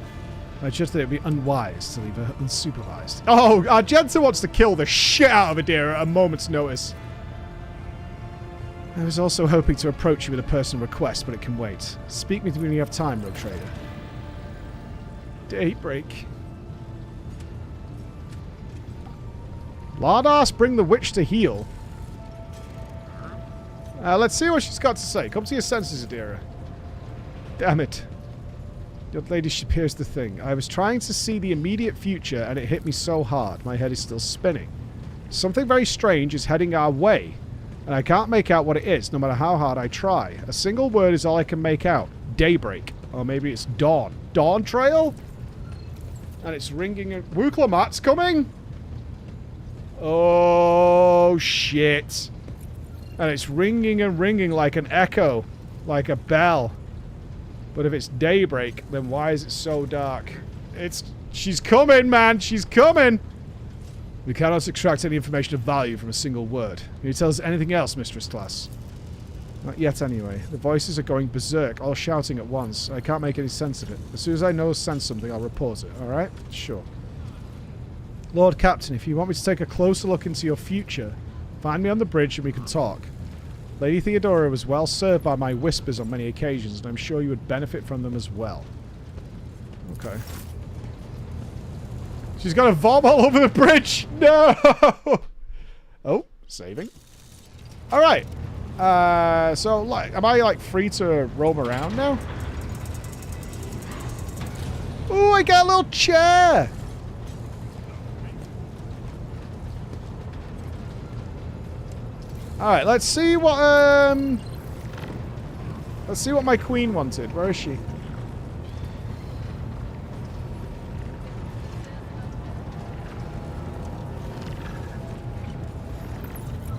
I judged that it would be unwise to leave her unsupervised. Oh, Argenta wants to kill the shit out of Theodora at a moment's notice. I was also hoping to approach you with a personal request, but it can wait. Speak me when you have time, rogue trader. Daybreak. Lardas, bring the witch to heel. Let's see what she's got to say. Come to your senses, Adira. Damn it. Your ladyship, here's the thing. I was trying to see the immediate future, and it hit me so hard. My head is still spinning. Something very strange is heading our way, and I can't make out what it is, no matter how hard I try. A single word is all I can make out. Daybreak. Or maybe it's dawn. Dawn trail? And it's ringing. Wuklamat's coming? Oh, shit. And it's ringing and ringing like an echo. Like a bell. But if it's daybreak, then why is it so dark? She's coming, man. She's coming. We cannot extract any information of value from a single word. Can you tell us anything else, Mistress Class? Not yet, anyway. The voices are going berserk, all shouting at once. I can't make any sense of it. As soon as I know sense something, I'll report it, alright? Sure. Lord Captain, if you want me to take a closer look into your future, find me on the bridge and we can talk. Lady Theodora was well served by my whispers on many occasions, and I'm sure you would benefit from them as well. Okay. She's got a vom all over the bridge. No. Oh, saving. All right. So, like, am I, like, free to roam around now? Oh, I got a little chair. All right, let's see what my queen wanted. Where is she?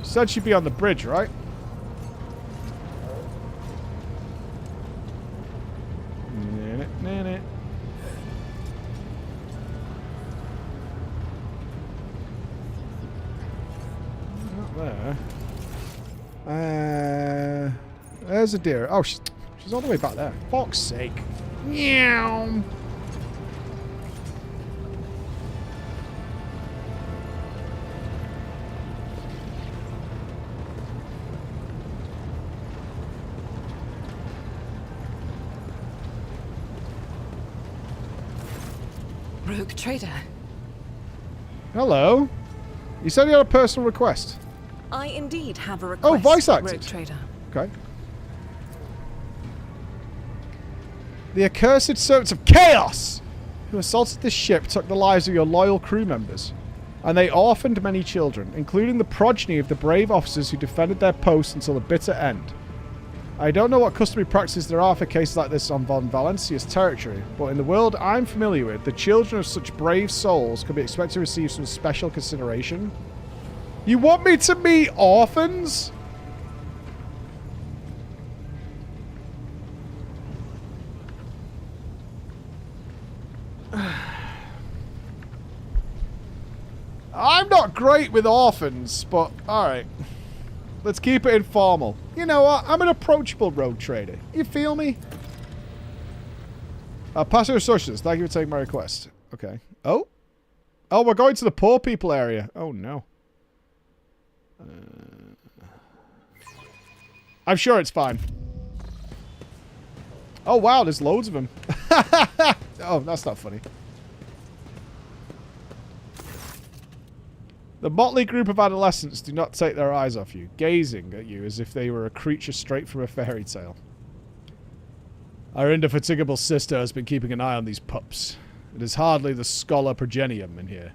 She said she'd be on the bridge, right? Not there. There's a deer. Oh, she's all the way back there. Fuck's sake. Meow. Rogue trader. Hello. You said you had a personal request. I indeed have a request. Oh, voice acted. Rogue trader. Okay. The accursed servants of chaos who assaulted this ship took the lives of your loyal crew members, and they orphaned many children, including the progeny of the brave officers who defended their posts until the bitter end. I don't know what customary practices there are for cases like this on Von Valencia's territory, but in the world I'm familiar with, the children of such brave souls could be expected to receive some special consideration. You want me to meet orphans? I'm not great with orphans, but alright. Let's keep it informal. You know what? I'm an approachable rogue trader. You feel me? Passive socialist, thank you for taking my request. Okay. Oh? Oh, we're going to the poor people area. Oh, no. I'm sure it's fine. Oh, wow, there's loads of them. Oh, that's not funny. The motley group of adolescents do not take their eyes off you, gazing at you as if they were a creature straight from a fairy tale. Our indefatigable sister has been keeping an eye on these pups. It is hardly the scholar progenium in here,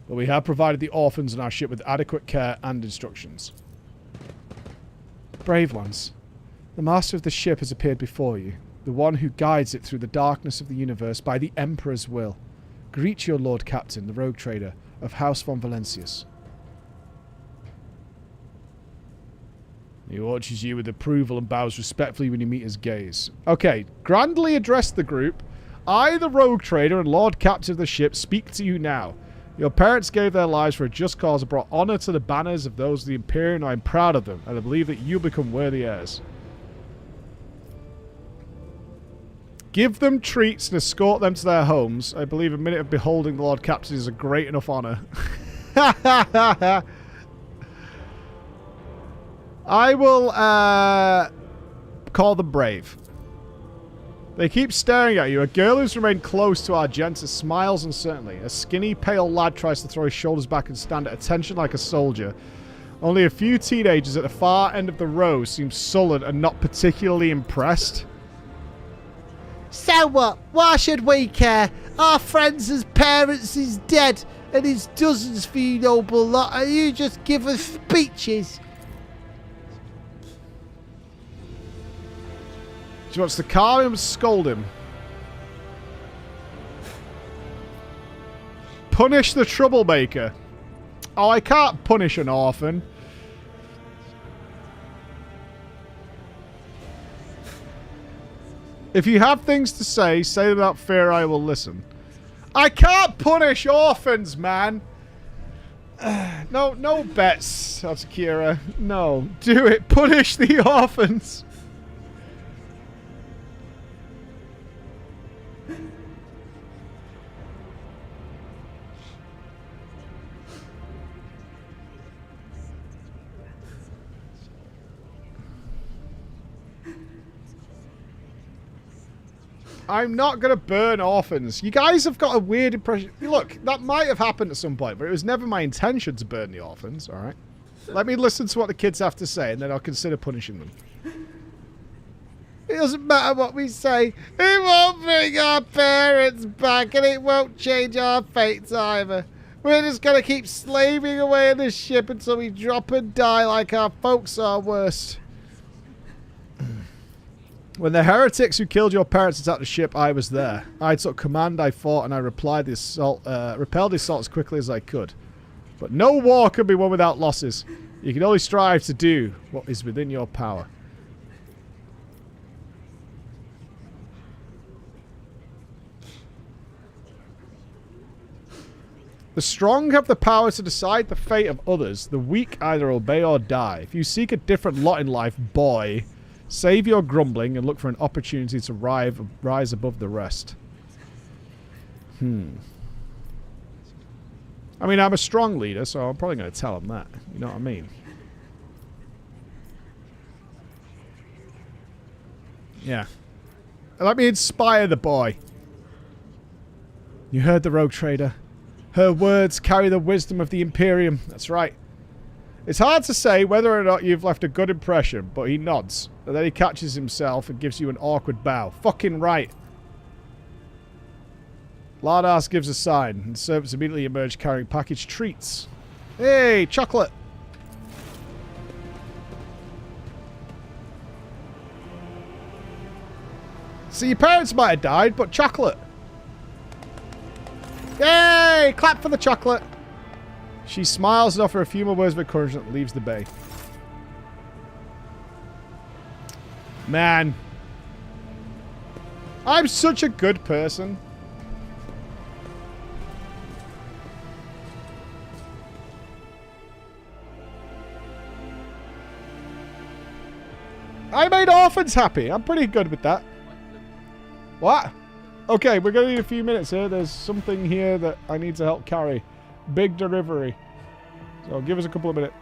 but we have provided the orphans on our ship with adequate care and instructions. Brave ones, the master of the ship has appeared before you, the one who guides it through the darkness of the universe by the Emperor's will. Greet your Lord Captain, the rogue trader of House von Valencius. He watches you with approval and bows respectfully when you meet his gaze. Okay, grandly address the group. I, the rogue trader and Lord Captain of the ship, speak to you now. Your parents gave their lives for a just cause and brought honor to the banners of those of the Imperium, and I am proud of them, and I believe that you become worthy heirs. Give them treats and escort them to their homes. I believe a minute of beholding the Lord Captain is a great enough honor. I will call them brave. They keep staring at you. A girl who's remained close to Argenta smiles uncertainly. A skinny, pale lad tries to throw his shoulders back and stand at attention like a soldier. Only a few teenagers at the far end of the row seem sullen and not particularly impressed. So what? Why should we care? Our friend's parents is dead, and his dozens for you noble lot, and you just give us speeches. She wants to calm him and scold him. Punish the troublemaker. Oh, I can't punish an orphan. If you have things to say, say them without fear, I will listen. I can't punish orphans, man. No bets, Otakira. No, do it. Punish the orphans. I'm not going to burn Orphans. You guys have got a weird impression. Look, that might have happened at some point, but it was never my intention to burn the Orphans, alright? Let me listen to what the kids have to say, and then I'll consider punishing them. It doesn't matter what we say. It won't bring our parents back, and it won't change our fates either. We're just going to keep slaving away in this ship until we drop and die like our folks are worst. When the heretics who killed your parents attacked the ship, I was there. I took command, I fought, and I repelled the assault as quickly as I could. But no war can be won without losses. You can only strive to do what is within your power. The strong have the power to decide the fate of others. The weak either obey or die. If you seek a different lot in life, boy, save your grumbling and look for an opportunity to rise above the rest. I mean, I'm a strong leader, so I'm probably going to tell him that. You know what I mean? Yeah. Let me inspire the boy. You heard the rogue trader. Her words carry the wisdom of the Imperium. That's right. It's hard to say whether or not you've left a good impression, but he nods. And then he catches himself and gives you an awkward bow. Fucking right. Lardas gives a sign, and servants immediately emerge carrying packaged treats. Hey, chocolate! See, your parents might have died, but chocolate. Yay! Clap for the chocolate! She smiles and offers a few more words of encouragement and leaves the bay. Man. I'm such a good person. I made Orphans happy. I'm pretty good with that. What? Okay, we're going to need a few minutes here. There's something here that I need to help carry. Big delivery. So give us a couple of minutes.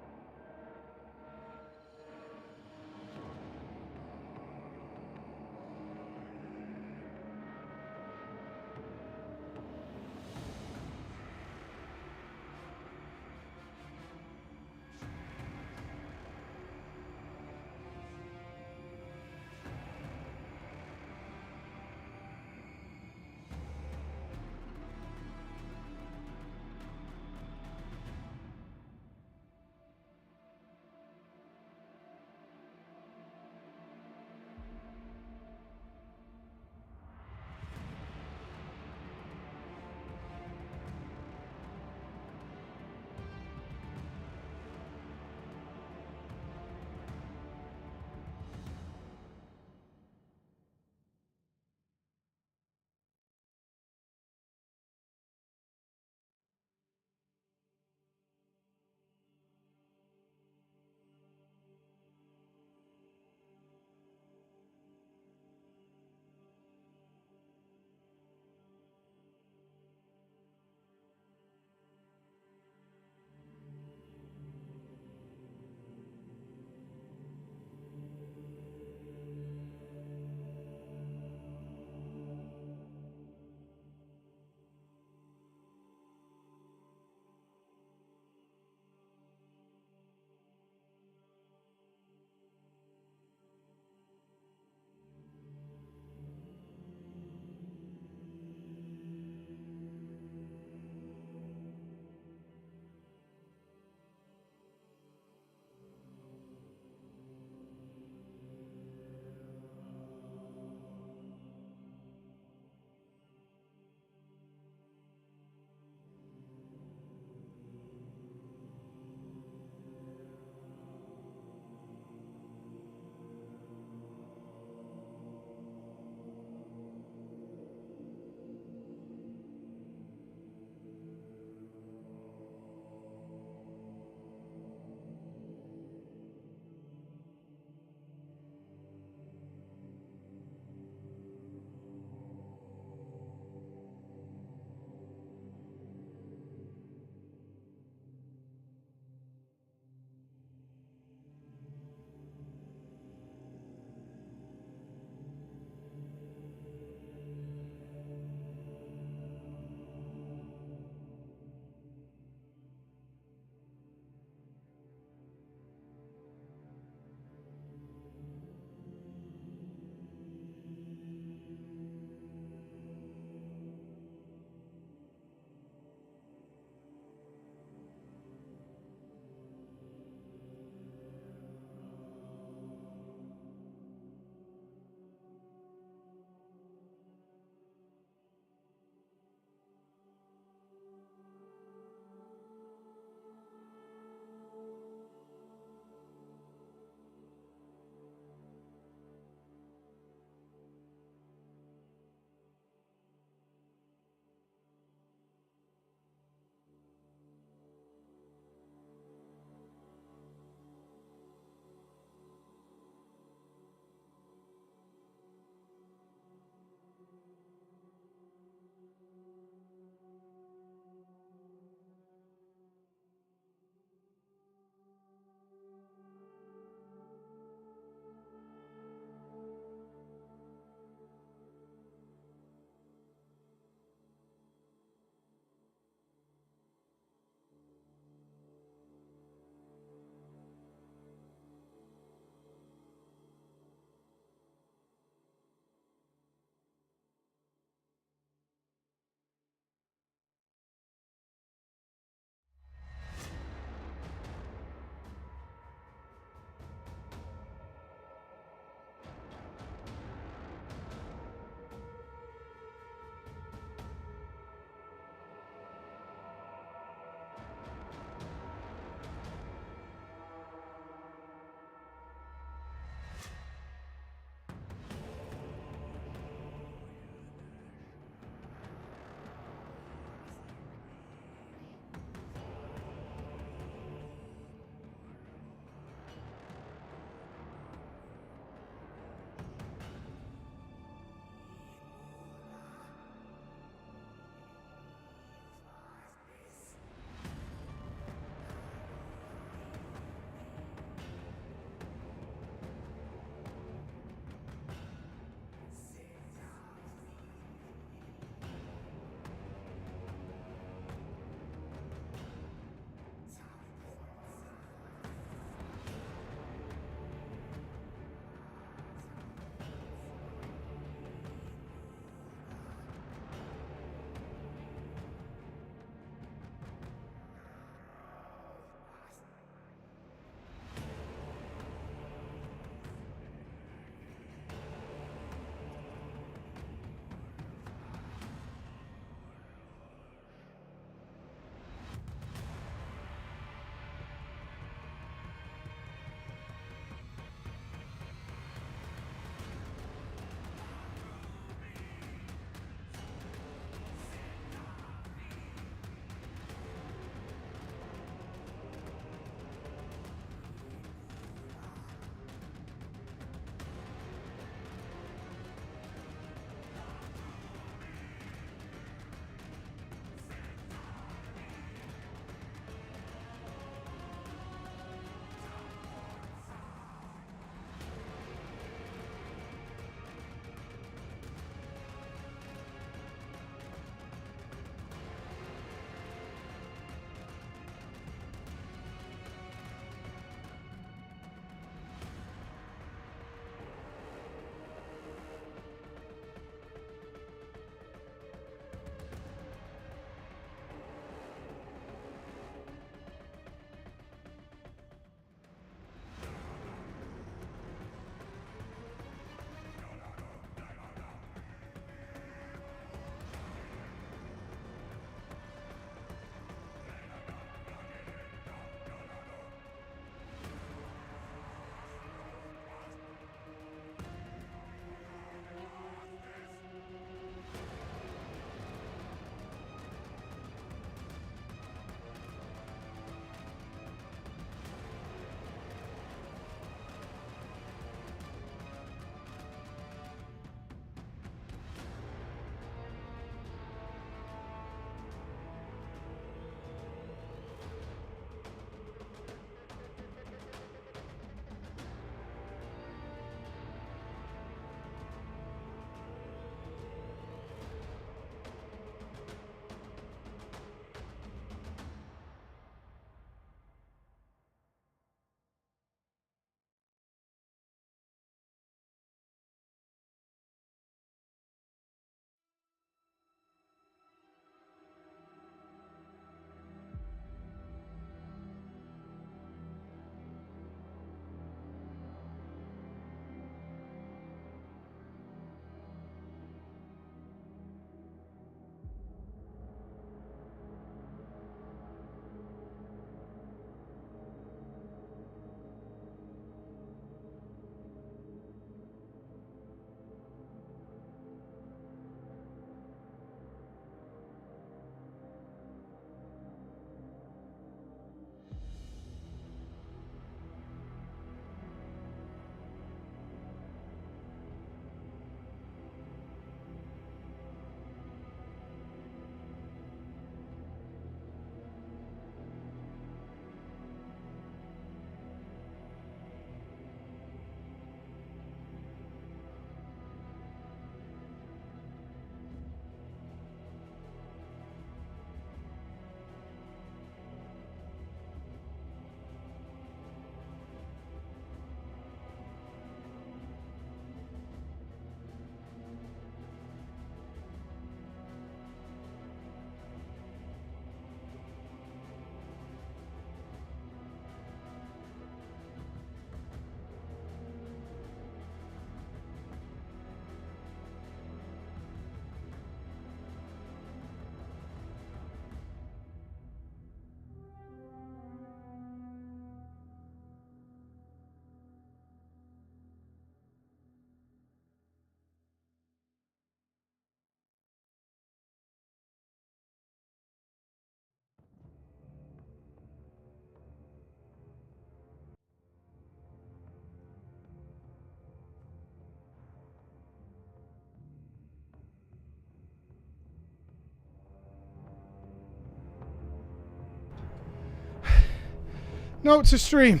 Note to stream.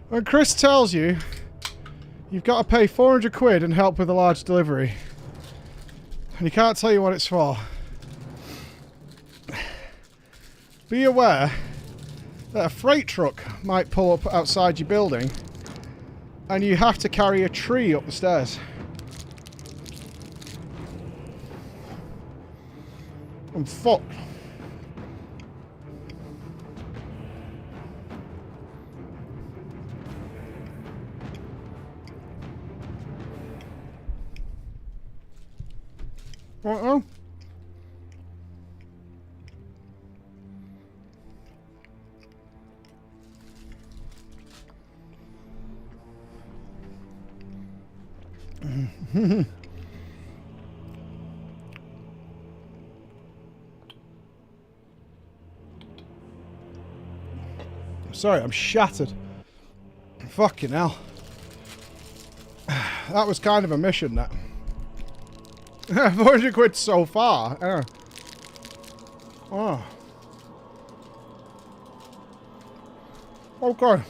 When Chris tells you you've got to pay 400 quid and help with a large delivery, and he can't tell you what it's for, be aware that a freight truck might pull up outside your building and you have to carry a tree up the stairs. I'm fucked. Uh-oh. Sorry, I'm shattered. Fucking hell. That was kind of a mission, that. 400 quid so far. Oh. Okay.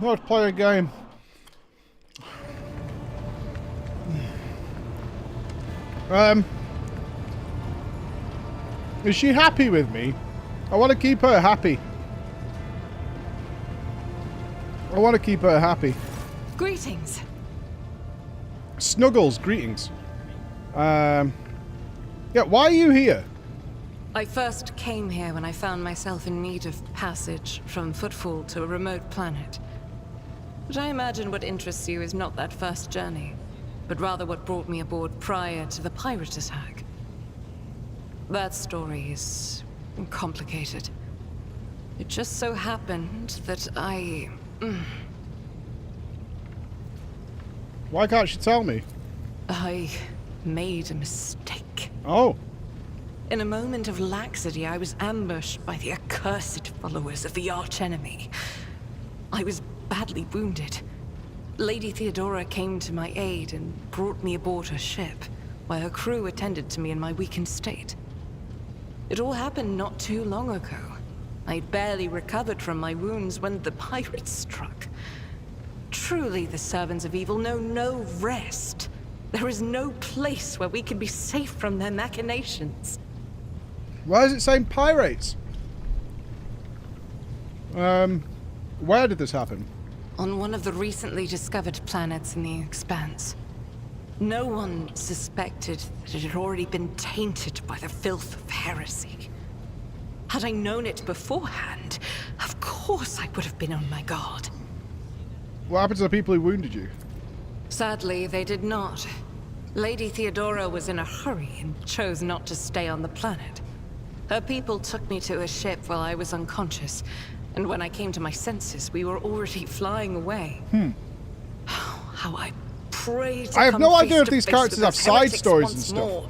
Let's play a game. Is she happy with me? I want to keep her happy. I want to keep her happy. Greetings. Snuggles, greetings. Yeah, why are you here? I first came here when I found myself in need of passage from Footfall to a remote planet. But I imagine what interests you is not that first journey, but rather what brought me aboard prior to the pirate attack. That story is complicated. It just so happened that I... Why can't she tell me? I made a mistake. Oh. In a moment of laxity, I was ambushed by the accursed followers of the archenemy. I was badly wounded. Lady Theodora came to my aid and brought me aboard her ship, while her crew attended to me in my weakened state. It all happened not too long ago. I'd barely recovered from my wounds when the pirates struck. Truly, the servants of evil know no rest. There is no place where we can be safe from their machinations. Why is it saying pirates? Where did this happen? On one of the recently discovered planets in the expanse. No one suspected that it had already been tainted by the filth of heresy. Had I known it beforehand, of course I would have been on my guard. What happened to the people who wounded you? Sadly, they did not. Lady Theodora was in a hurry and chose not to stay on the planet. Her people took me to a ship while I was unconscious, and when I came to my senses, we were already flying away. How I pray to I have come no face idea if to these face characters with have those side heretics stories and once stuff. more.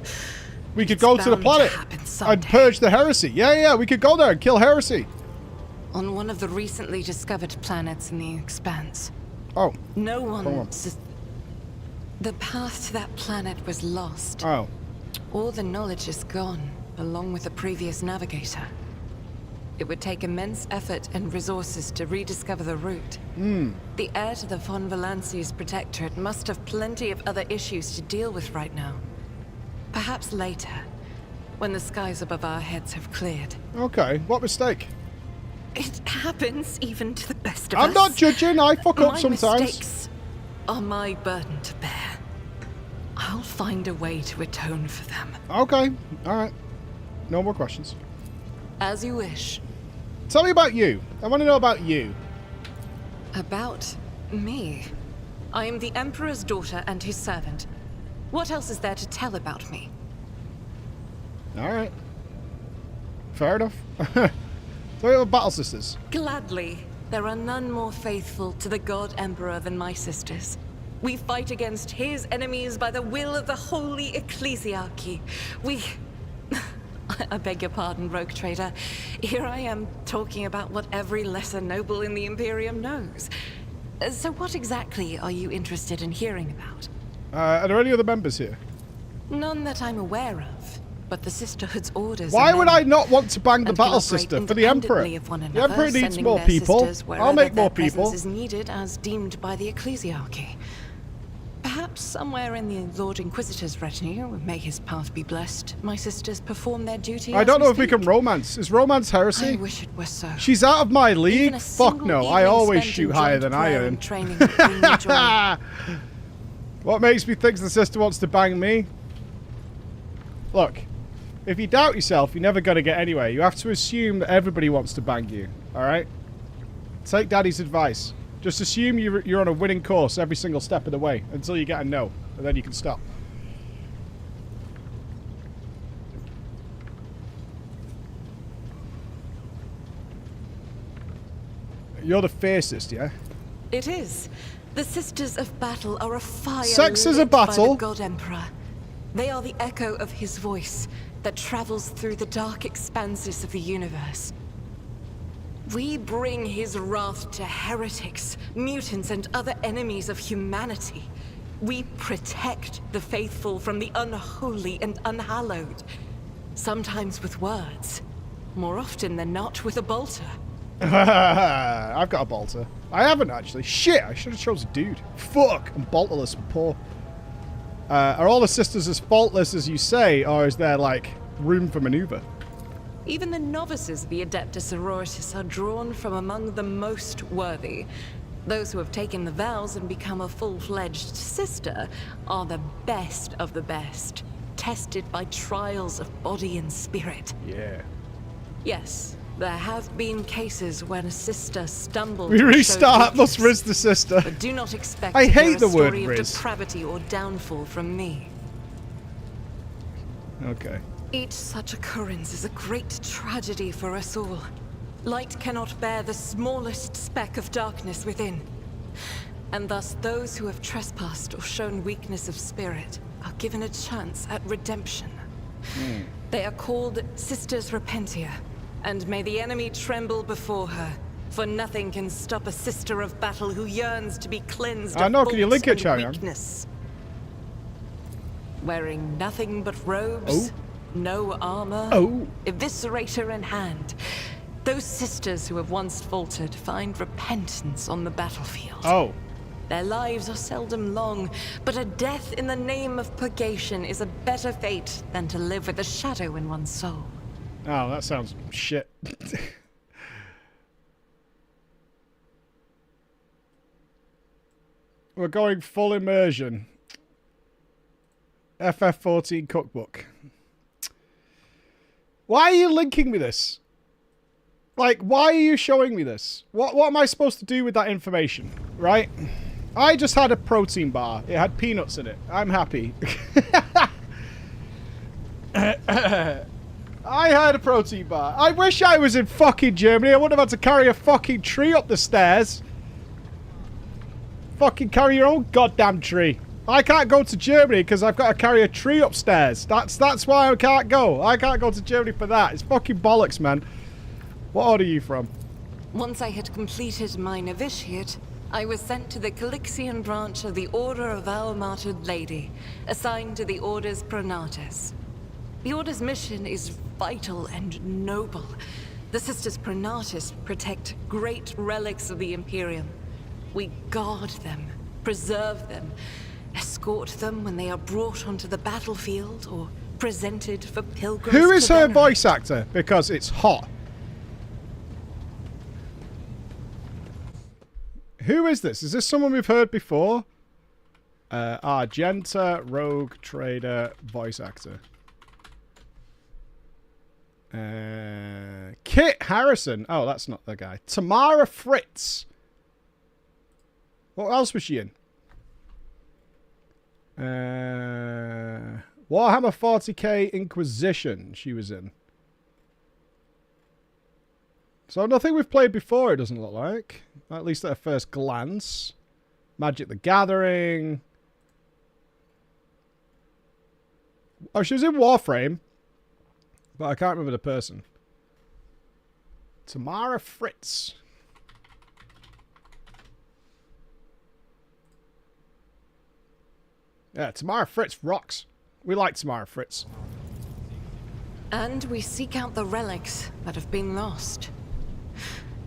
We could It's go to the bound to planet happen and someday. purge the heresy. Yeah, we could go there and kill heresy. On one of the recently discovered planets in the expanse. Oh. No Go on. one... The path to that planet was lost. Oh. All the knowledge is gone, along with the previous Navigator. It would take immense effort and resources to rediscover the route. The heir to the von Valanci's protectorate must have plenty of other issues to deal with right now. Perhaps later, when the skies above our heads have cleared. Okay, what mistake? It happens even to the best of us. I'm not judging, I fuck up My sometimes. mistakes are my burden to bear. I'll find a way to atone for them. Okay, alright. No more questions. As you wish. Tell me about you. I want to know about you. About me? I am the Emperor's daughter and his servant. What else is there to tell about me? Alright. Fair enough. Tell me about Battle Sisters. Gladly. There are none more faithful to the God Emperor than my sisters. We fight against his enemies by the will of the Holy Ecclesiarchy. We... I beg your pardon, rogue trader. Here I am talking about what every lesser noble in the Imperium knows. So what exactly are you interested in hearing about? Are there any other members here? None that I'm aware of. but the Sisterhood's orders. Why are would many, I not want to bang the and battle can operate sister for the Emperor? independently of one The another, Emperor needs sending more their people. sisters I'll wherever make their more people. presence is needed as deemed by the Ecclesiarchy. Perhaps somewhere in the Lord Inquisitor's retinue, may his path be blessed, my sisters perform their duty. I don't know if we can romance. Is romance heresy? I wish it were so. She's out of my league? Even a Fuck single no. I evening always spent shoot in higher joint than prayer iron. and training would bring me joy. What makes me think the sister wants to bang me? Look, if you doubt yourself, you're never going to get anywhere. You have to assume that everybody wants to bang you, alright? Take Daddy's advice. Just assume you're on a winning course every single step of the way until you get a no, and then you can stop. You're the fiercest, yeah? It is. The Sisters of Battle are a fire Sex is a lit by battle. the God Emperor. They are the echo of his voice that travels through the dark expanses of the universe. We bring his wrath to heretics, mutants, and other enemies of humanity. We protect the faithful from the unholy and unhallowed. Sometimes with words. More often than not with a bolter. I've got a bolter. I haven't actually. Shit, I should have chose a dude. Fuck, I'm bolterless and poor. Are all the sisters as faultless as you say, or is there, like, room for maneuver? Even the novices of the Adeptus Sororitas are drawn from among the most worthy. Those who have taken the vows and become a full-fledged sister are the best of the best, tested by trials of body and spirit. Yeah. Yes, there have been cases when a sister stumbled. We or restart, showed must weakness, riz the sister. But do not expect I to hear hate the a word story of riz. depravity or downfall from me. Okay. Each such occurrence is a great tragedy for us all. Light cannot bear the smallest speck of darkness within. And thus those who have trespassed or shown weakness of spirit are given a chance at redemption. They are called Sisters Repentia, and may the enemy tremble before her, for nothing can stop a sister of battle who yearns to be cleansed of no, can you link it, faults and Chaoyang? weakness. Wearing nothing but robes, no armor, eviscerator in hand, those sisters who have once faltered find repentance on the battlefield. Their lives are seldom long, but a death in the name of purgation is a better fate than to live with a shadow in one's soul. Oh, that sounds shit. We're going full immersion. FF14 cookbook. Why are you linking me this? Like, why are you showing me this? What am I supposed to do with that information? Right? I just had a protein bar. It had peanuts in it. I'm happy. I had a protein bar. I wish I was in fucking Germany. I wouldn't have had to carry a fucking tree up the stairs. Fucking carry your own goddamn tree. I can't go to Germany because I've got to carry a tree upstairs. That's why I can't go. I can't go to Germany for that. It's fucking bollocks, man. What order are you from? Once I had completed my novitiate, I was sent to the Calixian branch of the Order of Our Martyred Lady, assigned to the Orders Pronatus. The Order's mission is vital and noble. The Sisters Pronatus protect great relics of the Imperium. We guard them, preserve them, escort them when they are brought onto the battlefield or presented for pilgrims. Who is to her venerate. voice actor? Because it's hot. Who is this? Is this someone we've heard before? Argenta, rogue, trader, voice actor. Kit Harrison. Oh, that's not the guy. Tamara Fritz. What else was she in? Warhammer 40k Inquisition she was in. So nothing we've played before, it doesn't look like. At least at a first glance. Magic the Gathering. Oh, she was in Warframe. But I can't remember the person. Tamara Fritz. Yeah, Tamara Fritz rocks. We like Tamara Fritz. And we seek out the relics that have been lost.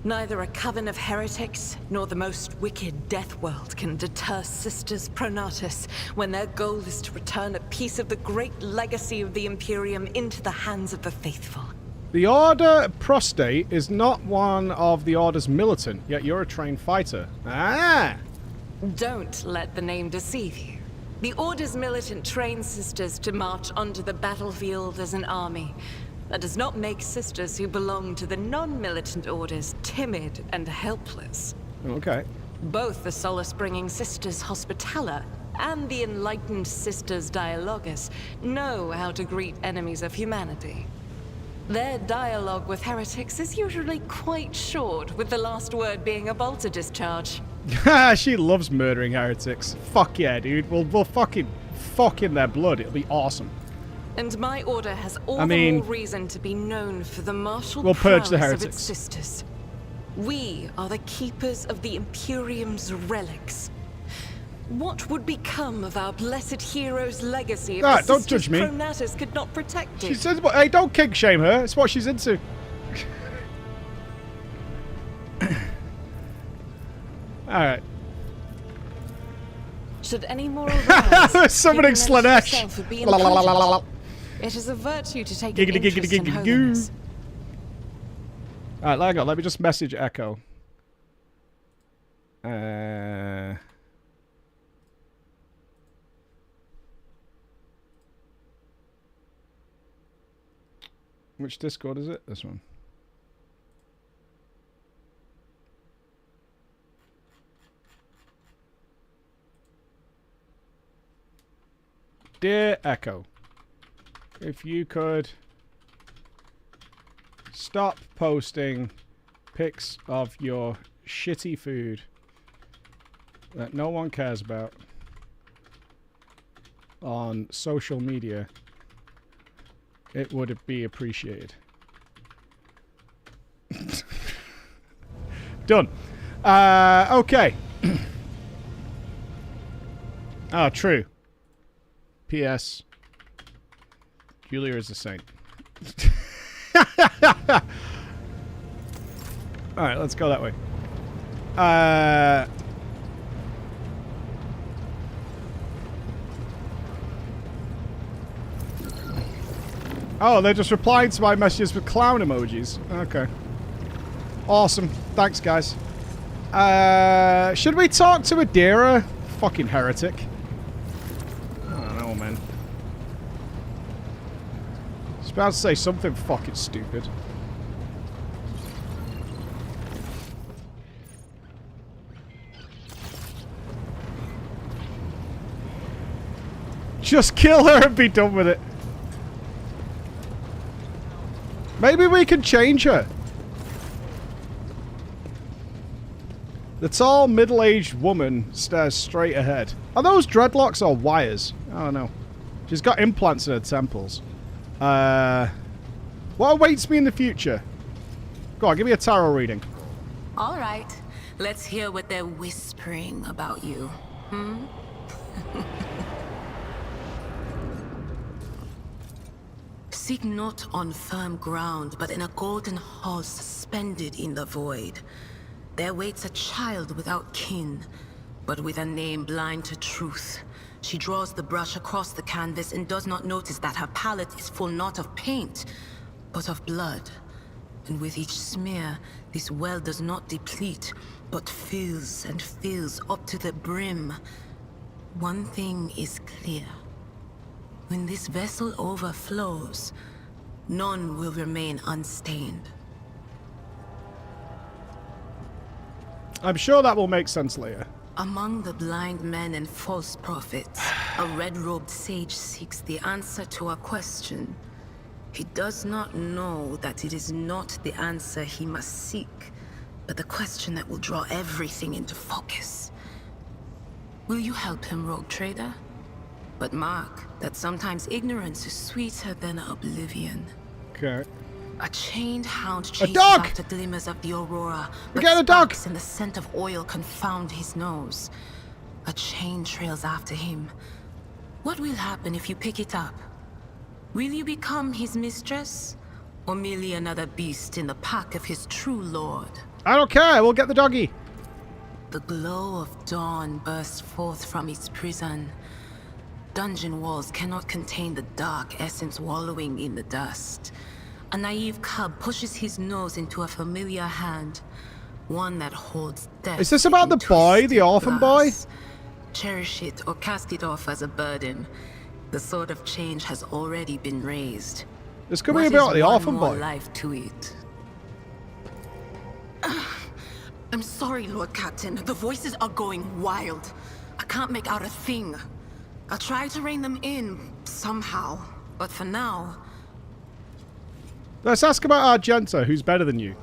Neither a coven of heretics, nor the most wicked death world can deter Sisters Pronatus when their goal is to return a piece of the great legacy of the Imperium into the hands of the faithful. The Order Prostate is not one of the Order's militant, yet you're a trained fighter. Ah! Don't let the name deceive you. The Order's militant trains sisters to march onto the battlefield as an army. That does not make sisters who belong to the non-militant orders timid and helpless. Okay. Both the solace-bringing Sisters Hospitaller and the enlightened Sisters Dialogus know how to greet enemies of humanity. Their dialogue with heretics is usually quite short, with the last word being a bolter discharge. She loves murdering heretics. Fuck yeah, dude. We'll fucking fuck in their blood. It'll be awesome. And my order has all the more reason to be known for the martial purge the prowess heretics. of its sisters. We are the keepers of the Imperium's relics. What would become of our blessed hero's legacy if the don't judge me. Pronatus could not protect it? She says, hey, don't kink shame her. It's what she's into. Alright. Should any more arise, summoning Slanesh. It is a virtue to take Giggity, an interest giggity, in giggity, holiness. Alright, hang on. Let me just message Echo. Which Discord is it? This one. Dear Echo, if you could stop posting pics of your shitty food that no one cares about on social media, it would be appreciated. Done. Okay. Ah, true. P.S. Julia is a saint. Alright, let's go that way. Oh, they're just replying to my messages with clown emojis. Okay. Awesome. Thanks, guys. Should we talk to Adira? Fucking heretic. I don't know, man. I was about to say something fucking stupid. Just kill her and be done with it. Maybe we can change her. The tall, middle-aged woman stares straight ahead. Are those dreadlocks or wires? I don't know. She's got implants in her temples. What awaits me in the future? Go on, give me a tarot reading. All right. Let's hear what they're whispering about you. Hmm? Seek not on firm ground, but in a golden hall suspended in the void. There waits a child without kin, but with a name blind to truth. She draws the brush across the canvas and does not notice that her palette is full not of paint, but of blood. And with each smear, this well does not deplete, but fills and fills up to the brim. One thing is clear. When this vessel overflows, none will remain unstained. I'm sure that will make sense later. Among the blind men and false prophets, a red-robed sage seeks the answer to a question. He does not know that it is not the answer he must seek, but the question that will draw everything into focus. Will you help him, rogue trader? But mark that sometimes ignorance is sweeter than oblivion. Okay. A chained hound chases dog! after glimmers of the aurora, but Get a dog! sparks and the scent of oil confound his nose. A chain trails after him. What will happen if you pick it up? Will you become his mistress? Or merely another beast in the pack of his true lord? I don't care. We'll get the doggy. The glow of dawn bursts forth from his prison. Dungeon walls cannot contain the dark essence wallowing in the dust. A naive cub pushes his nose into a familiar hand, one that holds death. Is this about the boy, the orphan boy? Cherish it or cast it off as a burden. The sword of change has already been raised. This could be about the orphan boy. Life to it. I'm sorry, Lord Captain. The voices are going wild. I can't make out a thing. I'll try to rein them in somehow, but for now... Let's ask about Argenta, who's better than you.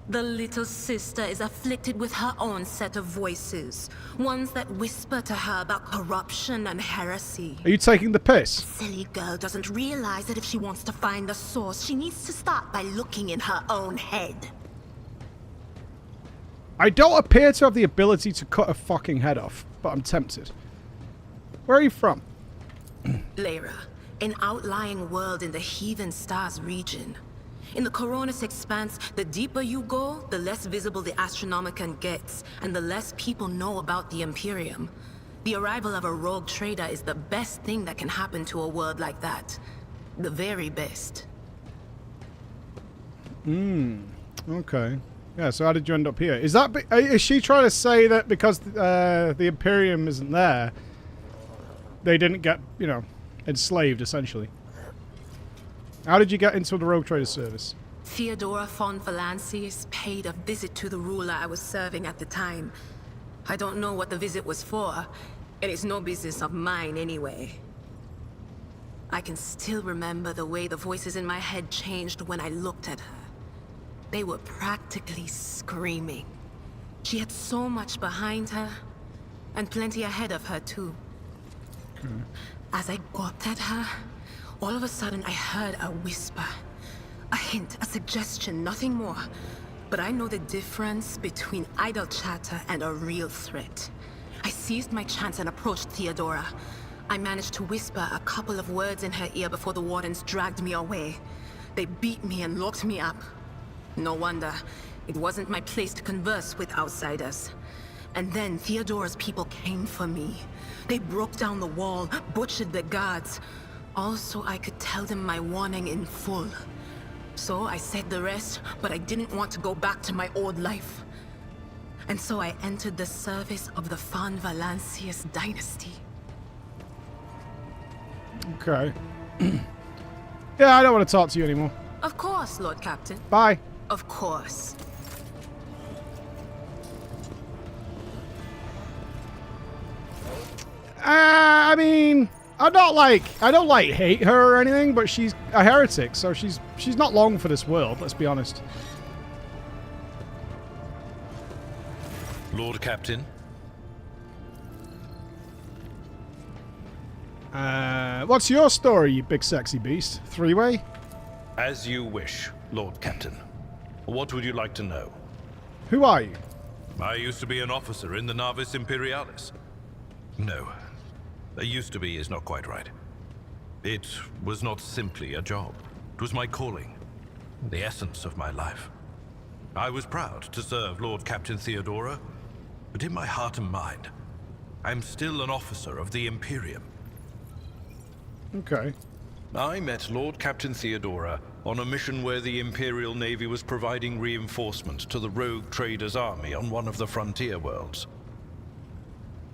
The little sister is afflicted with her own set of voices. Ones that whisper to her about corruption and heresy. Are you taking the piss? Silly girl doesn't realize that if she wants to find the source, she needs to start by looking in her own head. I don't appear to have the ability to cut a fucking head off, but I'm tempted. Where are you from? Lyra, an outlying world in the Heathen Stars region. In the Coronis expanse, the deeper you go, the less visible the Astronomicon gets, and the less people know about the Imperium. The arrival of a rogue trader is the best thing that can happen to a world like that. The very best. Okay. Yeah, so how did you end up here? Is she trying to say that because the Imperium isn't there, they didn't get, you know, enslaved, essentially? How did you get into the Rogue Trader service? Theodora von Valancius paid a visit to the ruler I was serving at the time. I don't know what the visit was for, and it's no business of mine anyway. I can still remember the way the voices in my head changed when I looked at her. They were practically screaming. She had so much behind her, and plenty ahead of her too. As I gawped at her, all of a sudden I heard a whisper. A hint, a suggestion, nothing more. But I know the difference between idle chatter and a real threat. I seized my chance and approached Theodora. I managed to whisper a couple of words in her ear before the wardens dragged me away. They beat me and locked me up. No wonder. It wasn't my place to converse with outsiders. And then Theodora's people came for me. They broke down the wall, butchered the guards. Also, I could tell them my warning in full. So I said the rest, but I didn't want to go back to my old life. And so I entered the service of the von Valancius dynasty. Okay. Yeah, I don't want to talk to you anymore. Of course, Lord Captain. Bye. Of course. I mean, I don't hate her or anything, but she's a heretic, so she's not long for this world, let's be honest. Lord Captain? What's your story, you big sexy beast? Three-way? As you wish, Lord Captain. What would you like to know? Who are you? I used to be an officer in the Navis Imperialis. No. Used to be is not quite right. It was not simply a job. It was my calling. The essence of my life. I was proud to serve Lord Captain Theodora, but in my heart and mind, I'm still an officer of the Imperium. Okay. I met Lord Captain Theodora on a mission where the Imperial Navy was providing reinforcement to the rogue traders' army on one of the frontier worlds.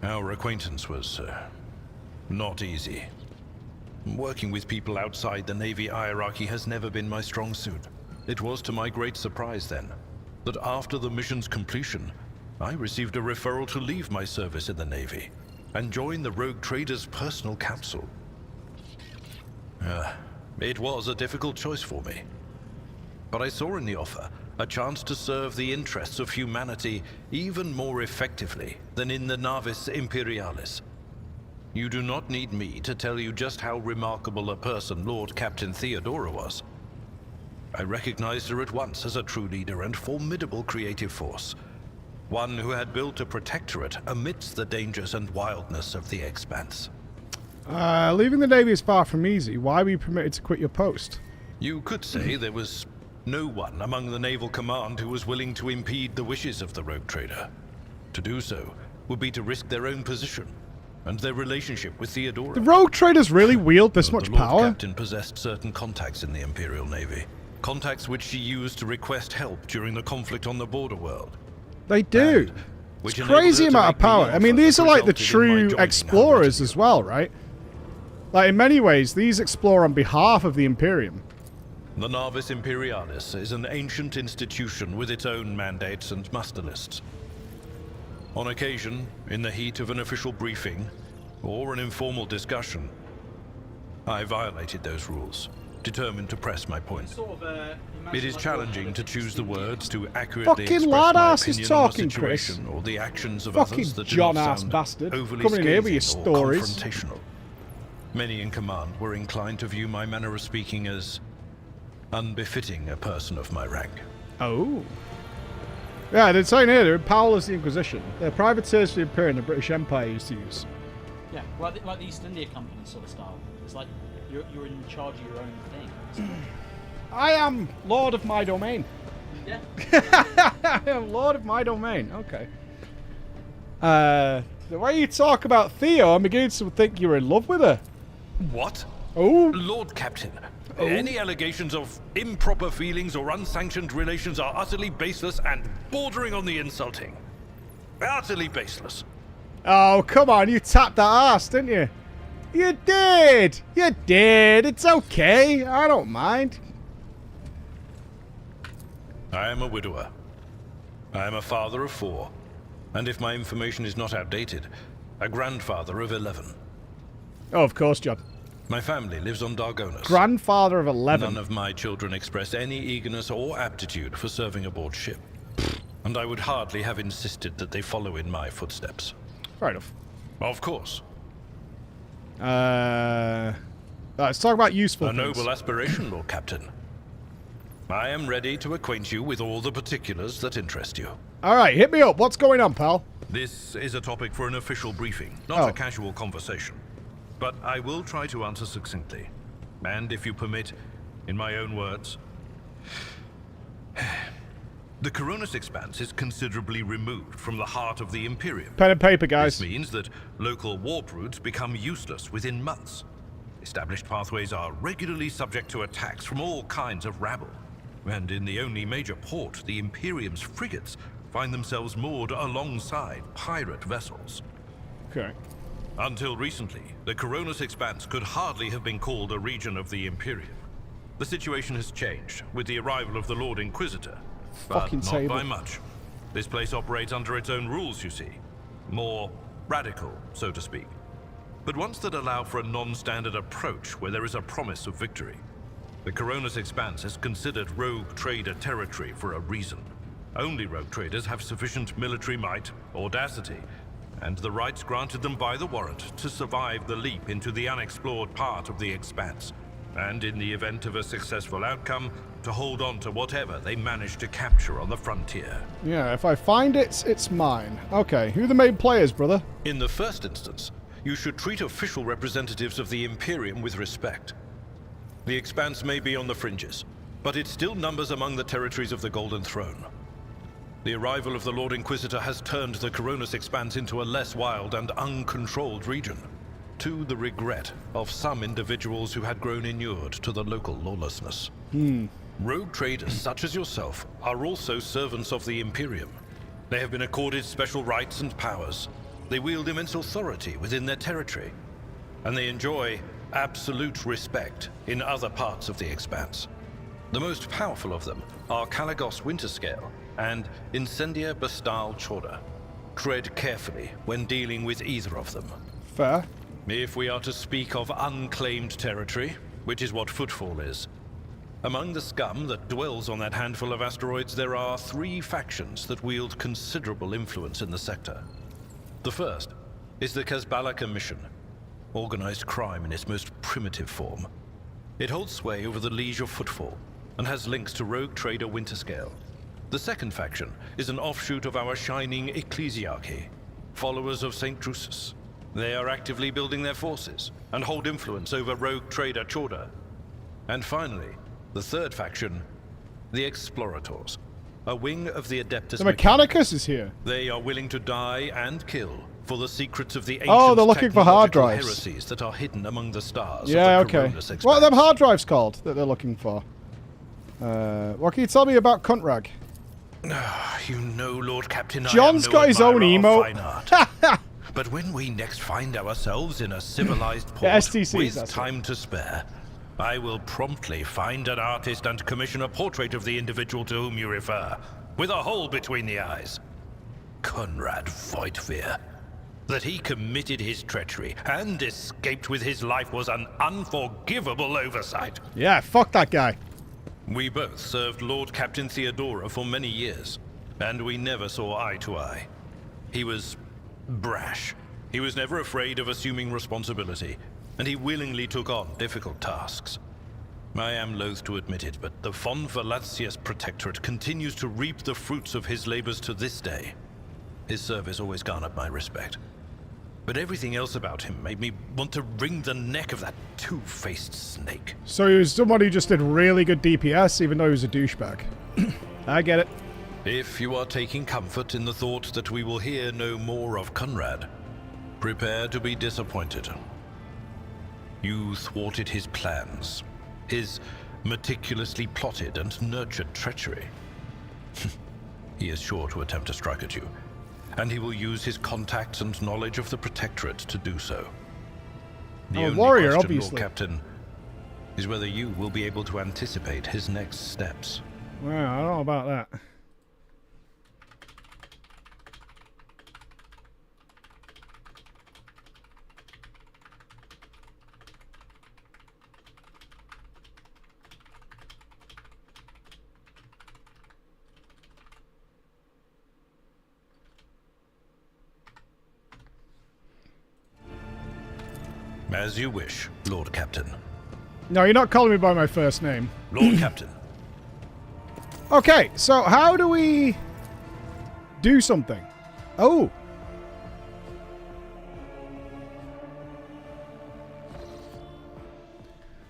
Our acquaintance was not easy. Working with people outside the Navy hierarchy has never been my strong suit. It was to my great surprise then, that after the mission's completion, I received a referral to leave my service in the Navy and join the rogue traders' personal council. It was a difficult choice for me. But I saw in the offer a chance to serve the interests of humanity even more effectively than in the Navis Imperialis. You do not need me to tell you just how remarkable a person Lord Captain Theodora was. I recognized her at once as a true leader and formidable creative force. One who had built a protectorate amidst the dangers and wildness of the expanse. Leaving the Navy is far from easy. Why were you permitted to quit your post? You could say there was no one among the Naval Command who was willing to impede the wishes of the rogue trader. To do so would be to risk their own position and their relationship with Theodora. The rogue traders really wield this much The Lord power? Captain possessed certain contacts in the Imperial Navy. Contacts which she used to request help during the conflict on the border world. They do. Which It's enabled crazy her to amount of make the power. I mean, offer these that are like the resulted in my true joining explorers as well, right? Like, in many ways, these explore on behalf of the Imperium. The Navis Imperialis is an ancient institution with its own mandates and muster lists. On occasion, in the heat of an official briefing, or an informal discussion, I violated those rules, determined to press my point. It is challenging to choose the words to accurately Fucking express my lard-ass is opinion on a talking, Chris. situation or the actions of Fucking others that do John not ass sound bastard. overly Coming in here with your scathing or stories. confrontational. Many in command were inclined to view my manner of speaking as unbefitting a person of my rank. Oh. Yeah, they're saying here, they're in power as the Inquisition. They're privateers for the Imperium the British Empire used to use. Yeah, like the East India Company sort of style. It's like you're in charge of your own thing. I am Lord of my domain. Yeah. I am Lord of my domain. Okay. The way you talk about Theo, I'm beginning to think you're in love with her. What? Oh. Lord Captain, any allegations of improper feelings or unsanctioned relations are utterly baseless and bordering on the insulting. Utterly baseless. Oh, come on, you tapped that ass, didn't you? You did! You did! It's okay, I don't mind. I am a widower. I am a father of 4. And if my information is not outdated, a grandfather of 11. Oh, of course, John. My family lives on Dargonus. Grandfather of 11. None of my children express any eagerness or aptitude for serving aboard ship. And I would hardly have insisted that they follow in my footsteps. Fair enough. Of course. Let's talk about useful A things. noble aspiration, Lord Captain. I am ready to acquaint you with all the particulars that interest you. Alright, hit me up. What's going on, pal? This is a topic for an official briefing, not a casual conversation. But I will try to answer succinctly. And if you permit, in my own words, the Coronis Expanse is considerably removed from the heart of the Imperium. Pen and paper, guys. This means that local warp routes become useless within months. Established pathways are regularly subject to attacks from all kinds of rabble. And in the only major port, the Imperium's frigates find themselves moored alongside pirate vessels. Okay. Until recently, the Coronis Expanse could hardly have been called a region of the Imperium. The situation has changed with the arrival of the Lord Inquisitor, but Fucking not table. by much. This place operates under its own rules, you see. More radical, so to speak. But ones that allow for a non-standard approach where there is a promise of victory. The Coronis Expanse is considered rogue trader territory for a reason. Only rogue traders have sufficient military might, audacity, and the rights granted them by the warrant to survive the leap into the unexplored part of the Expanse, and in the event of a successful outcome, to hold on to whatever they manage to capture on the frontier. Yeah, if I find it, it's mine. Okay, who are the main players, brother? In the first instance, you should treat official representatives of the Imperium with respect. The Expanse may be on the fringes, but it still numbers among the territories of the Golden Throne. The arrival of the Lord Inquisitor has turned the Coronis Expanse into a less wild and uncontrolled region, to the regret of some individuals who had grown inured to the local lawlessness. Rogue traders such as yourself are also servants of the Imperium. They have been accorded special rights and powers. They wield immense authority within their territory, and they enjoy absolute respect in other parts of the Expanse. The most powerful of them are Caligos Winterscale and Incendia Bastal Chorda. Tread carefully when dealing with either of them. Fair. If we are to speak of unclaimed territory, which is what Footfall is, among the scum that dwells on that handful of asteroids, there are 3 factions that wield considerable influence in the sector. The first is the Kazbala Commission, organized crime in its most primitive form. It holds sway over the Liege of Footfall, and has links to rogue trader Winterscale. The second faction is an offshoot of our shining ecclesiarchy, followers of St. Drusus. They are actively building their forces and hold influence over rogue trader Chorda. And finally, the third faction, the Explorators, a wing of the Adeptus The Mechanicus is here. They are willing to die and kill for the secrets of the ancient Oh, they're looking for hard technological drives. heresies that are hidden among the stars Yeah, of the okay. Coronus expanse. What are them hard drives called that they're looking for? What can you tell me about Cuntrag? You know, Lord Captain, John's I am no got his own admirer of emote. fine art. But when we next find ourselves in a civilized port STCs, with that's time to spare, I will promptly find an artist and commission a portrait of the individual to whom you refer, with a hole between the eyes. Conrad Voightfear. That he committed his treachery and escaped with his life was an unforgivable oversight. Yeah, fuck that guy. We both served Lord Captain Theodora for many years, and we never saw eye to eye. He was brash. He was never afraid of assuming responsibility, and he willingly took on difficult tasks. I am loath to admit it, but the Von Velatius Protectorate continues to reap the fruits of his labors to this day. His service always garnered my respect. But everything else about him made me want to wring the neck of that two-faced snake. So he was someone who just did really good DPS, even though he was a douchebag. I get it. If you are taking comfort in the thought that we will hear no more of Conrad, prepare to be disappointed. You thwarted his plans, his meticulously plotted and nurtured treachery. He is sure to attempt to strike at you, and he will use his contacts and knowledge of the Protectorate to do so. The I'm a only warrior, question, obviously. Lord Captain, is whether you will be able to anticipate his next steps. Well, I don't know about that. As you wish, Lord Captain. No, you're not calling me by my first name. Lord Captain. Okay, so how do we do something? Oh.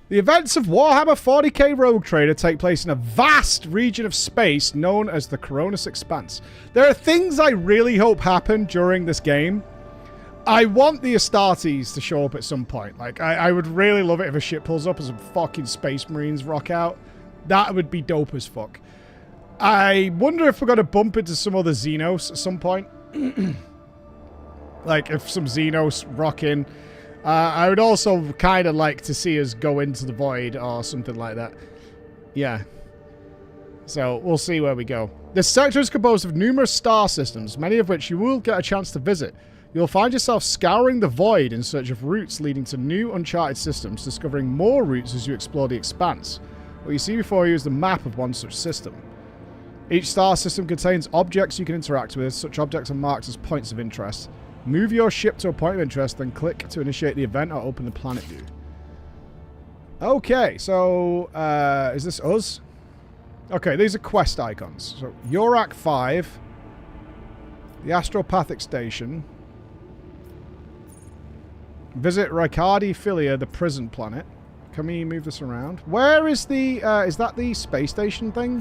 The events of Warhammer 40k Rogue Trader take place in a vast region of space known as the Coronus Expanse. There are things I really hope happen during this game. I want the Astartes to show up at some point. Like, I would really love it if a ship pulls up and some fucking Space Marines rock out. That would be dope as fuck. I wonder if we're going to bump into some other Xenos at some point. Like, if some Xenos rock in. I would also kind of like to see us go into the void or something like that. Yeah. So, we'll see where we go. This sector is composed of numerous star systems, many of which you will get a chance to visit. You'll find yourself scouring the void in search of routes leading to new uncharted systems, discovering more routes as you explore the expanse. What you see before you is the map of one such system. Each star system contains objects you can interact with. Such objects are marked as points of interest. Move your ship to a point of interest, then click to initiate the event or open the planet view. Okay, so is this us? Okay, these are quest icons. So Yorak 5, the Astropathic Station. Visit Ricardi Filia, the prison planet. Can we move this around? Where is the, is that the space station thing?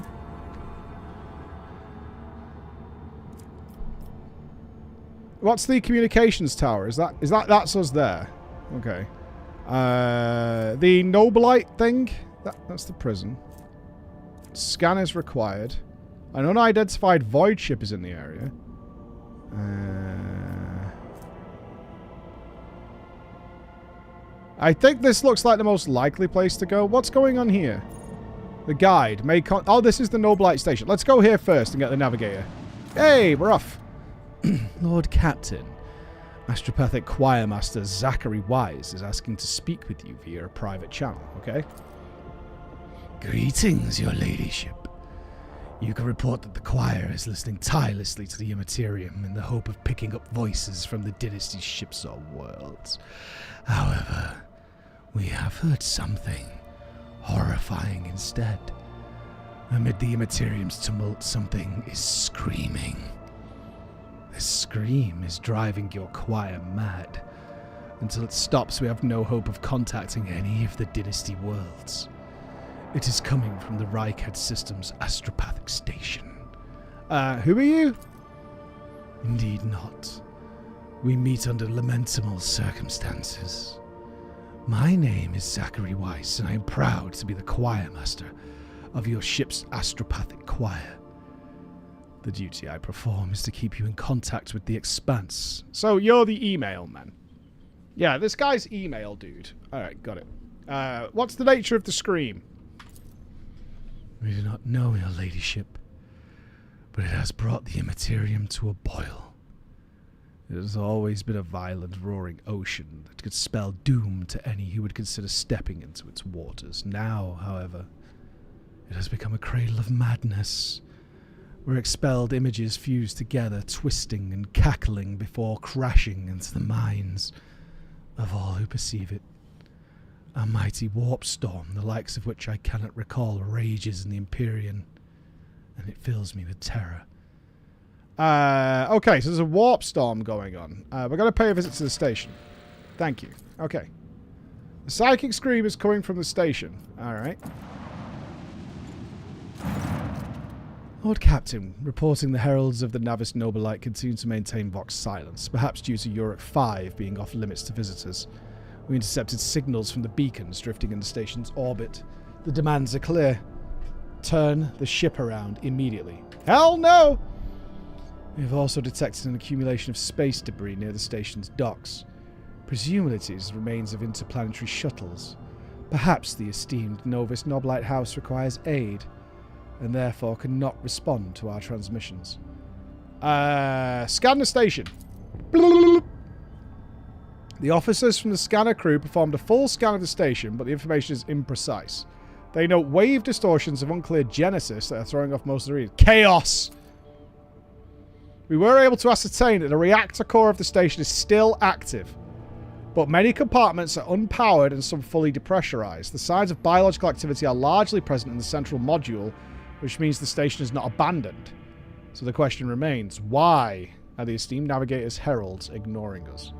What's the communications tower? That's us there. Okay. The Noblite thing? That's the prison. Scan is required. An unidentified void ship is in the area. I think this looks like the most likely place to go. What's going on here? The guide. Oh, this is the Noblite station. Let's go here first and get the Navigator. Hey, we're off. Lord Captain, Astropathic Choirmaster Zachary Wise is asking to speak with you via a private channel, okay? Greetings, your ladyship. You can report that the choir is listening tirelessly to the Immaterium in the hope of picking up voices from the dynasty's ships or worlds. However, we have heard something horrifying instead. Amid the Immaterium's tumult, something is screaming. This scream is driving your choir mad. Until it stops, we have no hope of contacting any of the Dynasty worlds. It is coming from the Reichhead System's astropathic station. Who are you? Indeed not. We meet under lamentable circumstances. My name is Zachary Weiss, and I am proud to be the choir master of your ship's astropathic choir. The duty I perform is to keep you in contact with the Expanse. So you're the email man. Yeah, this guy's email dude. Alright, got it. What's the nature of the scream? We do not know, your ladyship, but it has brought the Immaterium to a boil. It has always been a violent, roaring ocean that could spell doom to any who would consider stepping into its waters. Now, however, it has become a cradle of madness, where expelled images fuse together, twisting and cackling before crashing into the minds of all who perceive it. A mighty warp storm, the likes of which I cannot recall, rages in the Empyrean, and it fills me with terror. Okay, so there's a warp storm going on. We're going to pay a visit to the station. Thank you. Okay. The psychic scream is coming from the station. Alright. Lord Captain, reporting the heralds of the Navis Nobilite continue to maintain Vox silence, perhaps due to Europe 5 being off limits to visitors. We intercepted signals from the beacons drifting in the station's orbit. The demands are clear. Turn the ship around immediately. Hell no! We have also detected an accumulation of space debris near the station's docks. Presumably it is remains of interplanetary shuttles. Perhaps the esteemed Novus Nobilite House requires aid, and therefore cannot respond to our transmissions. Scan the station. The officers from the scanner crew performed a full scan of the station, but the information is imprecise. They note wave distortions of unclear genesis that are throwing off most of the readings. Chaos! We were able to ascertain that the reactor core of the station is still active, but many compartments are unpowered and some fully depressurized. The signs of biological activity are largely present in the central module, which means the station is not abandoned. So the question remains, why are the esteemed Navigator's heralds ignoring us?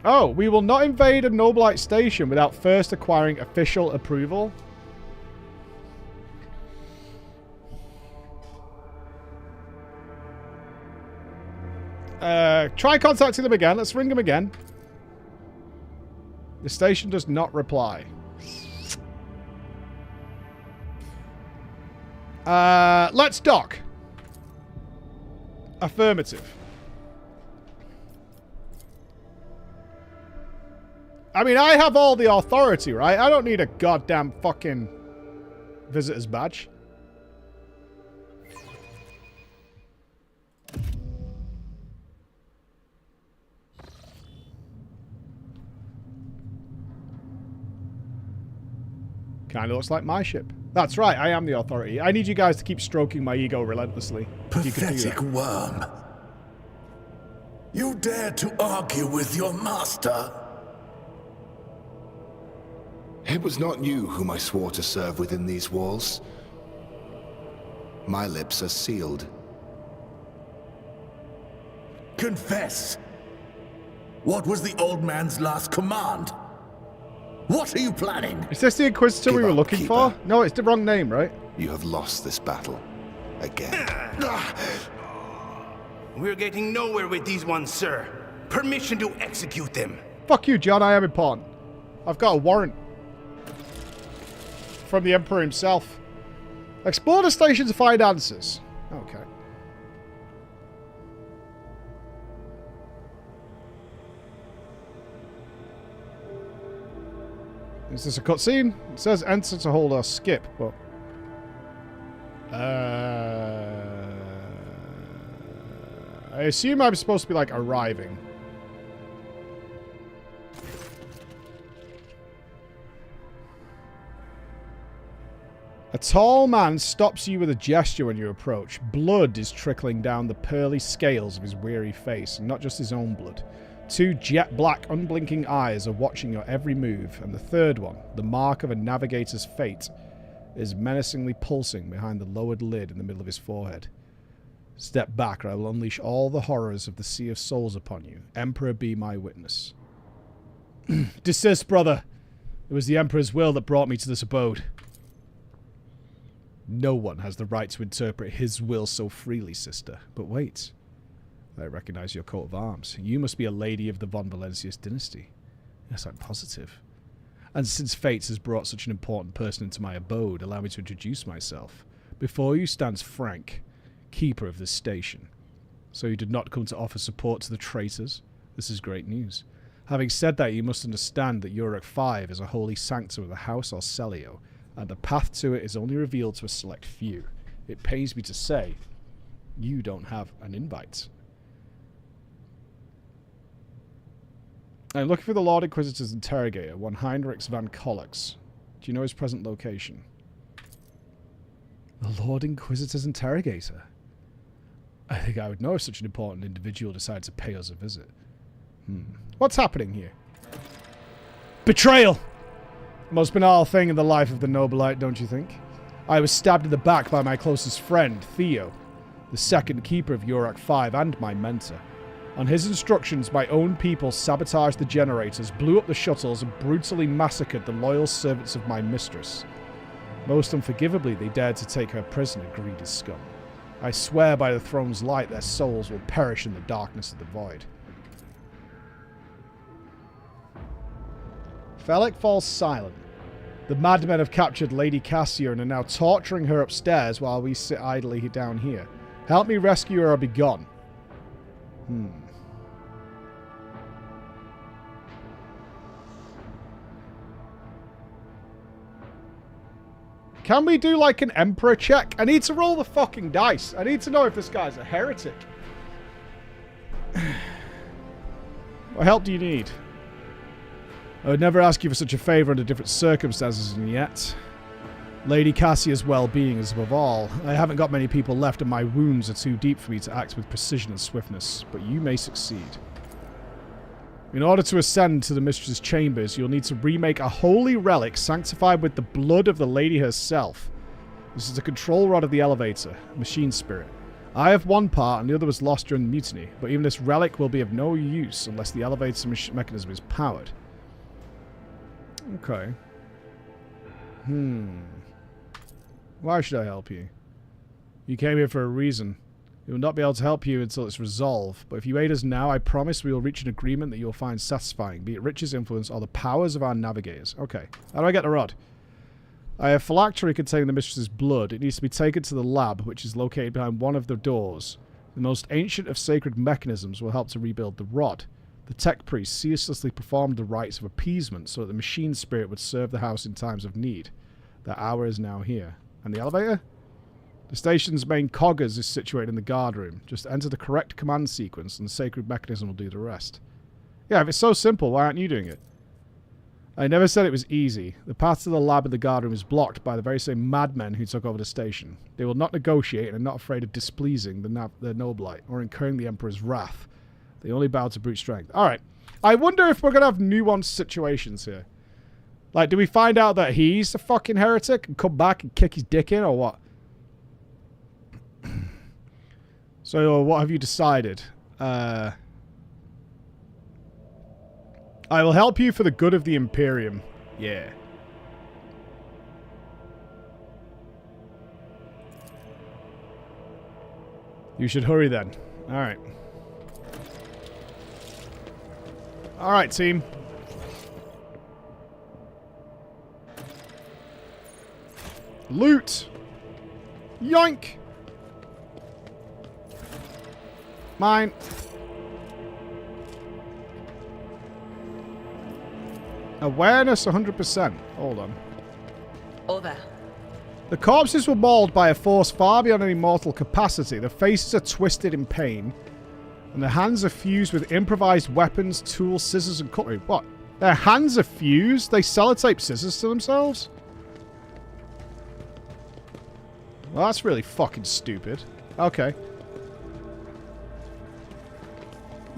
Oh, we will not invade a Nobilite station without first acquiring official approval. Try contacting them again. Let's ring them again. The station does not reply. Let's dock. Affirmative. I mean, I have all the authority, right? I don't need a goddamn fucking visitor's badge. Kind of looks like my ship. That's right, I am the authority. I need you guys to keep stroking my ego relentlessly. Pathetic worm. You dare to argue with your master? It was not you whom I swore to serve within these walls. My lips are sealed. Confess. What was the old man's last command? What are you planning? Is this the Inquisitor we were looking for? No, it's the wrong name, right? You have lost this battle. Again. We're getting nowhere with these ones, sir. Permission to execute them. Fuck you, John. I am important. I've got a warrant. From the Emperor himself. Explore the station to find answers. Okay. Is this a cutscene? It says enter to hold or skip, but... I assume I'm supposed to be, like, arriving. A tall man stops you with a gesture when you approach. Blood is trickling down the pearly scales of his weary face, and not just his own blood. Two jet black, unblinking eyes are watching your every move, and the third one, the mark of a navigator's fate, is menacingly pulsing behind the lowered lid in the middle of his forehead. Step back, or I will unleash all the horrors of the Sea of Souls upon you. Emperor, be my witness. Desist, brother. It was the Emperor's will that brought me to this abode. No one has the right to interpret his will so freely, sister. But wait. I recognize your coat of arms. You must be a lady of the von Valencius dynasty. Yes, I'm positive. And since fate has brought such an important person into my abode, allow me to introduce myself. Before you stands Frank, keeper of this station. So you did not come to offer support to the traitors? This is great news. Having said that, you must understand that Uruk 5 is a holy sanctum of the House Arcelio, and the path to it is only revealed to a select few. It pains me to say, you don't have an invite. I'm looking for the Lord Inquisitor's interrogator, one Heinrichs van Kollux. Do you know his present location? The Lord Inquisitor's interrogator? I think I would know if such an important individual decided to pay us a visit. What's happening here? Betrayal! The most banal thing in the life of the Nobilite, don't you think? I was stabbed in the back by my closest friend, Theo, the second keeper of Uruk 5 and my mentor. On his instructions, my own people sabotaged the generators, blew up the shuttles, and brutally massacred the loyal servants of my mistress. Most unforgivably, they dared to take her prisoner, greedy scum. I swear by the throne's light, their souls will perish in the darkness of the void. Felix falls silent. The madmen have captured Lady Cassia and are now torturing her upstairs while we sit idly down here. Help me rescue her or be gone. Can we do like an Emperor check? I need to roll the fucking dice. I need to know if this guy's a heretic. What help do you need? I would never ask you for such a favor under different circumstances, and yet... Lady Cassia's well-being is above all. I haven't got many people left, and my wounds are too deep for me to act with precision and swiftness, but you may succeed. In order to ascend to the Mistress's chambers, you'll need to remake a holy relic sanctified with the blood of the lady herself. This is the control rod of the elevator, machine spirit. I have one part, and the other was lost during the mutiny, but even this relic will be of no use unless the elevator mechanism is powered. Okay. Why should I help you? You came here for a reason. We will not be able to help you until it's resolved, but if you aid us now, I promise we will reach an agreement that you'll find satisfying, be it riches, influence, or the powers of our navigators. Okay. How do I get the rod? I have phylactery containing the mistress's blood. It needs to be taken to the lab, which is located behind one of the doors. The most ancient of sacred mechanisms will help to rebuild the rod. The tech priest ceaselessly performed the rites of appeasement so that the machine spirit would serve the house in times of need. That hour is now here. And the elevator? The station's main coggers is situated in the guard room. Just enter the correct command sequence and the sacred mechanism will do the rest. Yeah, if it's so simple, why aren't you doing it? I never said it was easy. The path to the lab and the guard room is blocked by the very same madmen who took over the station. They will not negotiate and are not afraid of displeasing the Nobilite or incurring the Emperor's wrath. They only bow to brute strength. Alright. I wonder if we're going to have nuanced situations here. Like, do we find out that he's a fucking heretic and come back and kick his dick in, or what? So, what have you decided? I will help you for the good of the Imperium. Yeah. You should hurry then. Alright. Alright, team. Loot! Yoink! Mine. Awareness 100%. Hold on. Over. The corpses were mauled by a force far beyond any mortal capacity. The faces are twisted in pain. And the hands are fused with improvised weapons, tools, scissors, and cutlery. What? Their hands are fused? They sellotape scissors to themselves? Well, that's really fucking stupid. Okay.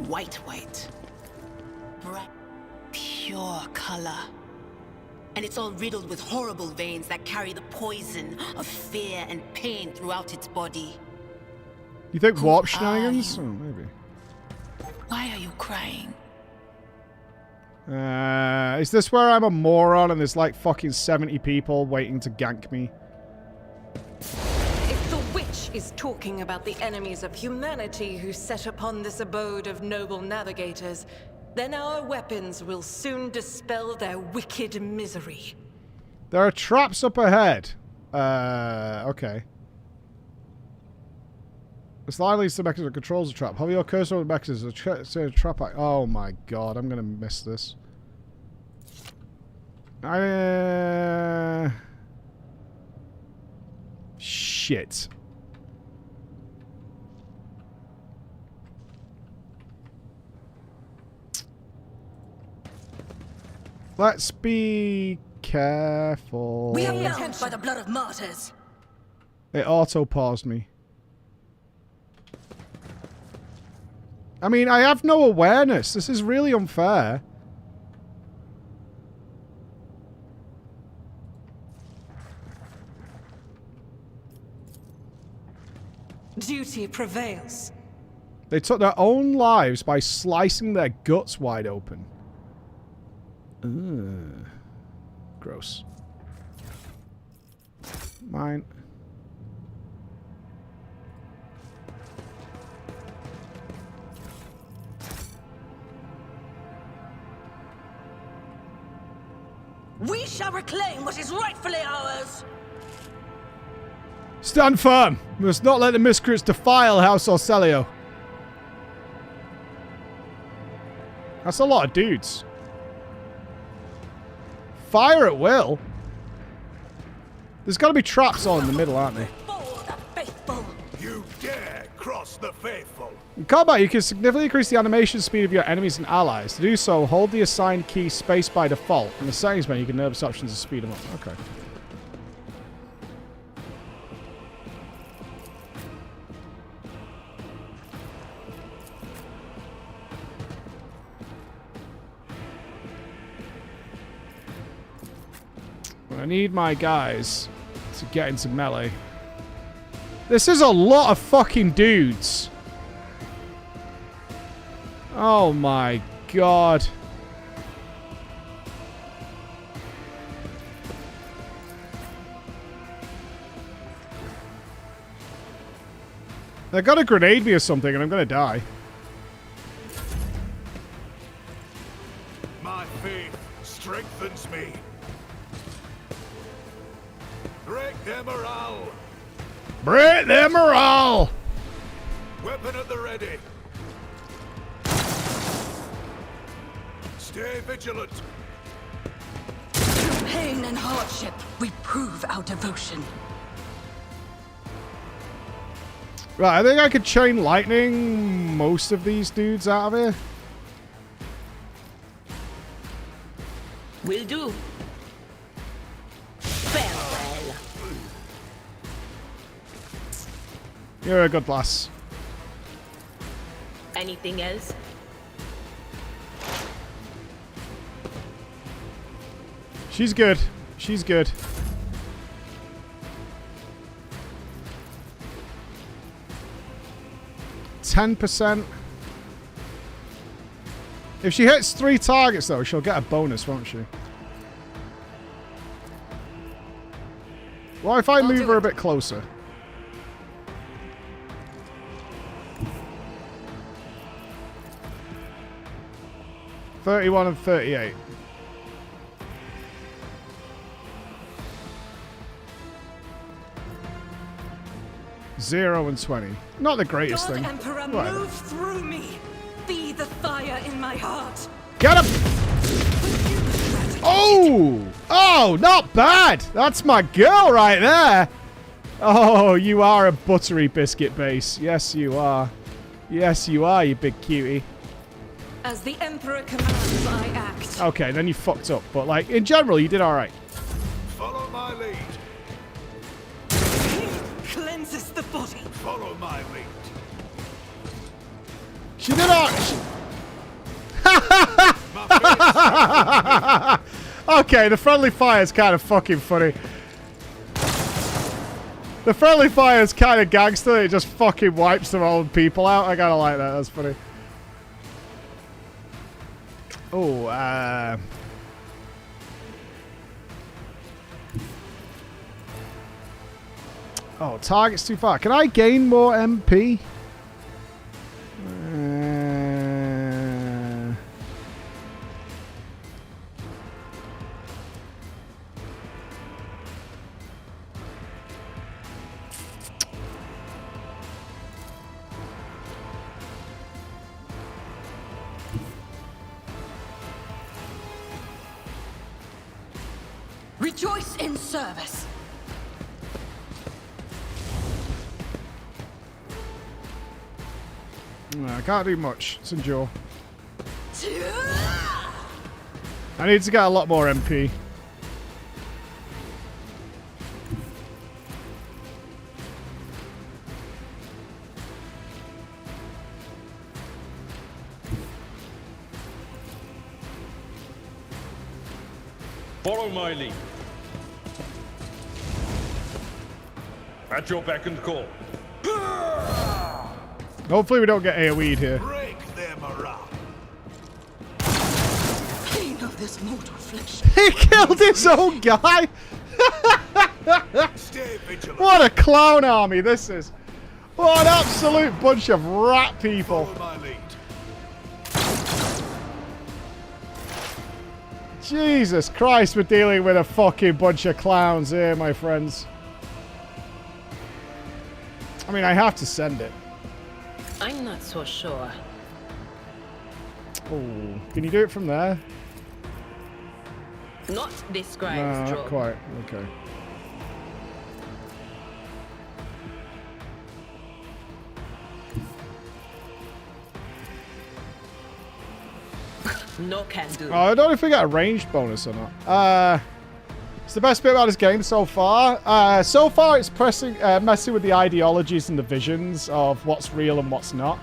White. Bright, pure color. And it's all riddled with horrible veins that carry the poison of fear and pain throughout its body. You think warp shenanigans? Oh, maybe. Why are you crying? Is this where I'm a moron and there's like fucking 70 people waiting to gank me? If the witch is talking about the enemies of humanity who set upon this abode of noble navigators, then our weapons will soon dispel their wicked misery. There are traps up ahead. Okay. This line leads to the mechanism that controls the trap. Hover your cursor on the mechanism. Trap. Oh my god, I'm gonna miss this. Shit. Let's be careful. We are bound by the blood of martyrs. It auto-paused me. I mean, I have no awareness. This is really unfair. Duty prevails. They took their own lives by slicing their guts wide open. Ugh. Gross. Mine. We shall reclaim what is rightfully ours. Stand firm. We must not let the miscreants defile House Orcelio. That's a lot of dudes. Fire at will. There's got to be traps all in the middle, aren't there? You dare cross the faithful. In combat, you can significantly increase the animation speed of your enemies and allies. To do so, hold the assigned key space by default. In the settings menu, you can nervous options to speed them up. Okay. I need my guys to get into melee. This is a lot of fucking dudes. Oh my god. They're gonna grenade me or something and I'm gonna die. My faith strengthens me. Break their morale. Break their morale. Weapon at the ready. Stay vigilant. Through pain and hardship, we prove our devotion. Right, I think I could chain lightning most of these dudes out of here. Will do. Farewell. You're a good lass. Anything else? She's good. She's good. %. If she hits 3 targets, though, she'll get a bonus, won't she? Well, if I move her a bit closer. $31 and $38. $0 and $20. Not the greatest God thing. Emperor, Whatever. move through me. Be the fire in my heart. Get him! Oh! Oh, not bad! That's my girl right there! Oh, you are a buttery biscuit base. Yes, you are. Yes, you are, you big cutie. As the Emperor commands, I act. Okay, then you fucked up. But, like, in general, you did alright. Follow my lead. Cleanses the body. Follow my lead. She did alright. Okay, the friendly fire is kind of fucking funny. The friendly fire is kind of gangster. It just fucking wipes their own people out. I kind of like that. That's funny. Oh, oh, target's too far. Can I gain more MP? Rejoice in service. No, I can't do much. It's endure. I need to get a lot more MP. Follow my lead. At your beck and call. Hopefully we don't get AoE'd here. Break them around. Pain of this mortal flesh. He killed his own guy! What a clown army this is. What an absolute bunch of rat people. Jesus Christ, we're dealing with a fucking bunch of clowns here, my friends. I mean, I have to send it. I'm not so sure. Oh, can you do it from there? Not this No, scribe's not job. quite. Okay. No can do. Oh, I don't know if we got a ranged bonus or not. It's the best bit about this game so far. So far, it's messing with the ideologies and the visions of what's real and what's not.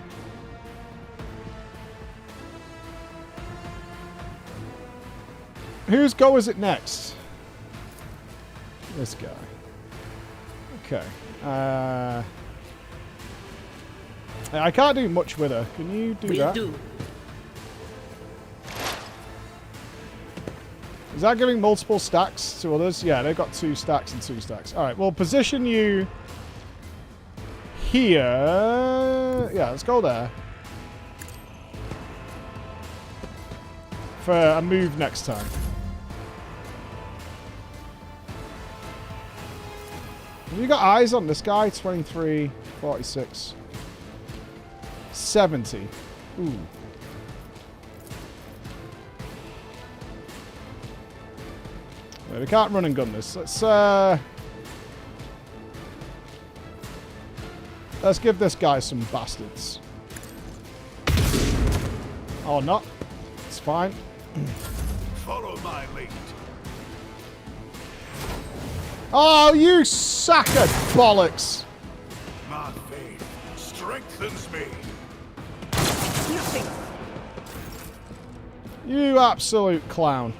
Whose go is it next? This guy. Okay. I can't do much with her. Can you do that? Do. Is that giving multiple stacks to others? Yeah, they've got 2 stacks and 2 stacks. Alright, we'll position you here. Yeah, let's go there. For a move next time. Have you got eyes on this guy? 23, 46, 70. Ooh. We can't run and gun this. Let's give this guy some bastards. Or not. It's fine. Follow my lead. Oh, you sack of bollocks! My faith strengthens me. Nothing. You absolute clown.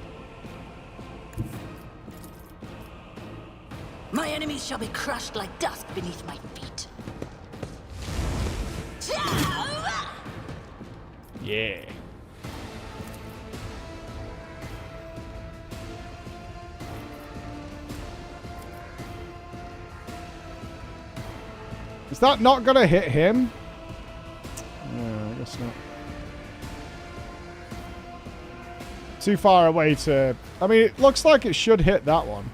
My enemies shall be crushed like dust beneath my feet. Yeah. Is that not gonna hit him? No, I guess not. Too far away to... I mean, it looks like it should hit that one.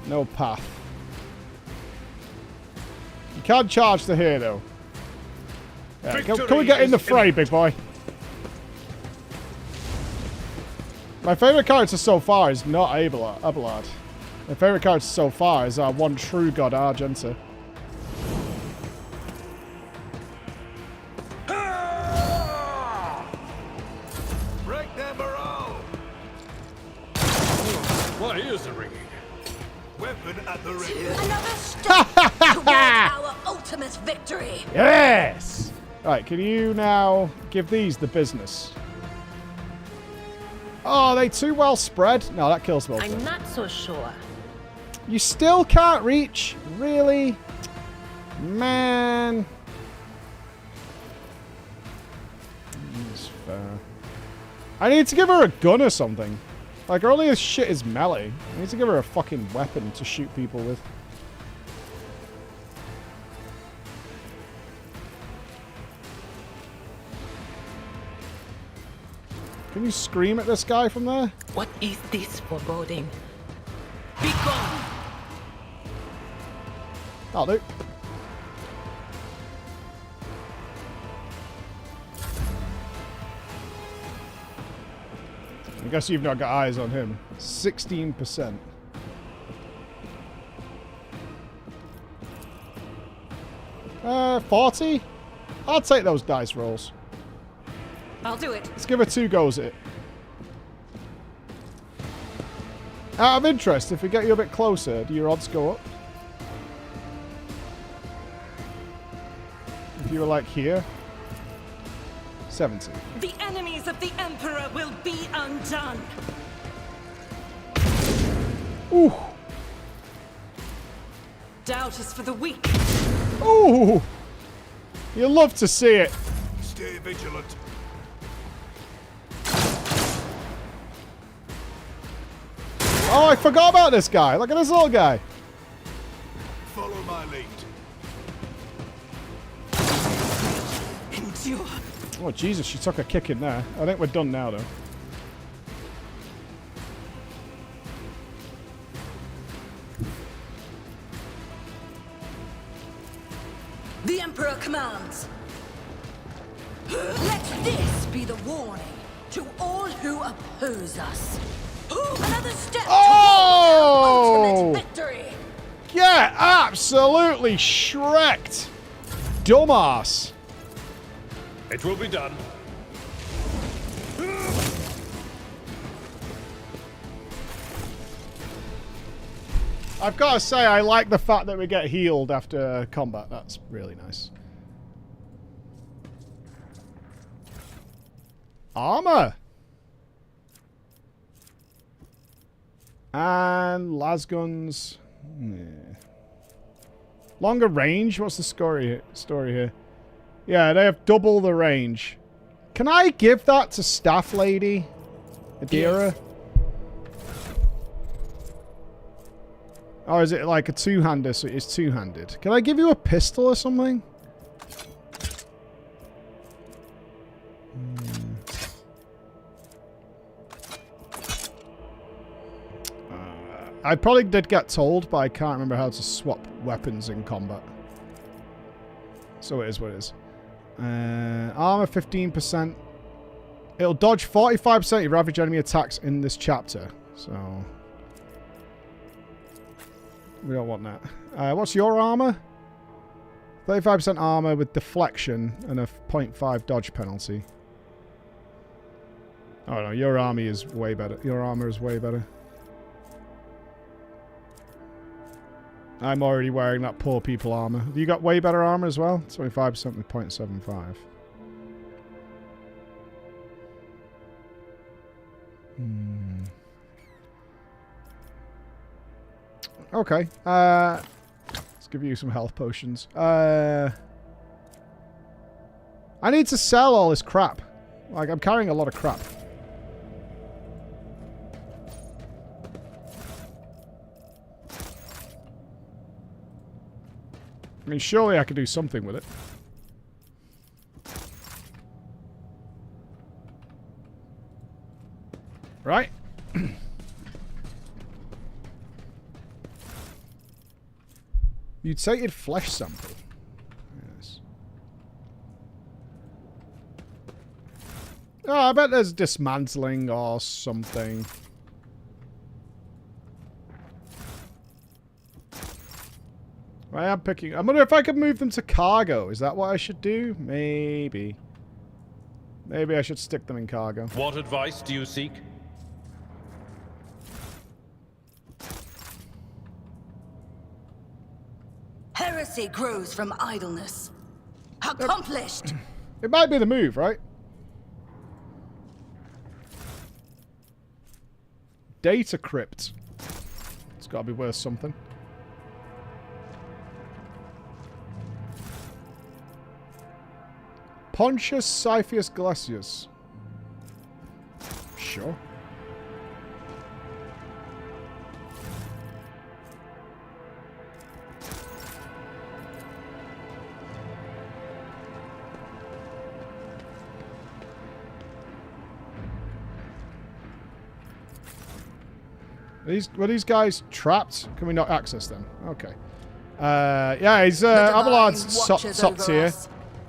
No path. You can't charge to here, though. Yeah, can we get in the fray, big boy? My favourite character so far is not Abelard. My favourite character so far is our one true god, Argenta. Break them all. My ears are ringing. Weapon at the ready. Another step toward our ultimate victory. Yes! Right, can you now give these the business? Oh, are they too well spread? No, that kills both. I'm not so sure. You still can't reach? Really? Man. That's fair. I need to give her a gun or something. Like, her only as shit is melee. I need to give her a fucking weapon to shoot people with. Can you scream at this guy from there? What is this foreboding? Be gone! I'll do. I guess you've not got eyes on him. 16%. Uh, 40? I'll take those dice rolls. I'll do it. Let's give her 2 goes at it. Out of interest, if we get you a bit closer, do your odds go up? If you were like here? 70. The enemies of the Emperor will be undone. Ooh. Doubt is for the weak. Ooh. You love to see it. Stay vigilant. Oh, I forgot about this guy. Look at this little guy. Follow my lead. Endure. Oh, Jesus, she took a kick in there. I think we're done now, though. The Emperor commands. Let this be the warning to all who oppose us. Another step toward our ultimate victory. Yeah, absolutely shreked. Dumbass. It will be done. I've got to say, I like the fact that we get healed after combat. That's really nice. Armor. And lasguns. Yeah. Longer range? What's the story here? Yeah, they have double the range. Can I give that to Staff Lady? Theodora? Yes. Or is it like a two-hander, so it's two-handed? Can I give you a pistol or something? I probably did get told, but I can't remember how to swap weapons in combat. So it is what it is. Armor 15%. It'll dodge 45% of your average enemy attacks in this chapter. So we don't want that. What's your armor? 35% armor with deflection and a 0.5 dodge penalty. Oh no, your army is way better. Your armor is way better. I'm already wearing that poor people armor. Have you got way better armor as well? 25% with 0.75. Okay. Let's give you some health potions. I need to sell all this crap. Like, I'm carrying a lot of crap. I mean, surely I could do something with it. Right? Mutated flesh sample. Yes. Oh, I bet there's dismantling or something. I am picking... I wonder if I could move them to cargo. Is that what I should do? Maybe. Maybe I should stick them in cargo. What advice do you seek? Heresy grows from idleness. Accomplished! It might be the move, right? Data crypt. It's got to be worth something. Pontius Scythius Glacius. Sure. Were these guys trapped? Can we not access them? Okay. Yeah, he's Abelard's sops here.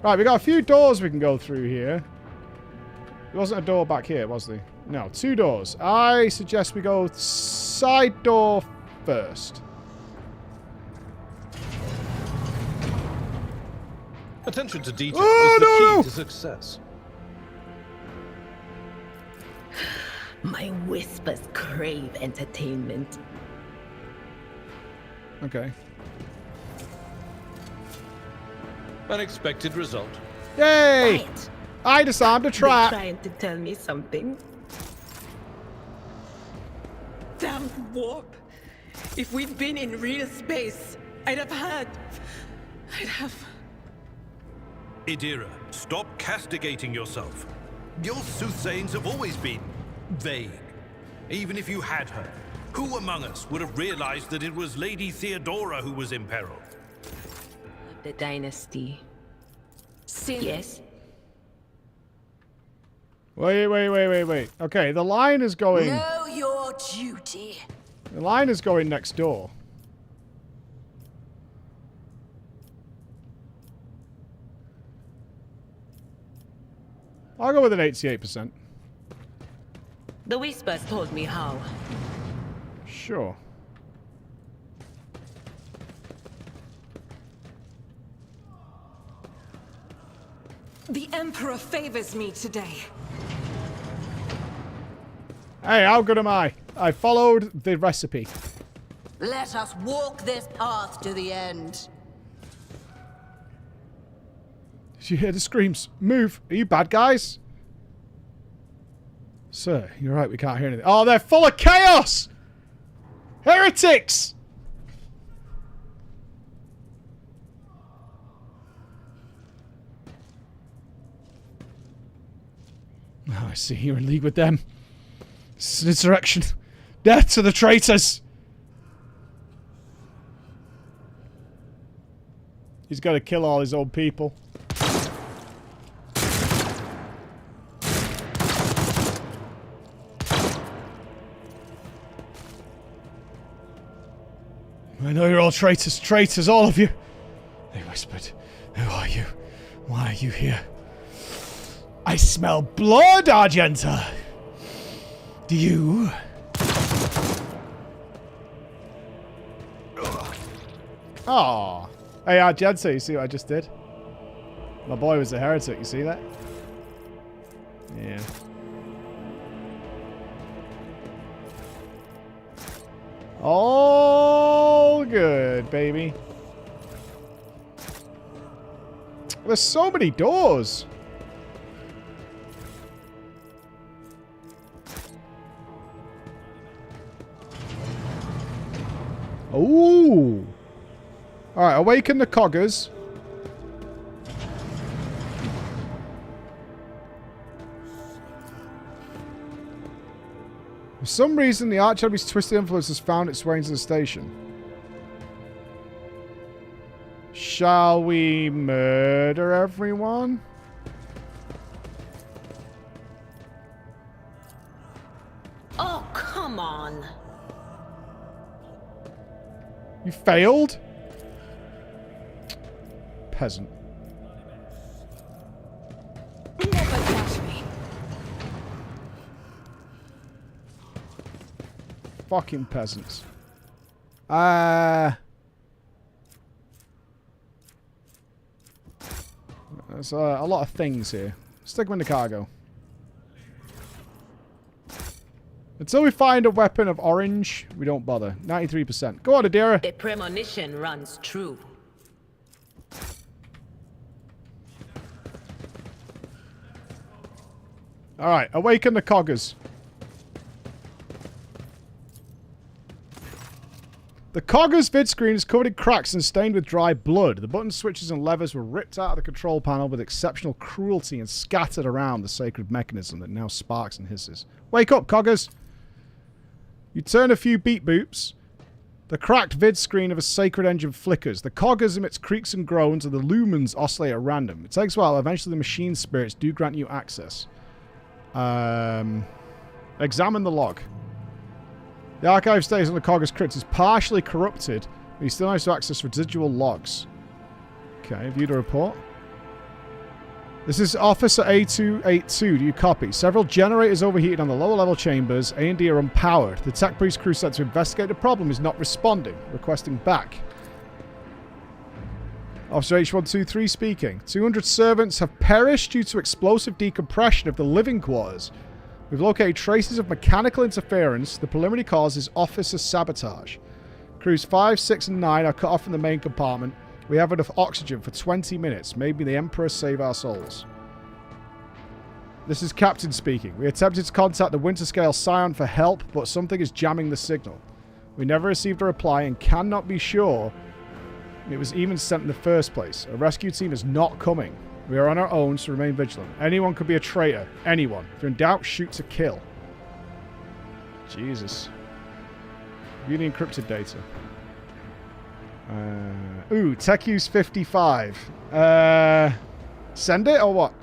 Right, we got a few doors we can go through here. There wasn't a door back here, was there? No, 2 doors. I suggest we go side door first. Attention to detail is the key to success. My whispers crave entertainment. Okay. Unexpected result. Yay! Quiet. I disarmed a trap. They're trying to tell me something. Damn warp. If we'd been in real space, I'd have... Idira, stop castigating yourself. Your soothsayings have always been vague. Even if you had her, who among us would have realized that it was Lady Theodora who was in peril? The dynasty. Yes? Wait. Okay, the line is going... Know your duty. The line is going next door. I'll go with an 88%. The whispers told me how. Sure. The Emperor favors me today. Hey, how good am I? I followed the recipe. Let us walk this path to the end. Did you hear the screams? Move. Are you bad guys? Sir, you're right. We can't hear anything. Oh, they're full of chaos! Heretics! Oh, I see. You're in league with them. This is an insurrection. Death to the traitors! He's got to kill all his own people. I know you're all traitors. Traitors, all of you. They whispered. Who are you? Why are you here? I smell blood, Argenta. Do you? Aww. Hey, Argenta, you see what I just did? My boy was a heretic, you see that? Yeah. All good, baby. There's so many doors. Ooh. Alright, awaken the coggers. For some reason, the Archetypes' twisted influence has found its way into the station. Shall we murder everyone? Oh, come on. You failed? Peasant. Never catch me. Fucking peasants. There's a lot of things here. Stick them in the cargo. Until we find a weapon of orange, we don't bother. 93%. Go on, Adira. The premonition runs true. Alright, awaken the coggers. The cogger's vid screen is covered in cracks and stained with dry blood. The buttons, switches, and levers were ripped out of the control panel with exceptional cruelty and scattered around the sacred mechanism that now sparks and hisses. Wake up, coggers! You turn a few beat boops. The cracked vid screen of a sacred engine flickers. The coggers emits creaks and groans, and the lumens oscillate at random. It takes a while. Eventually, the machine spirits do grant you access. Examine the log. The archive status on the Cogger's crypt is partially corrupted, but he still managed to access residual logs. Okay, view the report. This is Officer A282. Do you copy? Several generators overheated on the lower level chambers. A&D are unpowered. The tech police crew set to investigate the problem is not responding. Requesting back. Officer H123 speaking. 200 servants have perished due to explosive decompression of the living quarters. We've located traces of mechanical interference. The preliminary cause is officer sabotage. Crews 5, 6, and 9 are cut off from the main compartment. We have enough oxygen for 20 minutes. Maybe the Emperor save our souls. This is Captain speaking. We attempted to contact the Winterscale Scion for help, but something is jamming the signal. We never received a reply and cannot be sure it was even sent in the first place. A rescue team is not coming. We are on our own, so remain vigilant. Anyone could be a traitor. Anyone. If you're in doubt, shoot to kill. Jesus. View the encrypted data. Tech use 55. Send it or what?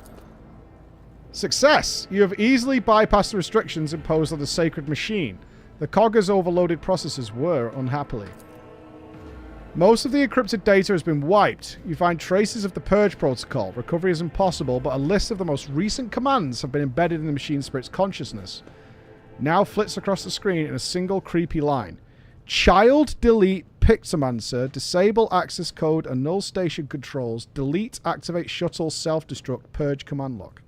Success! You have easily bypassed the restrictions imposed on the sacred machine. The Cogger's overloaded processors were, unhappily. Most of the encrypted data has been wiped. You find traces of the Purge protocol. Recovery is impossible, but a list of the most recent commands have been embedded in the machine spirit's consciousness. Now flits across the screen in a single creepy line. Child delete Pictomancer, disable access code and null station controls, delete activate shuttle self-destruct purge command log.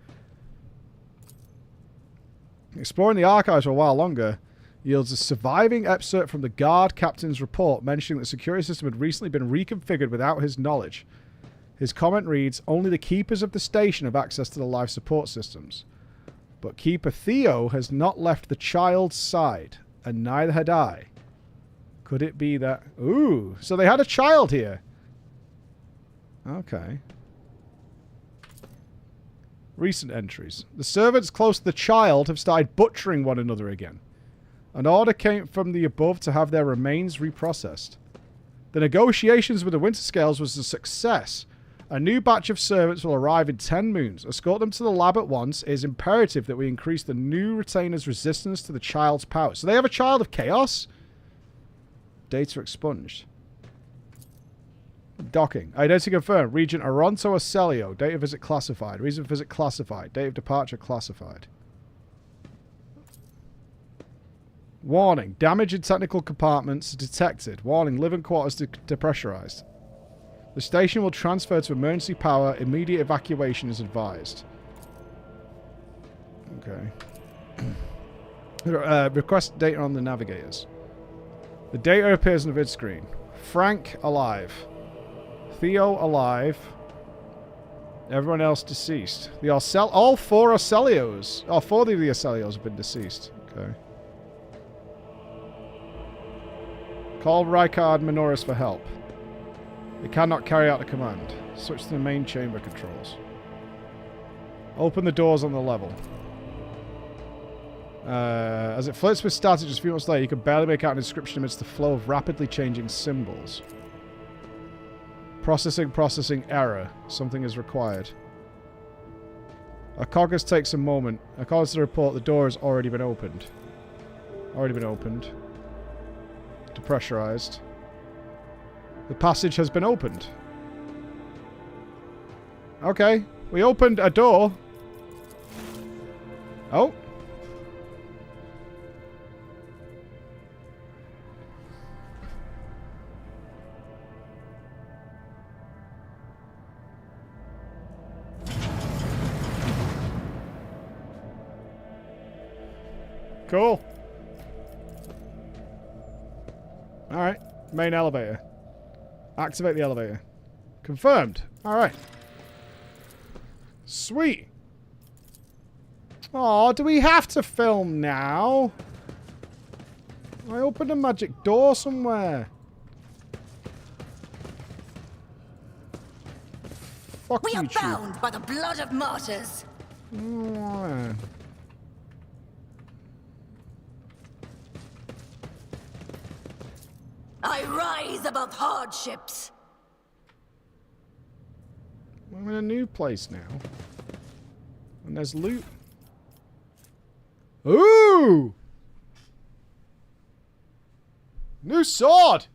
Exploring the archives for a while longer yields a surviving excerpt from the guard captain's report mentioning that the security system had recently been reconfigured without his knowledge. His comment reads, only the keepers of the station have access to the life support systems. But Keeper Theo has not left the child's side, and neither had I. Could it be that... Ooh, so they had a child here. Okay. Recent entries. The servants close to the child have started butchering one another again. An order came from the above to have their remains reprocessed. The negotiations with the Winterscales was a success. A new batch of servants will arrive in 10 moons. Escort them to the lab at once. It is imperative that we increase the new retainer's resistance to the child's power. So they have a child of chaos? Data expunged. Docking. Identity confirmed. Region Aronto Acelio. Date of visit classified. Reason for visit classified. Date of departure classified. Warning. Damage in technical compartments detected. Warning. Living quarters depressurized. The station will transfer to emergency power. Immediate evacuation is advised. Okay. Request data on the navigators. The data appears on the vid screen. Frank alive. Theo alive. Everyone else deceased. The all 4 Arcelios. Oh, 4 of the Arcelios have been deceased. Okay. Call Rykard Minoris for help. They cannot carry out the command. Switch to the main chamber controls. Open the doors on the level. As it flirts with static just a few months later, you can barely make out an inscription amidst the flow of rapidly changing symbols. Processing error. Something is required. Acogus takes a moment. According to the report, the door has already been opened. Depressurized. The passage has been opened. Okay. We opened a door. Oh. Cool. Alright. Main elevator. Activate the elevator. Confirmed. Alright. Sweet. Oh, do we have to film now? I opened a magic door somewhere. Fuck We you, are Chief. bound by the blood of martyrs. Mm. I rise above hardships. I'm in a new place now. And there's loot. Ooh! New sword!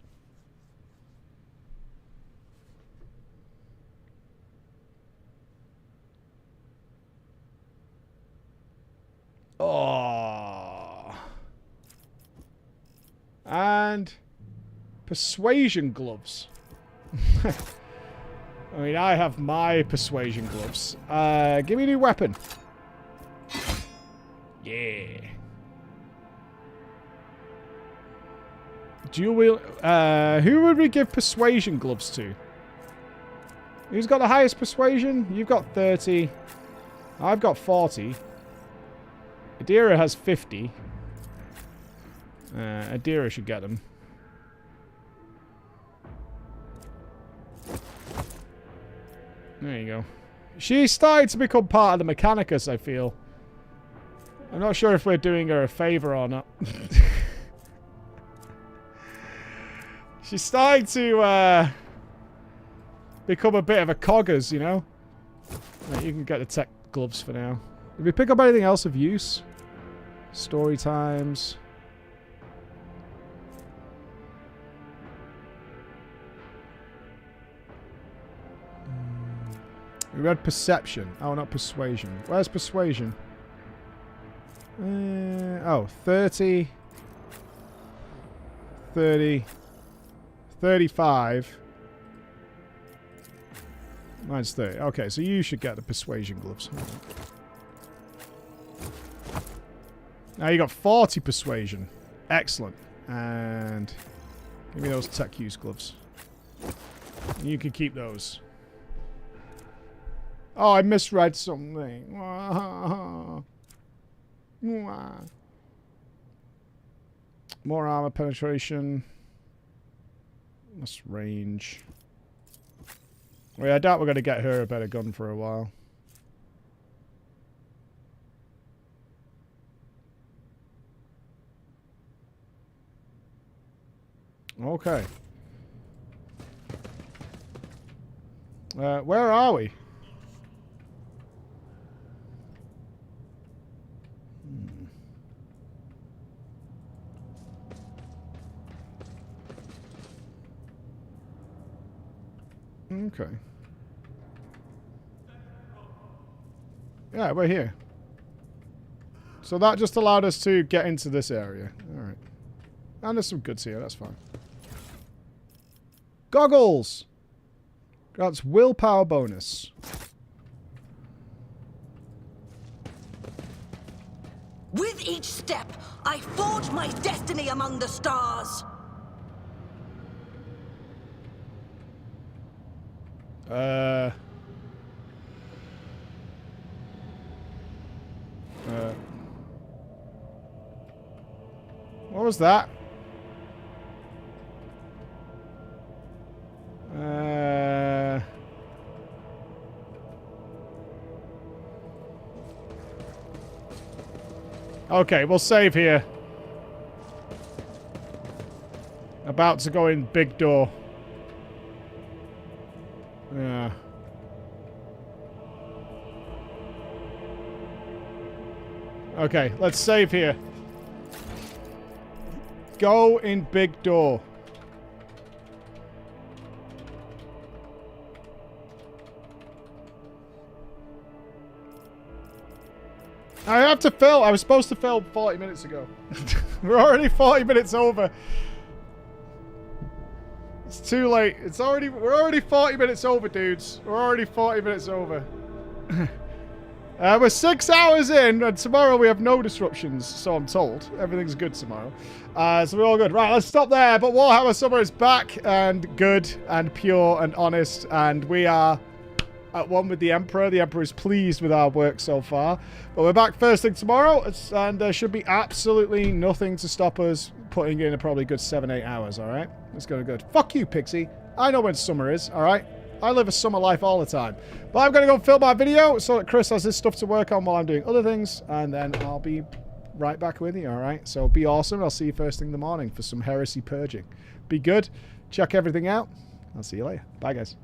Oh. And persuasion gloves. I mean, I have my persuasion gloves. Give me a new weapon. Yeah. Dual wheel. Who would we give persuasion gloves to? Who's got the highest persuasion? You've got 30. I've got 40. Adira has 50. Adira should get them. There you go. She's starting to become part of the Mechanicus, I feel. I'm not sure if we're doing her a favour or not. She's starting to become a bit of a coggers, you know? Right, you can get the tech gloves for now. Did we pick up anything else of use? Story times. We read perception. Oh, not persuasion. Where's persuasion? Oh, 30. 30. 35. Mine's 30. Okay, so you should get the persuasion gloves. Now you got 40 persuasion. Excellent. And give me those tech use gloves. And you can keep those. Oh, I misread something. More armor penetration. Less range. Well, I doubt we're going to get her a better gun for a while. Okay. Where are we? Okay. Yeah, we're here. So that just allowed us to get into this area. Alright. And there's some goods here, that's fine. Goggles! That's willpower bonus. With each step, I forge my destiny among the stars. What was that? Okay, we'll save here. About to go in big door. Yeah. Okay, let's save here. Go in big door. I have to film. I was supposed to film 40 minutes ago. We're already 40 minutes over. It's too late. We're already 40 minutes over, dudes. We're already 40 minutes over. We're 6 hours in, and tomorrow we have no disruptions, so I'm told. Everything's good tomorrow. So we're all good. Right, let's stop there. But Warhammer Summer is back, and good, and pure, and honest, and we are at one with the Emperor. The Emperor is pleased with our work so far. But we're back first thing tomorrow, and there should be absolutely nothing to stop us putting in a probably good 7-8 hours, alright? It's going to go good. Fuck you, Pixie. I know when summer is, alright? I live a summer life all the time. But I'm going to go film my video so that Chris has his stuff to work on while I'm doing other things, and then I'll be right back with you, alright? So be awesome. I'll see you first thing in the morning for some heresy purging. Be good. Check everything out. I'll see you later. Bye, guys.